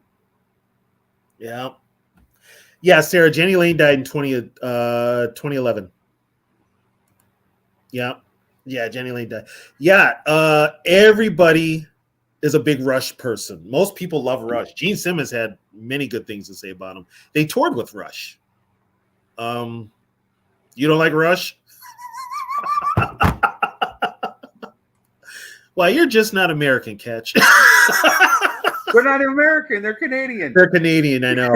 S4: Yeah. Yeah, Sarah, Jenny Lane died in 2011. Yeah. Yeah, Jenny Lane died. Yeah, everybody is a big Rush person. Most people love Rush. Gene Simmons had many good things to say about him. They toured with Rush. You don't like Rush? Well, you're just not American, Catch.
S1: They're not American. They're Canadian.
S4: They're Canadian, I know.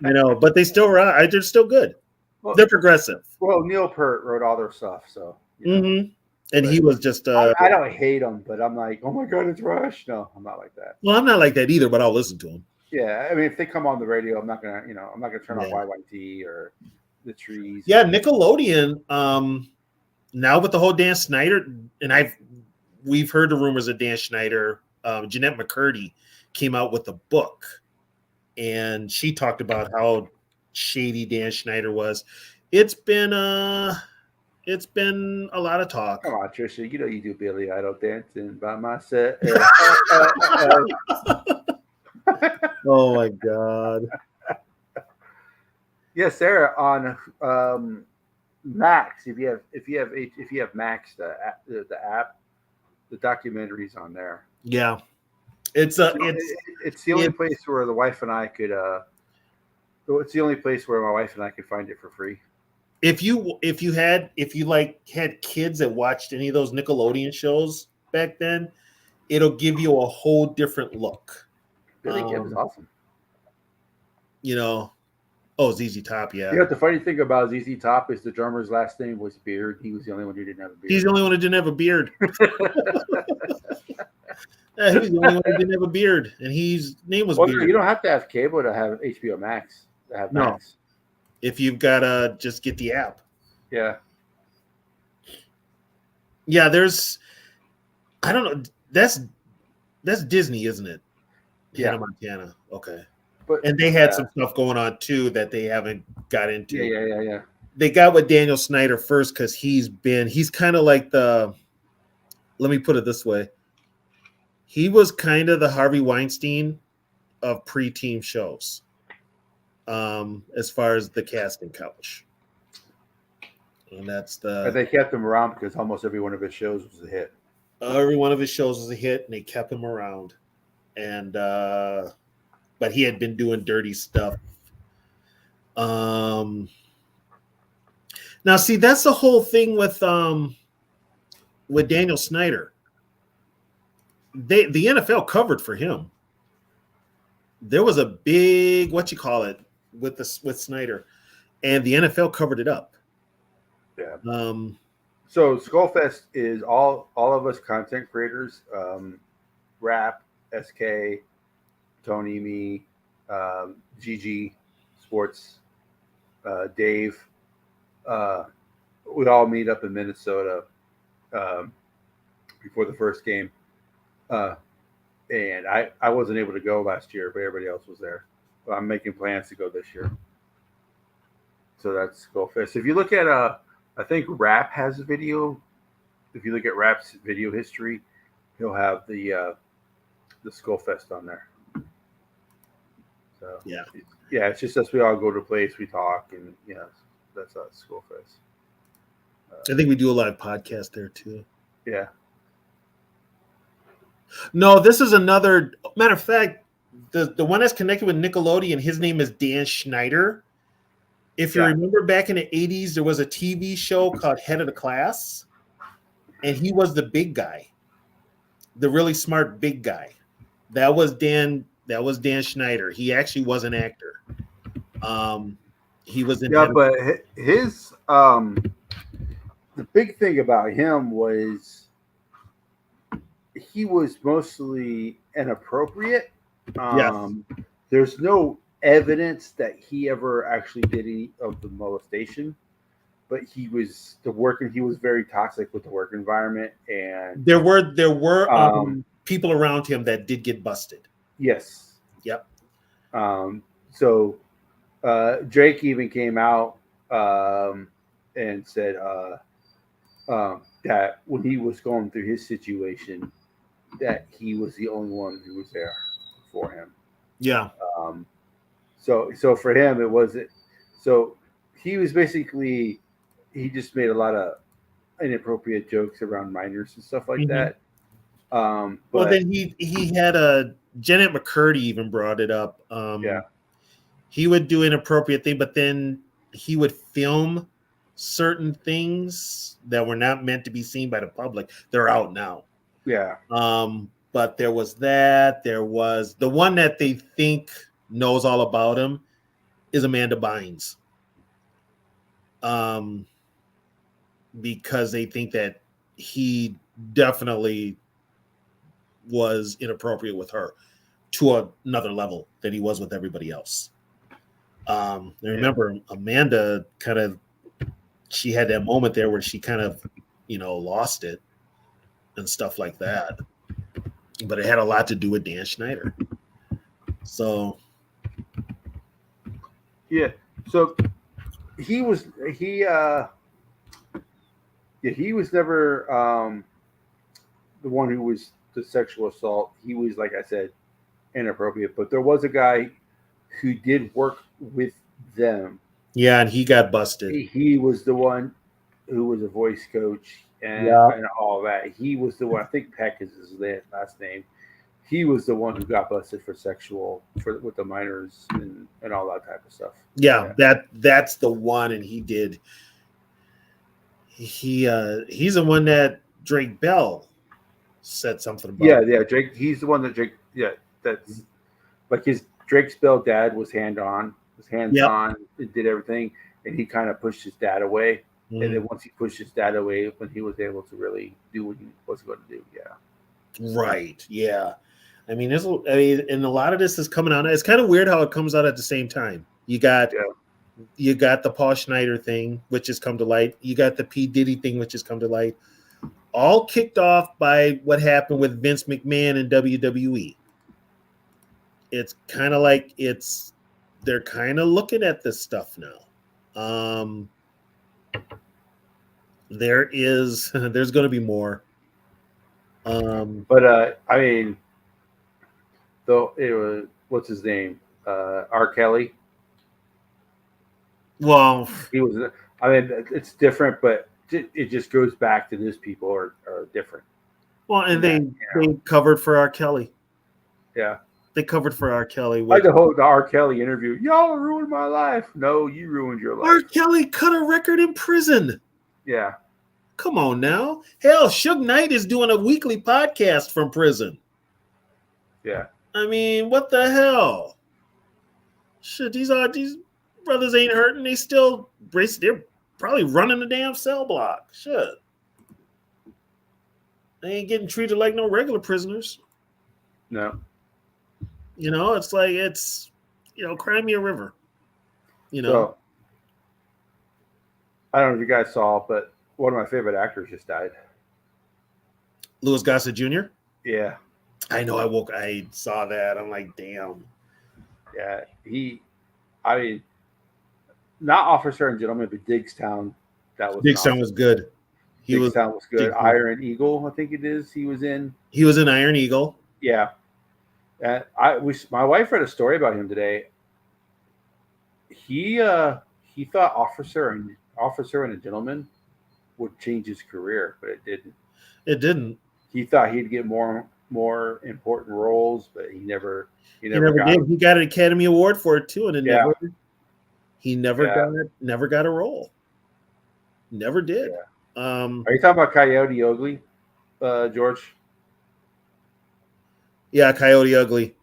S4: I know, but they still rock. They're still good.
S1: Well,
S4: they're progressive.
S1: Well, Neil Peart wrote all their stuff, so.
S4: Mm-hmm. And he was just.
S1: I don't hate him, but I'm like, oh my God, it's Rush. No, I'm not like that.
S4: Well, I'm not like that either, but I'll listen to him.
S1: Yeah, I mean, if they come on the radio, I'm not gonna turn off YYT or the Trees.
S4: Yeah, Nickelodeon. Now with the whole Dan Snyder, and we've heard the rumors of Dan Schneider. Jeanette McCurdy came out with a book, and she talked about how shady Dan Schneider was. It's been a lot of talk.
S1: Come on, Trisha, you know you do Billy Idol dancing by myself.
S4: Oh my God.
S1: Yeah, Sarah, on Max, if you have Max, the app, the documentary's on there.
S4: Yeah, it's the
S1: only place where the wife and I could. It's the only place where my wife and I could find it for free.
S4: if you had kids that watched any of those Nickelodeon shows back then, it'll give you a whole different look.
S1: Billy Gibb is awesome.
S4: ZZ Top, yeah.
S1: You know, the funny thing about ZZ Top is the drummer's last name was Beard. He was the only one who didn't have a beard.
S4: He's the only one who didn't have a beard. Yeah, he was the only one who didn't have a beard, and his name was Beard.
S1: You don't have to have cable to have HBO Max. Max.
S4: If you've got to just get the app.
S1: Yeah.
S4: Yeah, I don't know. That's Disney, isn't it? Hannah Montana. Okay. And they had some stuff going on too that they haven't got into.
S1: Yeah.
S4: They got with Daniel Snyder first because he's kind of like let me put it this way. He was kind of the Harvey Weinstein of pre-team shows, as far as the casting couch. And
S1: they kept him around because almost every one of his shows was a hit.
S4: Every one of his shows was a hit, and they kept him around. And but he had been doing dirty stuff. Now, see, that's the whole thing with Daniel Snyder. The NFL covered for him. There was a big with Snyder, and the NFL covered it up.
S1: Yeah. So Skullfest is all of us content creators, Rap, SK, Tony, me, GG, Sports, Dave. We all meet up in Minnesota before the first game. And I wasn't able to go last year, but everybody else was there. But I'm making plans to go this year. So that's Skullfest. If you look at I think Rap has a video. If you look at Rap's video history, he'll have the Skullfest on there. So yeah, it's just us. We all go to a place, we talk, and that's us, Skullfest.
S4: I think we do a live podcast there too.
S1: Yeah.
S4: No, this is another matter of fact. The one that's connected with Nickelodeon, his name is Dan Schneider. If you remember back in the 80s, there was a TV show called Head of the Class, and he was the big guy, the really smart big guy. That was Dan Schneider. He actually was an actor. He was in
S1: but his the big thing about him was he was mostly inappropriate. There's no evidence that he ever actually did any of the molestation, but he was very toxic with the work environment, and
S4: there were people around him that did get busted.
S1: Yes.
S4: Yep.
S1: So Drake even came out and said that when he was going through his situation, that he was the only one who was there for him.
S4: Yeah.
S1: So for him, it wasn't. So he was basically, he just made a lot of inappropriate jokes around minors and stuff like that.
S4: Well, then he had Janet McCurdy even brought it up. He would do inappropriate thing, but then he would film certain things that were not meant to be seen by the public. They're out now.
S1: Yeah.
S4: But there was that. There was the one that they think knows all about him is Amanda Bynes. Because they think that he definitely was inappropriate with her to another level than he was with everybody else. I remember Amanda she had that moment there where she kind of, lost it and stuff like that. But it had a lot to do with Dan Schneider. So
S1: yeah. So he was never the one who was the sexual assault. He was, like I said, inappropriate. But there was a guy who did work with them.
S4: Yeah, and he got busted.
S1: He was the one who was a voice coach and all that. He was the one. I think Peck is his last name. He was the one who got busted for with the minors and all that type of stuff.
S4: Yeah, that's the one, and he did. he's the one that Drake Bell said something about.
S1: Yeah, Drake. He's the one that Drake. Yeah, that's like Drake's Bell dad was hands on, and did everything, and he kind of pushed his dad away. And then once he pushed his dad away, when he was able to really do what he was going to do,
S4: Right. Yeah. I mean, and a lot of this is coming out. It's kind of weird how it comes out at the same time. You got the Paul Schneider thing, which has come to light. You got the P. Diddy thing, which has come to light. All kicked off by what happened with Vince McMahon and WWE. It's kind of like they're kind of looking at this stuff now. There's going to be more.
S1: But I mean, though it was what's his name, R. Kelly.
S4: Well,
S1: he was. I mean, it's different, but it just goes back to these people are different.
S4: Well, and they covered for R. Kelly.
S1: Yeah,
S4: they covered for R. Kelly.
S1: Like the R. Kelly interview. Y'all ruined my life. No, you ruined your life.
S4: R. Kelly cut a record in prison.
S1: Yeah.
S4: Come on now. Hell, Suge Knight is doing a weekly podcast from prison.
S1: Yeah.
S4: I mean, what the hell? Shit, these brothers ain't hurting. They're probably running the damn cell block. Shit. They ain't getting treated like no regular prisoners.
S1: No.
S4: It's like cry me a river.
S1: So, I don't know if you guys saw, but one of my favorite actors just died.
S4: Louis Gossett Jr.?
S1: Yeah.
S4: I know. I saw that. I'm like, damn.
S1: Yeah. I mean, not Officer and Gentleman, but Digstown.
S4: Digstown was good.
S1: Digstown was good. Iron Eagle, I think it is. He was in
S4: Iron Eagle.
S1: Yeah. And my wife read a story about him today. He thought Officer and a Gentleman would change his career, but it didn't.
S4: It didn't.
S1: He thought he'd get more important roles, but he never
S4: got did. He got an Academy Award for it too, and he never got a role. Never did.
S1: Yeah. Are you talking about Coyote Ugly, George?
S4: Yeah, Coyote Ugly.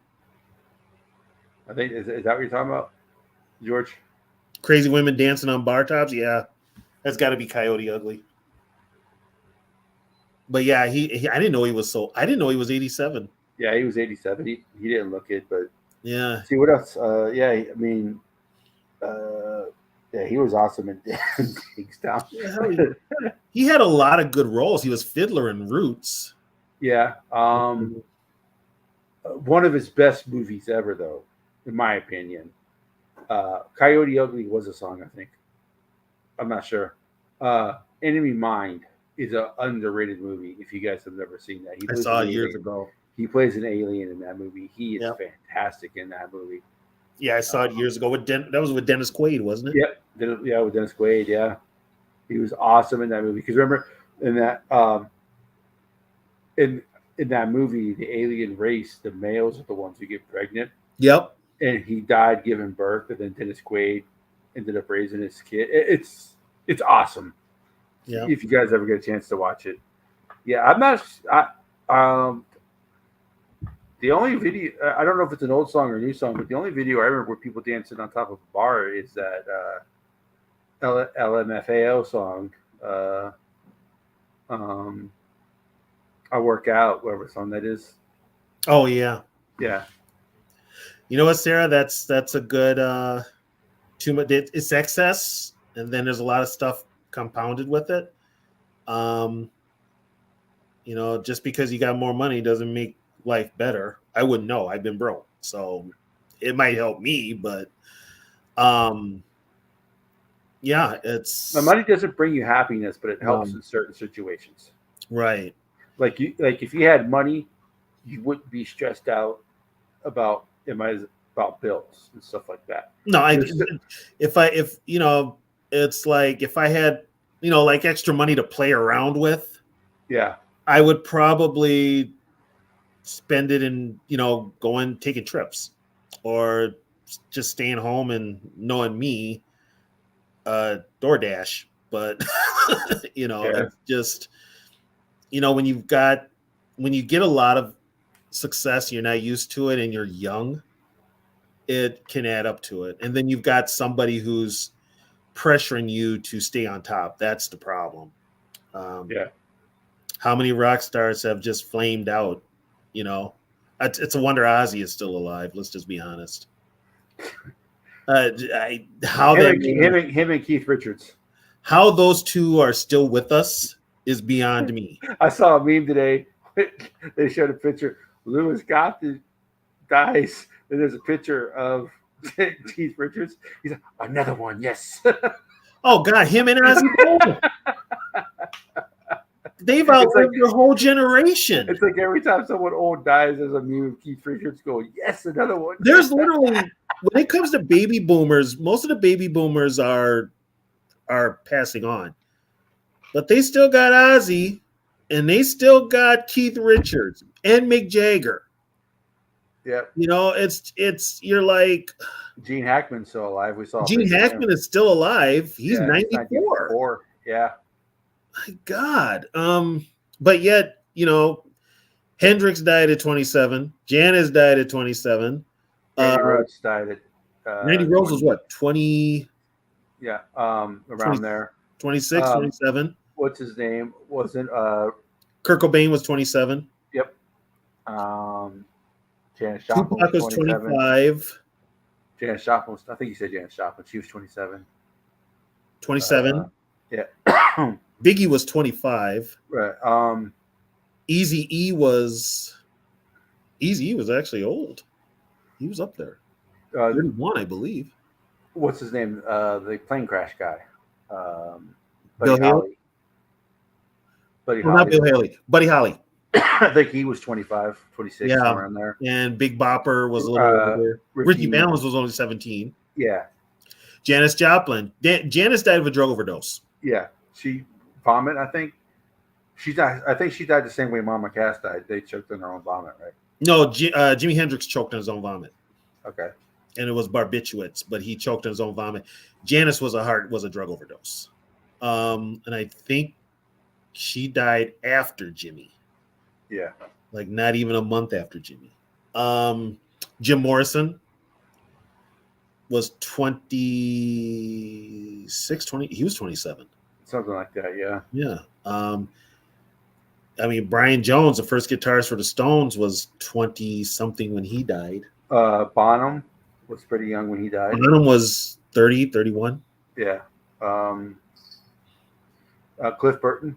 S1: I think is that what you're talking about, George?
S4: Crazy women dancing on bar tops. Yeah, that's got to be Coyote Ugly. But yeah, I didn't know he was 87.
S1: Yeah, he was 87. He didn't look it, but
S4: yeah.
S1: See what else? I mean, he was awesome in Digstown.
S4: Yeah, he had a lot of good roles. He was Fiddler in Roots.
S1: Yeah. One of his best movies ever, though, in my opinion. Coyote Ugly was a song, I think. I'm not sure. Enemy Mine is an underrated movie. If you guys have never seen that,
S4: I saw it years ago.
S1: He plays an alien in that movie. He is fantastic in that movie.
S4: Yeah, I saw it years ago. That was with Dennis Quaid, wasn't it?
S1: Yep. Yeah, with Dennis Quaid. Yeah, he was awesome in that movie. Because remember, in that in that movie, the alien race, the males are the ones who get pregnant.
S4: Yep.
S1: And he died giving birth, and then Dennis Quaid ended up raising his kid. It's awesome.
S4: Yeah.
S1: If you guys ever get a chance to watch it. Yeah, I'm not. The only video, I don't know if it's an old song or a new song, but the only video I remember where people dancing on top of a bar is that LMFAO song. I Work Out, whatever song that is.
S4: Oh yeah.
S1: Yeah.
S4: You know what, Sarah? That's a good too much. It's excess, and then there's a lot of stuff compounded with it. Just because you got more money doesn't make life better. I wouldn't know. I've been broke, so it might help me, but it's
S1: the money doesn't bring you happiness, but it helps in certain situations.
S4: Right.
S1: Like if you had money, you wouldn't be stressed out about bills and stuff like that.
S4: No, it's like if I had, like extra money to play around with,
S1: yeah,
S4: I would probably spend it in, taking trips or just staying home and knowing me, DoorDash. But It's just, when you get a lot of success, you're not used to it, and you're young, it can add up to it. And then you've got somebody who's pressuring you to stay on top. That's the problem. How many rock stars have just flamed out? It's a wonder Ozzy is still alive. Let's just be honest. Him
S1: and Keith Richards.
S4: How those two are still with us is beyond me.
S1: I saw a meme today. They showed a picture. Lewis Gothard dies, and there's a picture of Keith Richards. He's like, another one, yes.
S4: Oh God, him and Ozzy. They've outlived their whole generation.
S1: It's like every time someone old dies, there's a meme of Keith Richards going, yes, another one.
S4: There's literally, when it comes to baby boomers, most of the baby boomers are passing on. But they still got Ozzy, and they still got Keith Richards and Mick Jagger.
S1: Yeah.
S4: You're like,
S1: Gene Hackman's still alive. We saw
S4: Gene Hackman is still alive. He's 94.
S1: Yeah.
S4: My God. But yet, Hendrix died at 27. Janis died at 27.
S1: Randy Rhoads died at
S4: Randy Rhoads was what, 20?
S1: Yeah, around 20, there.
S4: 26, 27.
S1: What's his name? Wasn't
S4: Kurt Cobain was 27.
S1: Yep. Janis Joplin was
S4: 25.
S1: Janis Joplin was, I think you said Janis Joplin. She was 27.
S4: 27.
S1: Yeah.
S4: Biggie was 25.
S1: Right.
S4: Eazy-E was actually old. He was up there. 31, I believe.
S1: What's his name? The plane crash guy.
S4: Bill Haley. Not Bill Haley. Buddy Holly.
S1: I think he was 25, 26, somewhere in there.
S4: And Big Bopper was a little older. Ricky Valens was only 17.
S1: Yeah.
S4: Janis Joplin. Janis died of a drug overdose.
S1: Yeah. She vomit, I think. I think she died the same way Mama Cass died. They choked on their own vomit, right?
S4: No, Jimi Hendrix choked on his own vomit.
S1: Okay.
S4: And it was barbiturates, but he choked on his own vomit. Janis was a drug overdose. And I think she died after Jimmy.
S1: Yeah.
S4: Like not even a month after Jimmy. Jim Morrison was 26, 20. He was 27.
S1: Something like that, yeah.
S4: Yeah. Brian Jones, the first guitarist for the Stones, was 20-something when he died.
S1: Bonham was pretty young when he died.
S4: Bonham was 30, 31.
S1: Yeah. Cliff Burton.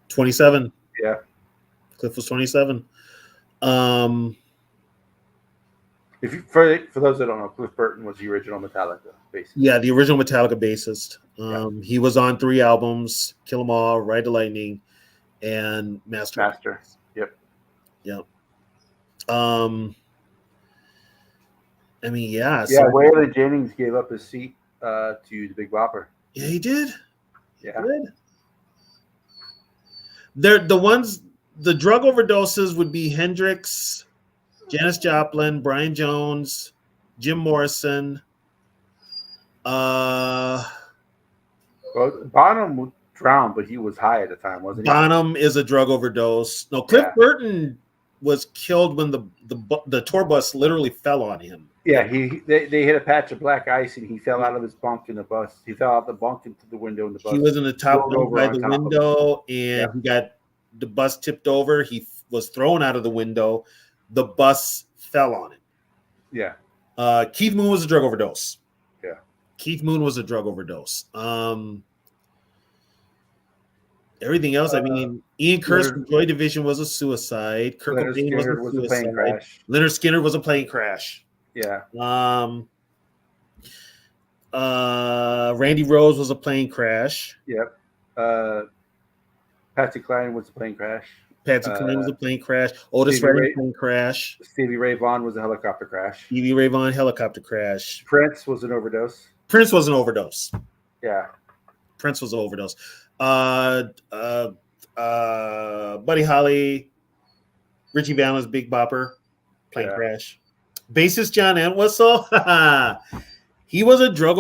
S4: 27.
S1: Yeah.
S4: Cliff was 27.
S1: For those that don't know, Cliff Burton was the original Metallica bassist.
S4: Yeah, the original Metallica bassist. He was on 3 albums: Kill 'Em All, Ride the Lightning, and Master.
S1: Yep.
S4: Yeah.
S1: Yeah, Waylon Jennings gave up his seat to the Big Bopper.
S4: Yeah, he did.
S1: Yeah.
S4: They're the ones. The drug overdoses would be Hendrix, Janis Joplin, Brian Jones, Jim Morrison.
S1: Well, Bonham drowned, but he was high at the time, wasn't he?
S4: Bonham is a drug overdose. No, Cliff Burton was killed when the tour bus literally fell on him.
S1: Yeah, they hit a patch of black ice and he fell out of his bunk in the bus. He fell out the bunk into the window in the bus.
S4: He was in the top bunk by the window, and he got the bus tipped over. He was thrown out of the window. The bus fell on him.
S1: Yeah.
S4: Keith Moon was a drug overdose.
S1: Yeah.
S4: Keith Moon was a drug overdose. Everything else, Ian Curtis from Joy Division was a suicide. Kurt Cobain was a plane crash. Leonard Skinner was a plane crash.
S1: Yeah.
S4: Randy Rhoads was a plane crash.
S1: Yep. Patsy Cline was a plane crash.
S4: Patsy Cline was a plane crash. Otis Redding plane crash.
S1: Stevie Ray Vaughan was a helicopter crash.
S4: Stevie Ray Vaughan helicopter crash.
S1: Prince was an overdose.
S4: Prince was an overdose.
S1: Yeah.
S4: Prince was an overdose. Buddy Holly, Richie Valens, Big Bopper, plane crash. Bassist John Entwistle, he was a drug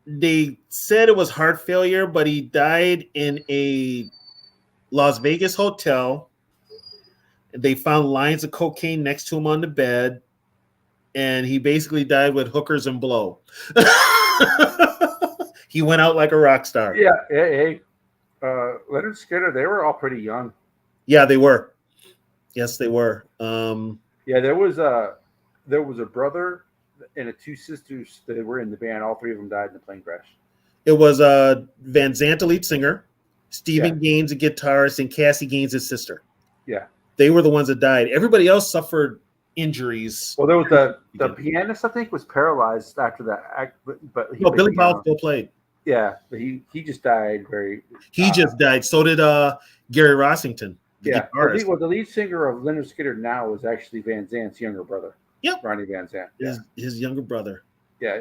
S4: they said it was heart failure, but he died in a Las Vegas hotel. They found lines of cocaine next to him on the bed, and he basically died with hookers and blow. He went out like a rock star.
S1: Yeah, hey, Leonard Skinner, they were all pretty young.
S4: Yeah, they were. Yes, they were.
S1: Yeah, there was a brother and two sisters that were in the band. All three of them died in the plane crash.
S4: It was Van Zandt, the lead singer, Stephen Gaines, a guitarist, and Cassie Gaines, his sister.
S1: Yeah.
S4: They were the ones that died. Everybody else suffered injuries.
S1: Well, there was the pianist, I think, was paralyzed after that. But
S4: Billy Powell still played.
S1: Yeah, but he just died
S4: He just died. So did Gary Rossington.
S1: The lead singer of Leonard Skinner now is actually Van Zant's younger brother.
S4: Yep.
S1: Ronnie Van Zant. Yeah.
S4: His younger brother.
S1: Yeah.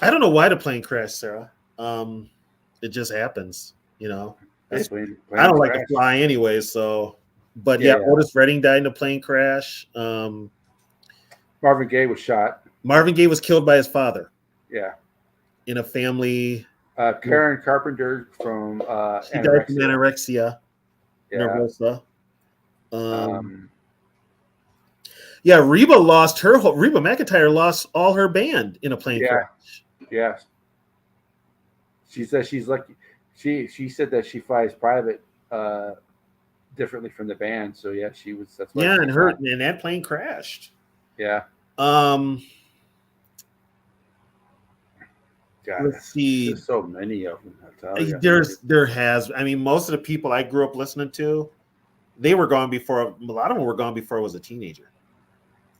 S4: I don't know why the plane crashed, Sarah. It just happens, you know. I don't like to fly anyway, so. But Otis Redding died in a plane crash.
S1: Marvin Gaye was shot.
S4: Marvin Gaye was killed by his father.
S1: Yeah.
S4: In a family.
S1: Karen Carpenter from
S4: she died from anorexia.
S1: Yeah.
S4: Nervosa. Reba McEntire lost all her band in a plane crash.
S1: Yeah. She said she's lucky. She said that she flies private differently from the band. So she was. That's why.
S4: Yeah, and that plane crashed.
S1: Yeah. God,
S4: let's see.
S1: There's so many of them. I'll tell you.
S4: There has. I mean, most of the people I grew up listening to, they were gone before. A lot of them were gone before I was a teenager,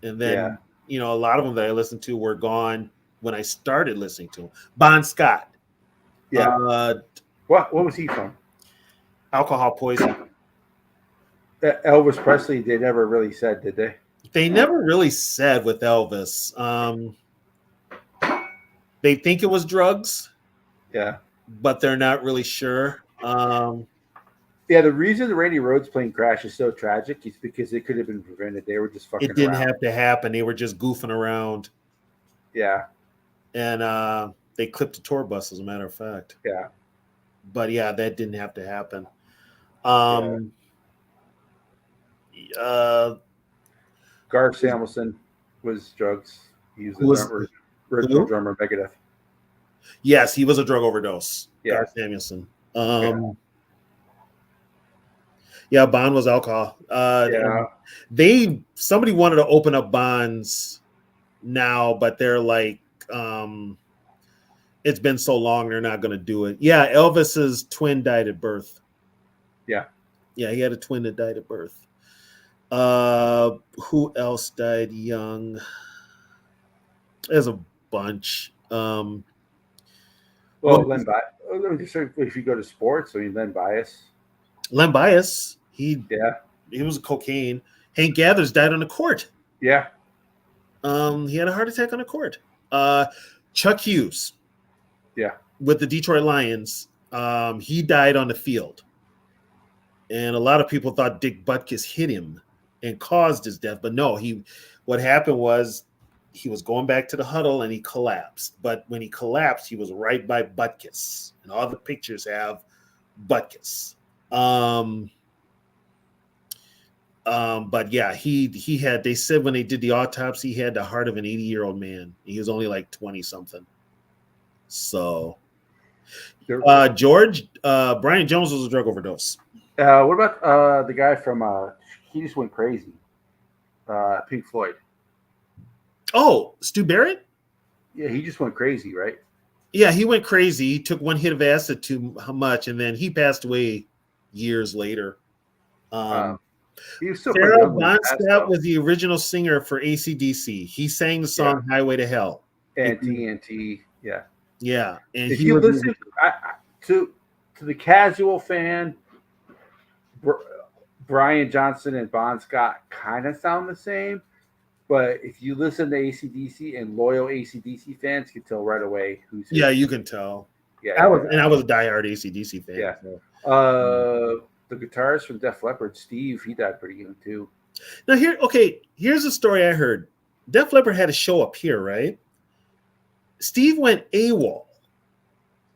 S4: and then a lot of them that I listened to were gone when I started listening to them. Bon Scott.
S1: Yeah. What was he from?
S4: Alcohol Poison.
S1: Elvis Presley. They never really said, did they?
S4: They never really said with Elvis. They think it was drugs.
S1: Yeah.
S4: But they're not really sure.
S1: The reason the Randy Rhoads plane crash is so tragic is because it could have been prevented. They were just fucking
S4: It didn't have to happen. They were just goofing around.
S1: Yeah.
S4: And they clipped a tour bus, as a matter of fact.
S1: Yeah.
S4: But that didn't have to happen.
S1: Garth Samuelson was drugs. He was the original drummer of Megadeth.
S4: Yes, he was a drug overdose.
S1: Yeah.
S4: Garth Samuelson. Bond was alcohol. Somebody wanted to open up Bonds now, but they're like, it's been so long, they're not going to do it. Yeah, Elvis's twin died at birth.
S1: Yeah.
S4: Yeah, he had a twin that died at birth. Who else died young? There's a bunch.
S1: Len Bias. If you go to sports, Len Bias.
S4: Len Bias. He was cocaine. Hank Gathers died on the court.
S1: Yeah.
S4: He had a heart attack on the court. Chuck Hughes.
S1: Yeah. With
S4: the Detroit Lions. He died on the field. And a lot of people thought Dick Butkus hit him and caused his death. But no, what happened was he was going back to the huddle and he collapsed. But when he collapsed, he was right by Butkus. And all the pictures have Butkus. But he had, they said when they did the autopsy, he had the heart of an 80-year-old man. He was only like 20 something. So Brian Jones was a drug overdose.
S1: What about the guy from he just went crazy? Pink Floyd.
S4: Oh, Stu Barrett?
S1: Yeah, he just went crazy, right?
S4: Yeah, he went crazy. He took one hit of acid too much, and then he passed away years later.
S1: He was still
S4: Sarah Bonstadt was the original singer for AC/DC. He sang the song "Highway to Hell"
S1: and TNT. Yeah,
S4: yeah. And
S1: if you listen to the casual fan, Brian Johnson and Bon Scott kind of sound the same, but if you listen to AC/DC and loyal AC/DC fans can tell right away who's who.
S4: Yeah, you can tell.
S1: Yeah,
S4: I was a diehard AC/DC fan.
S1: Yeah. So. The guitarist from Def Leppard, Steve, he died pretty young too.
S4: Now here's a story I heard. Def Leppard had a show up here, right? Steve went AWOL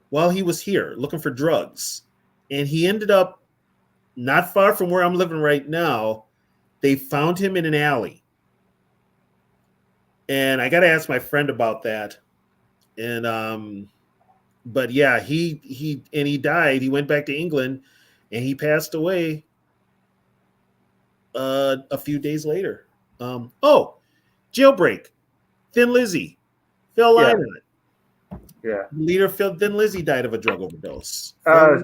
S4: while he was here looking for drugs, and he ended up not far from where I'm living right now. They found him in an alley, and I got to ask my friend about that. And but yeah, he died. He went back to England, and he passed away a few days later. Jailbreak, Thin Lizzy, Phil
S1: Yeah.
S4: Lynott.
S1: Yeah.
S4: Leader Phil Thin Lizzy died of a drug overdose.
S1: A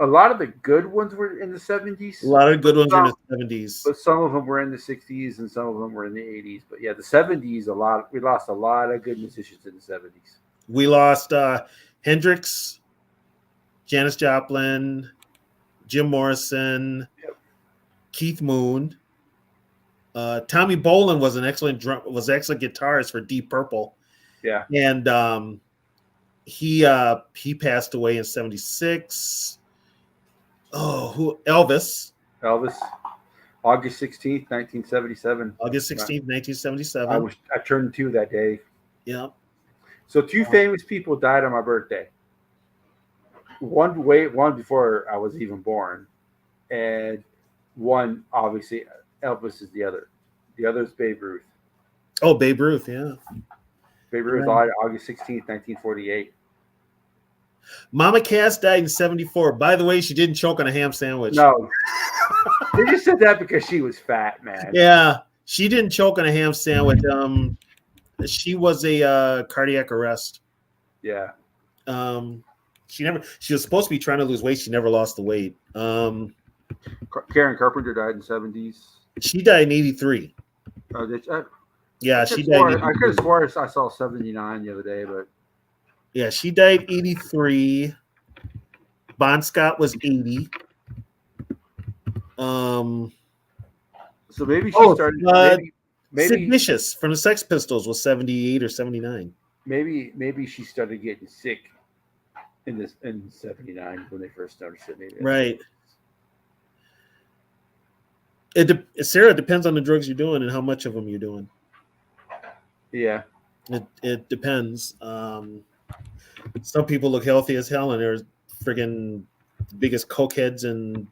S1: lot of the good ones were in the 70s.
S4: A lot of good ones were in the 70s.
S1: But some of them were in the 60s and some of them were in the 80s. But yeah, the 70s, we lost a lot of good musicians in the 70s.
S4: We lost Hendrix, Janis Joplin, Jim Morrison, Keith Moon. Tommy Bolin was an excellent guitarist for Deep Purple.
S1: Yeah.
S4: And he passed away in 76. Elvis,
S1: August 16th, 1977.
S4: August 16th, 1977.
S1: I turned 2 that day.
S4: Yeah.
S1: So 2 famous people died on my birthday. One before I was even born, and one, obviously, Elvis is the other. The other is Babe Ruth.
S4: Oh, Babe Ruth, yeah.
S1: Babe Ruth died August 16th, 1948.
S4: Mama Cass died in 74. By the way, she didn't choke on a ham sandwich.
S1: No. They just said that because she was fat, man.
S4: Yeah, she didn't choke on a ham sandwich. She was a cardiac arrest.
S1: Yeah.
S4: She was supposed to be trying to lose weight. She never lost the weight.
S1: Karen Carpenter died in the 70s.
S4: She died in 83. Yeah, she died.
S1: I could have swore I saw 79 the other day, but
S4: yeah, she died 83. Bon Scott was 80.
S1: So maybe she started. Maybe
S4: Sid Vicious from the Sex Pistols was 78 or 79.
S1: Maybe she started getting sick in 79 when they first started. Maybe
S4: right. Sarah, it depends on the drugs you're doing and how much of them you're doing.
S1: Yeah.
S4: It depends. Some people look healthy as hell and they're friggin' biggest cokeheads and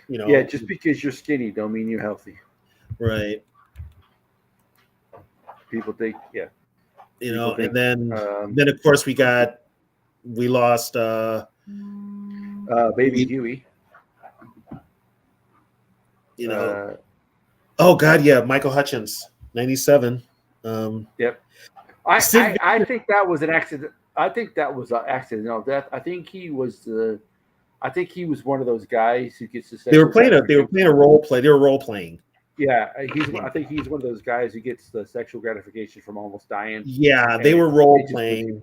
S1: Yeah, just because you're skinny don't mean you're healthy.
S4: Right.
S1: People think, yeah.
S4: And then of course we lost
S1: Baby Huey.
S4: Oh God, yeah, Michael Hutchins, 97.
S1: Yep. I think that was an accident. I think that was an accidental death. I think he was one of those guys who gets to say
S4: they were playing a role play. They were role playing.
S1: Yeah, I think he's one of those guys who gets the sexual gratification from almost dying.
S4: Yeah, they were role playing,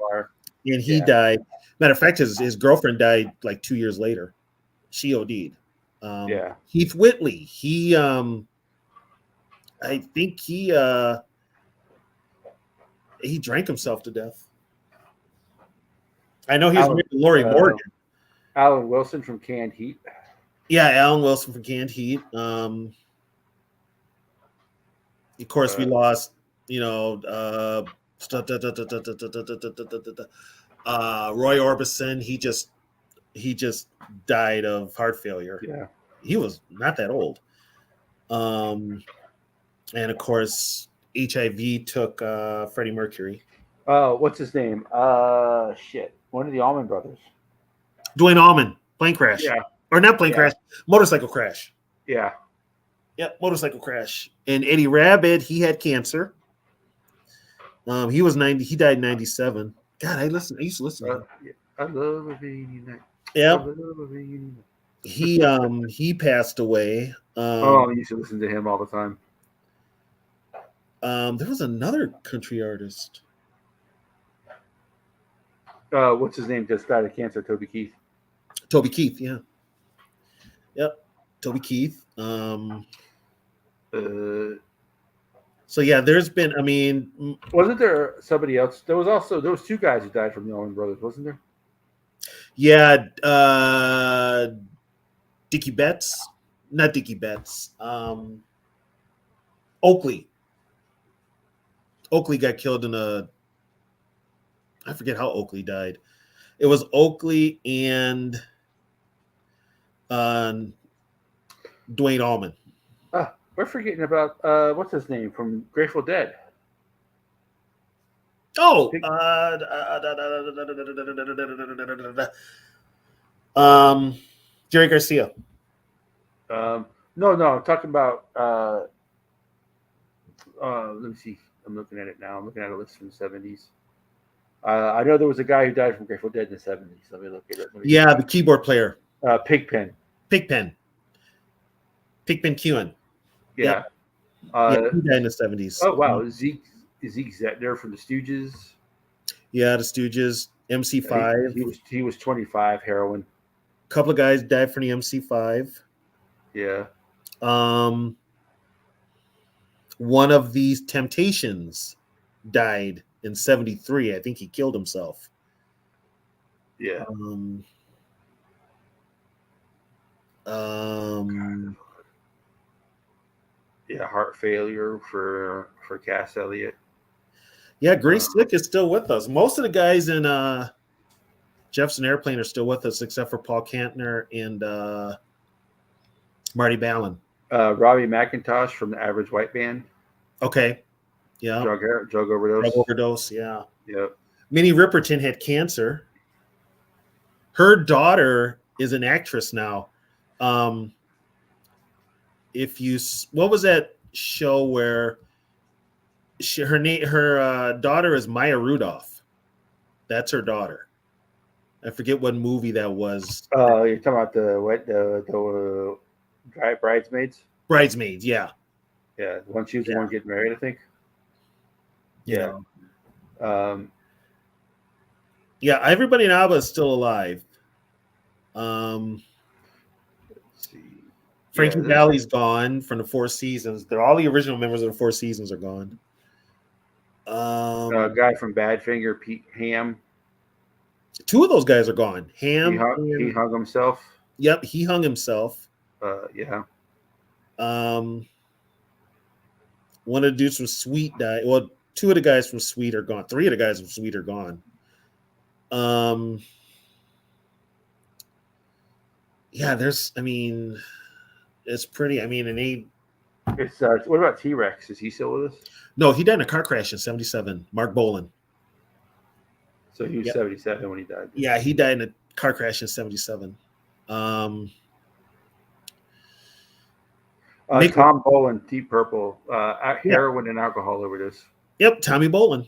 S4: and he died. Matter of fact, his girlfriend died like 2 years later. She OD'd. Heath Whitley. I think he drank himself to death. I know he was married to Lori Morgan.
S1: Alan Wilson from Canned Heat.
S4: Yeah, Alan Wilson from Canned Heat. Of course, we lost. Roy Orbison. He just died of heart failure.
S1: Yeah,
S4: he was not that old. And of course, HIV took Freddie Mercury.
S1: What's his name? Shit. One of the Allman Brothers.
S4: Dwayne Allman. Plane crash.
S1: Yeah.
S4: Or not plane crash. Motorcycle crash.
S1: Yeah.
S4: Yep. Motorcycle crash. And Eddie Rabbitt, he had cancer. He was 90. He died in 97. God, I used to listen to him.
S1: I love a rainy night.
S4: Yep. He passed away.
S1: I used to listen to him all the time.
S4: There was another country artist.
S1: What's his name? Just died of cancer. Toby Keith.
S4: Toby Keith, yeah. Yep. Toby Keith. So yeah, there's been. I mean,
S1: wasn't there somebody else? There was 2 guys who died from the Allman Brothers, wasn't there?
S4: Yeah. Dickie Betts, not Dickie Betts. Oakley got killed in a I forget how Oakley died. It was Oakley and Dwayne Allman.
S1: We're forgetting about what's his name from Grateful Dead.
S4: Oh, Jerry Garcia.
S1: No, I'm talking about. Let me see. I'm looking at it now. I'm looking at a list from the 70s. I know there was a guy who died from Grateful Dead in the 70s. Let me look at it.
S4: Yeah, the keyboard player.
S1: Pigpen.
S4: Pigpen Kewen.
S1: Yeah.
S4: Yeah, he died in the 70s.
S1: Oh wow, Zeke Zettner from the Stooges.
S4: Yeah, the Stooges. MC5.
S1: He was 25. Heroin.
S4: A couple of guys died from the MC5.
S1: Yeah.
S4: One of these Temptations died in 73. I think he killed himself.
S1: Yeah. Yeah, heart failure for Cass Elliot.
S4: Yeah, Grace Slick is still with us. Most of the guys in Jefferson Airplane are still with us, except for Paul Kantner and Marty Ballin.
S1: Robbie McIntosh from the Average White Band.
S4: Okay. Yeah.
S1: Drug overdose.
S4: Drug overdose, yeah.
S1: Yep.
S4: Minnie Riperton had cancer. Her daughter is an actress now. What was that show where her daughter is Maya Rudolph? That's her daughter. I forget what movie that was.
S1: You're talking about the Bridesmaids?
S4: Bridesmaids, yeah.
S1: Yeah, one she was the one getting married, I think. Yeah.
S4: Yeah, everybody in ABBA is still alive.
S1: Let's see.
S4: Frankie Valli's gone from the Four Seasons. All the original members of the Four Seasons are gone.
S1: Guy from Badfinger, Pete Ham.
S4: Two of those guys are gone. Ham.
S1: He hung himself.
S4: Yep, he hung himself.
S1: Yeah.
S4: One of the dudes from Sweet died. Well, two of the guys from Sweet are gone. Three of the guys from Sweet are gone. Yeah, it's pretty.
S1: It's what about T-Rex? Is he still with us?
S4: No, he died in a car crash in 77. Mark Bolan.
S1: So he was 77 when he died.
S4: Yeah, he died in a car crash in 77.
S1: Tom Bolan, Deep Purple, heroin and alcohol overdose.
S4: Yep, Tommy Bolan.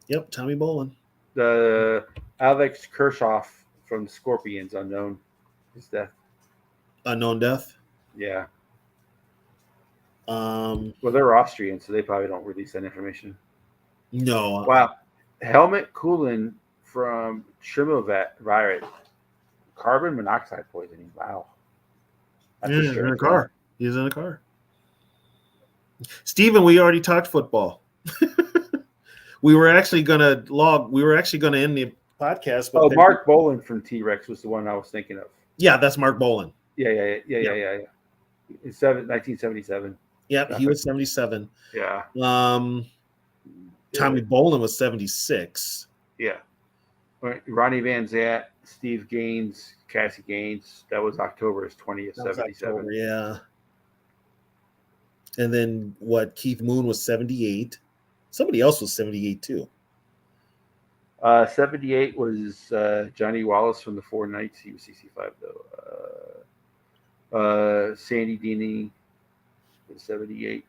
S1: The Alex Kershaw from the Scorpions, unknown. His death.
S4: Unknown death?
S1: Yeah. Well, they're Austrian, so they probably don't release that information.
S4: No.
S1: Wow. Helmut Kulin from Trimovit, carbon monoxide poisoning. Wow.
S4: That's in a car. He was in a car. Steven, we already talked football. We were actually gonna end the podcast.
S1: But Mark Bolan from T-Rex was the one I was thinking of.
S4: Yeah, that's Mark Bolan.
S1: Yeah. It's 1977.
S4: Yep, he was 77.
S1: Yeah.
S4: Tommy Bolan was 76.
S1: Yeah. Ronnie Van Zant, Steve Gaines, Cassie Gaines. That was October 20th, 77.
S4: October, yeah. And then Keith Moon was 78. Somebody else was 78 too.
S1: 78 was Johnny Wallace from the Four Knights. He was 65 though. Sandy Denny was 78.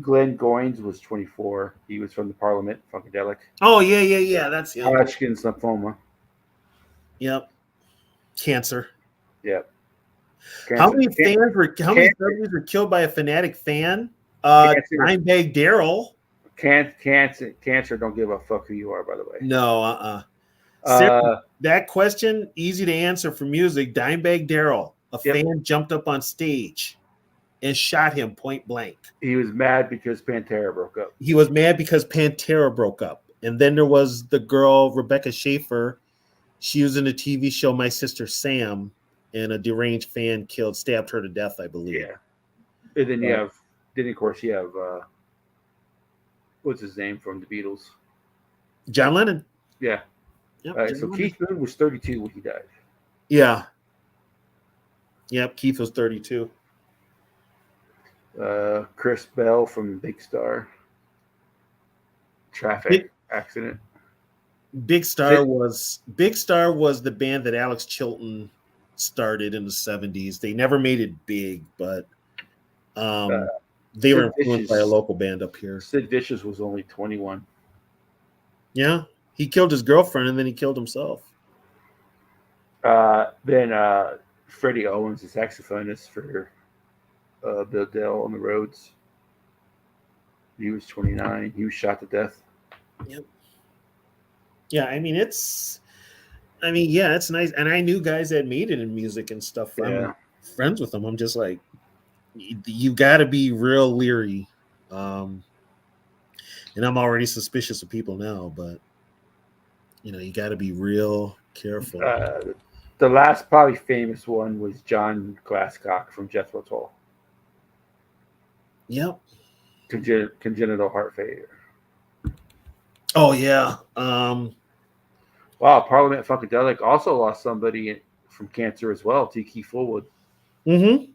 S1: Glenn Goins was 24. He was from the Parliament, Funkadelic.
S4: Oh, yeah. That's
S1: Hodgkin's lymphoma.
S4: Yep. Cancer.
S1: Yep.
S4: How many fans were killed by a fanatic fan? Dimebag Darrell.
S1: Cancer don't give a fuck who you are, by the way.
S4: No, that question, easy to answer for music. Dimebag Darrell, fan jumped up on stage and shot him point blank.
S1: He was mad because Pantera broke up.
S4: And then there was the girl, Rebecca Schaefer. She was in the TV show My Sister Sam, and a deranged fan stabbed her to death, I believe.
S1: Yeah. And then you have what's his name from the Beatles?
S4: John Lennon.
S1: Yeah.
S4: Yep,
S1: So Keith Moon was 32 when he died.
S4: Yeah. Yep, Keith was 32.
S1: Chris Bell from Big Star. Traffic accident.
S4: Big Star was the band that Alex Chilton started in the 70s. They never made it big, but they were influenced by a local band up here.
S1: Sid Vicious was only 21.
S4: Yeah, he killed his girlfriend and then he killed himself.
S1: Then Freddie Owens, the saxophonist for Bill Dell on the Rhodes. He was 29. He was shot to death.
S4: Yep. Yeah, it's nice. And I knew guys that made it in music and stuff.
S1: Yeah.
S4: I'm friends with them. I'm just like, you got to be real leery. And I'm already suspicious of people now, but you got to be real careful.
S1: The last probably famous one was John Glasscock from Jethro Tull.
S4: Yep.
S1: Congenital heart failure.
S4: Oh yeah.
S1: Wow, Parliament Funkadelic also lost somebody from cancer as well. T.K. Fullwood.
S4: Mm-hmm.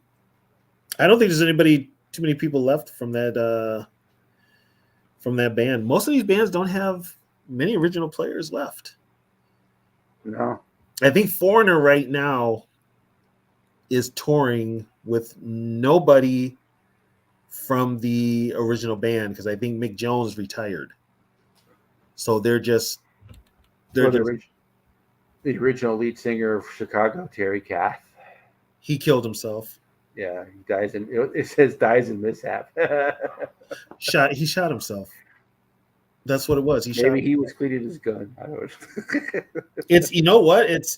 S4: I don't think there's too many people left from that band. Most of these bands don't have many original players left.
S1: No.
S4: I think Foreigner right now is touring with nobody from the original band because I think Mick Jones retired. So the
S1: original lead singer of Chicago, Terry Kath.
S4: He killed himself.
S1: Yeah, he dies it says dies in mishap.
S4: He shot himself. That's what it was.
S1: Maybe he was cleaning his gun. I don't know.
S4: It's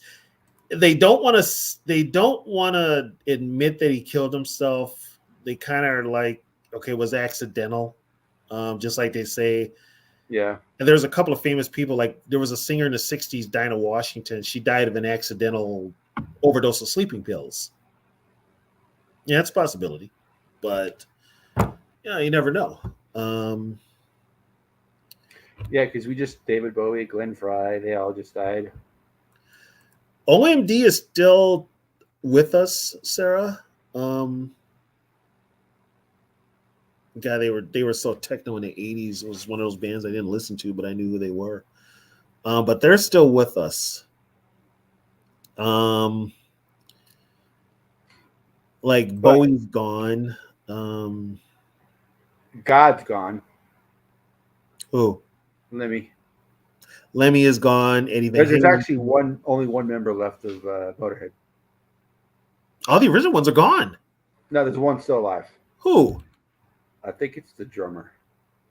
S4: they don't want to admit that he killed himself. They kind of are like, okay, it was accidental. Just like they say.
S1: Yeah.
S4: And there's a couple of famous people, like there was a singer in the 60s, Dinah Washington. She died of an accidental overdose of sleeping pills. Yeah, it's a possibility. But you never know.
S1: Yeah, because David Bowie, Glenn Frey, they all just died.
S4: OMD is still with us, Sarah. God, they were so techno in the 80s. It was one of those bands I didn't listen to, but I knew who they were. But they're still with us. Bowie's gone.
S1: God's gone.
S4: Who?
S1: Lemmy
S4: is gone. Eddie Van Halen.
S1: There's actually only one member left of Motorhead.
S4: All the original ones are gone.
S1: No, there's one still alive.
S4: Who?
S1: I think it's the drummer.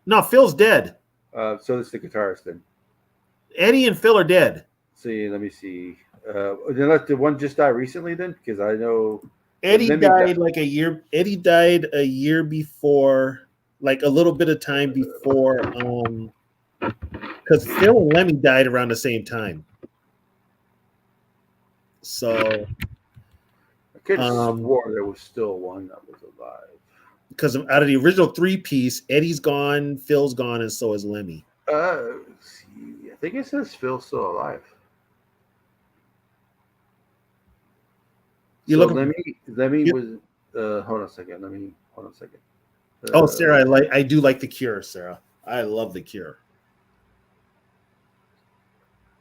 S4: No, Phil's dead.
S1: So it's the guitarist then.
S4: Eddie and Phil are dead.
S1: Let me see. Did one just die recently then? Because I know
S4: Eddie died like a year. Eddie died a year before, like a little bit of time before. Because Phil and Lemmy died around the same time. So
S1: I could have swore there was still one that was alive.
S4: Because out of the original three-piece, Eddie's gone, Phil's gone, and so is Lemmy.
S1: I think it says Phil's still alive. Lemmy was. Hold on a second. Hold on a second.
S4: Sarah, I do like The Cure, Sarah. I love The Cure.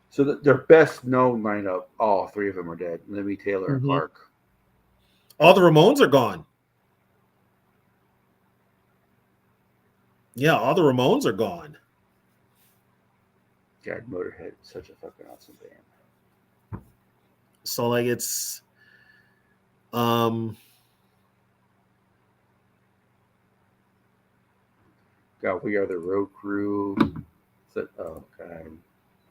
S1: So their best known lineup, all three of them are dead. Lemmy, Taylor, and Clark.
S4: All the Ramones are gone. Yeah, all the Ramones are gone.
S1: God, Motorhead, such a fucking awesome band.
S4: So it's
S1: God, We Are the Road Crew. Oh God,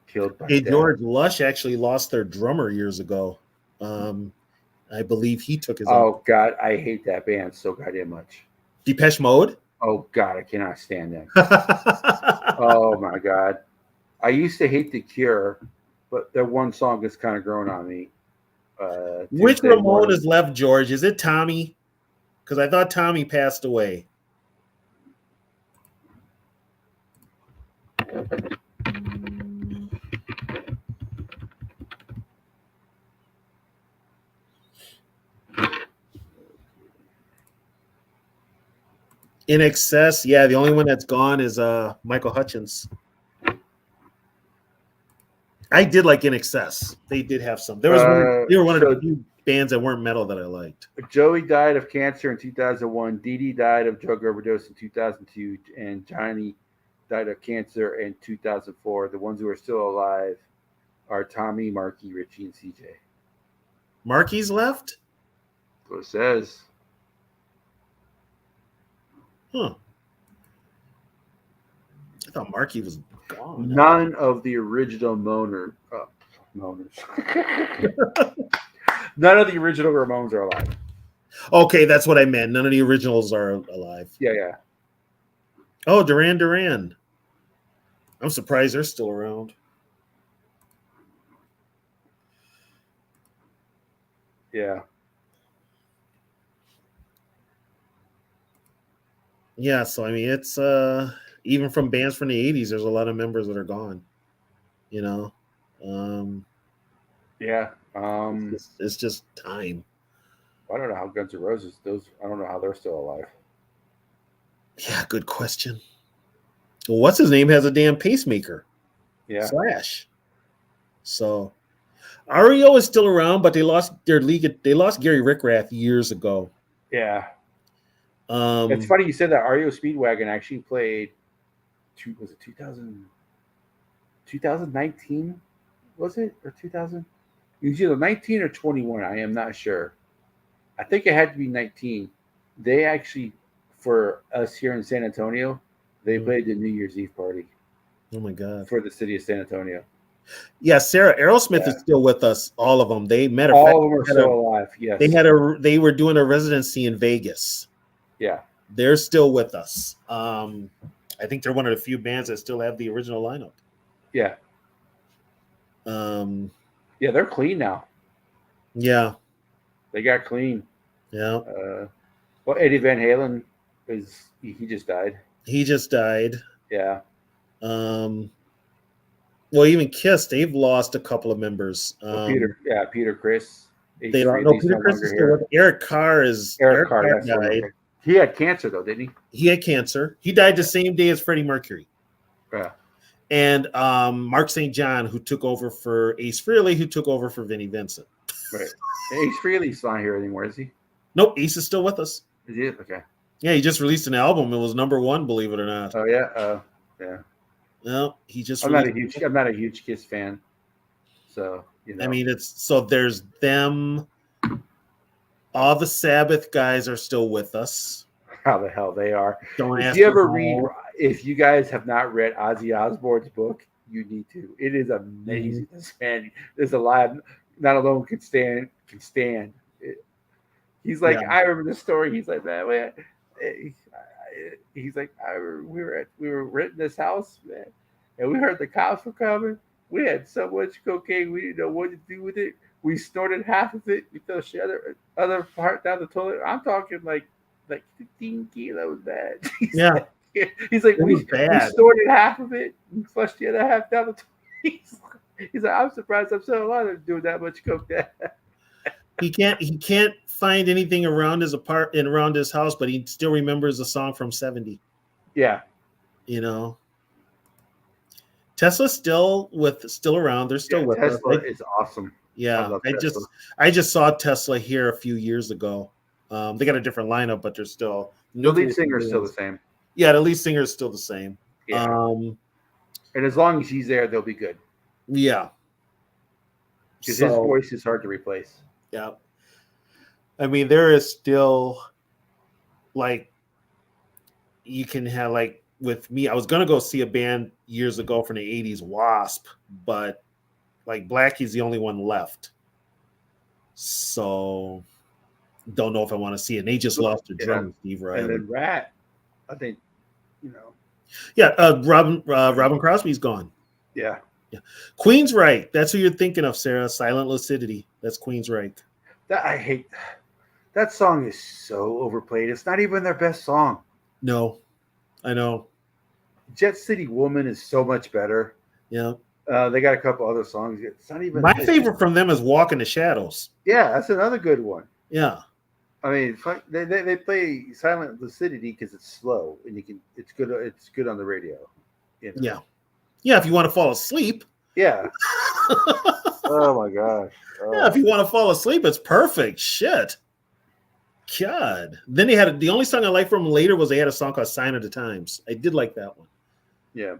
S1: killed by death.
S4: George Lush actually lost their drummer years ago. I believe he took his
S1: own. God, I hate that band so goddamn much.
S4: Depeche Mode?
S1: Oh God, I cannot stand them. Oh my God. I used to hate The Cure, but their one song has kind of grown on me.
S4: Which Ramone is left, George? Is it Tommy? Because I thought Tommy passed away. In Excess, yeah, the only one that's gone is Michael Hutchins. I did like In Excess. They did have some. They were one of the few bands that weren't metal that I liked.
S1: Joey died of cancer in 2001. Dee Dee died of drug overdose in 2002, and Johnny died of cancer in 2004. The ones who are still alive are Tommy, Marky, Richie, and CJ.
S4: Marky's left?
S1: That's what it says.
S4: Huh. I thought Marky was gone.
S1: None of the original Moaners. None of the original Ramones are alive.
S4: Okay, that's what I meant. None of the originals are alive.
S1: Yeah.
S4: Oh, Duran Duran. I'm surprised they're still around.
S1: Yeah.
S4: Yeah, so I mean, it's even from bands from the 80s, there's a lot of members that are gone. You know?
S1: Yeah.
S4: It's just time.
S1: I don't know how Guns N' Roses, I don't know how they're still alive.
S4: Yeah, good question. Well, what's his name has a damn pacemaker.
S1: Yeah.
S4: Slash. So REO is still around, but they lost their league. They lost Gary Rickrath years ago.
S1: Yeah. It's funny you said that. REO Speedwagon actually played. Was it 2019? Was it or 2000? It was either 19 or 21. I am not sure. I think it had to be 19. They actually, for us here in San Antonio, they played the New Year's Eve party.
S4: Oh my God!
S1: For the city of San Antonio.
S4: Yeah, Sarah Aerosmith is still with us. All of them. They met.
S1: All of them are still alive. Yes.
S4: They were doing a residency in Vegas.
S1: Yeah.
S4: They're still with us. I think they're one of the few bands that still have the original lineup.
S1: Yeah. Yeah, they're clean now.
S4: Yeah.
S1: They got clean.
S4: Yeah.
S1: Well, Eddie Van Halen he just died.
S4: He just died.
S1: Yeah.
S4: Well, even Kiss, they've lost a couple of members.
S1: Peter Criss.
S4: They don't know. Peter Criss is still with Eric Carr. Eric Carr died.
S1: He had cancer though, didn't he?
S4: He had cancer. He died the same day as Freddie Mercury.
S1: Yeah.
S4: And Mark St. John, who took over for Ace Frehley, who took over for Vinnie Vincent.
S1: Right. Ace Frehley's not here anymore, is he?
S4: Nope, Ace is still with us.
S1: Is he? Okay.
S4: Yeah, he just released an album. It was #1, believe it or not.
S1: Oh yeah. Yeah.
S4: No, he just.
S1: I'm not a huge Kiss fan, so you know.
S4: I mean, there's them. All the Sabbath guys are still with us.
S1: How the hell they are?
S4: Don't ask.
S1: If you guys have not read Ozzy Osbourne's book, you need to. It is amazing. This man is alive. Not alone can stand. He's like, I remember the story. He's like, man. He's like, we were renting this house, man, and we heard the cops were coming. We had so much cocaine, we didn't know what to do with it. We snorted half of it. We threw the other part down the toilet. I'm talking like 15 kilos, man. He's like, we snorted half of it and flushed the other half down the toilet. He's like, I'm surprised I'm still alive doing that much coke.
S4: He can't find anything around his house, but he still remembers a song from '70.
S1: Yeah,
S4: you know. Tesla's still around. They're still with us.
S1: Tesla is awesome.
S4: Yeah, I just saw Tesla here a few years ago. They got a different lineup, but they're still
S1: the lead singer is still the same.
S4: Yeah, the lead singer is still the same.
S1: Yeah. And as long as he's there, they'll be good.
S4: Yeah.
S1: Because his voice is hard to replace.
S4: Yeah. I mean, there is still you can have with me, I was gonna go see a band years ago from the 80s, Wasp, but Blackie's the only one left. So don't know if I want to see it. And they just lost their drummer, Steve Riley.
S1: And then Rat, I think, you know.
S4: Yeah, Robin Crosby's gone.
S1: Yeah.
S4: Queensryche. That's who you're thinking of, Sarah. Silent Lucidity. That's Queensryche.
S1: I hate that song is so overplayed. It's not even their best song.
S4: No, I know.
S1: Jet City Woman is so much better.
S4: Yeah.
S1: They got a couple other songs. It's not even
S4: my favorite from them is Walk in the Shadows.
S1: Yeah, that's another good one.
S4: Yeah.
S1: I mean, they play Silent Lucidity because it's slow and it's good. It's good on the radio. You know?
S4: Yeah. Yeah. If you want to fall asleep.
S1: Yeah. Oh my gosh. Oh.
S4: Yeah. If you want to fall asleep, it's perfect. Shit. God. Then they had the only song I liked from them later was they had a song called Sign of the Times. I did like that one.
S1: Yeah.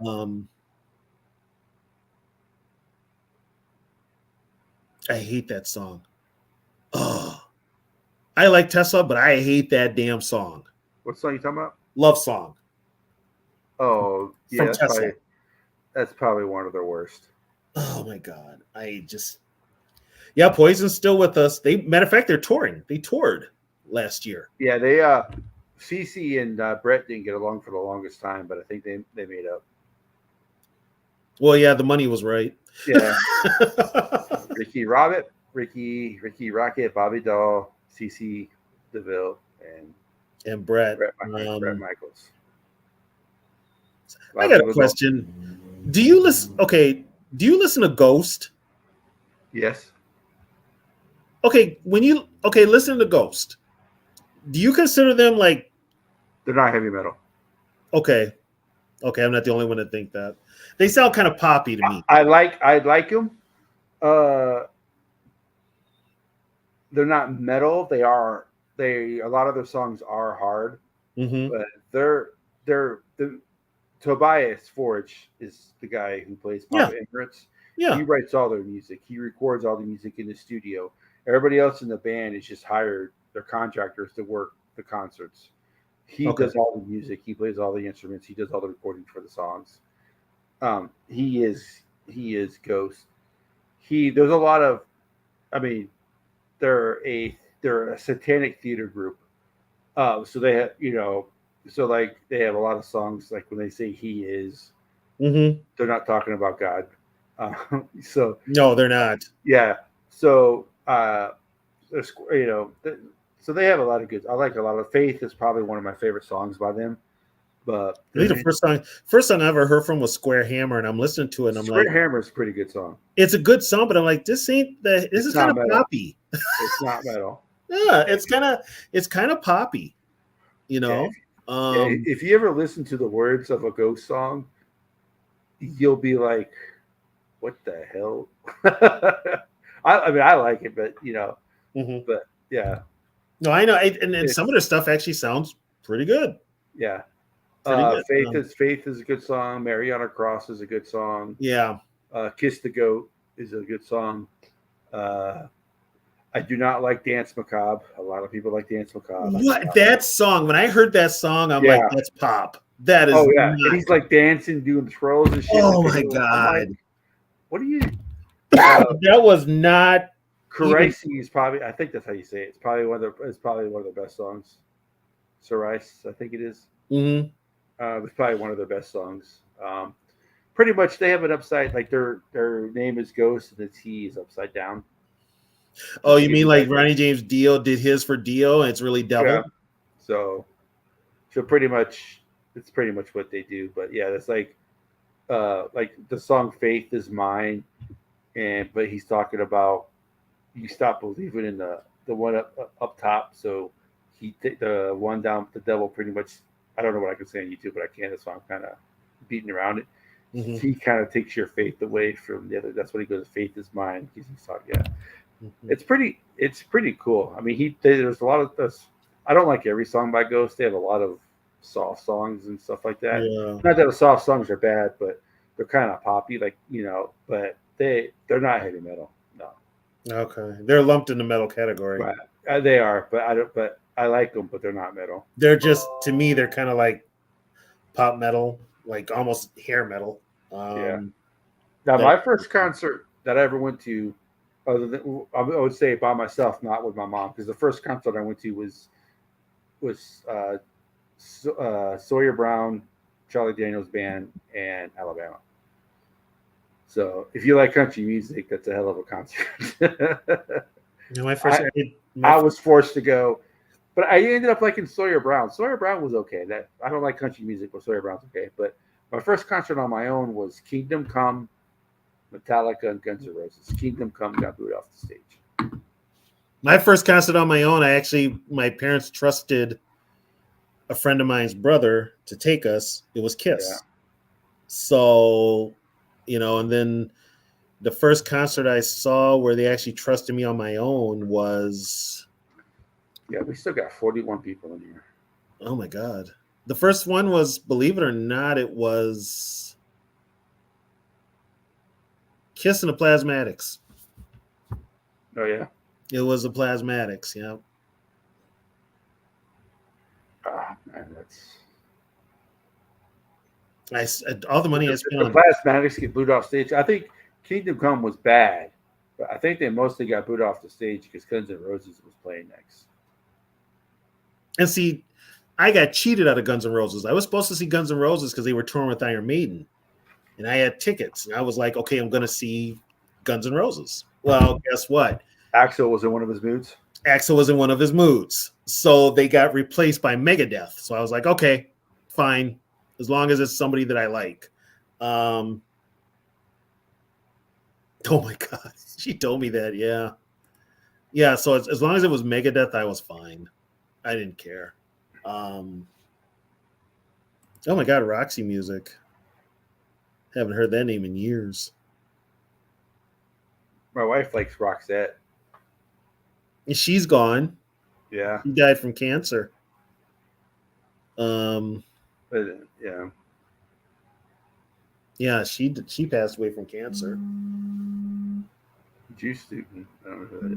S4: I hate that song. Oh, I like Tesla, but I hate that damn song.
S1: What song you talking about?
S4: Love Song.
S1: Oh, yeah.
S4: From
S1: That's probably one of their worst.
S4: Oh my God. Poison's still with us. Matter of fact, they're touring. They toured last year.
S1: Yeah, they Cece and Brett didn't get along for the longest time, but I think they made up.
S4: Well, yeah, the money was right.
S1: Yeah. Ricky Rocket, Bobby Dahl, Cece DeVille, and
S4: Brett
S1: Michaels.
S4: I got a question. Do you listen? Okay, do you listen to Ghost?
S1: Yes.
S4: Okay, listen to Ghost. Do you consider them like
S1: they're not heavy metal?
S4: Okay, I'm not the only one to think that. They sound kind of poppy to me.
S1: I like them. They're not metal. A lot of their songs are hard, but they're Tobias Forge is the guy who plays Papa Emirates.
S4: Yeah,
S1: he writes all their music. He records all the music in the studio. Everybody else in the band is just hired. They're contractors to work the concerts. He does all the music. He plays all the instruments. He does all the recording for the songs. He is Ghost. There's a lot of, I mean, they're a satanic theater group. So they have, they have a lot of songs like when they say he is, they're not talking about God. So
S4: no, they're not.
S1: Yeah. So so they have a lot of good. I like a lot of Faith is probably one of my favorite songs by them. But
S4: I think the first song I ever heard from was Square Hammer, and I'm listening to it and I'm
S1: Square
S4: like,
S1: Hammer is a pretty good song.
S4: It's a good song, but I'm like, this is kind of poppy.
S1: It's not metal.
S4: Yeah, it's kind of poppy, you know.
S1: If you ever listen to the words of a Ghost song, you'll be like, what the hell? I mean, I like it, but but yeah.
S4: No, I know, and some of their stuff actually sounds pretty good.
S1: Yeah.
S4: Good.
S1: Faith is a good song. Mary on a Cross is a good song.
S4: Yeah.
S1: Kiss the Goat is a good song. I do not like Dance Macabre. A lot of people like Dance Macabre.
S4: What that song? When I heard that song, I'm like, that's pop. That is.
S1: Oh yeah, and he's like dancing, doing twirls and shit.
S4: Oh my God!
S1: Like, what are you?
S4: That was not.
S1: Carice is probably. I think that's how you say it. It's probably one of the best songs. Carice, I think it is.
S4: Mm-hmm.
S1: It's probably one of their best songs. Pretty much, they have an upside. Like their name is Ghost, and the T is upside down.
S4: Oh, you mean like Ronnie James Dio did his for Dio, and it's really devil?
S1: Yeah. So pretty much, it's pretty much what they do. But yeah, it's like the song "Faith Is Mine," but he's talking about you stop believing in the one up top. So the one down, the devil, pretty much. I don't know what I can say on YouTube, but I can. So I'm kind of beating around it. Mm-hmm. He kind of takes your faith away from the other. That's what he goes. Faith is mine. He's talking. Yeah. Mm-hmm. It's pretty cool. I mean, there's a lot of this. I don't like every song by Ghost. They have a lot of soft songs and stuff like that. Yeah. Not that the soft songs are bad, but they're kind of poppy, but they're not heavy metal. No.
S4: Okay, they're lumped in the metal category.
S1: Right. They are, but I don't. But I like them, but they're not metal.
S4: They're just, to me, they're kind of like pop metal, like almost hair metal.
S1: Yeah. Now, my first concert that I ever went to, other than I would say by myself, not with my mom, because the first concert I went to was Sawyer Brown, Charlie Daniels Band, and Alabama. So if you like country music, that's a hell of a concert. I was forced to go, but I ended up liking Sawyer Brown. Sawyer Brown was okay. That I don't like country music, but Sawyer Brown's okay. But My first concert on my own was Kingdom Come, Metallica, and Guns N' Roses. Kingdom Come got booed off the stage.
S4: My first concert on my own, my parents trusted a friend of mine's brother to take us. It was Kiss.
S1: Yeah.
S4: So, and then the first concert I saw where they actually trusted me on my own was.
S1: Yeah, we still got 41 people in here.
S4: Oh my God. The first one was, believe it or not, it was Kiss and the Plasmatics.
S1: Oh, yeah?
S4: It was the Plasmatics, yeah.
S1: Man,
S4: all the money I spent on
S1: the Plasmatics get booed off stage. I think Kingdom Come was bad, but I think they mostly got booed off the stage because Guns N' Roses was playing next.
S4: And see, I got cheated out of Guns N' Roses. I was supposed to see Guns N' Roses because they were touring with Iron Maiden, and I had tickets. And I was like, okay, I'm going to see Guns N' Roses. Well, guess what?
S1: Axl was in one of his moods.
S4: Axl was in one of his moods. So they got replaced by Megadeth. So I was like, okay, fine, as long as it's somebody that I like. Oh my God. She told me that, yeah. Yeah, so as long as it was Megadeth, I was fine. I didn't care. Oh my God, Roxy Music. Haven't heard that name in years.
S1: My wife likes Roxette.
S4: She's gone.
S1: Yeah.
S4: She died from cancer.
S1: Yeah.
S4: Yeah, she passed away from cancer.
S1: Juice Newton. I don't know who that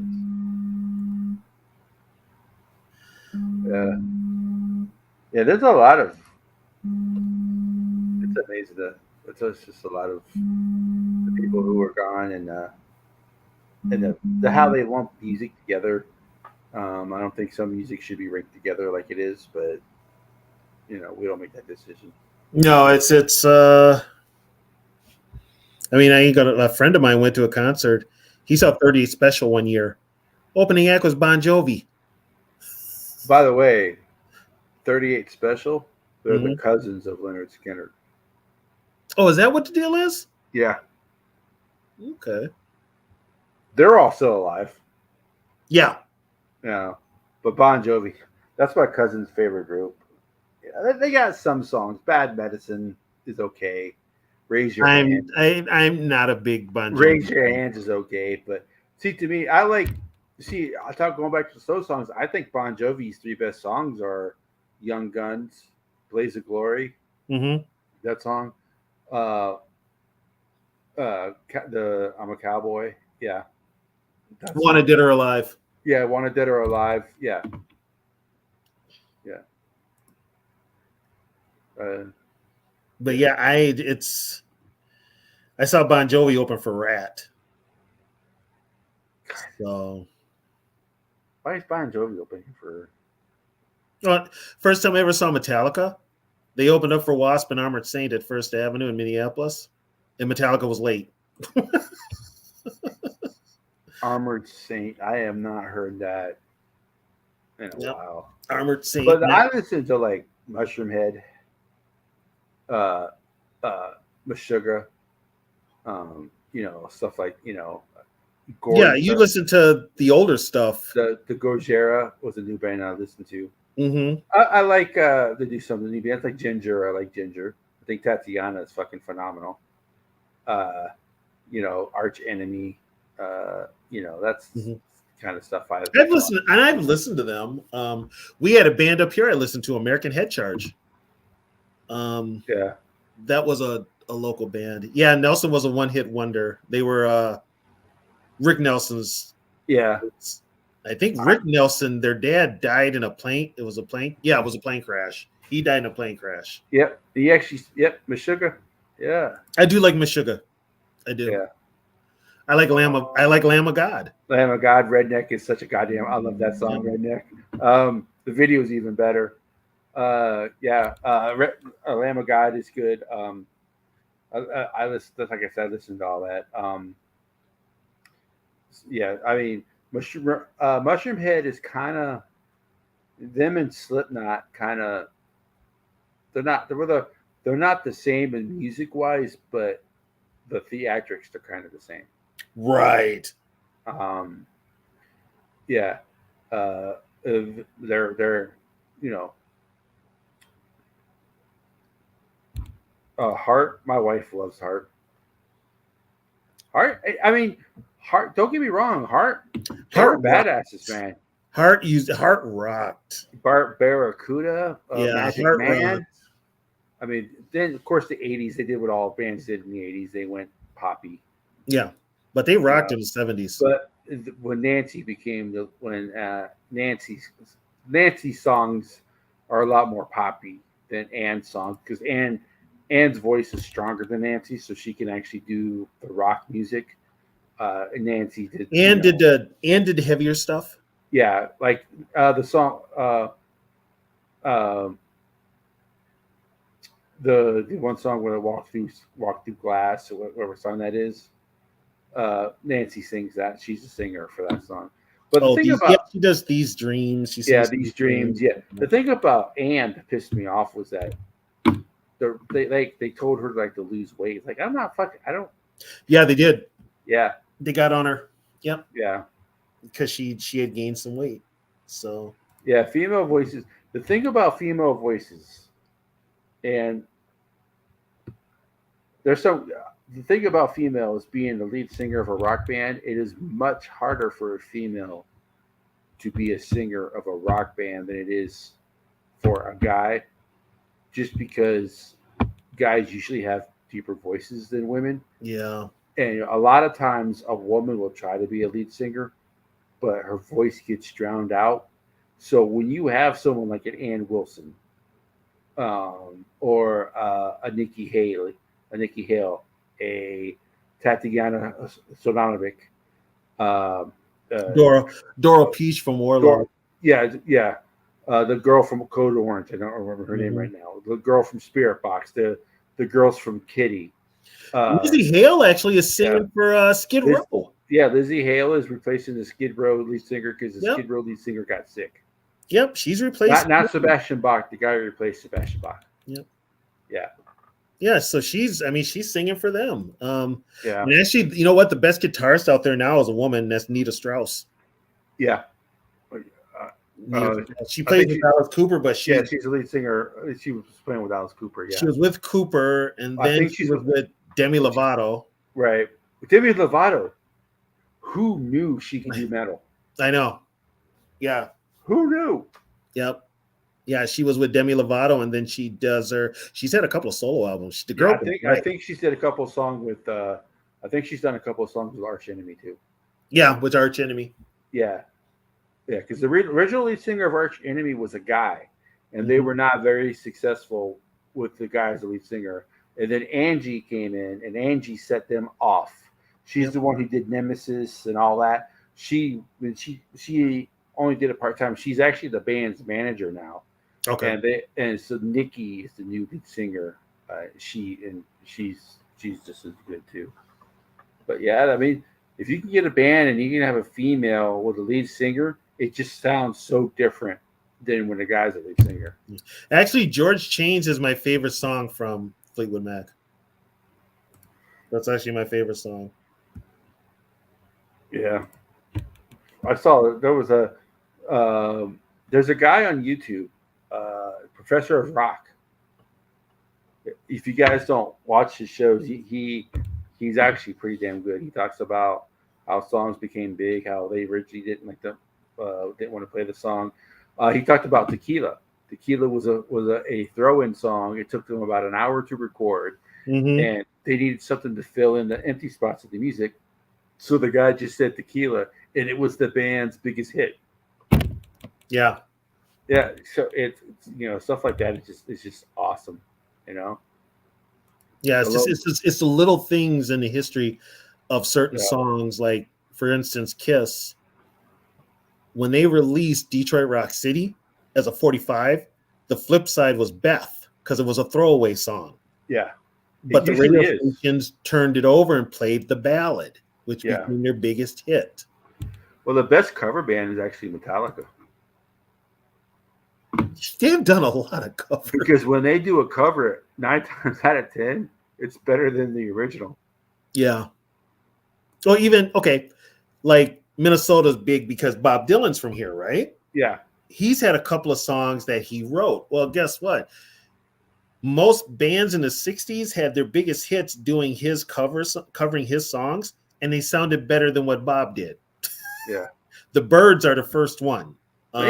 S1: is. Yeah, there's a lot of. It's amazing that it's just a lot of the people who are gone and the how they lump music together. I don't think some music should be ranked together like it is, but we don't make that decision.
S4: No, it's. I mean, a friend of mine went to a concert. He saw 38 Special one year. Opening act was Bon Jovi.
S1: By the way, 38 Special, they're the cousins of Leonard Skinner.
S4: Oh, is that what the deal is?
S1: Yeah.
S4: Okay.
S1: They're all still alive.
S4: Yeah.
S1: Yeah. But Bon Jovi, that's my cousin's favorite group. Yeah, they got some songs. Bad Medicine is okay. Raise Your Hand.
S4: I'm not a big Bon Jovi.
S1: Raise Your Hands is okay. But see, to me, I talk going back to the slow songs. I think Bon Jovi's three best songs are Young Guns, Blaze of Glory, that song. I'm a Cowboy. Yeah.
S4: Wanted Dead or Alive.
S1: Yeah, Wanted Dead or Alive. Yeah. Yeah.
S4: But yeah, I saw Bon Jovi open for Rat. So
S1: why is Bon Jovi opening for?
S4: Well, first time I ever saw Metallica, they opened up for Wasp and Armored Saint at First Avenue in Minneapolis, and Metallica was late.
S1: Armored Saint, I have not heard that in a while.
S4: Armored Saint,
S1: but I listen to like Mushroom Head, Meshuggah, stuff like Gorge,
S4: yeah, you listen to the older stuff.
S1: The Gojira was a new band I listened to.
S4: Mm-hmm.
S1: I like to do some of the new bands like Ginger. I like Ginger. I think Tatiana is fucking phenomenal. Arch Enemy. That's kind of stuff I've
S4: listened to them. We had a band up here I listened to, American Head Charge.
S1: Yeah,
S4: that was a local band. Yeah, Nelson was a one-hit wonder. They were Rick Nelson's.
S1: Yeah,
S4: I think Rick Nelson, their dad died in a plane. It was a plane. Yeah, it was a plane crash. He died in a plane crash.
S1: Yep. Meshuggah. Yeah.
S4: I do like Meshuggah. I do.
S1: Yeah.
S4: I like Lamb of God.
S1: Lamb of God, Redneck is such a goddamn. I love that song, Redneck. The video is even better. Lamb of God is good. I listen, like I said, I listened to all that. I mean, Mushroom Head is kind of them and Slipknot. Kind of, they were they're not the same in music wise, but the theatrics are kind of the same.
S4: Right.
S1: Yeah. They're Heart. My wife loves Heart. I mean, Heart. Don't get me wrong. Heart were badasses, man.
S4: Heart rocked.
S1: Barracuda, Magic
S4: Heart
S1: Man.
S4: rocked.
S1: I mean, then of course the '80s. They did what all bands did in the '80s. They went poppy.
S4: Yeah, but they rocked in the '70s.
S1: But when Nancy became Nancy's songs are a lot more poppy than Ann's songs because Ann's voice is stronger than Nancy, so she can actually do the rock music. And Nancy did.
S4: Did the heavier stuff.
S1: Yeah, like the song. The one song where I walk through glass or whatever song that is. Nancy sings that. She's a singer for that song. But the thing about
S4: she does These Dreams.
S1: These dreams. Yeah, the thing about Anne that pissed me off was that they told her like to lose weight. Like I'm not fucking. I don't.
S4: Yeah, they did.
S1: Yeah,
S4: they got on her. Yep.
S1: Yeah,
S4: because she had gained some weight. So
S1: yeah, female voices. The thing about female voices, and there's some. The thing about females being the lead singer of a rock band, it is much harder for a female to be a singer of a rock band than it is for a guy, just because guys usually have deeper voices than women.
S4: Yeah.
S1: And a lot of times a woman will try to be a lead singer, but her voice gets drowned out. So when you have someone like an Ann Wilson or a Nikki Hale, a Tatiana Solanovic,
S4: Dora Peach from Warlord.
S1: The girl from Code Orange. I don't remember her name right now. The girl from Spirit Box. The girls from Kitty.
S4: Lizzie Hale actually is singing for Skid Row.
S1: Yeah, Lizzie Hale is replacing the Skid Row lead singer because the Skid Row lead singer got sick.
S4: Yep, she's replaced.
S1: Not Sebastian Bach. The guy who replaced Sebastian Bach.
S4: Yep.
S1: Yeah.
S4: Yeah, so she's singing for them.
S1: Yeah.
S4: And actually, you know what? The best guitarist out there now is a woman. That's Nita Strauss.
S1: Yeah.
S4: She plays with Alice Cooper, but
S1: she's the lead singer. She was playing with Alice Cooper. Yeah.
S4: She was with Cooper, and then she was with Demi Lovato.
S1: Right. Demi Lovato. Who knew she could do metal?
S4: I know. Yeah.
S1: Who knew?
S4: Yep. Yeah, she was with Demi Lovato, and then she's had a couple of solo albums. The girl,
S1: I think she's did a couple of songs with. I think she's done a couple of songs with Arch Enemy too.
S4: Yeah, with Arch Enemy.
S1: Yeah, because the original lead singer of Arch Enemy was a guy, and they were not very successful with the guy as the lead singer. And then Angie came in, and Angie set them off. She's the one who did Nemesis and all that. She only did it part-time. She's actually the band's manager now.
S4: Okay.
S1: And so Nikki is the new lead singer. She's just as good too. But yeah, I mean, if you can get a band and you can have a female with a lead singer, it just sounds so different than when a guy's a lead singer.
S4: Actually, George Chains is my favorite song from Fleetwood Mac. That's actually my favorite song.
S1: Yeah. I saw there was there's a guy on YouTube, Professor of Rock. If you guys don't watch his shows, he's actually pretty damn good. He talks about how songs became big, how they originally didn't want to play the song. He talked about Tequila. Tequila was a throw-in song. It took them about an hour to record, and they needed something to fill in the empty spots of the music. So the guy just said Tequila, and it was the band's biggest hit.
S4: Yeah.
S1: Yeah. So it's stuff like that. It's just awesome.
S4: Yeah, it's the little things in the history of certain songs. Like, for instance, Kiss, when they released Detroit Rock City as a 45, the flip side was Beth, because it was a throwaway song.
S1: Yeah.
S4: But the radio stations turned it over and played the ballad, which became their biggest hit.
S1: Well, the best cover band is actually Metallica.
S4: They've done a lot of covers.
S1: Because when they do a cover, 9 times out of 10, it's better than the original.
S4: Yeah. Or even, okay, like Minnesota's big because Bob Dylan's from here, right?
S1: Yeah.
S4: He's had a couple of songs that he wrote. Well, guess what? Most bands in the 60s had their biggest hits doing his covering his songs, and they sounded better than what Bob did.
S1: Yeah.
S4: The Byrds are the first one.
S1: Oh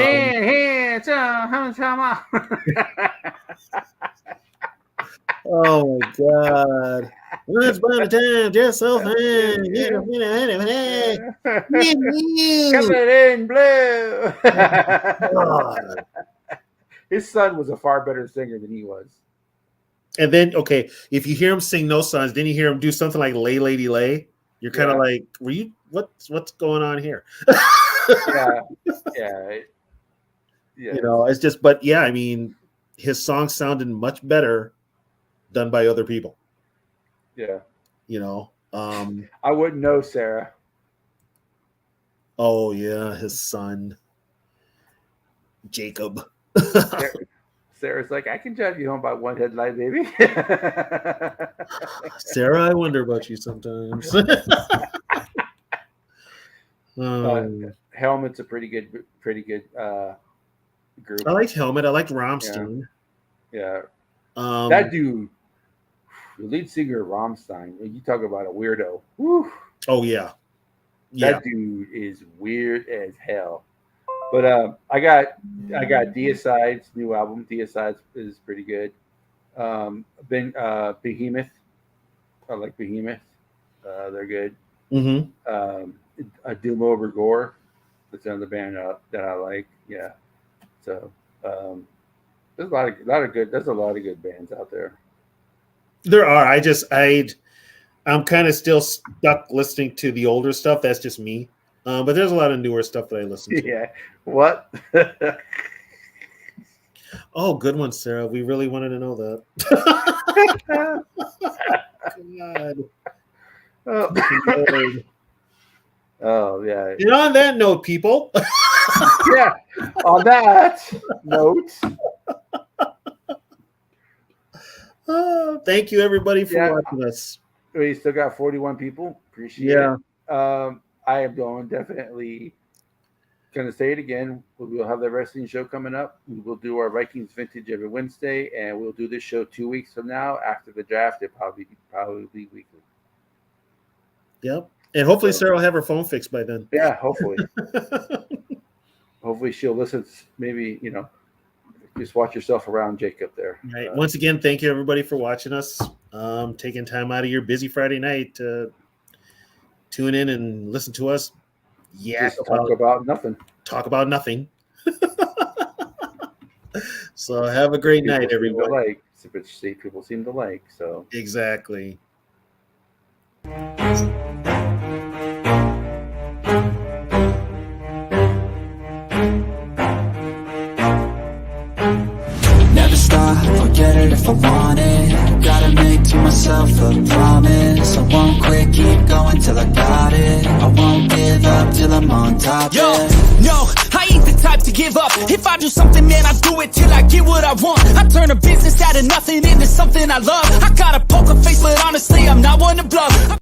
S4: my God. Once upon a time, just so fun.
S1: Coming in blue. His son was a far better singer than he was.
S4: And then, okay, if you hear him sing No Sons, then you hear him do something like Lay Lady Lay. You're kind of like, what's going on here?
S1: Yeah.
S4: You know, it's just, but yeah, I mean, his songs sounded much better done by other people.
S1: Yeah.
S4: You know,
S1: I wouldn't know, Sarah.
S4: Oh yeah, his son, Jacob.
S1: Sarah's like, I can drive you home by one headlight, baby.
S4: Sarah, I wonder about you sometimes.
S1: Helmet's a pretty good group.
S4: I liked Helmet. I liked Rammstein.
S1: Yeah. That dude, the lead singer of Rammstein, you talk about a weirdo. Whew.
S4: Oh yeah.
S1: That dude is weird as hell. But I got Deicide's new album. Deicide is pretty good. Behemoth. I like Behemoth. They're good.
S4: Mm-hmm.
S1: Doom Over Gore. That's another band that I like. Yeah. So there's a lot of good. There's a lot of good bands out there.
S4: There are. I'm kind of still stuck listening to the older stuff. That's just me. But there's a lot of newer stuff that I listen to.
S1: Yeah. What?
S4: Oh, good one, Sarah. We really wanted to know that. God.
S1: Oh, yeah.
S4: And on that note, people.
S1: Yeah. On that note.
S4: Thank you, everybody, for watching us.
S1: We still got 41 people. Appreciate it. I am definitely going to say it again. We'll have the wrestling show coming up. We will do our Vikings Vintage every Wednesday, and we'll do this show 2 weeks from now after the draft. It'll probably be weekly.
S4: Yep. And hopefully Sarah will have her phone fixed by then.
S1: Yeah, hopefully. Hopefully she'll listen. Maybe, just watch yourself around Jacob there.
S4: Right. Once again, thank you, everybody, for watching us. Taking time out of your busy Friday night to tune in and listen to us. Yeah.
S1: Talk about nothing.
S4: Talk about nothing. So have a great night, everybody.
S1: People seem to like. So
S4: exactly.
S2: Never stop, forget it if I want it. Gotta make to myself a promise. I won't quit, keep going till I got it. I won't give up till I'm on top.
S3: Yo, no, I ain't the type to give up. If I do something, man, I do it till I get what I want. I turn a business out of nothing into something I love. I got a poker face, but honestly, I'm not one to bluff.